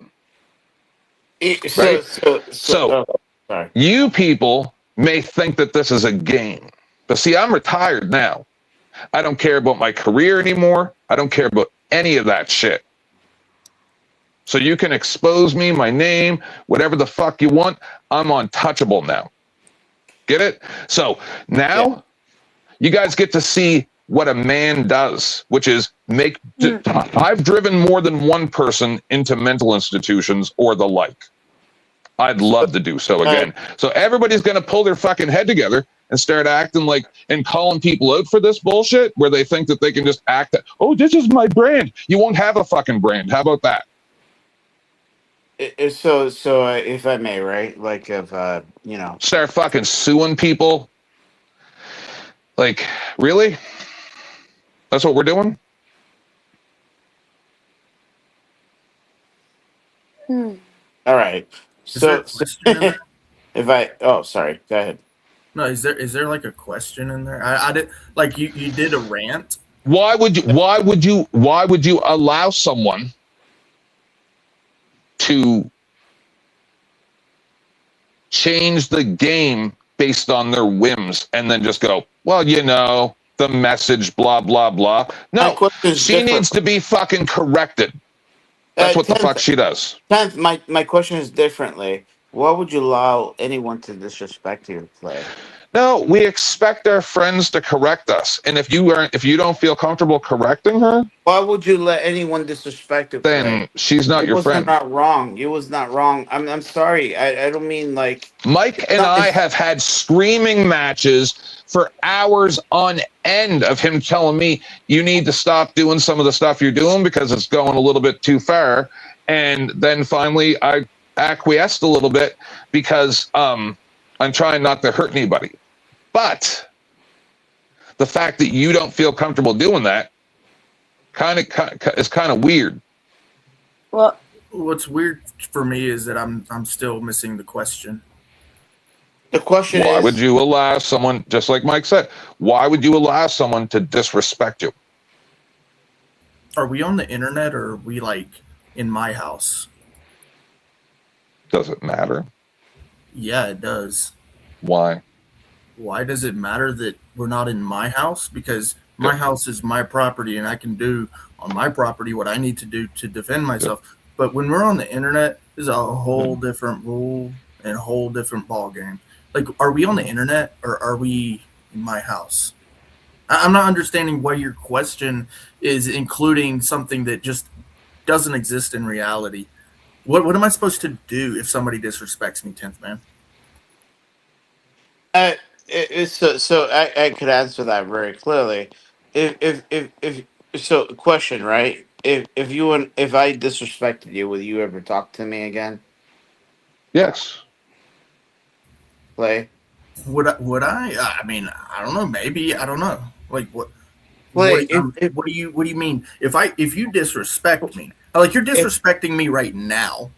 So you people may think that this is a game. But see, I'm retired now. I don't care about my career anymore. I don't care about any of that shit. So you can expose me, my name, whatever the fuck you want. I'm untouchable now. Get it? So now you guys get to see what a man does, which is I've driven more than one person into mental institutions or the like. I'd love to do so again. So everybody's going to pull their fucking head together and start acting like and calling people out for this bullshit where they think that they can just act, oh, this is my brand. You won't have a fucking brand. How about that? So if I may, right? Like if you know, start fucking suing people. Like, really? That's what we're doing? All right. So if I sorry, go ahead. No, is there like a question in there? I did like you did a rant. Why would you allow someone to change the game based on their whims and then just go, well, you know, the message, blah, blah, blah. No, she needs to be fucking corrected. That's what the fuck she does. Tenth, my question is differently. Why would you allow anyone to disrespect you, Clay? No, we expect our friends to correct us. And if you don't feel comfortable correcting her, why would you let anyone disrespect you? Then she's not your friend. You was not wrong. You was not wrong. I'm sorry. I don't mean like Mike and I have had screaming matches for hours on end of him telling me you need to stop doing some of the stuff you're doing because it's going a little bit too far. And then finally I acquiesced a little bit because I'm trying not to hurt anybody. But the fact that you don't feel comfortable doing that is kind of weird. Well, what's weird for me is that I'm still missing the question. The question is, why would you allow someone, just like Mike said, why would you allow someone to disrespect you? Are we on the internet or are we like in my house? Does it matter? Yeah, it does. Why? Why does it matter that we're not in my house? Because my house is my property and I can do on my property what I need to do to defend myself. But when we're on the internet, there's a whole different rule and a whole different ball game. Like, are we on the internet or are we in my house? I'm not understanding why your question is including something that just doesn't exist in reality. What am I supposed to do if somebody disrespects me, 10th man? So I could answer that very clearly. If so, question, right? If I disrespected you, would you ever talk to me again? Yes. Clay? Would I? I mean, I don't know. Maybe I don't know. Like what? Clay, what do you mean? If you disrespect me, like you're disrespecting me right now.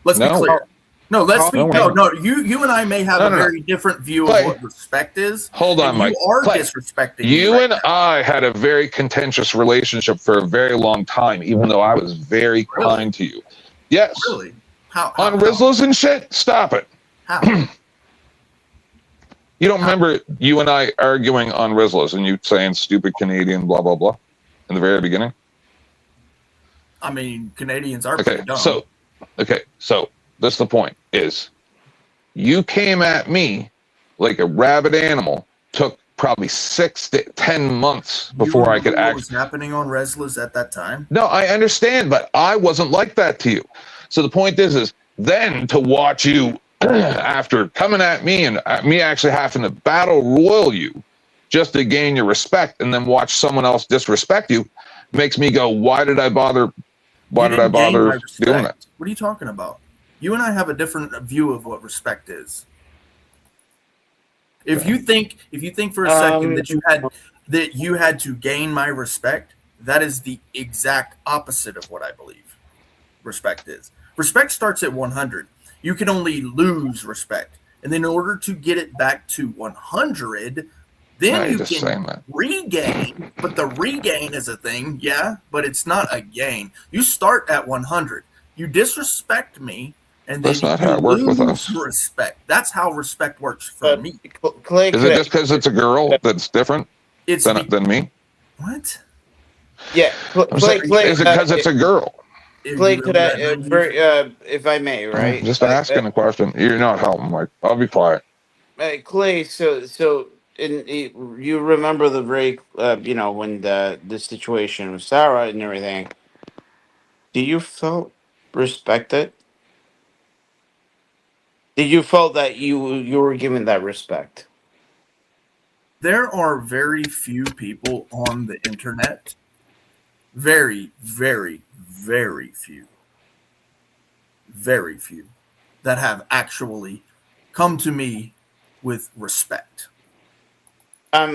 Let's be clear. No, let's be no. You and I may have a very different view of what respect is. Hold on, Mike. You are disrespecting me. You and I had a very contentious relationship for a very long time, even though I was very kind to you. Yes. Really? How on Rizzlers and shit? Stop it. How? You don't remember you and I arguing on Rizzlers and you saying stupid Canadian, blah, blah, blah, in the very beginning? I mean, Canadians are pretty dumb. So that's the point, is you came at me like a rabid animal, took probably 6 to 10 months before I could act. What was happening on Rizzlers at that time? No, I understand, but I wasn't like that to you. So the point is then to watch you after coming at me and me actually having to battle royal you just to gain your respect and then watch someone else disrespect you makes me go, why did I bother doing that? What are you talking about? You and I have a different view of what respect is. If you think for a second that you had to gain my respect, that is the exact opposite of what I believe respect is. Respect starts at 100. You can only lose respect. And then in order to get it back to 100, then you can regain. But the regain is a thing, yeah, but it's not a gain. You start at 100. You disrespect me, and then that's not how it works with us. Respect. That's how respect works for me. Clay, is it just because it's a girl that's different than me? What? Yeah. Is it because it's a girl? Clay, could I, if I may, right? Just asking a question. You're not helping, Mike. I'll be quiet. Clay, you remember the break, when the situation with Sarah and everything. Do you feel respected? Did you felt that you were given that respect? There are very few people on the internet. Very, very, very few. Very few that have actually come to me with respect.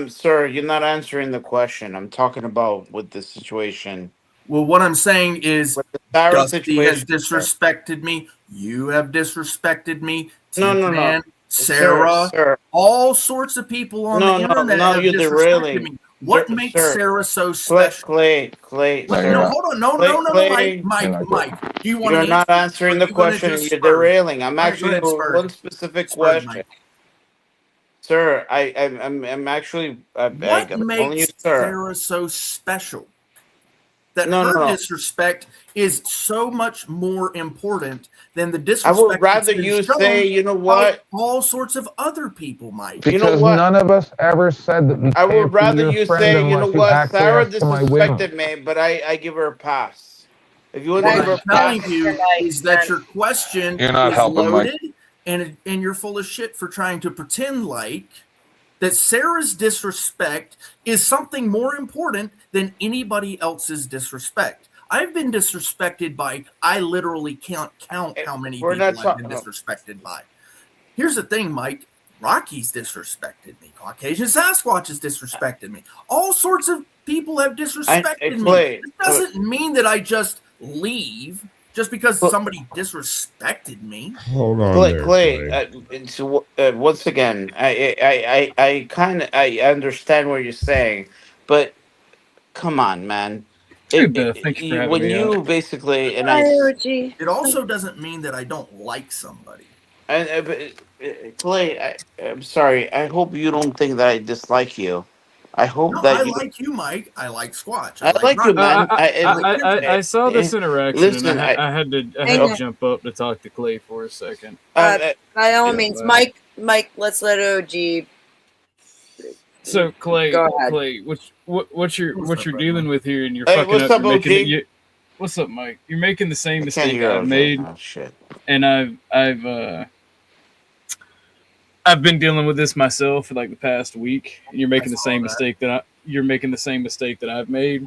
Sir, you're not answering the question. I'm talking about with the situation. Well, what I'm saying is Sarah Dusty has situation, disrespected me. You have disrespected me. No, Tin-Man, no. Sarah, Sir. all sorts of people on the internet no, have you're disrespected derailing. me. What makes Sir. Sarah so special? Clay. Wait, No, no, you're not. hold on. No, Clay, Mike. Do you want You're to not answering the question. You're derailing. I'm actually one specific question. Sir, I'm actually. What calling you makes sir. Sarah so special? That No, her no. disrespect is so much more important than the I disrespect. would rather that's been you shown say, you know by what? all sorts of other people, Mike. Because You know what? none of us ever said that we I can't would rather be your you friend say, you know unless you what? Sarah acquiesce to my whim. disrespected me, but I give her a pass. If you want to What give her I'm a telling pass, you is that your question You're not is helping, Mike. loaded, and you're full of shit for trying to pretend like that Sarah's disrespect is something more important than anybody else's disrespect. I've been disrespected by, I literally can't count how many We're people not I've been disrespected by. Here's the thing, Mike. Rocky's disrespected me. Caucasian Sasquatch has disrespected me. All sorts of people have disrespected me. Clay, It doesn't mean that I just leave just because somebody disrespected me. Hold on Clay. there, Once again, I kind of I understand what you're saying, but come on, man. Thank you for having When me you on. basically and It also doesn't mean that I don't like somebody. Clay, I'm sorry. I hope you don't think that I dislike you. I hope No, that I you. like you, Mike. I like Squatch. I like you, Rocky. man. I saw this interaction Listen, and I had to Hang on. jump up to talk to Clay for a second. By all means, Mike, let's let OG. So Clay, Go ahead. Clay, what you're dealing with here, and you're Hey, fucking what's up. up, You're making OG? it, what's up, Mike? You're making the same I can't mistake hear I've OG. made, Oh, shit. and I've been dealing with this myself for like the past week. And you're making the same mistake that I've made.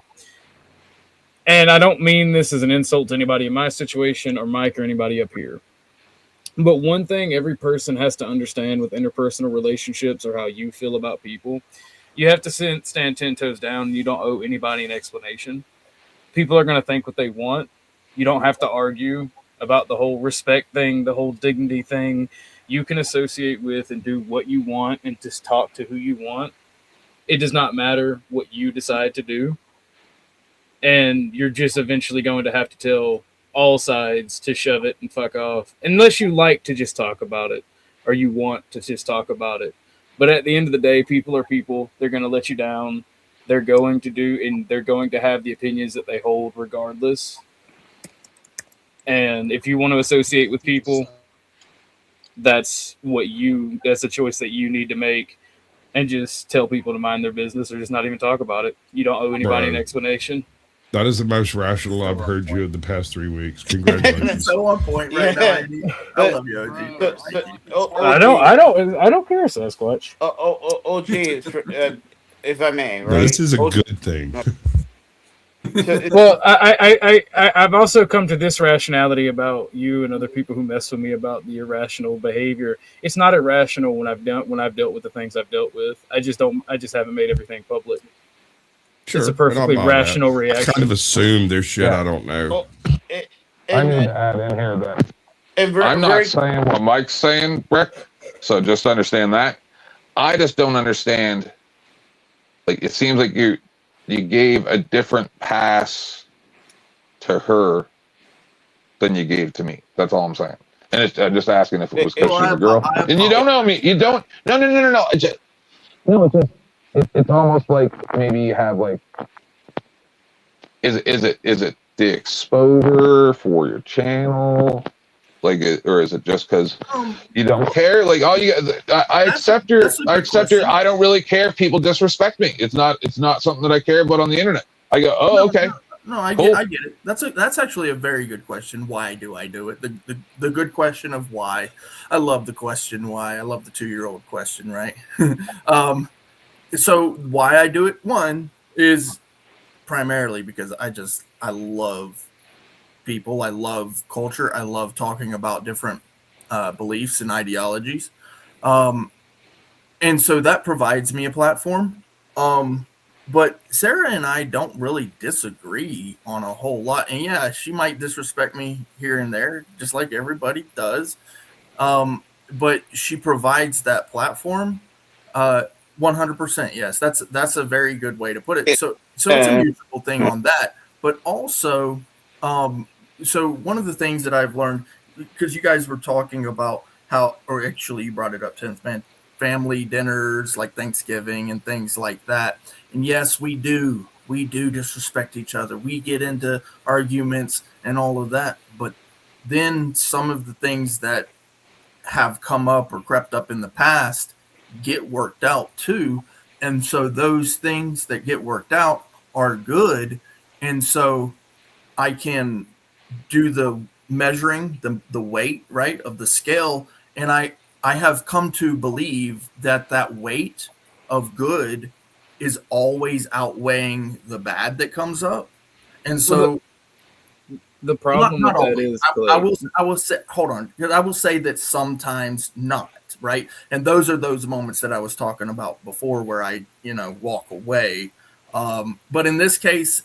And I don't mean this as an insult to anybody in my situation or Mike or anybody up here. But one thing every person has to understand with interpersonal relationships or how you feel about people, you have to stand 10 toes down. You don't owe anybody an explanation. People are going to think what they want. You don't have to argue about the whole respect thing, the whole dignity thing. You can associate with and do what you want and just talk to who you want. It does not matter what you decide to do. And you're just eventually going to have to tell all sides to shove it and fuck off, unless you like to just talk about it or you want to just talk about it. But at the end of the day, people are people. They're going to let you down. They're going to have the opinions that they hold regardless. And if you want to associate with people, that's a choice that you need to make, and just tell people to mind their business or just not even talk about it. You don't owe anybody an explanation. That is the most rational I've heard you in the past 3 weeks. Congratulations. That's so on point right now, Andy. I love you, OG. I don't care, Sasquatch. OG, if I may, right? No, this is a good thing. Well, I've also come to this rationality about you and other people who mess with me about the irrational behavior. It's not irrational when I've dealt with the things I've dealt with. I just haven't made everything public. Sure, it's a perfectly rational that. reaction. I kind of assume there's shit I don't know. I need to add in here that I'm not saying what Mike's saying, Rick. So just understand that. I just don't understand. Like, it seems like you gave a different pass to her than you gave to me. That's all I'm saying. And I'm just asking if it was because she's a girl. And you don't know me. You don't. No. It's almost like maybe you have like. Is it the exposure for your channel? Like, or is it just because you don't care? Like, all you, I accept your, I don't really care if people disrespect me. It's not something that I care about on the internet. I go, oh, okay. No, I cool. get it. That's actually a very good question. Why do I do it? The good question of why. I love the question why. I love the 2-year-old question, right? So why I do it, one, is primarily because I love people. I love culture. I love talking about different beliefs and ideologies. And so that provides me a platform. But Sarah and I don't really disagree on a whole lot. And yeah, she might disrespect me here and there, just like everybody does. But she provides that platform. 100%. Yes, that's a very good way to put it. So it's a mutual thing on that. But also, so one of the things that I've learned, because you guys were talking about how, or actually you brought it up, 10th Man, family dinners like Thanksgiving and things like that. And yes, we do disrespect each other. We get into arguments and all of that. But then some of the things that have come up or crept up in the past get worked out too. And so those things that get worked out are good. And so I can do the measuring, the weight, right, of the scale. And I have come to believe that weight of good is always outweighing the bad that comes up. And so the problem with that is, I will say, hold on, because I will say that sometimes not, right? And those are those moments that I was talking about before where I, walk away. But in this case,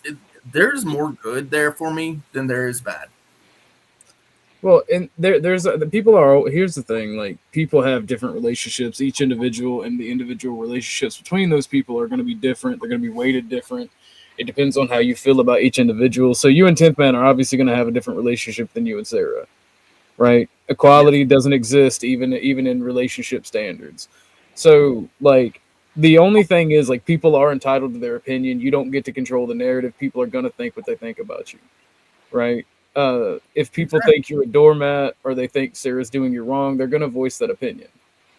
there's more good there for me than there is bad. Well, and there's the people are. Here's the thing: like, people have different relationships. Each individual and the individual relationships between those people are going to be different. They're going to be weighted different. It depends on how you feel about each individual. So you and 10th Man are obviously going to have a different relationship than you and Sarah, right? Equality doesn't exist even in relationship standards. So, like, the only thing is, like, people are entitled to their opinion. You don't get to control the narrative. People are going to think what they think about you, right? If people think you're a doormat or they think Sarah's doing you wrong, they're going to voice that opinion.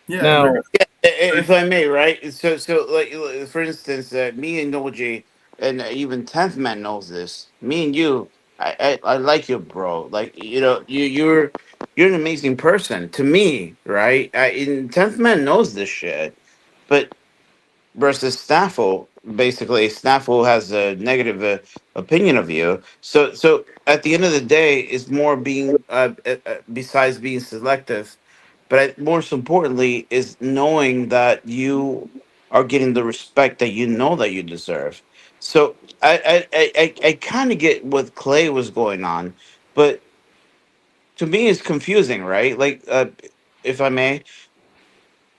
Yeah. Now, if I may, right? So like, for instance, me and OJ, and even 10th Man knows this. Me and you, I like you, bro. Like, you're an amazing person to me, right? And 10th Man knows this shit, but versus Snaffle, basically Snaffle has a negative opinion of you. So at the end of the day, it's more being besides being selective, but more so importantly is knowing that you are getting the respect that you know that you deserve. So I kind of get what Clay was going on, but to me it's confusing, right? Like, if I may,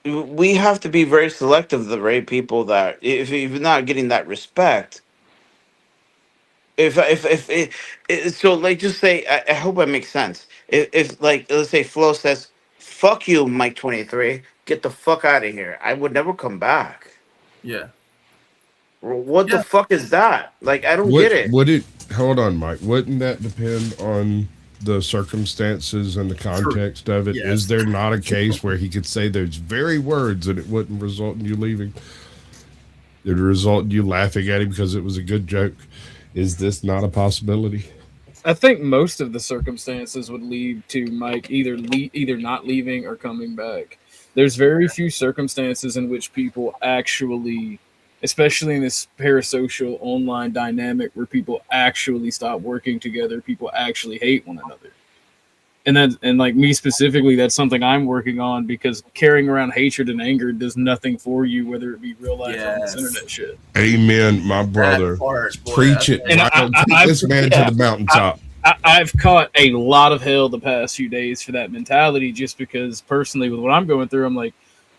we have to be very selective of the right people that if you're not getting that respect. So, like, just say, I hope I make sense. If like, let's say Flo says, "Fuck you, Mike 23, get the fuck out of here," I would never come back. Yeah. What the fuck is that? Like, I don't get it. Hold on, Mike. Wouldn't that depend on the circumstances and the context of it? Yes. Is there not a case where he could say those very words and it wouldn't result in you leaving? It would result in you laughing at him because it was a good joke. Is this not a possibility? I think most of the circumstances would lead to Mike either not leaving or coming back. There's very few circumstances in which people actually, especially in this parasocial online dynamic where people actually stop working together, people actually hate one another. And like me specifically, that's something I'm working on, because carrying around hatred and anger does nothing for you, whether it be real life or this internet shit. Amen, my brother. Preach it. And Take this man to the mountaintop. I've caught a lot of hell the past few days for that mentality, just because personally with what I'm going through, I'm like,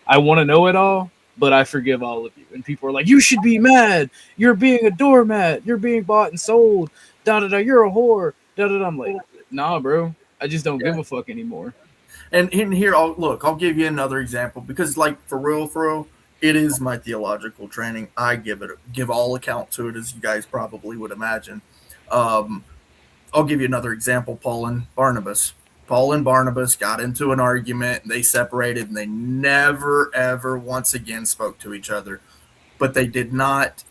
I want to know it all, but I forgive all of you. And people are like, you should be mad. You're being a doormat. You're being bought and sold. Da-da-da. You're a whore. Da-da-da. I'm like, nah, bro. I just don't give a fuck anymore. And here, I'll give you another example, because, like, for real, it is my theological training. I give all account to it, as you guys probably would imagine. I'll give you another example. Paul and Barnabas. Paul and Barnabas got into an argument, and they separated, and they never, ever once again spoke to each other. But they did not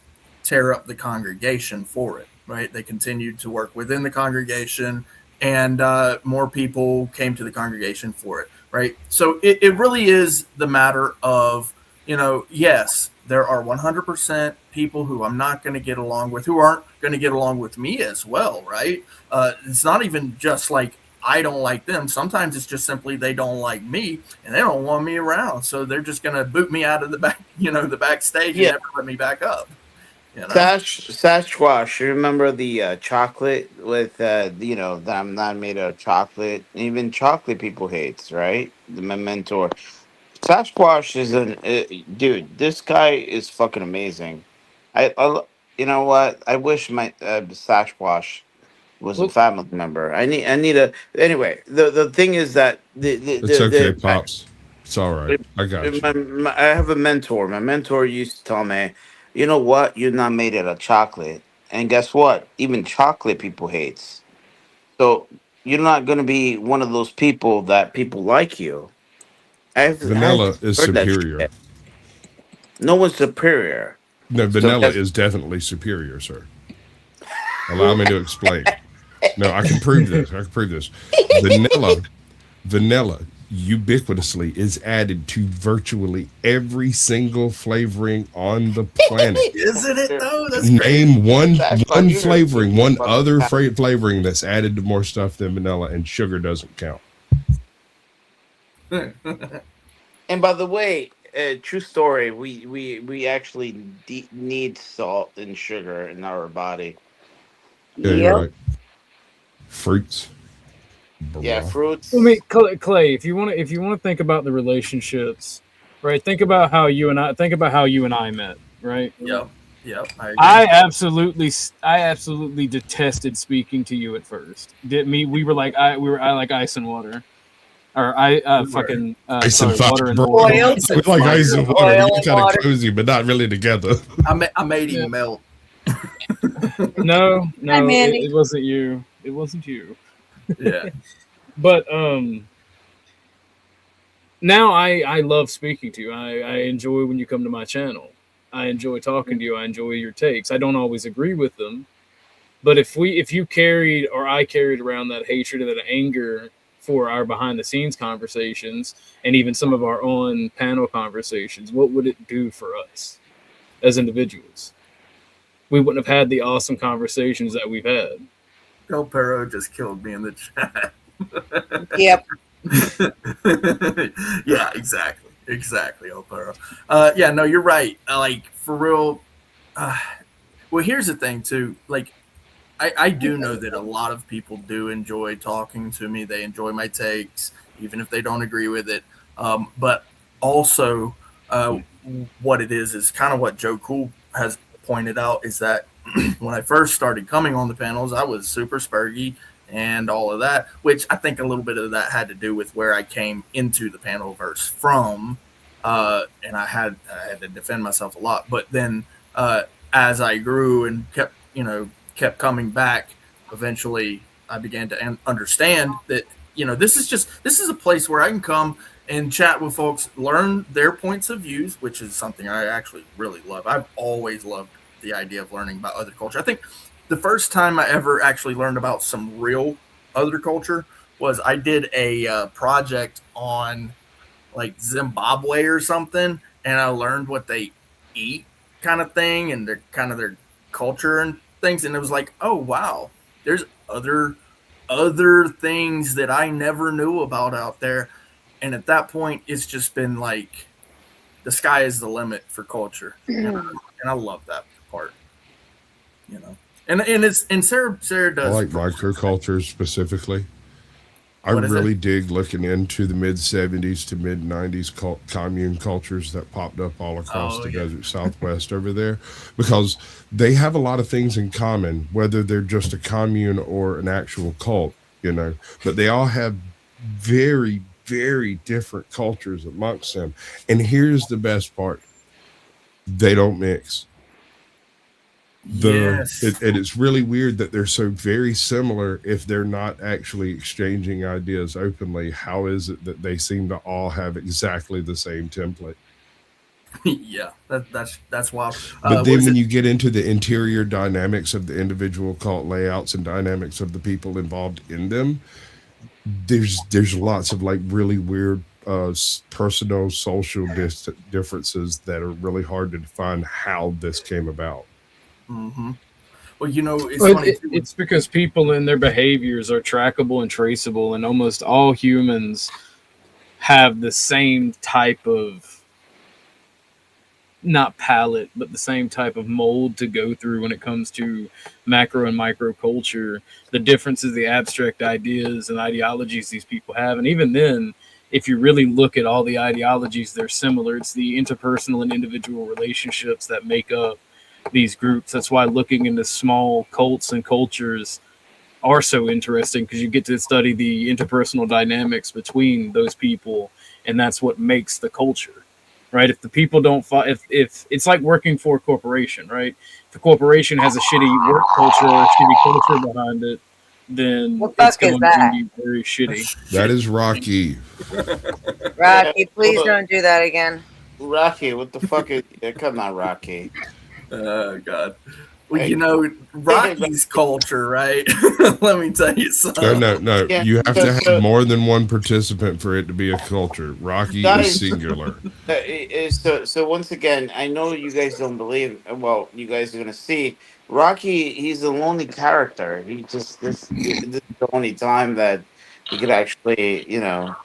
tear up the congregation for it, right? They continued to work within the congregation, and more people came to the congregation for it, right? So it really is the matter of, yes, there are 100% people who I'm not going to get along with, who aren't going to get along with me as well, right? It's not even just like I don't like them. Sometimes it's just simply they don't like me and they don't want me around. So they're just going to boot me out of the back, the backstage and never let me back up. Sasquatch, you remember the chocolate with, that I'm not made of chocolate? Even chocolate people hates, right? My mentor. Sasquatch is dude, this guy is fucking amazing. You know what? I wish my Sasquatch was a family member. I need a anyway. The thing is that It's okay, Pops. It's all right. I got you. I have a mentor. My mentor used to tell me, you know what? You're not made out of chocolate, and guess what? Even chocolate people hates. So you're not going to be one of those people that people like you. Vanilla is superior. No one's superior. No, vanilla is definitely superior, sir. Allow me to explain. No, I can prove this. Vanilla ubiquitously is added to virtually every single flavoring on the planet. Isn't it though? That's Name one flavoring, one other flavoring that's added to more stuff than vanilla, and sugar doesn't count. And by the way, true story, we actually need salt and sugar in our body. Yeah, you're right. Fruits. Yeah, fruits. I mean, Clay, if you want to think about the relationships, right? Think about how you and I met, right? Yep. I absolutely detested speaking to you at first. We were like I like ice and water, or fucking ice and water and water. We like ice and water. We're kind of cozy, but not really together. I made him melt. No, it wasn't you. It wasn't you. Yeah. But now I love speaking to you. I enjoy when you come to my channel. I enjoy talking to you. I enjoy your takes. I don't always agree with them, but if you carried, or I carried around that hatred and that anger for our behind the scenes conversations and even some of our on panel conversations, what would it do for us as individuals? We wouldn't have had the awesome conversations that we've had. El Perro just killed me in the chat. Yep. Yeah, exactly, El Perro. Yeah, no, you're right. Like, for real. Well, here's the thing too. Like, I do know that a lot of people do enjoy talking to me. They enjoy my takes, even if they don't agree with it. But also, what it is kind of what Joe Cool has pointed out, is that when I first started coming on the panels, I was super spurgy and all of that, which I think a little bit of that had to do with where I came into the panel verse from, and I had to defend myself a lot. But then as I grew and kept coming back, eventually I began to understand that this is a place where I can come and chat with folks, learn their points of views, which is something I actually really love. I've always loved the idea of learning about other culture. I think the first time I ever actually learned about some real other culture was I did a project on like Zimbabwe or something, and I learned what they eat kind of thing and their culture and things. And it was like, oh wow, there's other things that I never knew about out there. And at that point, it's just been like the sky is the limit for culture, and I love that part, And Sarah does. I like microcultures specifically. I really dig looking into the mid 70s to mid 90s commune cultures that popped up all across the desert Southwest over there, because they have a lot of things in common, whether they're just a commune or an actual cult, but they all have very, very different cultures amongst them. And here's the best part: they don't mix. Yes. And it's really weird that they're so very similar if they're not actually exchanging ideas openly. How is it that they seem to all have exactly the same template? Yeah, that's wild. But then when you get into the interior dynamics of the individual cult layouts and dynamics of the people involved in them, there's lots of like really weird personal social differences that are really hard to define how this came about. Mm-hmm. Well, you know, it's funny. It's because people and their behaviors are trackable and traceable, and almost all humans have the same type of, not palette, but the same type of mold to go through when it comes to macro and micro culture. The difference is the abstract ideas and ideologies these people have. And even then, if you really look at all the ideologies, they're similar. It's the interpersonal and individual relationships that make up these groups. That's why looking into small cults and cultures are so interesting, because you get to study the interpersonal dynamics between those people, and that's what makes the culture. Right? If the people don't if it's like working for a corporation, right? If the corporation has a shitty work culture or a shitty culture behind it, then it's going to be very shitty. That is Rocky. Rocky, please don't do that again. Rocky, what the fuck is? Come on, Rocky. Oh God. Well, you know, Rocky's culture, right? Let me tell you something. No. Yeah, you have to have more than one participant for it to be a culture. Rocky is singular. So once again, I know you guys don't believe. Well, you guys are gonna see Rocky. He's a lonely character. He just this is the only time that he could actually, you know.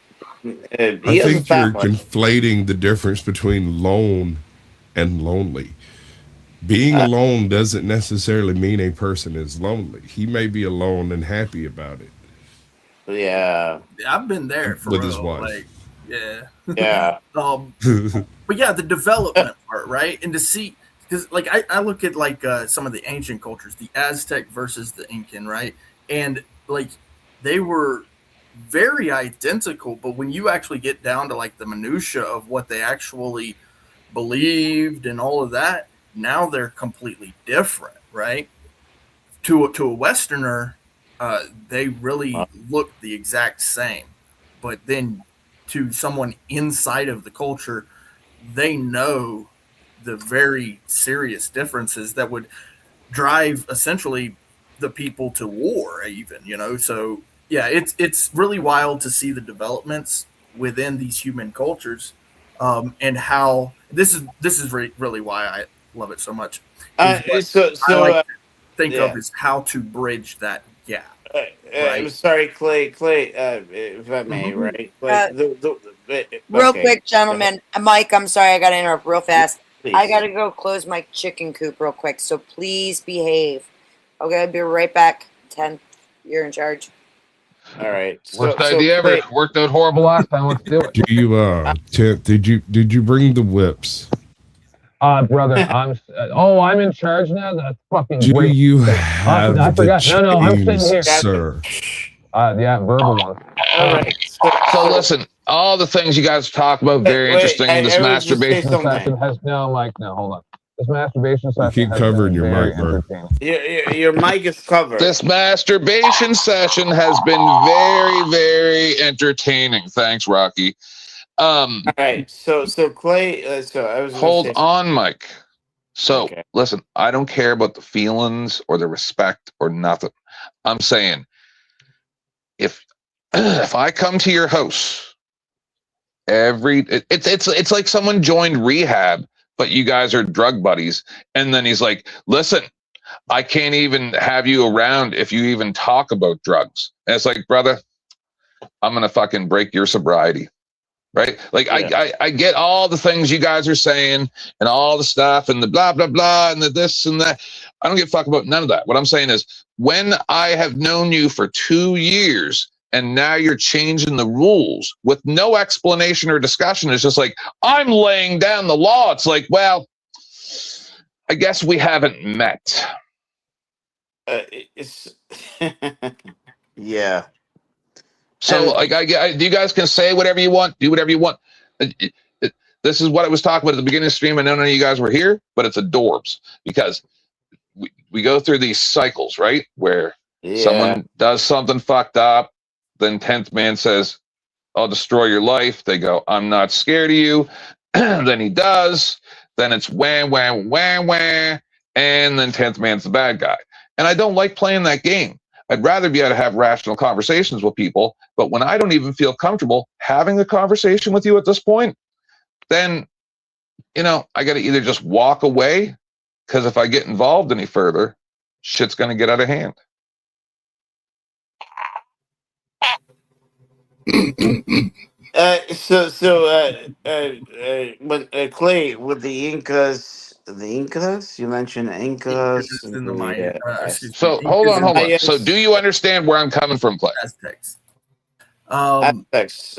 I think you're conflating the difference between lone and lonely. Being alone doesn't necessarily mean a person is lonely. He may be alone and happy about it. Yeah, I've been there for with real. his wife. Like, yeah, yeah. But yeah, the development part, right? And to see, because like I look at like some of the ancient cultures, the Aztec versus the Incan, right? And like they were very identical, but when you actually get down to like the minutia of what they actually believed and all of that, now they're completely different, right? To a Westerner, they really look the exact same, but then to someone inside of the culture, they know the very serious differences that would drive essentially the people to war, even, you know. So yeah, it's really wild to see the developments within these human cultures, and how this is really why I love it so much. Think of is how to bridge that gap. I'm sorry, Clay, if I may, right? Like, Real quick, gentlemen. Mike, I'm sorry, I got to interrupt real fast. Please. I got to go close my chicken coop real quick, so please behave. Okay, I'll be right back. 10, you're in charge. All right. Worst idea ever. Worked out horrible last time. Let's do it. Do you Tent, did you bring the whips? Brother, I'm in charge now. That's fucking Do great. you have I forgot. No, I'm sitting chains, here, sir? Yeah, verbal one. All right. So listen, all the things you guys talk about, very interesting. This masturbation session has Mike. No, hold on. This masturbation session. Keep covering your mic, bro. Your mic is covered. This masturbation session has been very, very entertaining. Thanks, Rocky. All right. So Clay. So I was. Hold on, Mike. So listen, I don't care about the feelings or the respect or nothing. I'm saying, if I come to your house, it's like someone joined rehab, but you guys are drug buddies, and then he's like, listen, I can't even have you around if you even talk about drugs. And it's like, brother, I'm gonna fucking break your sobriety. Right? Like, yeah. I get all the things you guys are saying and all the stuff and the blah, blah, blah, and the this and that. I don't give a fuck about none of that. What I'm saying is, when I have known you for 2 years and now you're changing the rules with no explanation or discussion, it's just like, I'm laying down the law. It's like, well, I guess we haven't met. Yeah. So, like, you guys can say whatever you want, do whatever you want. This is what I was talking about at the beginning of the stream. I know none of you guys were here, but it's adorbs, because we go through these cycles, right? Where Yeah. someone does something fucked up, then 10th man says, I'll destroy your life. They go, I'm not scared of you. Then he does. Then it's wah, wah, wah, wah. And then 10th man's the bad guy. And I don't like playing that game. I'd rather be able to have rational conversations with people. But when I don't even feel comfortable having a conversation with you at this point, then, I got to either just walk away, because if I get involved any further, shit's going to get out of hand. Clay, with the Incas, you mentioned Incas. In the Maya, So hold on. So do you understand where I'm coming from, Clay? Aztecs. Aztecs.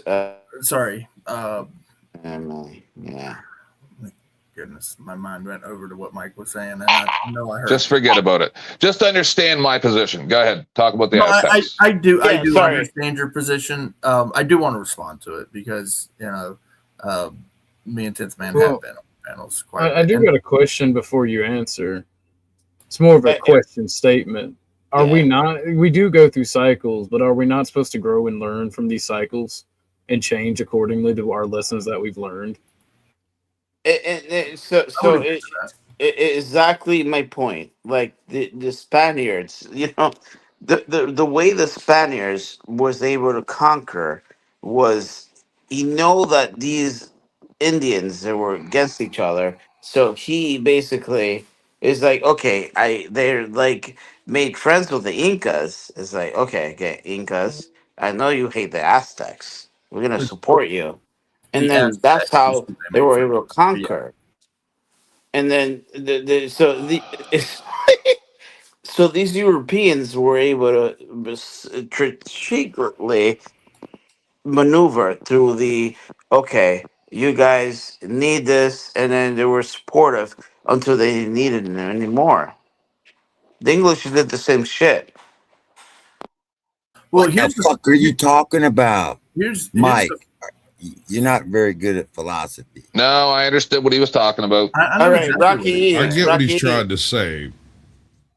Sorry. Yeah. Goodness, my mind went over to what Mike was saying, and I know I heard. Just forget about it. Just understand my position. Go ahead. Talk about the Aztecs. I do sorry. understand your position. I do want to respond to it because me and 10th Man have been on panels quite. I do got a question before you answer. It's more of a question statement. Are we not? We do go through cycles, but are we not supposed to grow and learn from these cycles and change accordingly to our lessons that we've learned? Exactly my point. Like the Spaniards, the way the Spaniards was able to conquer was he know that these Indians that were against each other. So he basically is like, okay, they're like made friends with the Incas. It's like, okay, Incas, I know you hate the Aztecs. We're gonna support you. And then that's how they were able to conquer. And then so these Europeans were able to secretly maneuver through you guys need this, and then they were supportive until they didn't need it anymore. The English did the same shit. Well, what the fuck are you talking about? Here's Mike. You're not very good at philosophy. No, I understood what he was talking about. All right, Rocky. I get what he's trying to say.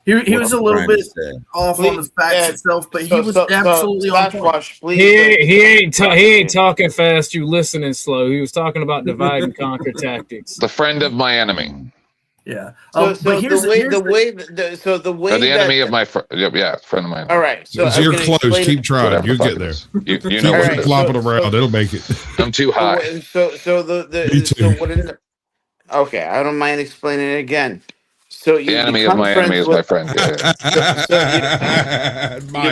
He was a little bit off on the facts itself, but he was absolutely on point. He ain't talking fast. You listening slow. He was talking about divide and conquer tactics. The friend of my enemy. Yeah. But the way the enemy of my friend. Yeah, friend of mine. All right. So you're close. Keep trying. You'll get there. You know, keep flopping around. It'll make it. I'm too high. Okay, I don't mind explaining it again. So you the enemy of my enemy is my friend. You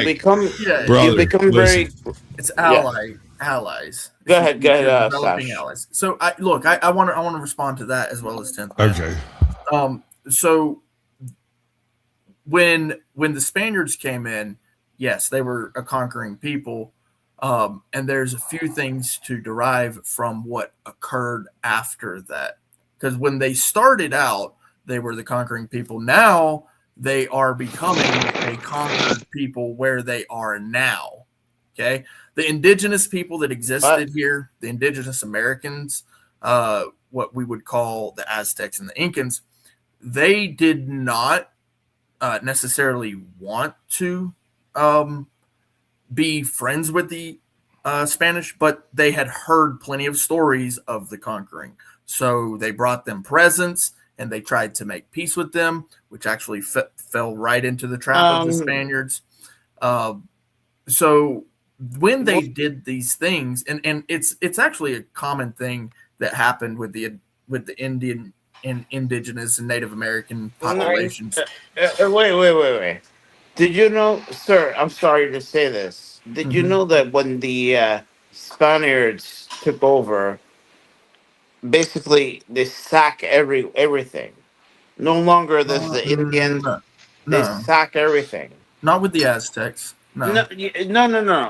become Brother, very. It's allies. Go ahead, developing Sash. allies. So I want to respond to that as well as 10th. Okay. So when the Spaniards came in, yes, they were a conquering people. And there's a few things to derive from what occurred after that. Because when they started out, they were the conquering people. Now they are becoming a conquered people where they are now. Okay. The indigenous people that existed here, the indigenous Americans, what we would call the Aztecs and the Incans, they did not necessarily want to be friends with the Spanish, but they had heard plenty of stories of the conquering. So they brought them presents and they tried to make peace with them, which actually fell right into the trap of the Spaniards. So when they did these things, and it's actually a common thing that happened with the Indian and indigenous and Native American populations. Wait. Did you know, sir? I'm sorry to say this. Did you know that when the Spaniards took over, basically they sack everything? No longer there's the Indians. They sack everything. Not with the Aztecs. No.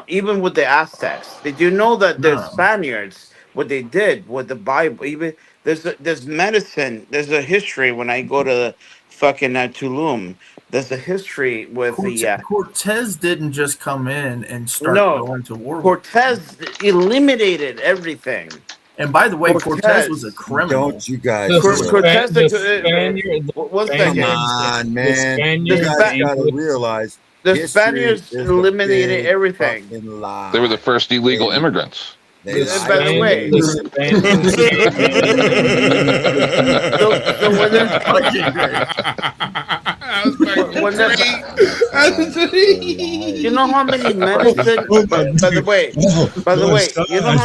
Even with the Aztecs, did you know that the Spaniards, what they did with the Bible, even there's medicine. There's a history when I go to fucking Tulum. There's a history with Cortez didn't just come in and start going to war. Cortez eliminated everything. And by the way, Cortez was a Don't criminal. you guys? Cortez, The Spaniard, one Come second. on, man. You Spaniards, guys the gotta English- realize The history Spaniards is a eliminated big everything. fucking lie. They were the first illegal immigrants. They By lied. the way, the so when they're you know how many medicine? By the way, you know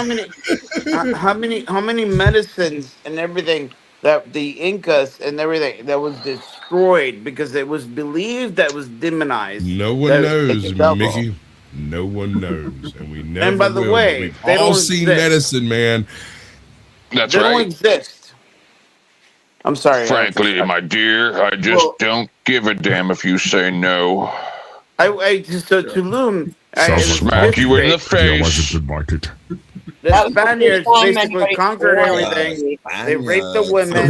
how many medicines and everything that the Incas and everything that was destroyed because it was believed that was demonized. No one that- knows, devil. Mickey. No one knows, and we never. by the will, way, but we've they all don't seen exist. medicine, man. That's They don't right. exist. I'm sorry. Frankly, my dear, I just don't give a damn if you say no. So Tulum, Smack you in the face. the Spaniards basically conquered everything. They raped the women.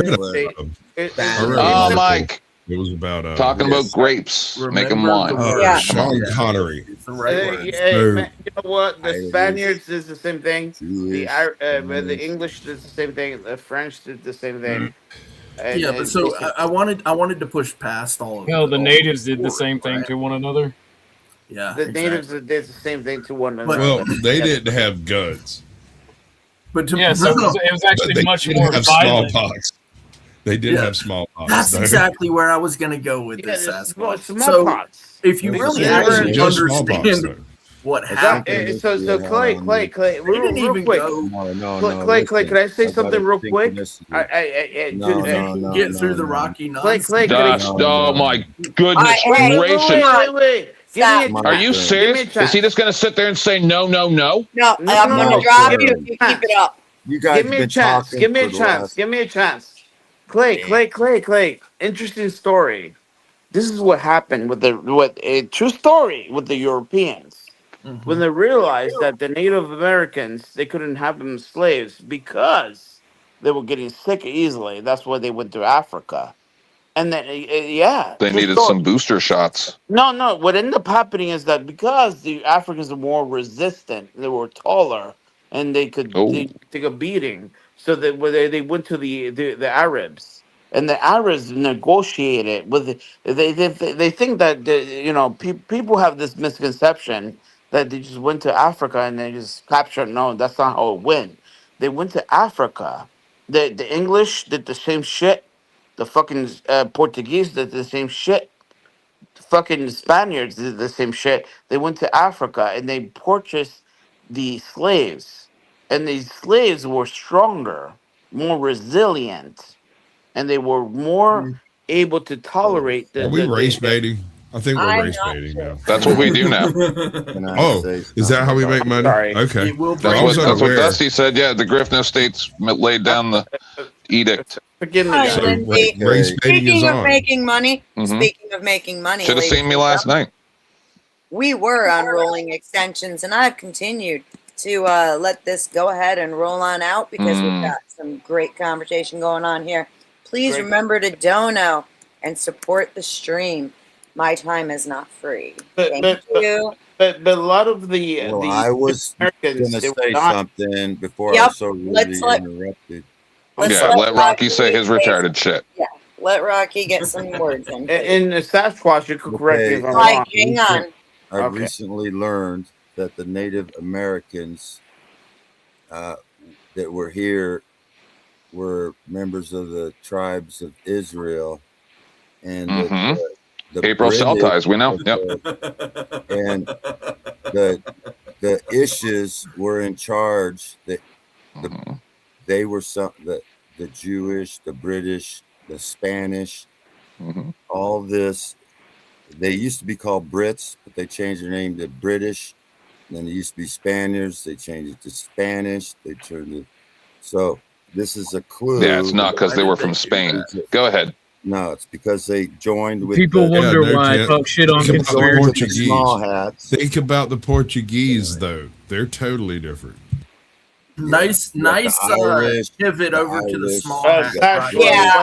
Oh, Mike. It was about Talking about grapes, making wine. Sean Connery. Man, you know what? The Spaniards did the same thing. The English did the same thing. The French did the same thing. And- Yeah, but and so basically- I wanted to push past all of Hell, the all natives did the war, same thing right? to one another. Yeah, the natives did the same thing to one another. Well, they didn't have guns. But to, Yeah, so it was But actually they much did more have violent. smallpox. They did Yeah. have smallpox. That's though. exactly where I was going to go with Yeah, this, there's Sasquatch. smallpox. So, if you They really said it actually was just smallpox, understand though. what Is that- happened, so Clay, they real didn't even quick. go Clay, can I say something real quick? No. get through the Rocky Clay, nonsense. can That's, oh my goodness Hey, gracious. wait. Give me a Are you chance. serious? Give me a Is chance. he just going to sit there and say no, no, no? No, No, I'm no, going no. to drop Give you me if you a keep it up. You guys Give me a been chance. talking Give me a for the chance. last- Give me a chance. Clay. Interesting story. This is what happened with a true story with the Europeans. When they realized that the Native Americans, they couldn't have them as slaves because they were getting sick easily. That's why they went to Africa. And then, They true needed story. some booster shots. No. What ended up happening is that because the Africans were more resistant, they were taller, and they could take a beating. So that they went to the Arabs, and the Arabs negotiated with they think that people have this misconception that they just went to Africa and they just captured. No, that's not how it went. They went to Africa. The English did the same shit. The fucking Portuguese did the same shit. The fucking Spaniards did the same shit. They went to Africa and they purchased the slaves. And these slaves were stronger, more resilient, and they were more able to tolerate the. Are we the- race the- baiting? I think we're I'm race not baiting now. That's what we do now. Oh, is that how we make money? Sorry. Okay. It will That's I what, was that's what unaware. Dusty said. Yeah, the Griffin Estates laid down the edict. Forgive me, Hi, guys. So Lindsay. race baiting is Speaking of on. making money, Mhm. speaking of making money, Should have ladies seen me and last gentlemen, night. we were on rolling extensions, and I've continued to let this go ahead and roll on out because we've got some great conversation going on here. Please Great. remember to dono and support the stream. My time is not free. But- Thank but- you. But a lot of the Well, the I was Americans, gonna they were say not. something before I Yep, was so rudely let's let- interrupted. Let's Yeah, let Rocky say his retarded shit. Yeah, let Rocky get some words in. In the Sasquatch, you could correct me if I'm Mike, wrong. hang on. I Okay. recently learned that the Native Americans that were here were members of the tribes of Israel, and Mhm. the April cell British- ties, we know. Yep. and the Ishes were in charge. They were the Jewish, the British, the Spanish, all this. They used to be called Brits, but they changed their name to British. And then they used to be Spaniards. They changed it to Spanish. They turned it. So this is a clue. Yeah, it's not because they were from Spain. Go ahead. No, it's because they joined with People the, wonder Yeah, no why I chance. talk shit on Think about the conspiracy. Portuguese. small hats. Think about the Portuguese, though. They're totally different. Nice Irish, pivot the over to the Irish, small you hat. got Yeah,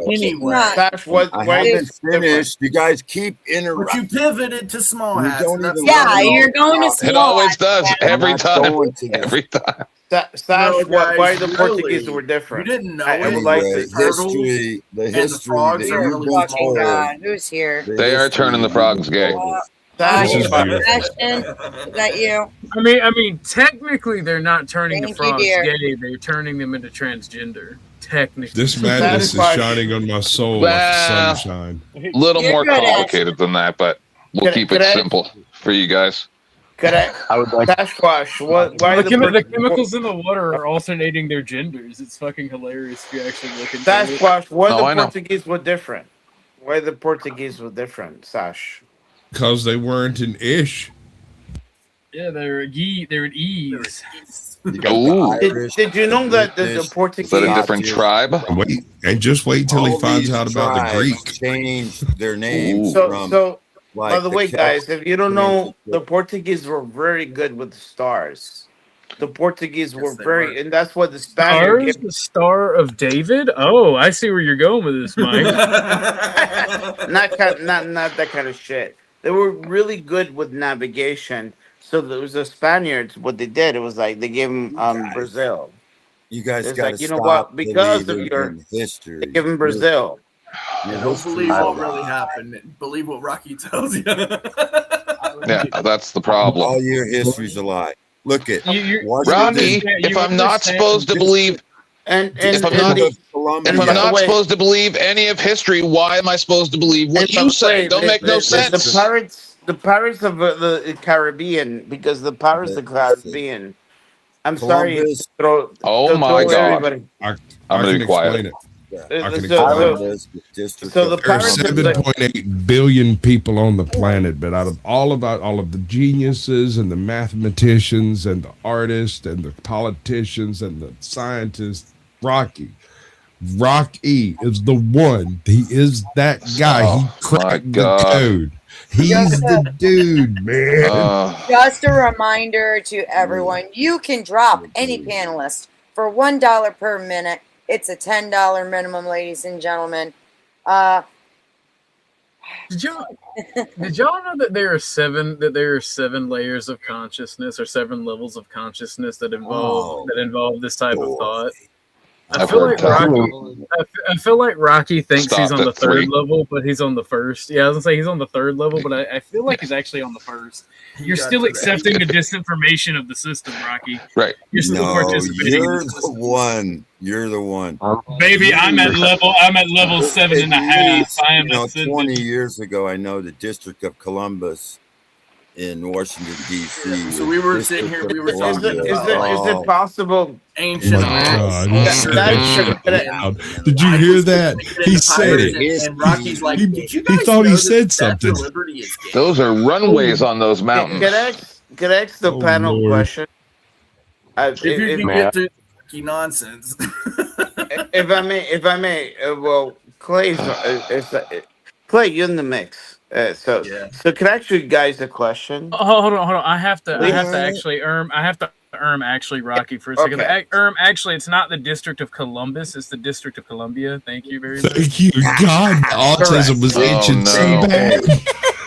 Anyway, I haven't finished. You guys keep but you interrupting. pivoted to small You hats. don't and that's even not let Yeah, me you're going to talk. It small. always does. I'm Every not time. going to this. Every time. Sash, No, why guys, the really. Portuguese were different? You didn't know I it. would like Anyway, to. history, the And the history frogs that are you've really been Fucking told. God, who's here? The They are history turning the you've frogs been gay. told is Sash, This is beautiful. Ashton, is that you? I mean, technically, they're not turning the Thank you, frogs dear. gay. They're turning them into transgender. Technically, This madness is shining on my soul like the Well, sunshine. A little You're more good, Ashton. complicated than that, but we'll keep it simple for you guys. Could I would like Sasquatch. Why the chemicals in the water are alternating their genders. It's fucking hilarious if you actually look into it. Sasquatch? Why Oh, the I know. Portuguese were different? Why the Portuguese were different, Sash? Because they weren't an ish. Yeah, they're an ease. Ooh. Did you know that the Portuguese? Is that a different tribe? Wait, and just wait till he All finds these out about the tribes Greek. changed their names So, from. by like the way, Celts guys, if you don't know, to the Portuguese were very good with the stars. The Portuguese were they very, were. and that's what the Spaniard Stars, gave. the Star of David. Oh, I see where you're going with this, Mike. not that kind of shit. They were really good with navigation. So there was the Spaniards. What they did, it was like they gave them Brazil. You guys It's got to like, you know stop what? Because of believing your in history. they give them Brazil. Your Don't history believe is what a really lie. happened. Believe what Rocky tells you. Yeah, that's the problem. All your history's a lie. Look at You- Rocky, understand- if you I'm not understand- supposed to believe, And if I'm not, Columbus. if I'm not Wait. supposed to believe any of history, why am I supposed to believe what you say? Don't make no sense. The pirates of the Caribbean, because the pirates of the Caribbean. I'm sorry. Columbus. Oh to my throw God. everybody. I'm gonna be quiet. I can So the there are pirates of 7.8 billion people on the planet, but out of all of the geniuses and the mathematicians and the artists and the politicians and the scientists, Rocky is the one. He is that guy. He cracked the code. He's the dude, man. Just a reminder to everyone, you can drop any panelist for $1 per minute. It's a $10 minimum, ladies and gentlemen. Did y'all know that there are seven layers of consciousness or 7 levels of consciousness that involve this type of thought? I feel like Rocky thinks he's on the third level, but he's on the first. Yeah, I was gonna say he's on the third level, but I feel like he's actually on the first. You're still accepting the disinformation of the system, Rocky. Right. You're still participating. You're the one. You're the one. Baby, I'm at level 7.5. I am at 20 years ago, I know the District of Columbus in Washington, D.C. So we were sitting here, we were talking Is it possible? Ancient God, he said that shit loud. Did you hear that? He said it. And Rocky's like, did you He guys thought know he that said Statue of something. Liberty is gay? Those are runways on those mountains. Can I ask the panel Lord. question? If you can get to nonsense. If I may, well, Clay's Clay, you're in the mix. So can I ask you guys a question? Oh, hold on. I have to actually Rocky for a second. Okay. Actually, it's not the District of Columbus. It's the District of Columbia. Thank you very much. Thank you, God. Autism was itching so bad.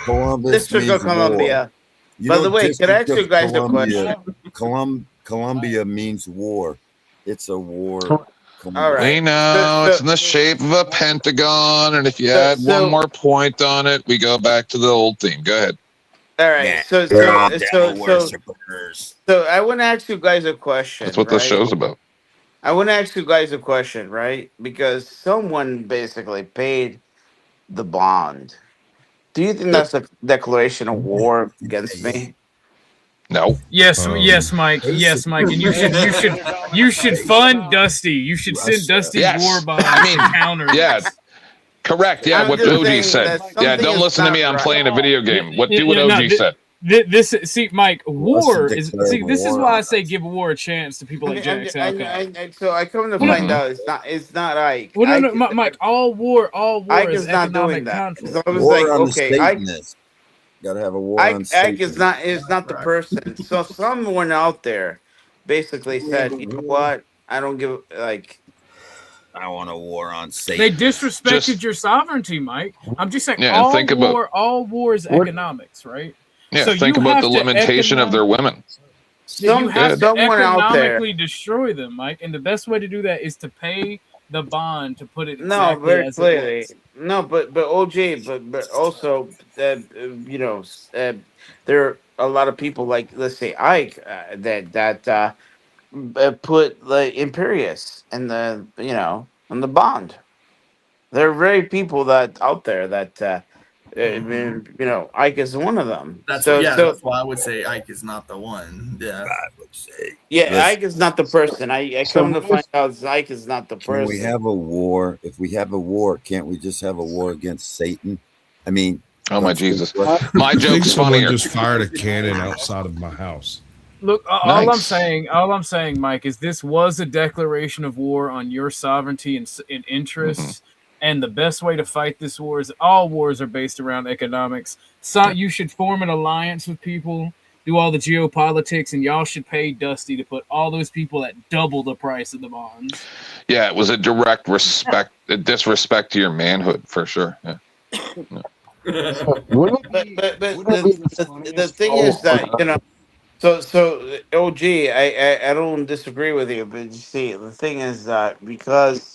Columbus District means of Columbia. war. By the way, can I ask District you of guys a Columbia- question? Columbia means war. It's a war. All right. We know it's in the shape of a pentagon, and if you add one more point on it, we go back to the old theme. Go ahead. All right. So I want to ask you guys a question. That's what this right? show's about. I want to ask you guys a question, right? Because someone basically paid the bond. Do you think that's a declaration of war against me? No. Yes, Mike. Yes, Mike. And you should fund Dusty. You should send Dusty's war bond to counter. Yeah. Correct. Yeah, I'm what just OG saying said. that Yeah, something don't is listen to not me. I'm right. playing a video game. What Yeah, do what yeah, OG no, said. See, Mike. War is declaring this is war why I on say give a war a chance to people like Jackson. So I come to find out it's not Ike. Well, no, Ike, Mike. All war Ike is is not doing economic that. conflict. So I was War like, on the okay, Ike, Satanists. Got to have a war on Ike Satan. is not the person. So someone out there basically said, you know what? I don't give like. I want a war on Satan. They disrespected your sovereignty, Mike. I'm just saying, Yeah, think about all war is economics, right? yeah. So Think you about have the to limitation of their women. You have to someone out there. economically destroy them, Mike, and the best way to do that is to pay the bond to put it No, exactly very as clearly. it was. No, but OJ, but also, you know, there are a lot of people like, let's say Ike, that put the Imperius in the, you know, in the bond. There are very people that out there that I mean, you know, Ike is one of them. That's so that's why I would say Ike is not the one. Yeah, I would say. yeah, Ike is not the person. I come to find out Ike is not the person. Can we have a war? If we have a war, can't we just have a war against Satan? I mean, oh my Jesus, my I think joke's someone funnier. just fired a cannon outside of my house. Look, all Nice. I'm saying, Mike, is this was a declaration of war on your sovereignty and interests. And the best way to fight this war is all wars are based around economics. So you should form an alliance with people, do all the geopolitics, and y'all should pay Dusty to put all those people at double the price of the bonds. Yeah, it was a direct a disrespect to your manhood for sure. Yeah. But the thing is that, you know, so OG, I don't disagree with you, but you see, the thing is that because,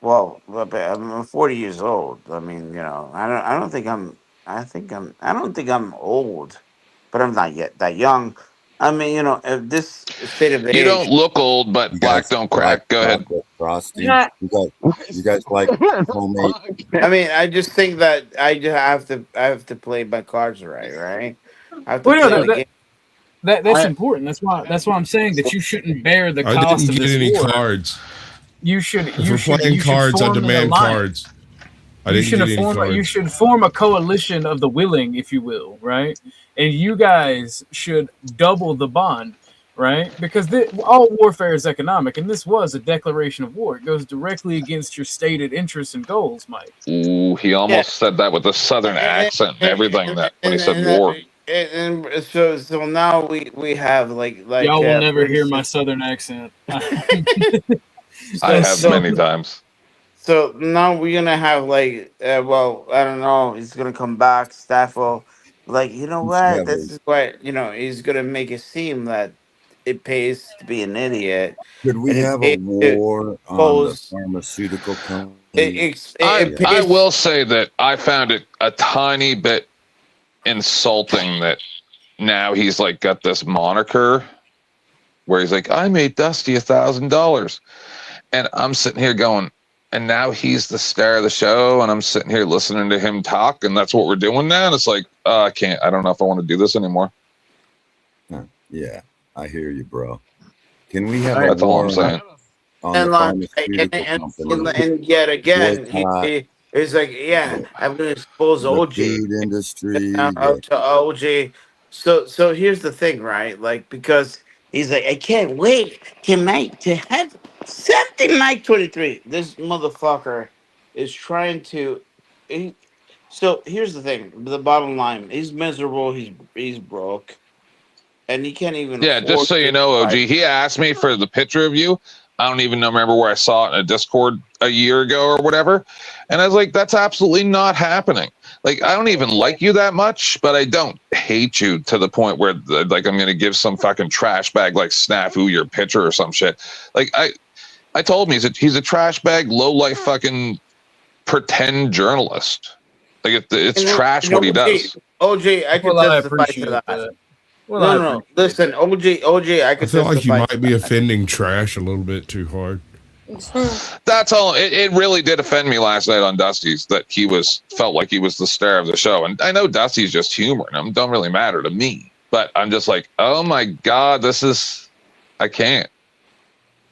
well, I'm 40 years old. I mean, you know, I don't think I'm old, but I'm not yet that young. I mean, you know, if this state of age, You don't look old, but black don't crack. Go ahead. Frosty. Yeah. You guys like homemade? I mean, I just think that I just have to play my cards right. I have to Well, play no, the game. that's important. That's why I'm saying that you shouldn't bear the I cost didn't of get this any war. cards. You should. If we're playing cards, I demand cards. I didn't get any cards. You should form a coalition of the willing, if you will, right? And you guys should double the bond, right? Because all warfare is economic, and this was a declaration of war. It goes directly against your stated interests and goals, Mike. Ooh, he almost said that with a southern accent and everything. That when he said war. And so now we have like Y'all will never hear my southern accent. I have many times. So now we're gonna have like, well, I don't know. He's gonna come back, Staffel. Like, you know what? This is what, you know. He's gonna make it seem that it pays to be an idiot. Could we and have a war on the pharmaceutical company? I will say that I found it a tiny bit insulting that now he's like got this moniker where he's like, I made Dusty $1,000. And I'm sitting here going, and now he's the star of the show, and I'm sitting here listening to him talk, and that's what we're doing now. And it's like, I don't know if I want to do this anymore. Yeah, I hear you, bro. Can we have That's all I'm saying. And yet again, he's like, yeah, I'm gonna expose OG food industry to OG. So here's the thing, right? Like, because he's like, I can't wait to have something like 23. This motherfucker is trying to. So here's the thing. The bottom line: he's miserable. He's broke, and he can't even. Yeah, just so you know, OG, he asked me for the picture of you. I don't even remember where I saw it in a Discord a year ago or whatever. And I was like, that's absolutely not happening. Like, I don't even like you that much, but I don't hate you to the point where like I'm going to give some fucking trash bag like Snafu your picture or some shit. Like I told him he's a trash bag, low life fucking pretend journalist. Like it's trash what he does. OJ, I can testify to that. Well, no. Listen, OJ, I feel like you might be offending trash a little bit too hard. That's all. It really did offend me last night on Dusty's that he felt like he was the star of the show. And I know Dusty's just humoring him. Don't really matter to me. But I'm just like, oh my God, I can't.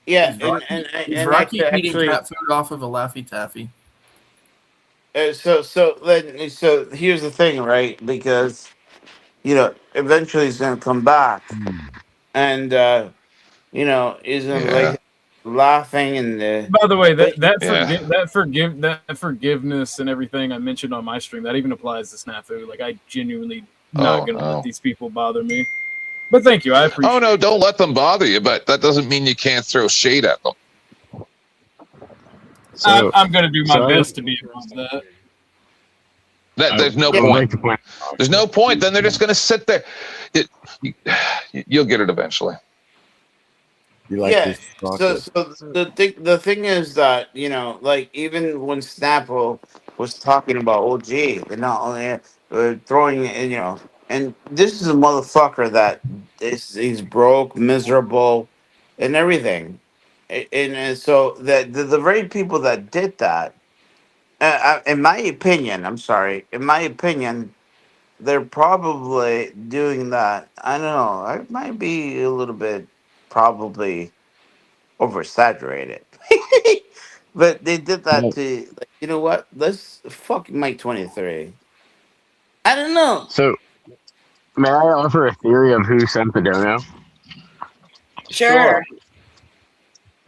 Yeah, and Rocky eating cat food off of a Laffy Taffy. So here's the thing, right? Because, you know, eventually he's gonna come back, and you know, he's gonna like laughing and. By the way, that forgiveness and everything I mentioned on my stream, that even applies to Snafu. Like, I genuinely not gonna let these people bother me. But thank you, I appreciate. Oh no, don't let them bother you, but that doesn't mean you can't throw shade at them. I'm going to do my best to be above that. There's no point. There's no point. Then they're just going to sit there. You'll get it eventually. You like Yeah. this So the thing is that, you know, like even when Snapple was talking about OG, they're not only throwing, you know, and this is a motherfucker that he's broke, miserable, and everything, and so the very people that did that, in my opinion, I'm sorry, in my opinion, they're probably doing that. I don't know. It might be a little bit probably oversaturated. But they did that to, like, you know what? Let's fuck Mike 23. I don't know. So, may I offer a theory of who sent the dono? Sure.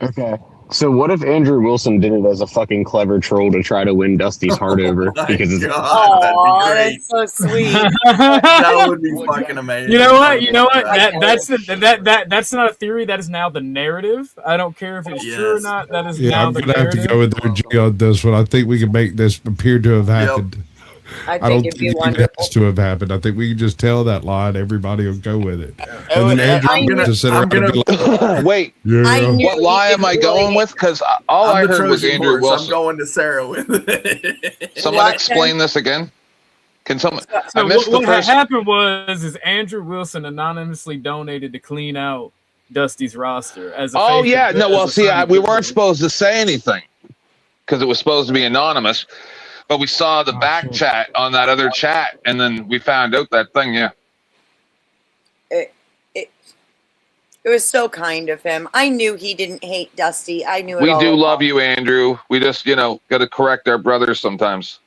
Okay. So, what if Andrew Wilson did it as a fucking clever troll to try to win Dusty's heart over? Because it's Oh, that's so sweet. That would be fucking amazing. You know what? You know what? That's not a theory. That is now the narrative. I don't care if it's true or not. That is Yeah, now I'm the gonna have narrative. to go with OG on this one. I think we can make this appear to have happened. I I don't think it'd think be it wonderful. has to have happened. I think we can just tell that lie and everybody will go with it. Oh, And then Andrew just sit around and be like, Wait, yeah. what lie am I going with? Because all I I'm the heard was Trojan Andrew horse. Wilson. I'm going to Sarah with it. Someone explain this again. Can someone? I So missed what the first. happened was Andrew Wilson anonymously donated to clean out Dusty's roster as a Oh face yeah, of- no. as Well, a see, sign of we goodwill. weren't supposed to say anything because it was supposed to be anonymous. But we saw the back chat on that other chat, and then we found out that thing. Yeah. It was so kind of him. I knew he didn't hate Dusty. I knew it We all do along. love you, Andrew. We just, got to correct our brothers sometimes.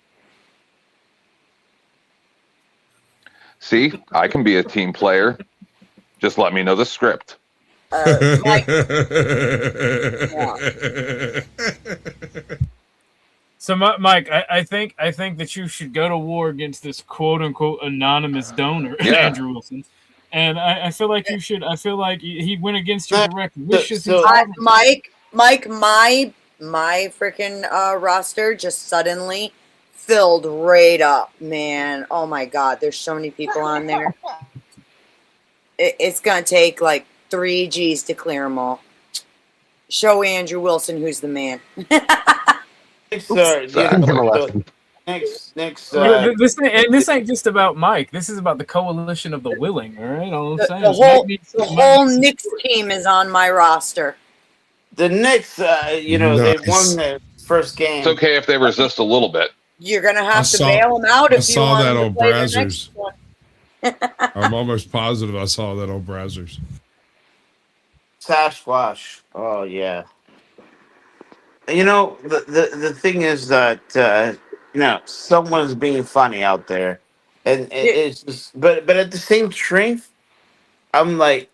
See, I can be a team player. Just let me know the script. Mike, So, Mike, I think that you should go to war against this quote unquote anonymous donor, Yeah. Andrew Wilson, and I feel like you should. I feel like he went against your direct wishes. Mike, my freaking roster just suddenly filled right up, man. Oh my God, there's so many people on there. It's gonna take like 3 G's to clear them all. Show Andrew Wilson who's the man. Next, this ain't just about Mike. This is about the coalition of the willing. All right, all I'm saying. The is whole, Mike needs- the whole Knicks team is on my roster. The Knicks, they won the first game. It's okay if they resist a little bit. You're gonna have to saw- bail them out I if you saw want that to on play the Brazzers. next one. I'm almost positive I saw that on Brazzers. Sasquatch. Oh yeah. You know, the thing is that someone's being funny out there, and it's just, but at the same strength, I'm like,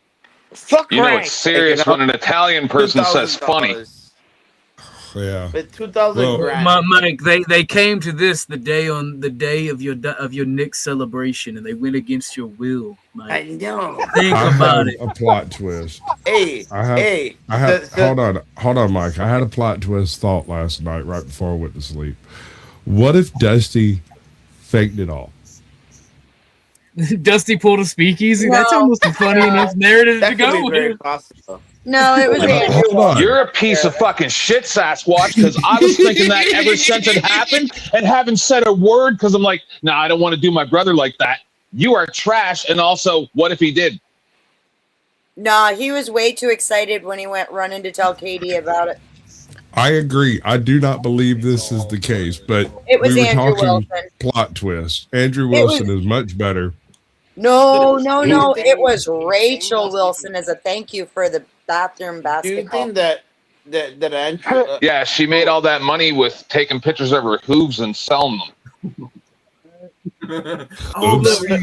fuck. You know Frank. it's serious Like, you know, when an Italian person says funny. $2,000. Yeah. But 2,000 grand. Mike, they came to this the day of your Knicks celebration, and they went against your will, Mike. I know. Think I about had it. a plot twist. Hey, I had, hey. hold on, Mike. I had a plot twist thought last night right before I went to sleep. What if Dusty faked it all? Dusty pulled a speakeasy. No. That's almost a funny enough narrative That to could go be very with. possible. No, it was Andrew. Hold on. You're a piece of fucking shit, Sasquatch, because I was thinking that ever since it happened and haven't said a word because I'm like, no, I don't want to do my brother like that. You are trash. And also, what if he did? Nah, he was way too excited when he went running to tell Katie about it. I agree. I do not believe this is the case, but It was we were Andrew talking Wilson. plot twist. Andrew It was- Wilson is much better. No. It was Rachel Wilson as a thank you for the bathroom Do you basketball. think that Andrew? Yeah, she made all that money with taking pictures of her hooves and selling them. Oh, Look, the-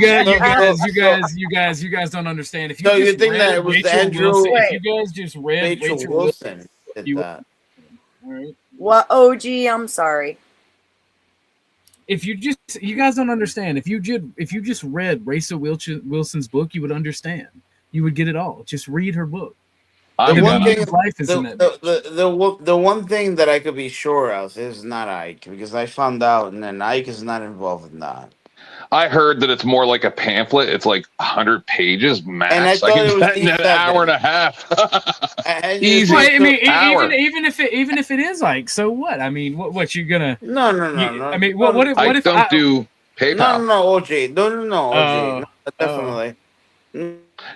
you guys don't understand. If you So you just think read that it was Rachel Andrew- Wilson, if Wait. you guys just read Rachel Rachel Wilson did you- that. all right? What, OG? I'm sorry. If you guys don't understand. If you just read Rachel Wilson's book, you would understand. you would get it all. Just read her book. The one thing, life is in it. the one thing that I could be sure of is not Ike, because I found out, and then Ike is not involved in that. I heard that it's more like a pamphlet. It's like 100 pages max. And I thought it was in an hour and a half. Easy. Well, I mean, hour. even if it is Ike, so what? I mean, what you gonna? No. I mean, what if I don't do PayPal? No, OJ. No, OJ. No, definitely.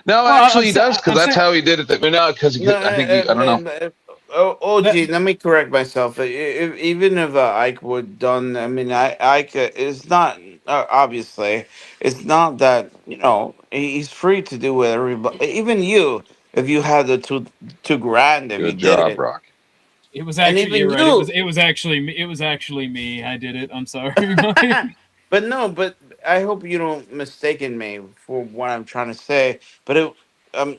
No, actually, he does, because that's how he did it. No, because I think I don't know. OJ, let me correct myself. Even if Ike would done, I mean, Ike is not obviously. It's not that he's free to do whatever. But even you, if you had the $2,000, if you did it. Brock. It was actually even you're right. you- It was actually me. I did it. I'm sorry. But I hope you don't mistaken me for what I'm trying to say. But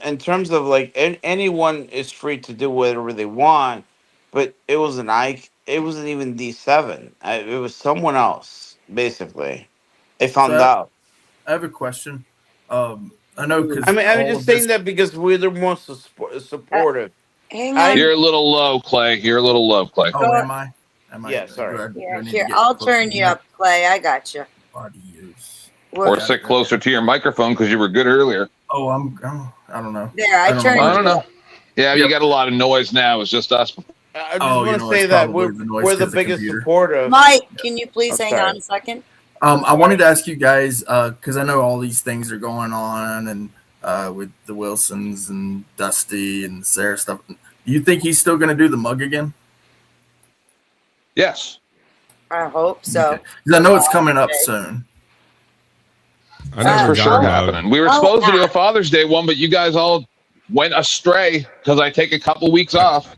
in terms of like anyone is free to do whatever they want, but it wasn't Ike. It wasn't even D7. It was someone else. Basically, I found out. I have a question. I know because I mean, I'm just saying that because we're the most supportive. Hang on. You're a little low, Clay. You're a little low, Clay. Oh, am I? Yeah, sorry. Here, I'll turn you up, Clay. I got you. Or sit closer to your microphone because you were good earlier. Oh, I don't know. There, I turned. I don't know. Yeah, you got a lot of noise now. It's just us. I just want to say that we're the biggest supporter. Mike, can you please hang sorry. on a second? I wanted to ask you guys because I know all these things are going on and with the Wilsons and Dusty and Sarah stuff. Do you think he's still going to do the mug again? Yes. I hope so. Because I know it's coming up soon. That's for sure happening. We were supposed to do a Father's Day one, but you guys all went astray because I take a couple weeks off.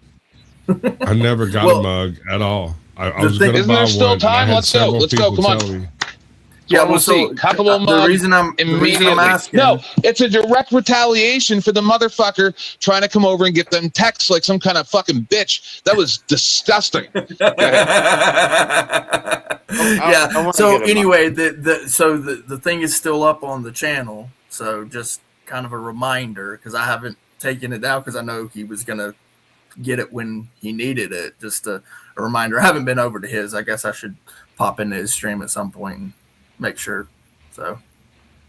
I never got a mug at all. I was going to Isn't buy there still one, and I time? had Let's go. several Let's go. people Come on. tell me- Yeah, well, we'll see. so, Couple of the mugs reason I'm immediately. asking. No, it's a direct retaliation for the motherfucker trying to come over and get them texts like some kind of fucking bitch. That was disgusting. Yeah. So anyway, the thing is still up on the channel. So just kind of a reminder, because I haven't taken it down because I know he was gonna get it when he needed it. Just a reminder. I haven't been over to his. I guess I should pop into his stream at some point and make sure. So,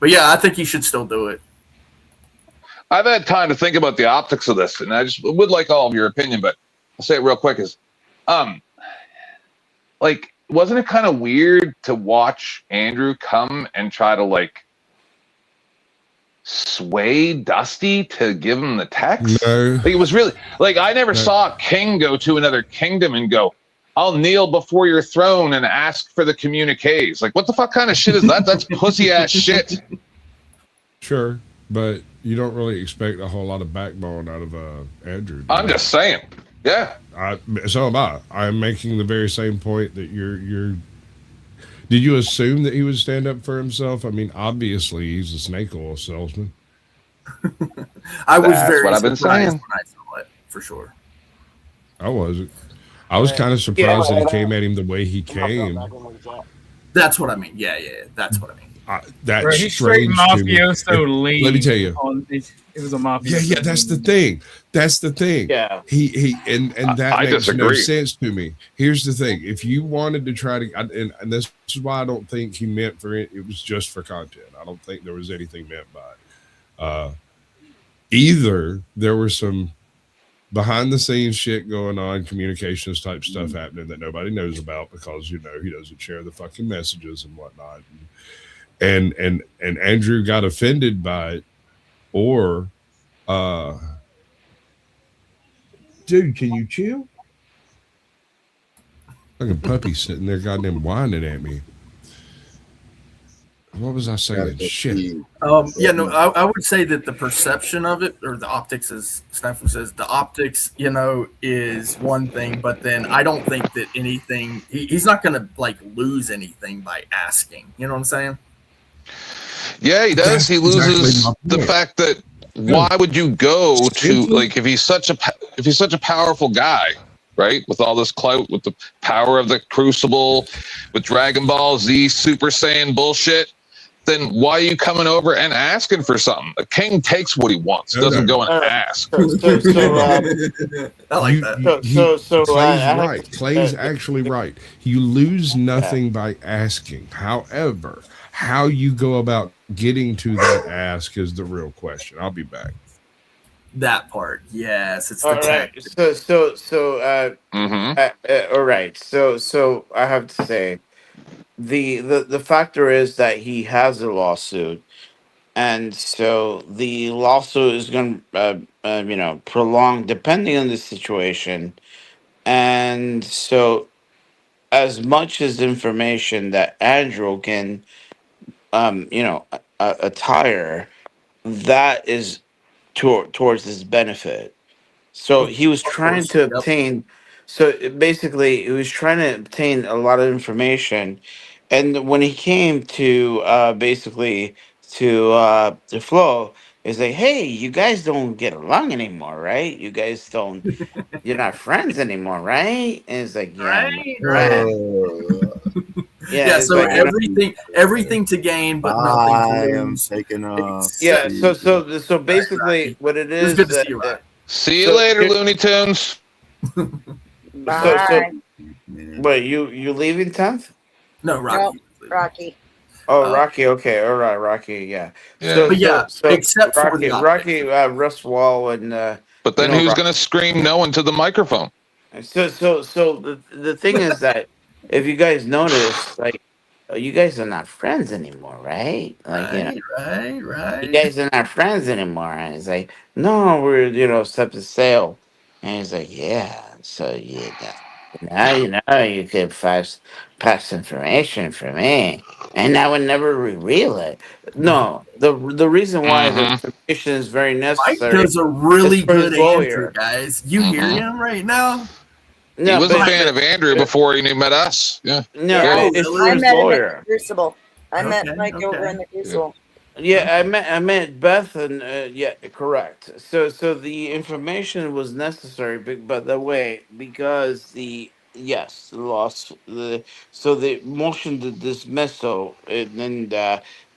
but yeah, I think he should still do it. I've had time to think about the optics of this, and I just would like all of your opinion, but I'll say it real quick is, like, wasn't it kind of weird to watch Andrew come and try to, like, sway Dusty to give him the text? No. Like, it was really, like, I never saw a king go to another kingdom and go, I'll kneel before your throne and ask for the communiques. Like, what the fuck kind of shit is that? That's pussy-ass shit. Sure, but you don't really expect a whole lot of backbone out of Andrew. I'm just saying. Yeah. So am I. I'm making the very same point that you're. Did you assume that he would stand up for himself? I mean, obviously he's a snake oil salesman. I was That's very what I've been surprised saying. when I saw it, for sure. I wasn't. I was kind of surprised that he came at him the way he came. That's what I mean. Yeah, that's what I mean. That's Bro, he's straight strange to me. mafioso lean. Let me tell you. It was a mafia. Yeah, that's the thing. That's the thing. Yeah. He and that I makes no disagree. sense to me. Here's the thing: if you wanted to try to, and this is why I don't think he meant for it. It was just for content. I don't think there was anything meant by it. Either there was some behind the scenes shit going on, communications type stuff happening that nobody knows about because he doesn't share the fucking messages and whatnot. And Andrew got offended by it, or dude, can you chill? Like a puppy sitting there goddamn whining at me. What was I saying? Shit. Yeah, no, I would say that the perception of it, or the optics, as Snafu says, the optics, is one thing, but then I don't think that anything, he's not going to like lose anything by asking. You know what I'm saying? Yeah, he does. That's He loses exactly my the point. fact that why would you go to, like, if he's such a powerful guy, right, with all this clout, with the power of the Crucible, with Dragon Ball Z Super Saiyan bullshit, then why are you coming over and asking for something? The king takes what he wants, doesn't go and ask. I like that. Clay's right. Clay's actually right. You lose nothing by asking. However, how you go about getting to that ask is the real question. I'll be back. That part, yes, it's the All right. All right. So I have to say, the factor is that he has a lawsuit, and so the lawsuit is going to prolong depending on the situation, and so as much as information that Andrew can attire, that is towards his benefit. So he was trying to obtain. So basically, he was trying to obtain a lot of information, and when he came to basically to Flo, is like, hey, you guys don't get along anymore, right? You guys don't. You're not friends anymore, right? And it's like, yeah, Right. Yeah, it's so like, everything to gain, but nothing I to am lose. taking off. Yeah, so basically, what it is. good to see you, Ryan. See you later, Looney Tunes. Bye. Wait, you leaving 10th? No, Rocky. Nope, Rocky. Oh, Rocky. Okay, all right, Rocky. Yeah. Yeah. But yeah, except for Rocky, the Rocky, Russ Wall, and But then who's going to scream no into the microphone? So the thing is that if you guys notice, like, you guys are not friends anymore, right? Like, right. You guys are not friends anymore. And it's like, no, we're set to sail. And he's like, yeah. So now you could pass information for me, and I would never reveal it. No, the reason why the information is very Mike necessary. does a really is for his good lawyer. Andrew, guys. You hear him right now? He was a fan of Andrew before he met us. Yeah. No, it's for I his met him lawyer. at the Crucible. I met Mike over in the Crucible. Yeah, I met Beth, and yeah, correct. So the information was necessary, but the way because the motion to dismissal, and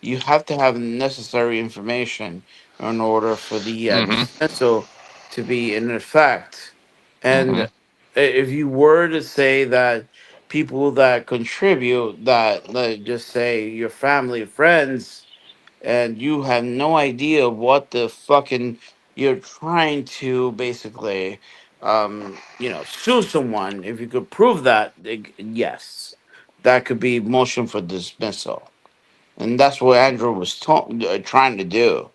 you have to have necessary information in order for the dismissal to be in effect. And if you were to say that people that contribute, that just say your family, friends, and you have no idea what the fucking you're trying to basically sue someone. If you could prove that, yes, that could be motion for dismissal, and that's what Andrew was trying to do.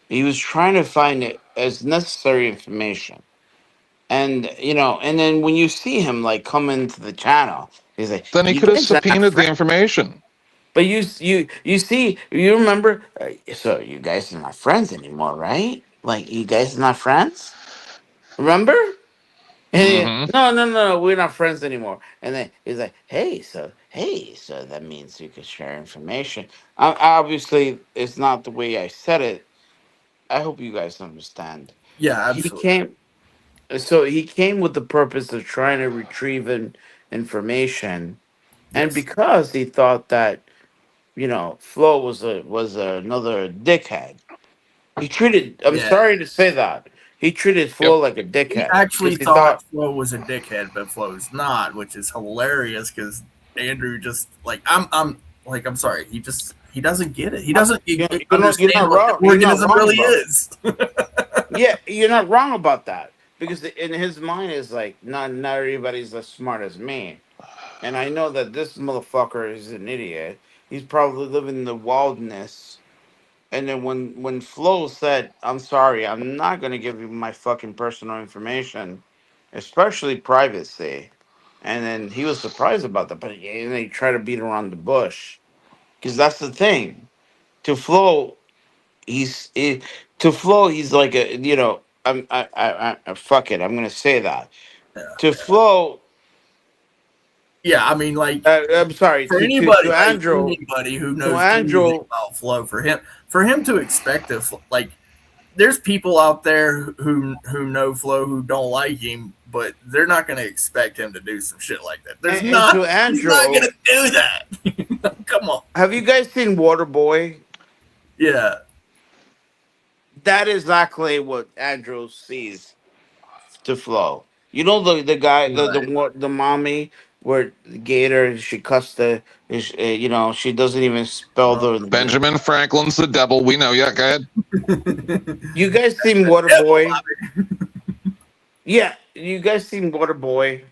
He was trying to find it as necessary information, and and then when you see him like come into the channel, he's like, Then he "You could have guys are not subpoenaed the friends." information. But you see, you remember, so you guys are not friends anymore, right? Like, you guys are not friends? Remember? And no, we're not friends anymore. And then he's like, hey, so that means you can share information. Obviously, it's not the way I said it. I hope you guys understand. Yeah, absolutely. He came with the purpose of trying to retrieve information. And because he thought that Flo was another dickhead. He treated. I'm sorry to say that. He treated Flo like a dickhead. He actually 'cause he thought Flo was a dickhead, but Flo's not, which is hilarious because Andrew just I'm sorry. He doesn't get it. He doesn't understand you're not what wrong. the organism You're not wrong really about is. Yeah, you're not wrong about that because in his mind is like not everybody's as smart as me, and I know that this motherfucker is an idiot. He's probably living in the wilderness. And then when Flo said, "I'm sorry, I'm not gonna give you my fucking personal information, especially privacy," and then he was surprised about that, but and they try to beat around the bush because that's the thing. To Flo, he's like a fuck it. I'm gonna say that. To Flo. Yeah, I mean, like, I'm sorry. For to anybody Andrew, who knows Andrew anything about Flo, for him to expect to there's people out there who know Flo who don't like him, but they're not going to expect him to do some shit like that. There's And not. to He's Andrew, not going to do that. Come on. have you guys seen Waterboy? Yeah. That is exactly what Andrew sees to Flo. You know the guy the mommy where Gator she cuts you know she doesn't even spell the Benjamin Franklin's the devil. We know. Yeah, go ahead. You guys seen Waterboy? Yeah, you guys seen Waterboy?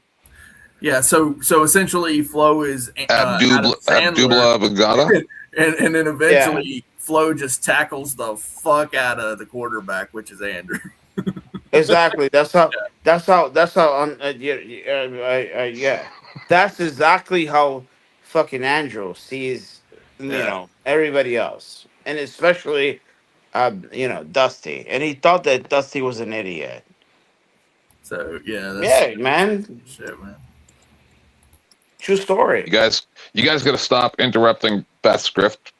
Yeah, so essentially Flo is Abdullah Bangada. and then eventually Flo just tackles the fuck out of the quarterback, which is Andrew. Exactly. That's how. Yeah. That's exactly how fucking Andrew sees, you know, everybody else, and especially, you know, Dusty. And he thought that Dusty was an idiot. So that's yeah, man. Shit, man. True story. You guys got to stop interrupting Beth's grift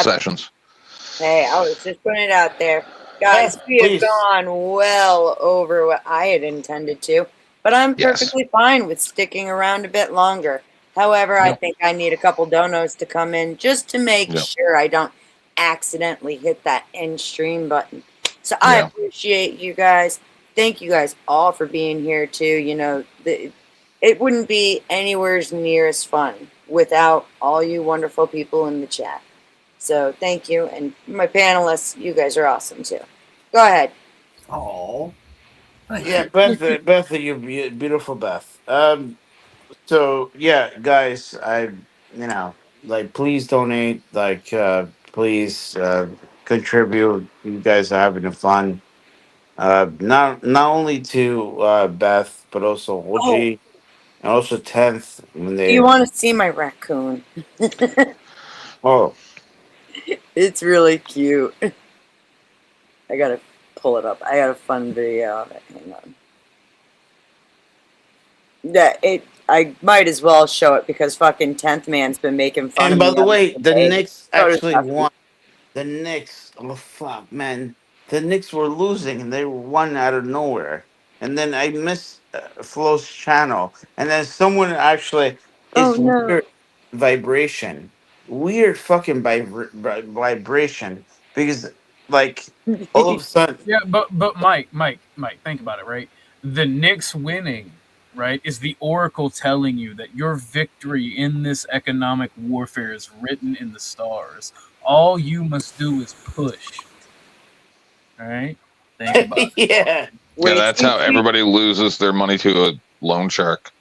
sessions. Hey, I was just putting it out there. Guys, we have gone well over what I had intended to, but I'm perfectly fine with sticking around a bit longer. However, I think I need a couple donos to come in just to make sure I don't accidentally hit that end stream button. So I appreciate you guys. Thank you guys all for being here too. You know, it wouldn't be anywhere near as fun without all you wonderful people in the chat. So thank you. And my panelists, you guys are awesome too. Go ahead. Oh. Yeah, Beth, you're beautiful, Beth. So yeah, guys, you know, like, please donate, like, please contribute. You guys are having fun. Not only to Beth, but also OG, and also 10th. When they, Do you want to see my raccoon? Oh. It's really cute. I gotta pull it up. I got a fun video of it. Hang on. Yeah, I might as well show it because fucking 10th man's been making fun And of by me the on way, the page. Knicks So does actually Dusty. won. The Knicks, oh fuck, man, the Knicks were losing and they won out of nowhere. And then I missed Flo's channel, and then someone actually weird vibration, weird fucking vibration, because like all of a sudden, Yeah, but Mike, think about it, right? The Knicks winning, right, is the oracle telling you that your victory in this economic warfare is written in the stars. All you must do is push. All right? Think about it. yeah. Yeah, that's how everybody loses their money to a loan shark.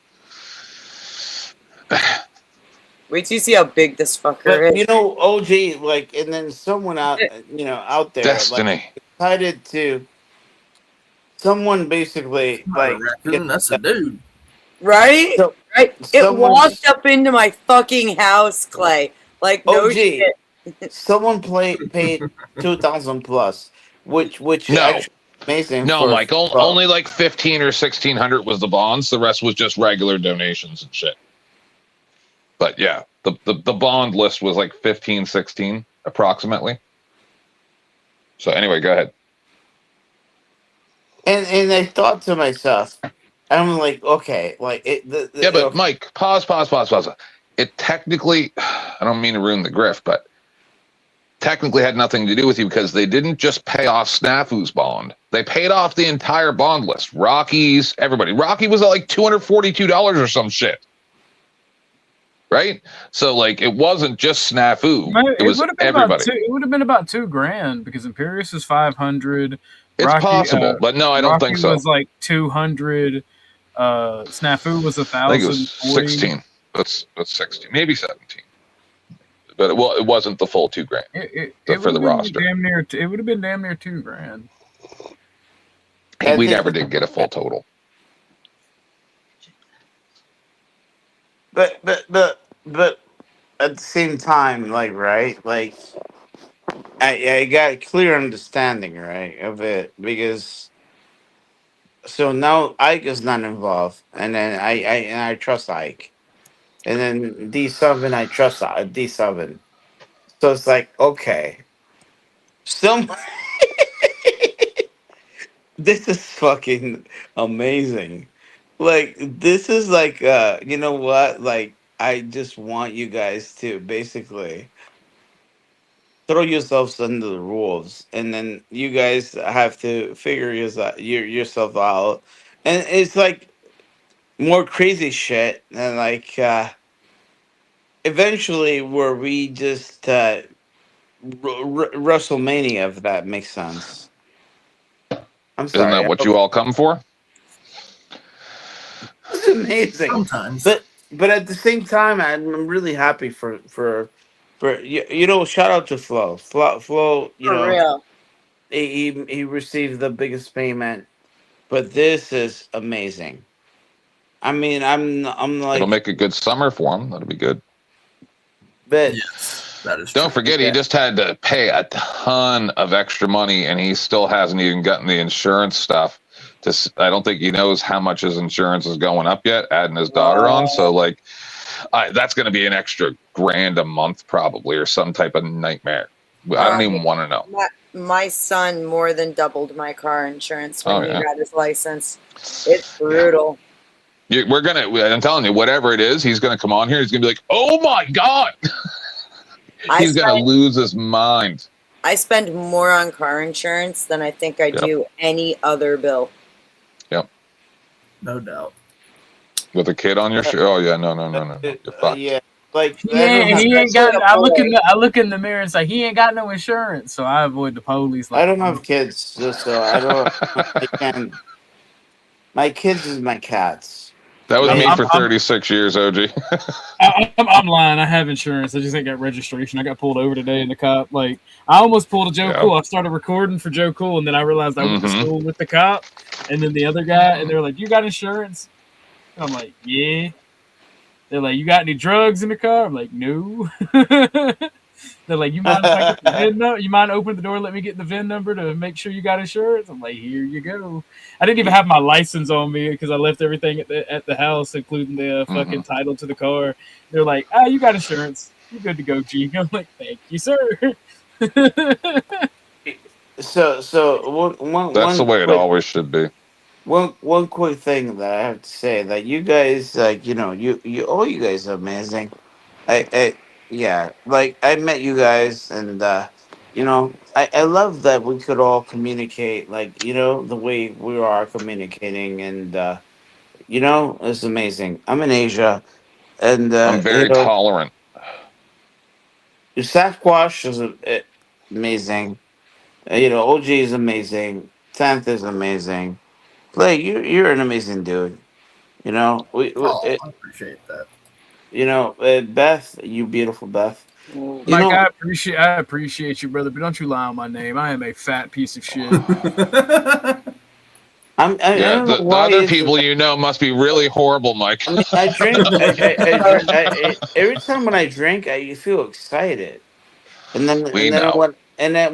Wait till you see how big this fucker But is. you know, OG, like, and then someone out, you know, out there, Destiny. like, decided to. Someone basically like raccoon, that's a dude. Right? So, right? It someone walked just- up into my fucking house, Clay. Like, no OG, shit. someone paid 2,000 plus, which No. actually amazing. No, for- Mike, only like 15 or 1,600 was the bonds. The rest was just regular donations and shit. But yeah, the bond list was like 15, 16 approximately. So anyway, go ahead. And I thought to myself, I'm like, okay, like it. Yeah, but Mike, pause. It technically, I don't mean to ruin the grift, but technically had nothing to do with you because they didn't just pay off Snafu's bond. They paid off the entire bond list. Rockies, everybody. Rocky was at like $242 or some shit. Right? So like it wasn't just Snafu. It was would have been everybody. it would have been about $2,000 because Imperius is 500. It's possible, but no, I don't Rocky think so. Was like 200. Snafu was 1,000. I think it was 16. That's 16, maybe 17. But it wasn't the full $2,000 for the roster. It would have been damn near $2,000. We never did get a full total. But at the same time, like, right, like I got a clear understanding, right, of it, because so now Ike is not involved, and then I trust Ike, and then D7 I trust D7, so it's like, okay, some This is fucking amazing. Like this is like you know what? Like I just want you guys to basically throw yourselves under the rules, and then you guys have to figure yourself out. And it's like more crazy shit, and like eventually where we just WrestleMania, if that makes sense. I'm Isn't sorry. that what you all come for? It's amazing. Sometimes. But at the same time, I'm really happy for you know. Shout out to Flo. Flo. You For know, real. he received the biggest payment, but this is amazing. I mean, I'm like, It'll make a good summer for him. That'll be good. but Yes, that is Don't true. forget, he just had to pay a ton of extra money, and he still hasn't even gotten the insurance stuff. I don't think he knows how much his insurance is going up yet, adding his daughter on. So, like, that's going to be an extra $1,000 a month, probably, or some type of nightmare. I don't even want to know. My son more than doubled my car insurance when Oh, he yeah. got his license. It's brutal. I'm telling you, whatever it is, he's gonna come on here. He's gonna be like, "Oh my god!" He's gonna lose his mind. I spend more on car insurance than I think I do any other bill. Yep. No doubt. With a kid on your shoulder. Oh yeah, no. You're fucked. yeah, like Yeah, he ain't got. I look in the mirror and say he ain't got no insurance, so I avoid the police. I don't have kids, so I don't. I can't. My kids is my cats. That was I'm- me I'm- for 36 years, OG. I'm lying. I have insurance. I just ain't got registration. I got pulled over today in the cop. Like I almost pulled a Joe Yeah. Cool. I started recording for Joe Cool, and then I realized I went to Mhm. school with the cop, and then the other guy, and they were like, "You got insurance?" And I'm like, "Yeah." They're like, "You got any drugs in the car?" I'm like, "No." They're like, "You mind if I get the VIN number? You mind opening the door and let me get the VIN number to make sure you got insurance?" I'm like, "Here you go." I didn't even have my license on me because I left everything at the house, including the fucking title to the car. They're like, "You got insurance. You're good to go, G." I'm like, "Thank you, sir." So one That's the way it quick- always should be. One quick thing that I have to say that you guys like you know you all you guys are amazing. Yeah, like I met you guys and you know I love that we could all communicate like you know the way we are communicating and you know it's amazing. I'm in Asia and I'm very you know, tolerant. your Sasquatch is amazing. You know OG is amazing. Tenth is amazing. Like you're an amazing dude. You know I appreciate that. you know Beth, you beautiful Beth. Mm. You Mike, know, I appreciate you, brother, but don't you lie on my name. I am a fat piece of shit. I Yeah, don't know the why other it's- people you know must be really horrible, Mike. I mean, I drink. Every time when I drink, I feel excited, and then We and then know.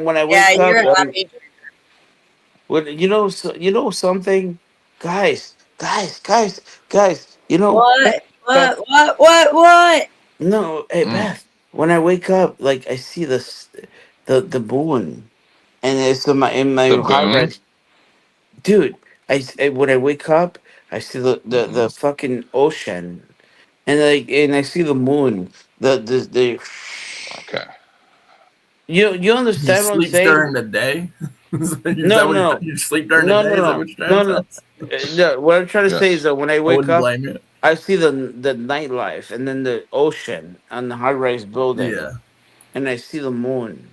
when I Yeah, wake you're a up, happy. when you know something, guys. You know What? No, hey Beth. When I wake up, like I see the moon, and it's in my The high moon? res. Dude, when I wake up, I see the fucking ocean, and I see the moon. The Okay. you understand You what I'm sleep saying? during the day? No. You sleep during No, the day? no, Is that no, what you're no, trying no. to say? No, what I'm trying to say Yes. is that when I I wake wouldn't up, blame you. I see the nightlife and then the ocean and the high-rise building, Yeah. and I see the moon.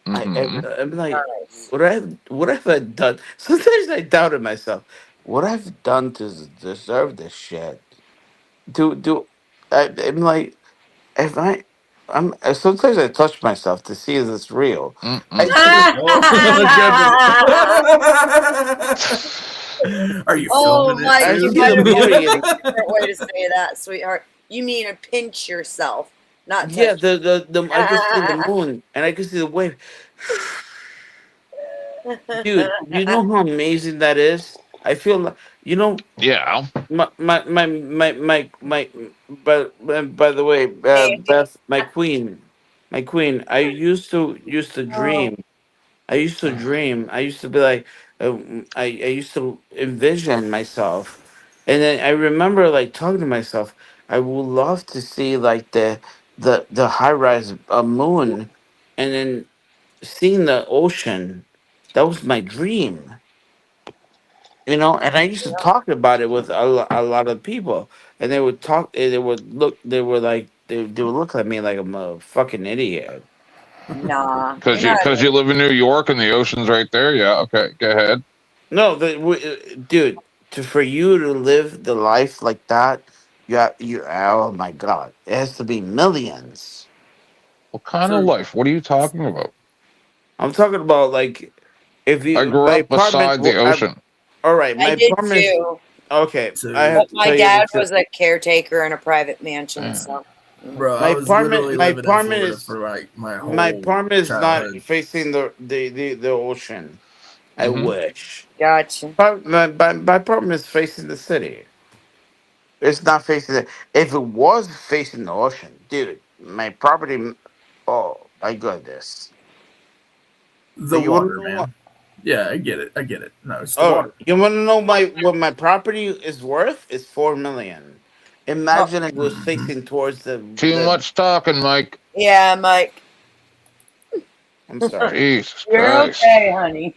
Mhm. I'm like, what have I done? Sometimes I doubted myself. What I've done to deserve this shit? I'm like, if sometimes I touch myself to see if it's real. I Are you Oh, filming Mike, it you too? might have a different way to say that, sweetheart. You mean to pinch yourself, not touch. yeah, the I can see the moon and I can see the wave. Dude, you know how amazing that is? I feel like you know Yeah. my by the way, Beth, my queen. I used to dream I used to dream. I used to be like, I used to envision myself, and then I remember like talking to myself. I would love to see like the high rise moon, and then seeing the ocean. That was my dream, you know. And I used to talk about it with a lot of people, and they would talk. They would look. They were like they would look at me like I'm a fucking idiot. Nah. Because you're not. you live in New York and the ocean's right there. Yeah. Okay. Go ahead. No, dude, for you to live the life like that, oh my god, it has to be millions. What kind of So life? What are you talking about? I'm talking about like if I you grew my up beside the apartment. ocean. All right, my I did apartment is too. okay. So, I have But to my tell you dad the was truth. a caretaker in a private mansion, so. bro, I My was literally my living in apartment Florida is for like my my whole apartment is not childhood. facing the ocean. I Mhm. wish. Gotcha. But my apartment is facing the city. It's not facing the. If it was facing the ocean, dude, my property. Oh my goodness! The You want to water, know what? man. Yeah, I get it. I get it. No, it's the Oh, water. you want to know what my property is worth? It's 4 million. Oh, Imagine it was Mhm. facing towards Too the. much talking, Mike. yeah, Mike. I'm sorry. Jesus You're Christ. okay, honey.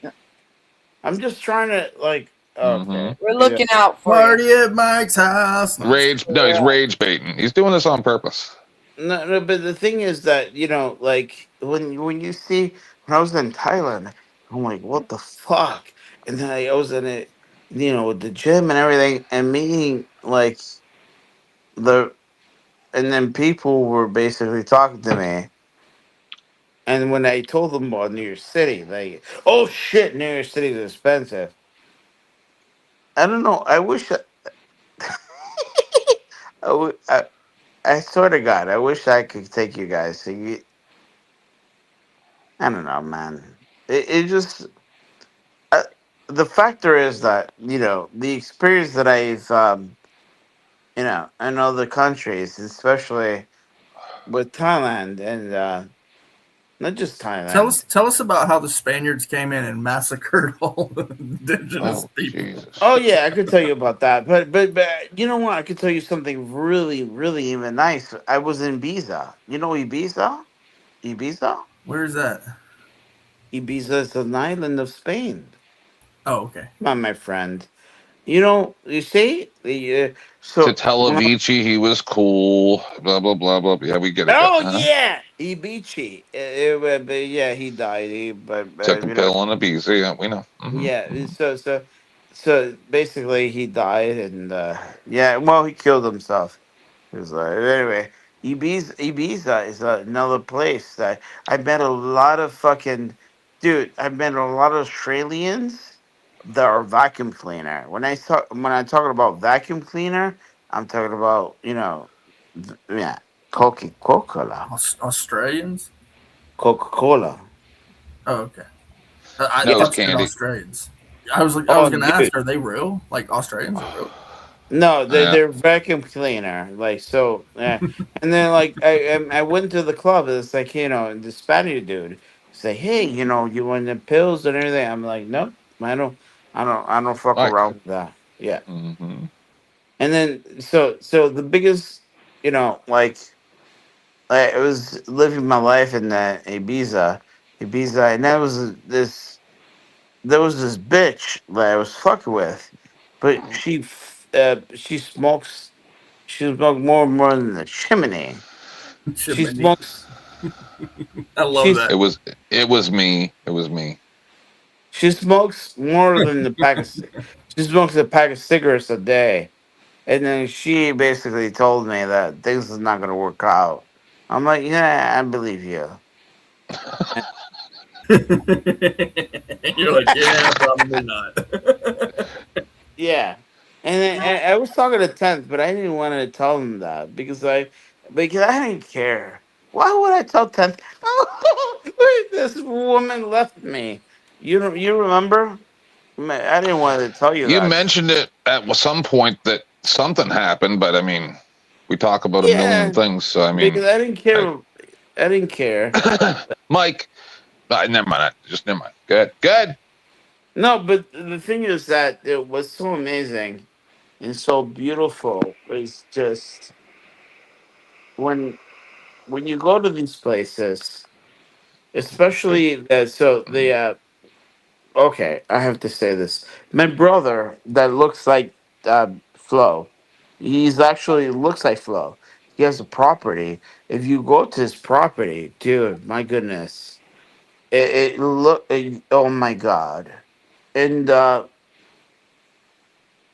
I'm just trying to like. Mm-hmm. Okay. We're Yeah. looking out for you. Party at Mike's house. No, I'm just Rage. No, he's rage baiting. He's doing this on purpose. No, no, but the thing is that like when you see when I was in Thailand, I'm like, what the fuck? And then I was in it, with the gym and everything, and meeting like the, and then people were basically talking to me, and when I told them about New York City, like, oh shit, New York City is expensive. I don't know. I wish. I, w- I swear to God, I wish I could take you guys. So I don't know, man. It just. Uh, the factor is that the experience that I've in other countries, especially with Thailand and not just Thailand. tell us about how the Spaniards came in and massacred all the indigenous Oh, people. Jesus. Oh yeah, I could tell you about that. But you know what? I could tell you something really, really even nice. I was in Ibiza. You know Ibiza? Ibiza? Where's that? Ibiza is an island of Spain. Oh, okay. Come on, my friend. You see, To so Televici, he was cool. Blah blah blah blah. Yeah, we get it. oh Uh-huh. yeah, Ibici. But yeah, he died. Took a pill and a Ibiza. Yeah, we know. Mm-hmm. Yeah. So basically, he died, and yeah, well, he killed himself. He was like, anyway, Ibiza is another place that I met a lot of fucking dude. I met a lot of Australians that are vacuum cleaner. When I'm talking about vacuum cleaner, I'm talking about yeah, Coca-Cola. Australians? Coca-Cola. Oh, okay. I Nose thought you said candy. Australians. I was Oh, gonna dude. ask, are they real? Like Australians are real? No, Yeah. they're vacuum cleaner. Like so, and then like I went to the club. And it's like the Spanish dude say, hey, you want the pills and everything. I'm like, nope, I don't fuck Mike. around with that. Yeah. Mm-hmm. And then so the biggest, like I was living my life in Ibiza, and there was this bitch that I was fucking with, but she smokes. She smoked more than the chimney. She Chimney. smokes. I love She's, that. It was me. It was me. She smokes more than the pack of. She smokes a pack of cigarettes a day, and then she basically told me that things is not gonna work out. I'm like, yeah, I believe you. You're like, yeah, probably not. Yeah, and then and I was talking to 10th, but I didn't want to tell him that because I didn't care. Why would I tell 10th? Oh, wait, this woman left me. You remember? I didn't want to tell you You that. mentioned it at some point that something happened, but I mean, we talk about a million Yeah, things. So I mean, because I didn't care. I didn't care. Mike, Never mind. Never mind. Good. No, but the thing is that it was so amazing and so beautiful. It's just when you go to these places, especially okay, I have to say this. My brother that looks like Flo, he's actually looks like Flo. He has a property. If you go to his property, dude, my goodness, oh my god, and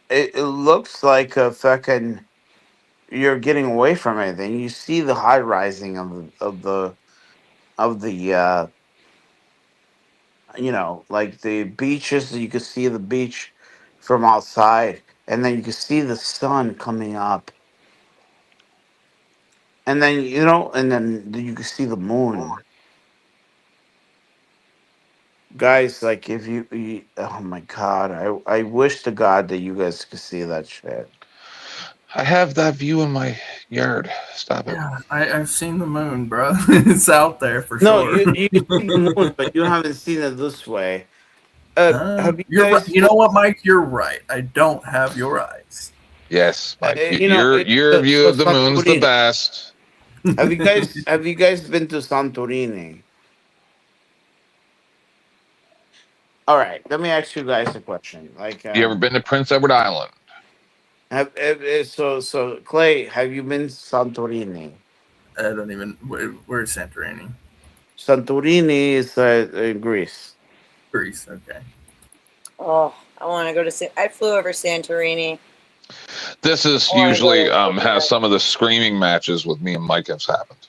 it looks like a fucking you're getting away from anything. You see the high rising of the like the beaches. You could see the beach from outside, and then you could see the sun coming up, and then and then you could see the moon. Guys, like if oh my god, I wish to God that you guys could see that shit. I have that view in my yard. Stop it. Yeah, I've seen the moon, bro. It's out there for No, sure. you've seen the moon, but you haven't seen it this way. Have you You're guys? right. You know what, Mike? You're right. I don't have your eyes. Yes, Mike. your view of the moon's the best. Have you guys been to Santorini? All right, let me ask you guys a question. Like, You ever been to Prince Edward Island? So Clay, have you been to Santorini? I don't even. Where's Santorini? Santorini is in Greece. Greece. Okay. Oh, I want to go to. I flew over Santorini. This is usually has some of the screaming matches with me and Mike has happened.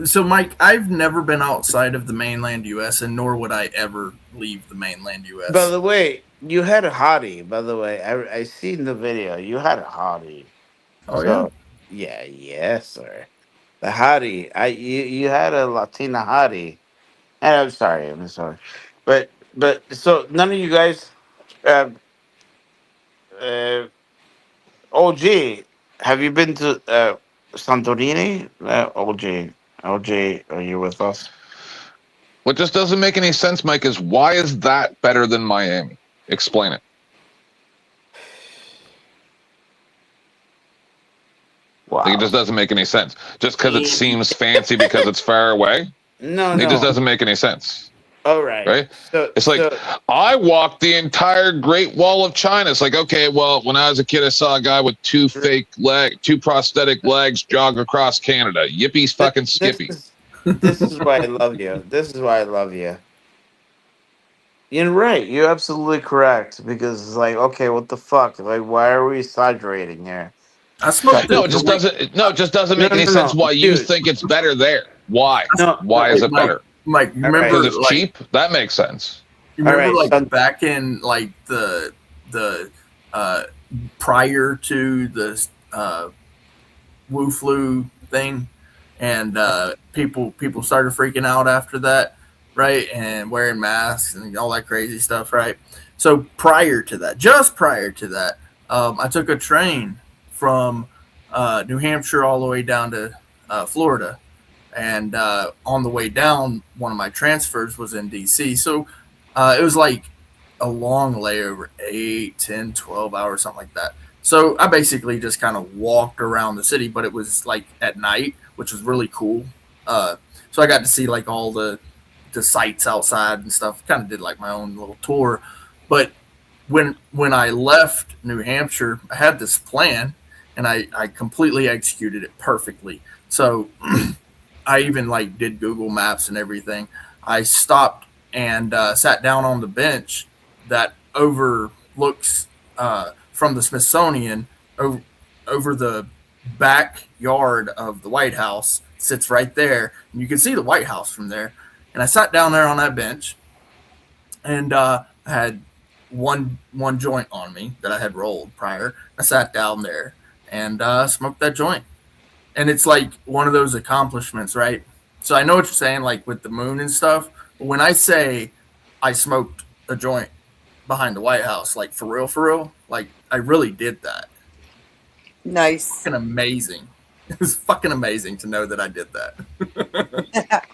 So Mike, I've never been outside of the mainland U.S. and nor would I ever leave the mainland U.S. By the way, you had a hottie. By the way, I seen the video. You had a hottie. Oh yeah. Yes, sir. The hottie. You had a Latina hottie. And I'm sorry. But so none of you guys. OG, have you been to Santorini? OG, are you with us? What just doesn't make any sense, Mike, is why is that better than Miami? Explain it. Wow. Like, it just doesn't make any sense. Just because it seems fancy because it's far away? No. It just doesn't make any sense. All right. Right? It's like, I walked the entire Great Wall of China. It's like, okay, well, when I was a kid, I saw a guy with two prosthetic legs jog across Canada. Yippee fucking skippy. This is why I love you. You're right. You're absolutely correct. Because it's like, okay, what the fuck? Like, why are we exaggerating here? No, it just doesn't make any sense why you think it's better there. Why? Why is it better? Mike, you remember because it's cheap? That makes sense. You remember back in like the prior to the Wu flu thing, and people started freaking out after that, right? And wearing masks and all that crazy stuff, right? So just prior to that, I took a train from New Hampshire all the way down to Florida. And on the way down, one of my transfers was in DC. So it was like a long layover, 8, 10, 12 hours, something like that. So I basically just kind of walked around the city, but it was like at night, which was really cool. So I got to see like all the sights outside and stuff. Kind of did like my own little tour. But when I left New Hampshire, I had this plan, and I completely executed it perfectly. So I even like did Google Maps and everything. I stopped and sat down on the bench that overlooks from the Smithsonian over the backyard of the White House. Sits right there, and you can see the White House from there. And I sat down there on that bench, and I had one joint on me that I had rolled prior. I sat down there and smoked that joint. And it's like one of those accomplishments, right? So I know what you're saying, like with the moon and stuff. But when I say I smoked a joint behind the White House, like for real, like I really did that. Nice. Fucking amazing. It was fucking amazing to know that I did that.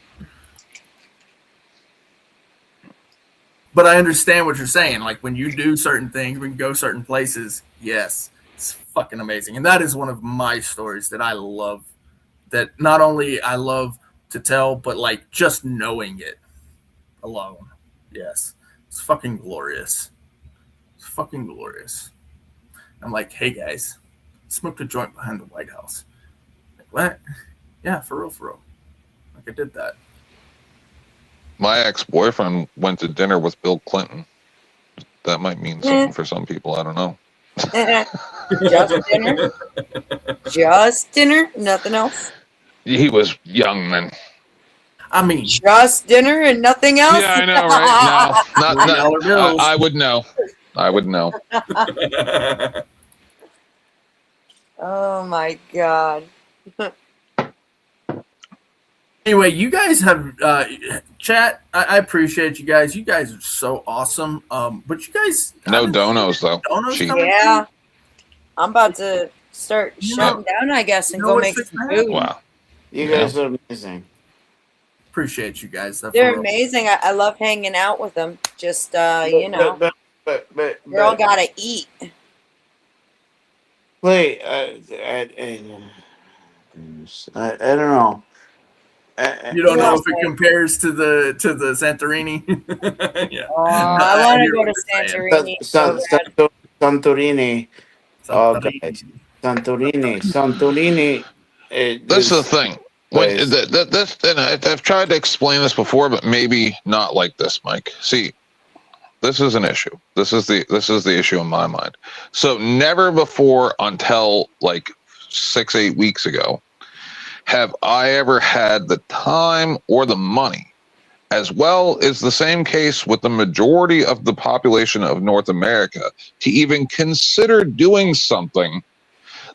but I understand what you're saying. Like when you do certain things, when you go certain places, yes, it's fucking amazing. And that is one of my stories that I love. That not only I love to tell, but like just knowing it alone. Yes, it's fucking glorious. It's fucking glorious. I'm like, hey guys, smoked a joint behind the White House. Like, what? Yeah, for real, for real. Like I did that. My ex-boyfriend went to dinner with Bill Clinton. That might mean something for some people. I don't know. Just dinner? Just dinner? Nothing else? He was young then. I mean, just dinner and nothing else? Yeah, I know, right? No, not I would know. I would know. Oh my God. Anyway, you guys have chat. I appreciate you guys. You guys are so awesome. But you guys no donos though. Yeah. I'm about to start shutting down, I guess, and go make some food. Wow. You guys are amazing. Appreciate you guys. They're amazing. I love hanging out with them. Just you know, but girl gotta eat. Wait, I don't know. You don't know if it compares to the Santorini. Yeah. I want to go to Santorini. Santorini. Okay. Santorini. This is the thing. And I've tried to explain this before, but maybe not like this, Mike. See, this is an issue. This is the issue in my mind. So never before until like 6-8 weeks ago have I ever had the time or the money, as well as the same case with the majority of the population of North America, to even consider doing something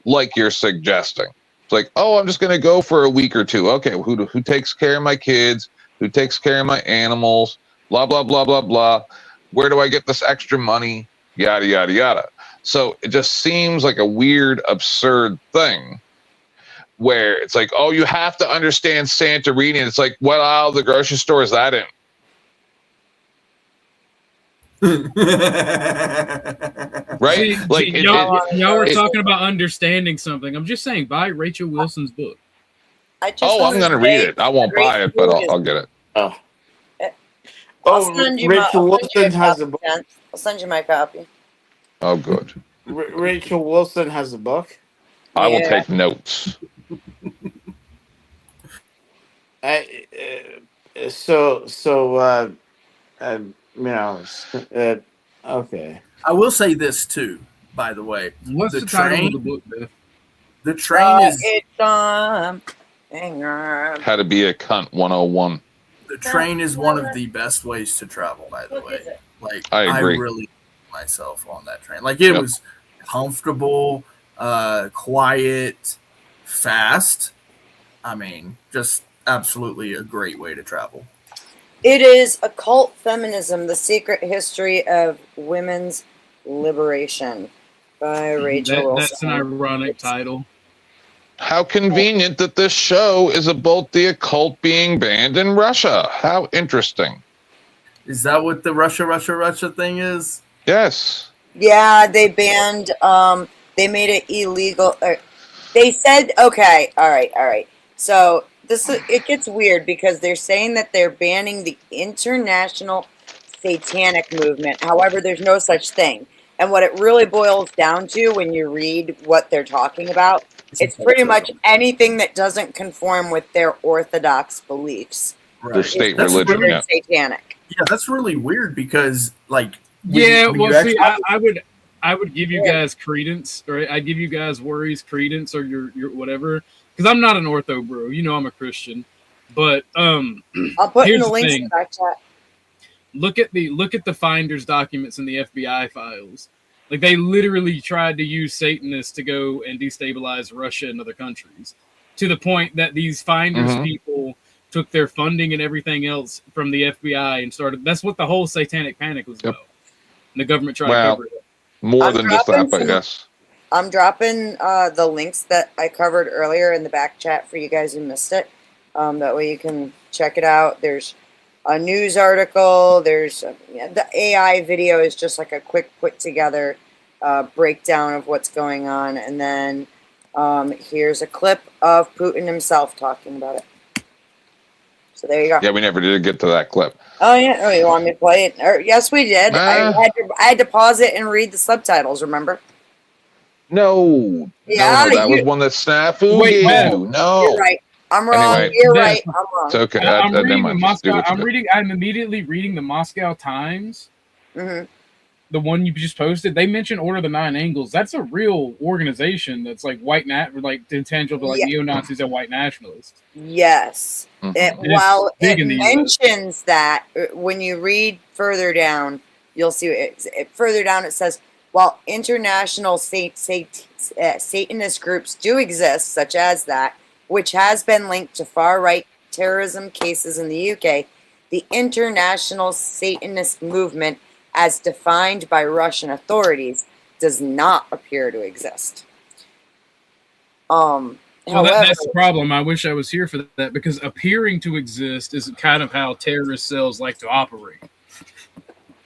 like you're suggesting. It's like, oh, I'm just going to go for a week or two. Okay, who takes care of my kids? Who takes care of my animals? Blah, blah, blah, blah, blah. Where do I get this extra money? Yada, yada, yada. So it just seems like a weird, absurd thing where it's like, oh, you have to understand Santorini. And it's like, what aisle of the grocery store is that in? Right? Like y'all were talking about understanding something. I'm just saying, buy Rachel Wilson's book. I'm going to read it. I won't buy it, but I'll get it. Oh. I'll send you Rachel Wilson has a book. I'll send you my copy. Oh, good. Rachel Wilson has a book. I will take notes. Okay. I will say this too, by the way. What's the title of the book, Beth? The train is it's How to be a cunt 101. the train is one of the best ways to travel, by the way. Like I agree. really myself on that train. Like it was comfortable, quiet, fast. I mean, just absolutely a great way to travel. It is Occult Feminism, The Secret History of Women's Liberation by Rachel Wilson. That's an ironic title. How convenient that this show is about the occult being banned in Russia. How interesting. Is that what the Russia thing is? Yes. Yeah, they banned, they made it illegal. They said, okay, all right. So it gets weird because they're saying that they're banning the international satanic movement. However, there's no such thing. And what it really boils down to when you read what they're talking about, it's pretty much anything that doesn't conform with their orthodox beliefs. Right. Their state That's religion. really Yeah. Satanic. Yeah, that's really weird because, like, I would give you guys credence, right? I give you guys worries credence or your whatever, because I'm not an ortho bro. You know I'm a Christian, but I'll put in here's the links thing. in the back chat. Look at the finders documents in the FBI files. Like they literally tried to use Satanists to go and destabilize Russia and other countries, to the point that these finders people took their funding and everything else from the FBI and started. That's what the whole satanic panic was about. And the government tried to cover it up. More than just that, but yes. I'm dropping the links that I covered earlier in the back chat for you guys who missed it. That way you can check it out. There's a news article. There's the AI video is just like a quick put together breakdown of what's going on, and then here's a clip of Putin himself talking about it. So there you go. Yeah, we never did get to that clip. Oh yeah. Oh, you want me to play it? Yes, we did. I had to pause it and read the subtitles. Remember? No. Yeah, no, that was one that snafu. Wait, no. You're right. I'm wrong. Anyway. You're right. I'm wrong. It's okay. I'm reading never the mind. Moscow. Do what you do. I'm immediately reading the Moscow Times. Mm-hmm. The one you just posted. They mentioned Order of the Nine Angles. That's a real organization that's like like intangible to like Yeah. neo-Nazis and white nationalists. Yes. Mhm. While big it in the US. mentions that, when you read further down, you'll see further down it says, while international Satanist groups do exist, such as that, which has been linked to far-right terrorism cases in the UK, the international Satanist movement, as defined by Russian authorities, does not appear to exist. Well, However, that's the problem. I wish I was here for that, because appearing to exist is kind of how terrorist cells like to operate.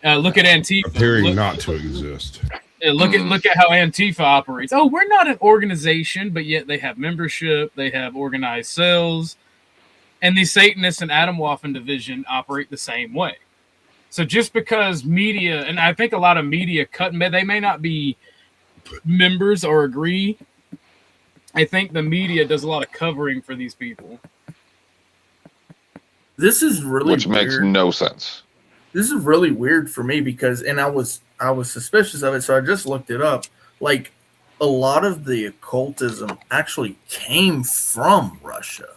Look at Antifa. Appearing not to exist. Look at how Antifa operates. Oh, we're not an organization, but yet they have membership, they have organized cells, and the Satanists and Atomwaffen division operate the same way. So just because media, and I think a lot of media they may not be members or agree. I think the media does a lot of covering for these people. This is really Which makes weird. no sense. This is really weird for me because, and I was suspicious of it, so I just looked it up. Like, a lot of the occultism actually came from Russia.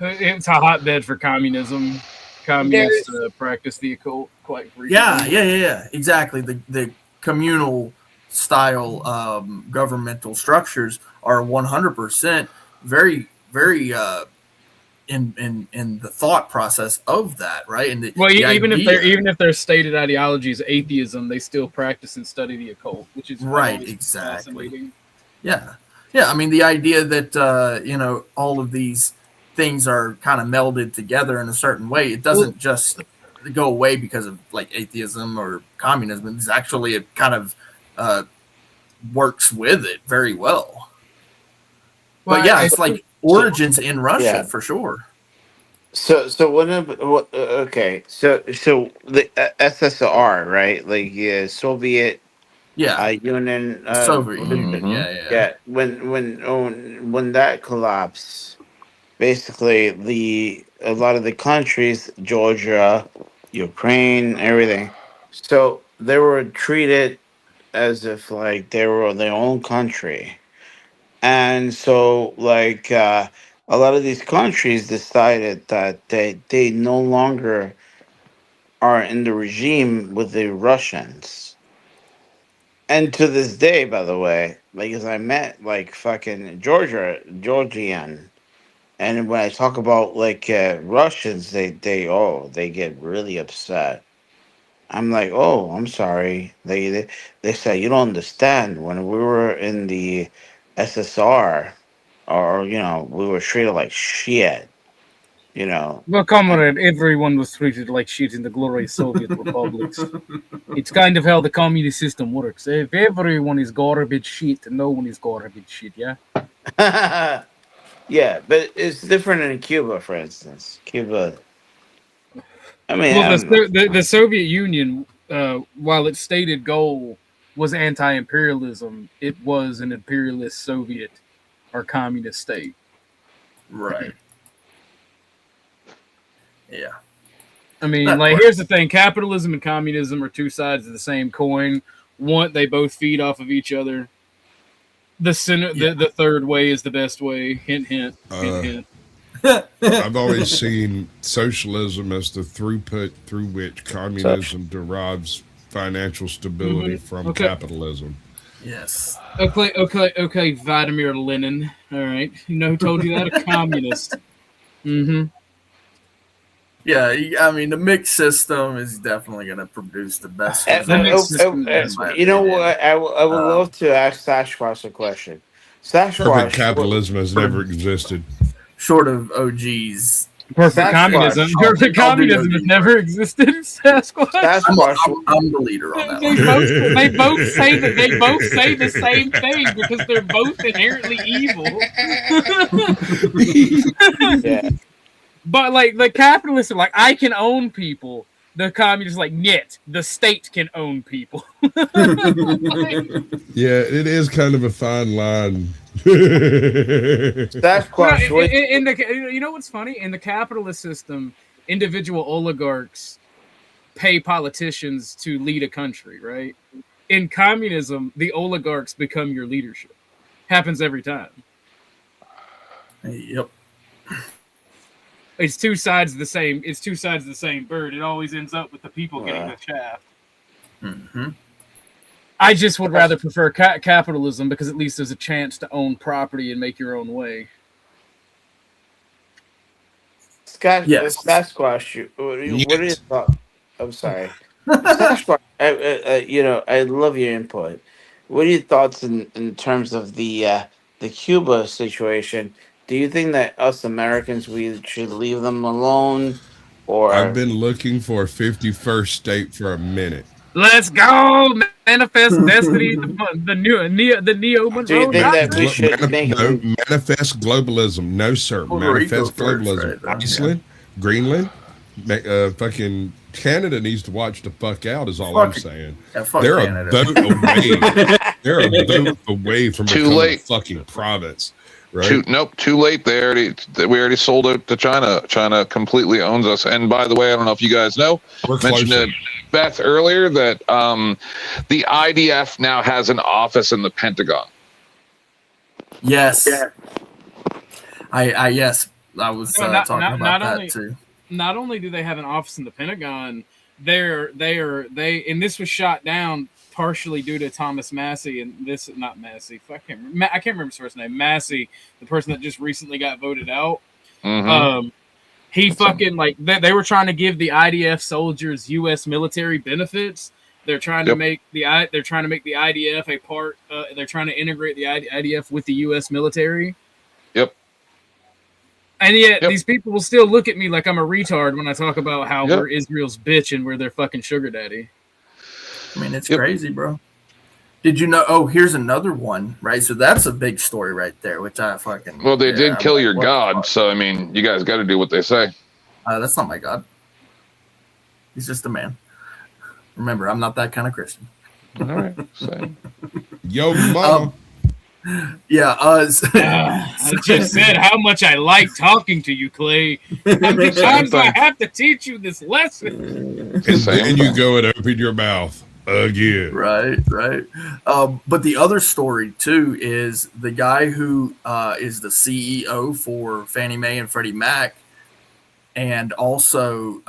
It's a hotbed for communism. Communists practice the occult quite frequently. Yeah, exactly. The communal style governmental structures are 100% very in the thought process of that, right? And even if their stated ideology is atheism, they still practice and study the occult, which is right, exactly. Yeah. I mean, the idea that all of these things are kind of melded together in a certain way. It doesn't just go away because of like atheism or communism. It's actually it kind of works with it very well. But yeah, it's like origins in Russia for sure. So okay, so the SSR, right? Like Soviet Union, Soviet Union, yeah. When that collapsed, basically a lot of the countries, Georgia, Ukraine, everything, so they were treated as if like they were their own country. And so like a lot of these countries decided that they no longer are in the regime with the Russians. And to this day, by the way, like as I met like fucking Georgian, and when I talk about like Russians, they get really upset. I'm like, oh, I'm sorry. They say you don't understand. When we were in the SSR, or we were treated like shit. Well, comrade, everyone was treated like shit in the glorious Soviet republics. It's kind of how the communist system works. If everyone is garbage shit, no one is garbage shit. Yeah. Yeah, but it's different in Cuba, for instance. Cuba. I mean, well, the Soviet Union, while its stated goal was anti-imperialism, it was an imperialist Soviet or communist state. Right. Yeah. I mean, here's the thing: capitalism and communism are two sides of the same coin. They both feed off of each other. The third way is the best way. Hint, hint, hint, hint. I've always seen socialism as the throughput through which communism derives financial stability from capitalism. Yes. Okay, Vladimir Lenin. All right. You know who told you that? A communist. Mm-hmm. Yeah, I mean, the mixed system is definitely going to produce the best. You know what? I would love to ask Sasquatch a question. Perfect capitalism has never existed. Short of OG's Perfect communism. Perfect communism has never existed. Sasquatch. I'm the leader on that one. They both say that they both say the same thing because they're both inherently evil. Yeah. But like the capitalists are like, I can own people. The communists are like, "Niet, the state can own people." Yeah, it is kind of a fine line. Sasquatch. You know what's funny? In the capitalist system, individual oligarchs pay politicians to lead a country, right? In communism, the oligarchs become your leadership. Happens every time. Yep. It's two sides of the same. It's two sides of the same bird. It always ends up with the people getting the shaft. Mm-hmm. I just would rather prefer capitalism because at least there's a chance to own property and make your own way. Sasquatch. What are your thoughts? I'm sorry, Sasquatch. I love your input. What are your thoughts in terms of the Cuba situation? Do you think that us Americans, we should leave them alone, or I've been looking for a 51st state for a minute. Let's go! Manifest Destiny, the Neo Monroe. Do you think that we should manifest globalism? No, sir. Manifest globalism. Right Iceland, Greenland, fucking Canada needs to watch the fuck out. Is all I'm saying. Yeah, they're Canada. a vote away. They're a vote away from Too becoming late. a fucking province. Right? Too late. We already sold it to China. China completely owns us. And by the way, I don't know if you guys know, mentioned to Beth earlier that the IDF now has an office in the Pentagon. Yes. I was talking about that too. Not only do they have an office in the Pentagon, and this was shot down partially due to Thomas Massey, and this not Massey. I can't remember his first name. Massey, the person that just recently got voted out. Mm-hmm. He fucking they were trying to give the IDF soldiers U.S. military benefits. They're trying to make the IDF a part. They're trying to integrate the IDF with the U.S. military. Yep. And yet these people will still look at me like I'm a retard when I talk about how we're Israel's bitch and we're their fucking sugar daddy. I mean, it's crazy, bro. Did you know? Oh, here's another one, right? So that's a big story right there, which I fucking. Well, they did kill your god, so I mean, you guys got to do what they say. That's not my god. He's just a man. Remember, I'm not that kind of Christian. All right, same. Yo, mom. Yeah, I just said how much I like talking to you, Clay. How many times do I have to teach you this lesson? And then you go and open your mouth again. Right. But the other story too is the guy who is the CEO for Fannie Mae and Freddie Mac, and also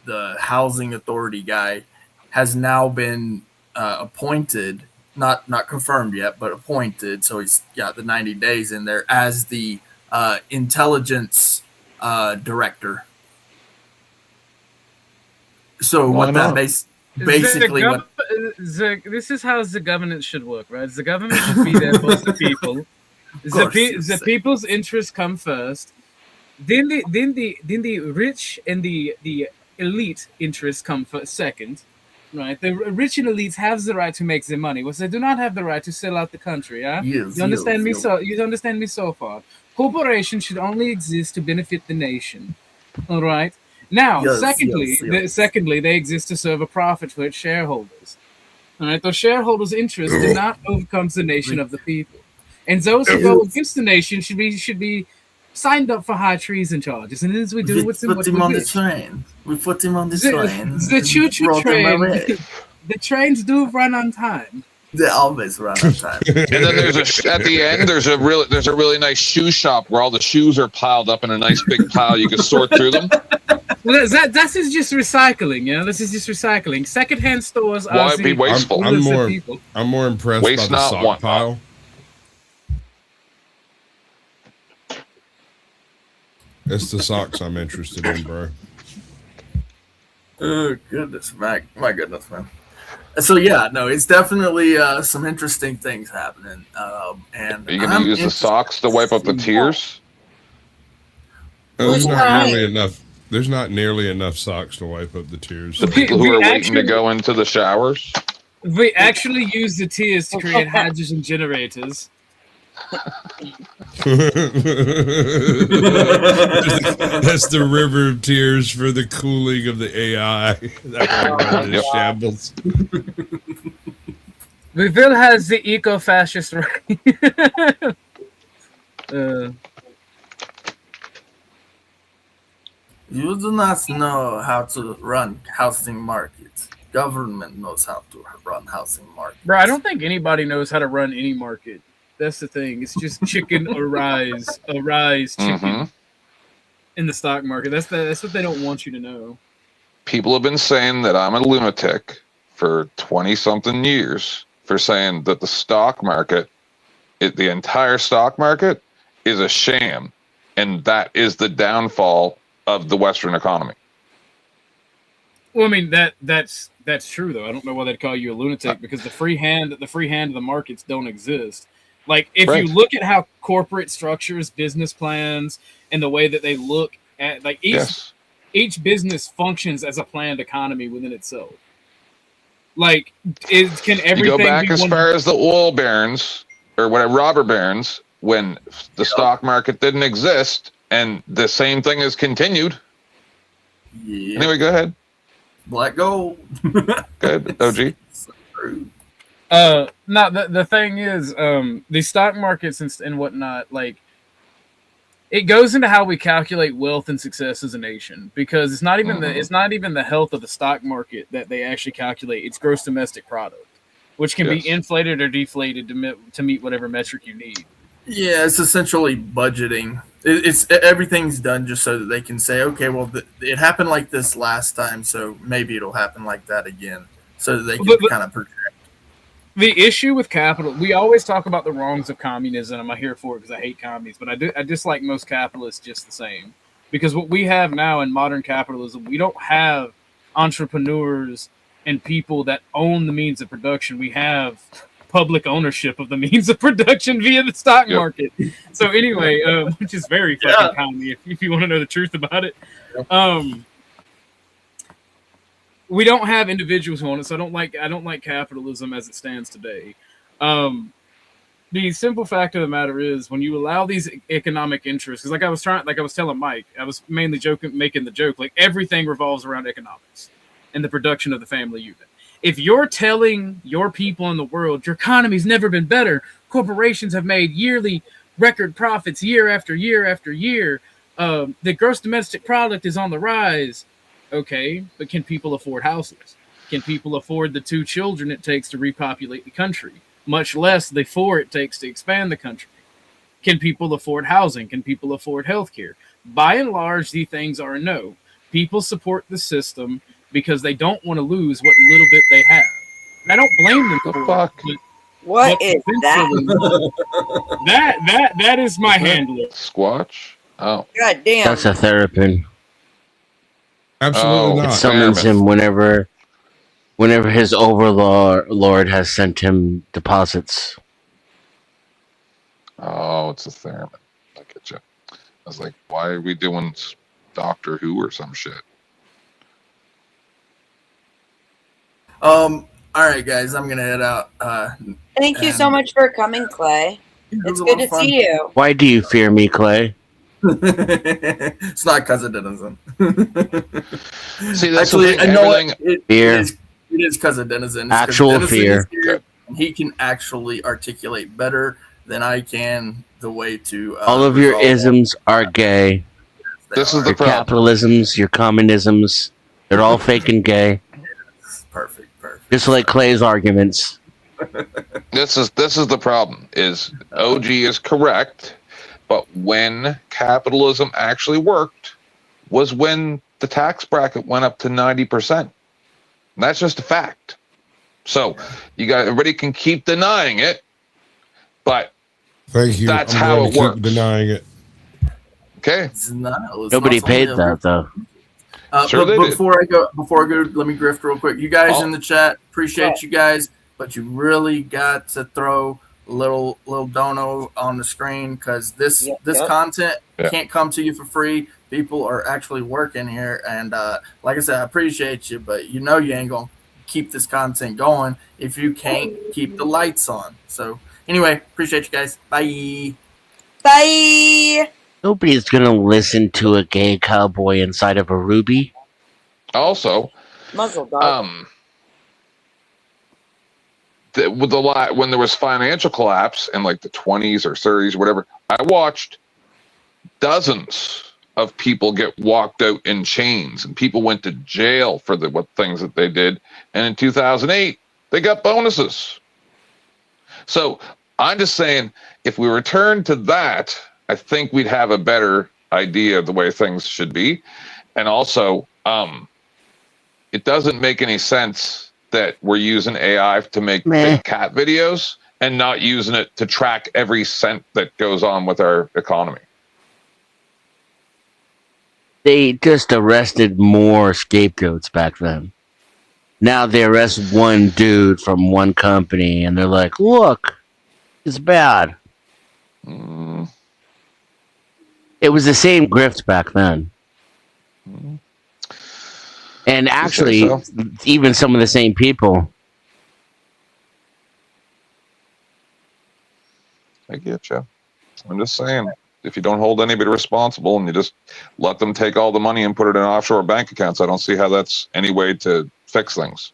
the housing authority guy has now been appointed. Not confirmed yet, but appointed. So he's got the 90 days in there as the intelligence director. So what that basically what this is how the government should work, right? The government should be there for the people. The people's interests come first. Then the rich and the elite interests come second. Right, the rich and elites have the right to make the money, but they do not have the right to sell out the country. Yeah, yes, you understand me? So you understand me so far. Corporations should only exist to benefit the nation. All right. Now, secondly, they exist to serve a profit for its shareholders. All right. Those shareholders' interests do not overcome the nation of the people, and those who go against the nation should be signed up for high treason charges, and as we do with him on the train. We put him on the train. The choo-choo train. The trains do run on time. They always run on time. And then at the end there's a really nice shoe shop where all the shoes are piled up in a nice big pile. You can sort through them. Well, that is just recycling. Yeah, this is just recycling. Secondhand stores are. Why be wasteful? I'm more impressed by the sock pile. It's the socks I'm interested in, bro. Oh goodness, my goodness, man. So yeah, no, it's definitely some interesting things happening. And are you gonna use the socks to wipe up the tears? There's Who's not crying? nearly enough. There's not nearly enough socks to wipe up the tears. The people who We are waiting actually- to go into the showers. We actually use the tears to create hydrogen generators. That's the river of tears for the cooling of the AI. That Yep. shambles. We will have the eco-fascist right. You do not know how to run housing markets. Government knows how to run housing markets. Bro, I don't think anybody knows how to run any market. That's the thing. It's just chicken or rise, chicken in the stock market. That's what they don't want you to know. People have been saying that I'm a lunatic for 20-something years for saying that the stock market, the entire stock market, is a sham, and that is the downfall of the Western economy. Well, I mean that's true though. I don't know why they'd call you a lunatic because the free hand of the markets don't exist. Like if Right. you look at how corporate structures, business plans, and the way that they look at like each business functions as a planned economy within itself. Like can everything You go back be as one- far as the oil barons or whatever, robber barons, when the stock market didn't exist, and the same thing has continued. Yeah. Anyway, go ahead. Black gold. Good, OG. No, the thing is, the stock markets and whatnot, like it goes into how we calculate wealth and success as a nation because it's not even the health of the stock market that they actually calculate. It's gross domestic product, which can be inflated or deflated to meet whatever metric you need. Yeah, it's essentially budgeting. It's everything's done just so that they can say, okay, well, it happened like this last time, so maybe it'll happen like that again, so that they can kind of project. The issue with capital, we always talk about the wrongs of communism. I'm not here for it because I hate commies, but I dislike most capitalists just the same. Because what we have now in modern capitalism, we don't have entrepreneurs and people that own the means of production. We have public ownership of the means of production via the stock market. So anyway, which is very fucking commie if you want to know the truth about it. We don't have individuals who own it, so I don't like capitalism as it stands today. The simple fact of the matter is, when you allow these economic interests, because like I was telling Mike, I was mainly making the joke, like everything revolves around economics and the production of the family unit. If you're telling your people in the world your economy's never been better, corporations have made yearly record profits year after year after year, the gross domestic product is on the rise. Okay, but can people afford houses? Can people afford the 2 children it takes to repopulate the country? Much less the 4 it takes to expand the country. Can people afford housing? Can people afford healthcare? By and large, these things are a no. People support the system because they don't want to lose what little bit they have. And I don't blame them for it. But What is that? That is my handler. Squatch? Oh. God damn. That's a therapin. Absolutely It not. summons him whenever his overlord has sent him deposits. Oh, it's a theremin. I get you. I was like, why are we doing Doctor Who or some shit? All right, guys, I'm gonna head out. Thank you so much for coming, Clay. It's was a good lot to of fun. see you. Why do you fear me, Clay? It's not because of Denizen. See, that's the actually, thing, I know everything- it Fear. is because of Denizen. It's 'cause Actual Denizen is fear. here, and he can actually articulate better than I can the way to. All of your resolve isms are gay. This is the Your problem. capitalisms, your communisms, they're all fake and gay. Perfect. Just like Clay's arguments. This is the problem. Is OG is correct, but when capitalism actually worked was when the tax bracket went up to 90%. And that's just a fact. So everybody can keep denying it, but Thank you. that's I'm how going it to keep works. Denying it. Okay. Nobody paid that though. Sure they but did. before I go, let me grift real quick. You guys Oh. in the chat, appreciate you guys, but you really got to throw a little dono on the screen because this Yep. content Yeah. can't come to you for free people are actually working here. And like I said, I appreciate you, but you know you ain't gonna keep this content going if you can't keep the lights on. So anyway, appreciate you guys. Bye. Bye. Nobody's gonna listen to a gay cowboy inside of a Ruby. Also, Muzzle dog. With the lot when there was financial collapse in like the 20s or 30s or whatever, I watched dozens of people get walked out in chains, and people went to jail for the what things that they did. And in 2008, they got bonuses. So I'm just saying, if we return to that, I think we'd have a better idea of the way things should be. And also, it doesn't make any sense that we're using AI to make fake cat videos and not using it to track every cent that goes on with our economy. They just arrested more scapegoats back then. Now they arrest one dude from one company and they're like, look, it's bad. It was the same grift back then. And actually, even some of the same people. I get you. I'm just saying, if you don't hold anybody responsible and you just let them take all the money and put it in offshore bank accounts, I don't see how that's any way to fix things.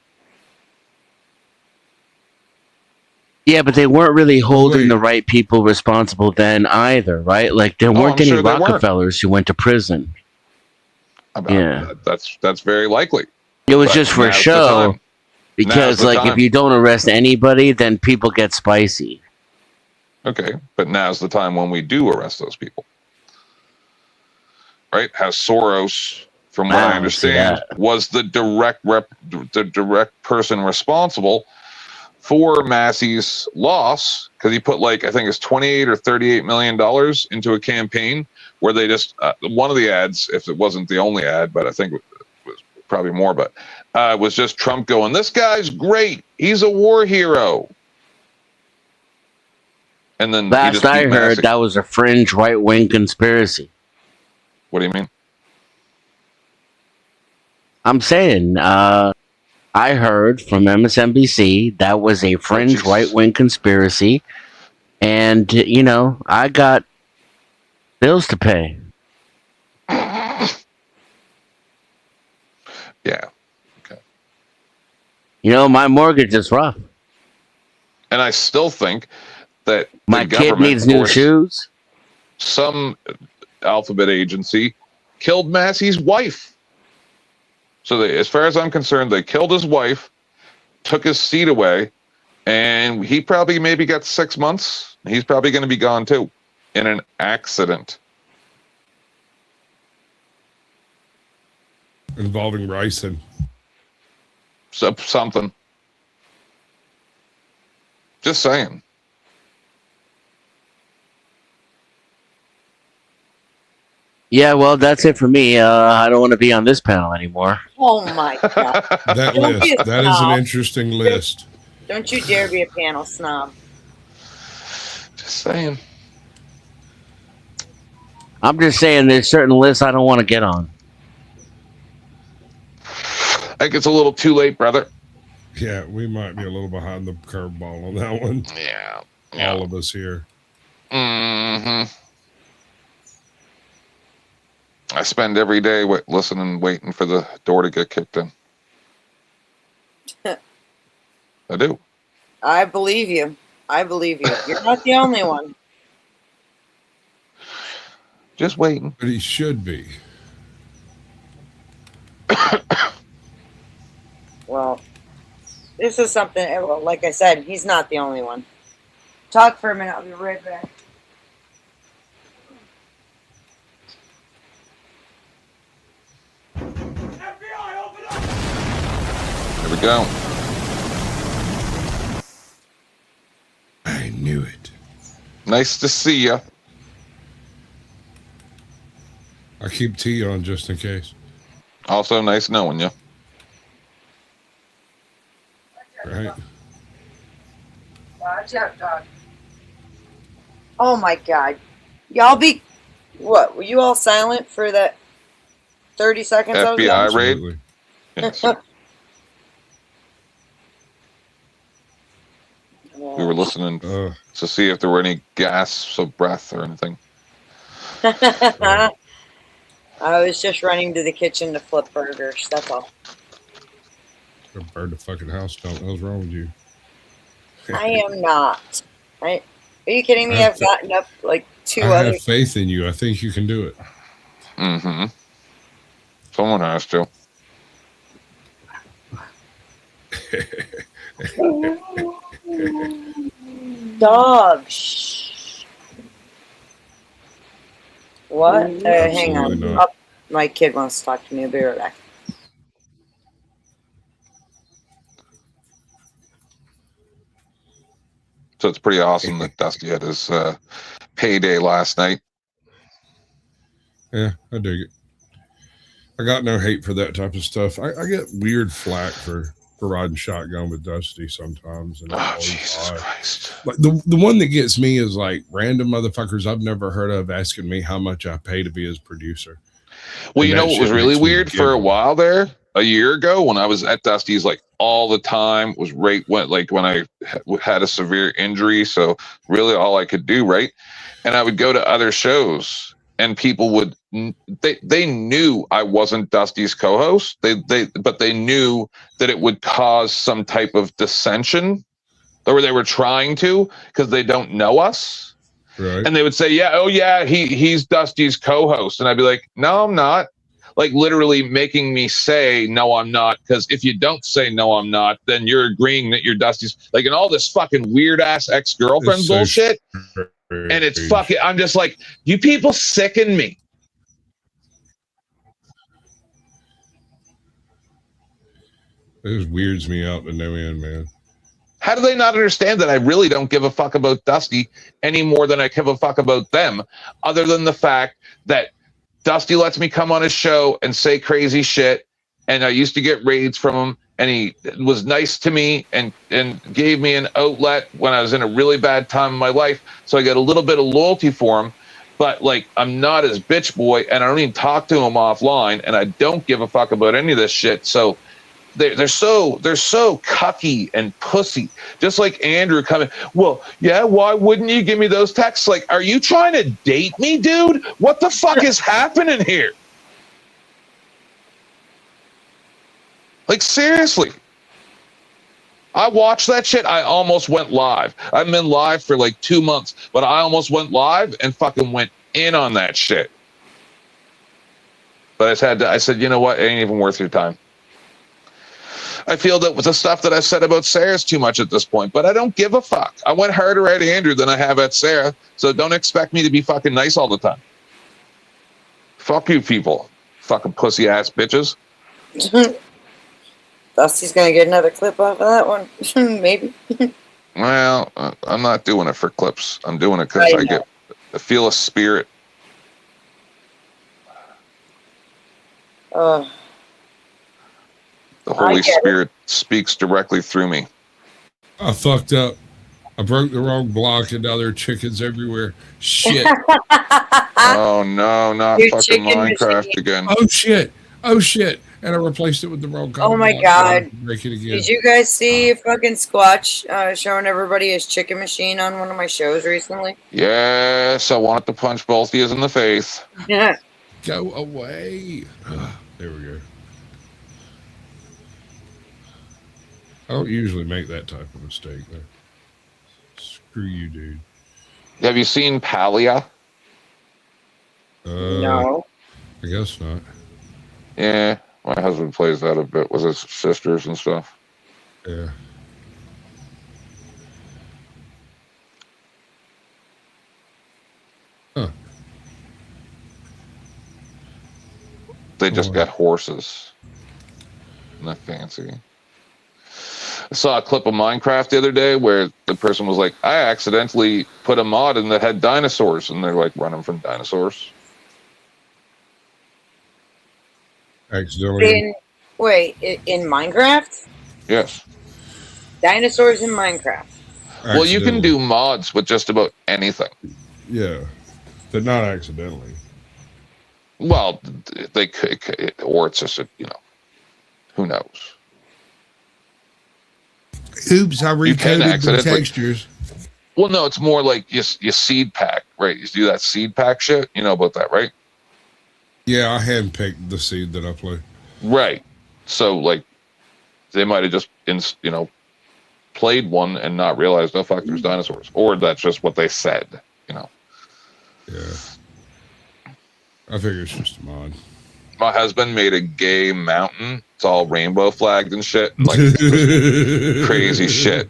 Yeah, but they weren't really holding the right people responsible then either, right? Like there weren't any Rockefellers who went to prison. Yeah, that's very likely. It was just for show, because like if you don't arrest anybody, then people get spicy. Okay, but now's the time when we do arrest those people, right? Has Soros, from what I understand, was the direct person responsible for Massey's loss, because he put like I think it's $28 or $38 million into a campaign where they just one of the ads, if it wasn't the only ad, but I think it was probably more, but was just Trump going, "This guy's great. He's a war hero." And then last I heard, that was a fringe right-wing conspiracy. What do you mean? I'm saying, I heard from MSNBC that was a fringe right-wing conspiracy, and you know, I got bills to pay. Yeah. Okay. You know, my mortgage is rough. And I still think that my kid needs new shoes. Some alphabet agency killed Massey's wife. So as far as I'm concerned, they killed his wife, took his seat away, and he probably maybe got 6 months. He's probably going to be gone too in an accident. Involving ricin. Something. Just saying. Yeah, well, that's it for me. I don't want to be on this panel anymore. Oh my god. That list. That is an interesting list. Don't you dare be a panel snob. Just saying. I'm just saying there's certain lists I don't want to get on. I think it's a little too late, brother. Yeah, we might be a little behind the curveball on that one. Yeah. All of us here. Mm-hmm. I spend every day listening, waiting for the door to get kicked in. I do. I believe you. I believe you. You're not the only one. Just waiting. But he should be. Well, this is something, well, like I said, he's not the only one. Talk for a minute. I'll be right back. Here we go. I knew it. Nice to see you. I keep T on just in case. Also, nice knowing you. Right. Watch out, dog. Oh my god. Y'all be... What? Were you all silent for that 30 seconds I was FBI gone? raid. Yes. We were listening to see if there were any gasps of breath or anything. I was just running to the kitchen to flip burgers. That's all. Burn the fucking house down. What the hell's wrong with you? I am not. Are you kidding me? I've gotten up like two I other. have faith in you. I think you can do it. Mm-hmm. Someone has to. Dog. Shh. What? Hang on. Absolutely not. Oh, my kid wants to talk to me. I'll be right back. So it's pretty awesome that Dusty had his payday last night. Yeah, I dig it. I got no hate for that type of stuff. I get weird flack for riding shotgun with Dusty sometimes. And Jesus Christ. Like the one that gets me is like random motherfuckers I've never heard of asking me how much I pay to be his producer. Well, And you that know what shit was really makes me weird for a giggle. while there? A year ago when I was at Dusty's like all the time was right when I had a severe injury. So really all I could do, right? And I would go to other shows and people would, they knew I wasn't Dusty's co-host. But they knew that it would cause some type of dissension, or they were trying to, because they don't know us. Right. And they would say, yeah, oh yeah, he's Dusty's co-host. And I'd be like, no, I'm not. Like literally making me say, no, I'm not. Because if you don't say, no, I'm not, then you're agreeing that you're Dusty's. Like, and all this fucking weird ass ex-girlfriend It's so bullshit. strange. And it's fucking, I'm just like, you people sicken me. It just weirds me out to no end, man. How do they not understand that I really don't give a fuck about Dusty any more than I give a fuck about them, other than the fact that Dusty lets me come on his show and say crazy shit, and I used to get raids from him, and he was nice to me and gave me an outlet when I was in a really bad time in my life, so I got a little bit of loyalty for him. But like, I'm not his bitch boy, and I don't even talk to him offline, and I don't give a fuck about any of this shit. So they're so cucky and pussy. Just like Andrew coming, well, yeah, why wouldn't you give me those texts? Like, are you trying to date me, dude? What the fuck is happening here? Like, seriously. I watched that shit. I almost went live. I've been live for like 2 months, but I almost went live and fucking went in on that shit. But I said, you know what? It ain't even worth your time. I feel that with the stuff that I've said about Sarah is too much at this point, but I don't give a fuck. I went harder at Andrew than I have at Sarah, so don't expect me to be fucking nice all the time. Fuck you people. Fucking pussy ass bitches. Dusty's gonna get another clip off of that one. Maybe. Well, I'm not doing it for clips. I'm doing it because I feel a spirit. The Holy Spirit speaks directly through me. I fucked up. I broke the wrong block and now there are chickens everywhere. Shit. Oh no, not Your fucking chicken Minecraft machine. again. Oh shit. Oh shit. And I replaced it with the wrong color. Oh my block. God. Break it again. Did you guys see fucking Squatch showing everybody his chicken machine on one of my shows recently? Yes, I want to punch both of you in the face. Yeah. Go away. There we go. I don't usually make that type of mistake, though. Screw you, dude. Have you seen Palia? No. I guess not. Yeah, my husband plays that a bit with his sisters and stuff. Yeah. Huh. They just got horses. Not fancy. I saw a clip of Minecraft the other day where the person was like, I accidentally put a mod in that had dinosaurs, and they're like running from dinosaurs. Accidentally. In Minecraft? Yes. Dinosaurs in Minecraft. Well, you can do mods with just about anything. Yeah. But not accidentally. Well, they could, or it's just who knows? Oops, I You can recoded the accidentally. textures. Well, no, it's more like you seed pack, right? You do that seed pack shit. You know about that, right? Yeah, I handpicked the seed that I play. Right. So, like, they might have just, played one and not realized, oh, fuck, there's dinosaurs. Or that's just what they said, Yeah. I figure it's just a mod. My husband made a gay mountain. It's all rainbow flagged and shit. Like, crazy shit.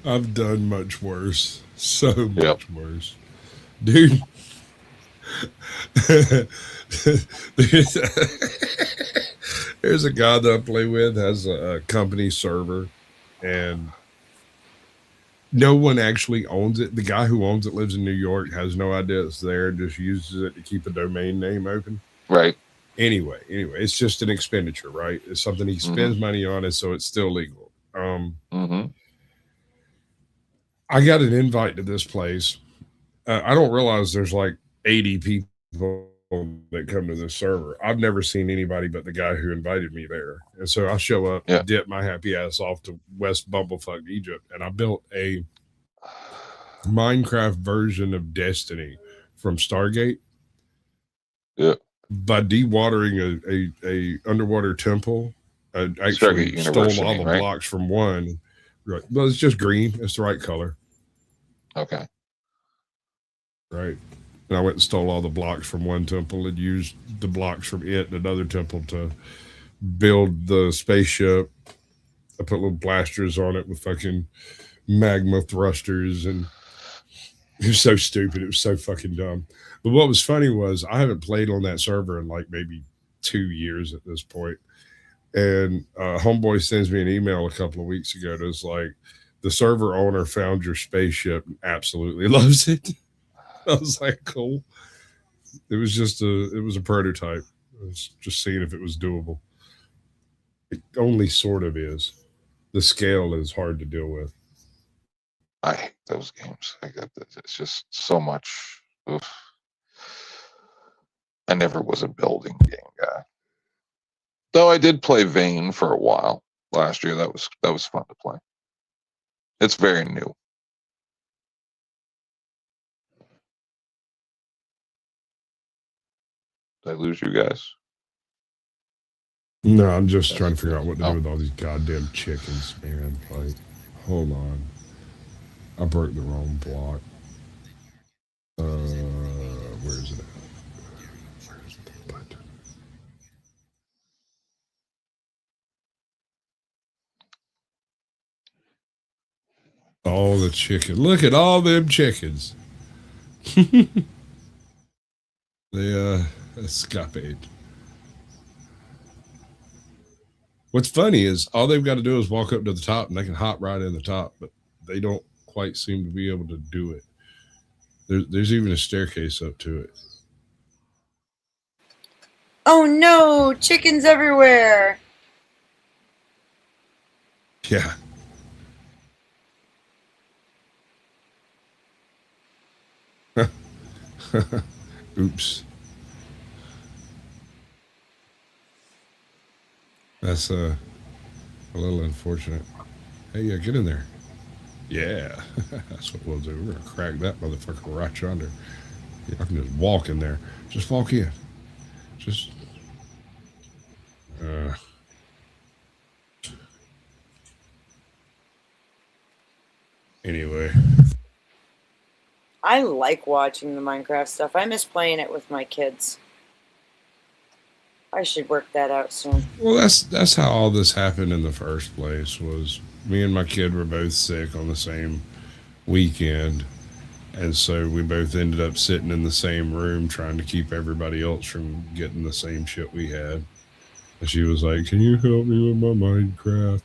I've done much worse. So much worse. Dude. There's a guy that I play with, has a company server, and no one actually owns it. The guy who owns it lives in New York, has no idea it's there, just uses it to keep a domain name open. Right. Anyway, it's just an expenditure, right? It's something he spends money on, and so it's still legal. I got an invite to this place. I don't realize there's like 80 people that come to this server. I've never seen anybody but the guy who invited me there. And so I show up, dip my happy ass off to West Bumblefuck, Egypt, and I built a Minecraft version of Destiny from Stargate. Yeah. By dewatering a underwater temple, I actually stole all the blocks from one. Right. Well, it's just green. It's the right color. Okay. Right. And I went and stole all the blocks from one temple and used the blocks from it and another temple to build the spaceship. I put little blasters on it with fucking magma thrusters, and it was so stupid. It was so fucking dumb. But what was funny was I haven't played on that server in like maybe 2 years at this point. And homeboy sends me an email a couple of weeks ago that's like, the server owner found your spaceship and absolutely loves it. I was like, cool. It was just a prototype. I was just seeing if it was doable. It only sort of is. The scale is hard to deal with. I hate those games. It's just so much. Oof. I never was a building game guy. Though I did play Vane for a while last year. That was fun to play. It's very new. Did I lose you guys? No, I'm just trying to figure out what to do with all these goddamn chickens, man. Like, hold on. I broke the wrong block. Where is it at? Where's the button? All the chicken. Look at all them chickens. They escapade. What's funny is all they've got to do is walk up to the top and they can hop right in the top, but they don't quite seem to be able to do it. There's even a staircase up to it. Oh no, chickens everywhere. Yeah. Oops. That's a little unfortunate. Hey, yeah, get in there. Yeah, that's what we'll do. We're gonna crack that motherfucker right yonder. Yeah, I can just walk in there. Just walk in. Just. Anyway. I like watching the Minecraft stuff. I miss playing it with my kids. I should work that out soon. Well, that's how all this happened in the first place. Was me and my kid were both sick on the same weekend, and so we both ended up sitting in the same room trying to keep everybody else from getting the same shit we had. And she was like, "Can you help me with my Minecraft?"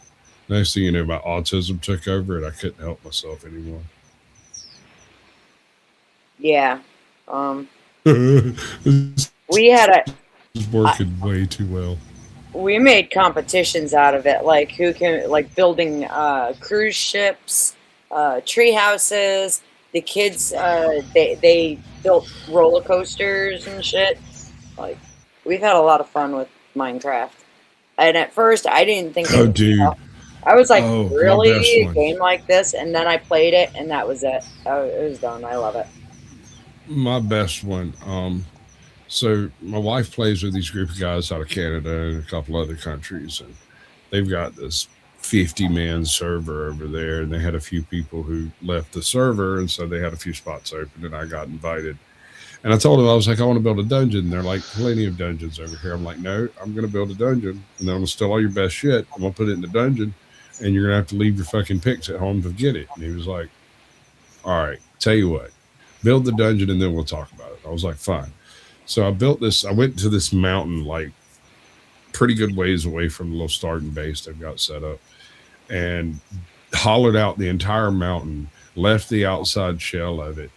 Next thing you know, my autism took over, and I couldn't help myself anymore. Yeah. We had a. It's working way too well. We made competitions out of it, like who can, like building cruise ships, tree houses. The kids, they built roller coasters and shit. Like, we've had a lot of fun with Minecraft. And at first, I didn't think it Oh, was dude. tough. I was like, Oh, my really? best A one. game like this? And then I played it, and that was it. Oh, it was done. I love it. My best one. So my wife plays with these group of guys out of Canada and a couple other countries, and they've got this 50-man server over there, and they had a few people who left the server, and so they had a few spots open, and I got invited. And I told them, I was like, I want to build a dungeon. And they're like, plenty of dungeons over here. I'm like, no, I'm going to build a dungeon, and then I'm going to steal all your best shit. I'm going to put it in the dungeon, and you're going to have to leave your fucking picks at home to get it. And he was like, all right, tell you what, build the dungeon, and then we'll talk about it. I was like, fine. So I built this. I went to this mountain, like pretty good ways away from the little starting base they've got set up, and hollowed out the entire mountain, left the outside shell of it,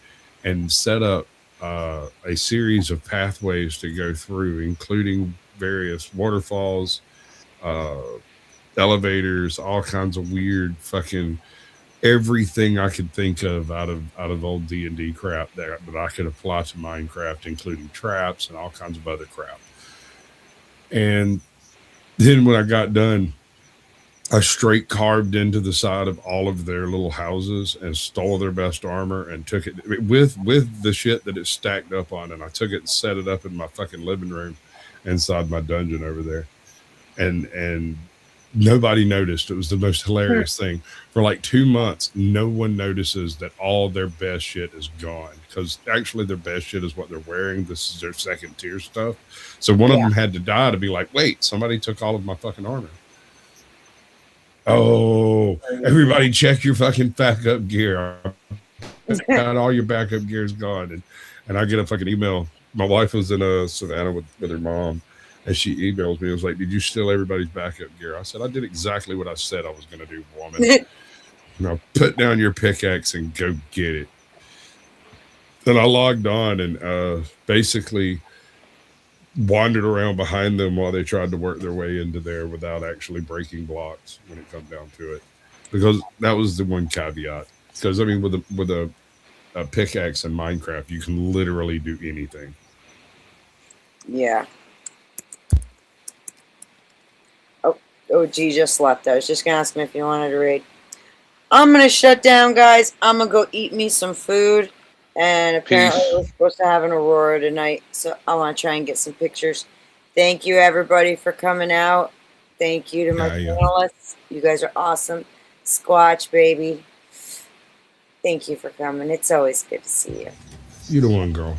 and set up a series of pathways to go through, including various waterfalls, elevators, all kinds of weird fucking everything I could think of out of old D&D crap that I could apply to Minecraft, including traps and all kinds of other crap. And then when I got done, I straight carved into the side of all of their little houses and stole their best armor and took it with the shit that it stacked up on, and I took it and set it up in my fucking living room inside my dungeon over there. And nobody noticed. It was the most hilarious thing. For like 2 months, no one notices that all their best shit is gone, because actually their best shit is what they're wearing. This is their second tier stuff. So one of them had to die to be like, wait, somebody took all of my fucking armor. Oh, everybody check your fucking backup gear. Got all your backup gear's gone. And I get a fucking email. My wife was in Savannah with her mom, and she emails me. It was like, did you steal everybody's backup gear? I said, I did exactly what I said I was going to do, woman. Now put down your pickaxe and go get it. Then I logged on and basically wandered around behind them while they tried to work their way into there without actually breaking blocks when it comes down to it. Because that was the one caveat. Because I mean, with a pickaxe in Minecraft, you can literally do anything. Yeah. Oh, G just left. I was just going to ask him if he wanted to read. I'm going to shut down, guys. I'm going to go eat me some food. And apparently we're supposed to have an aurora tonight, so I want to try and get some pictures. Thank you, everybody, for coming out. Thank you to my panelists. You guys are awesome. Squatch, baby. Thank you for coming. It's always good to see you. You the one, girl.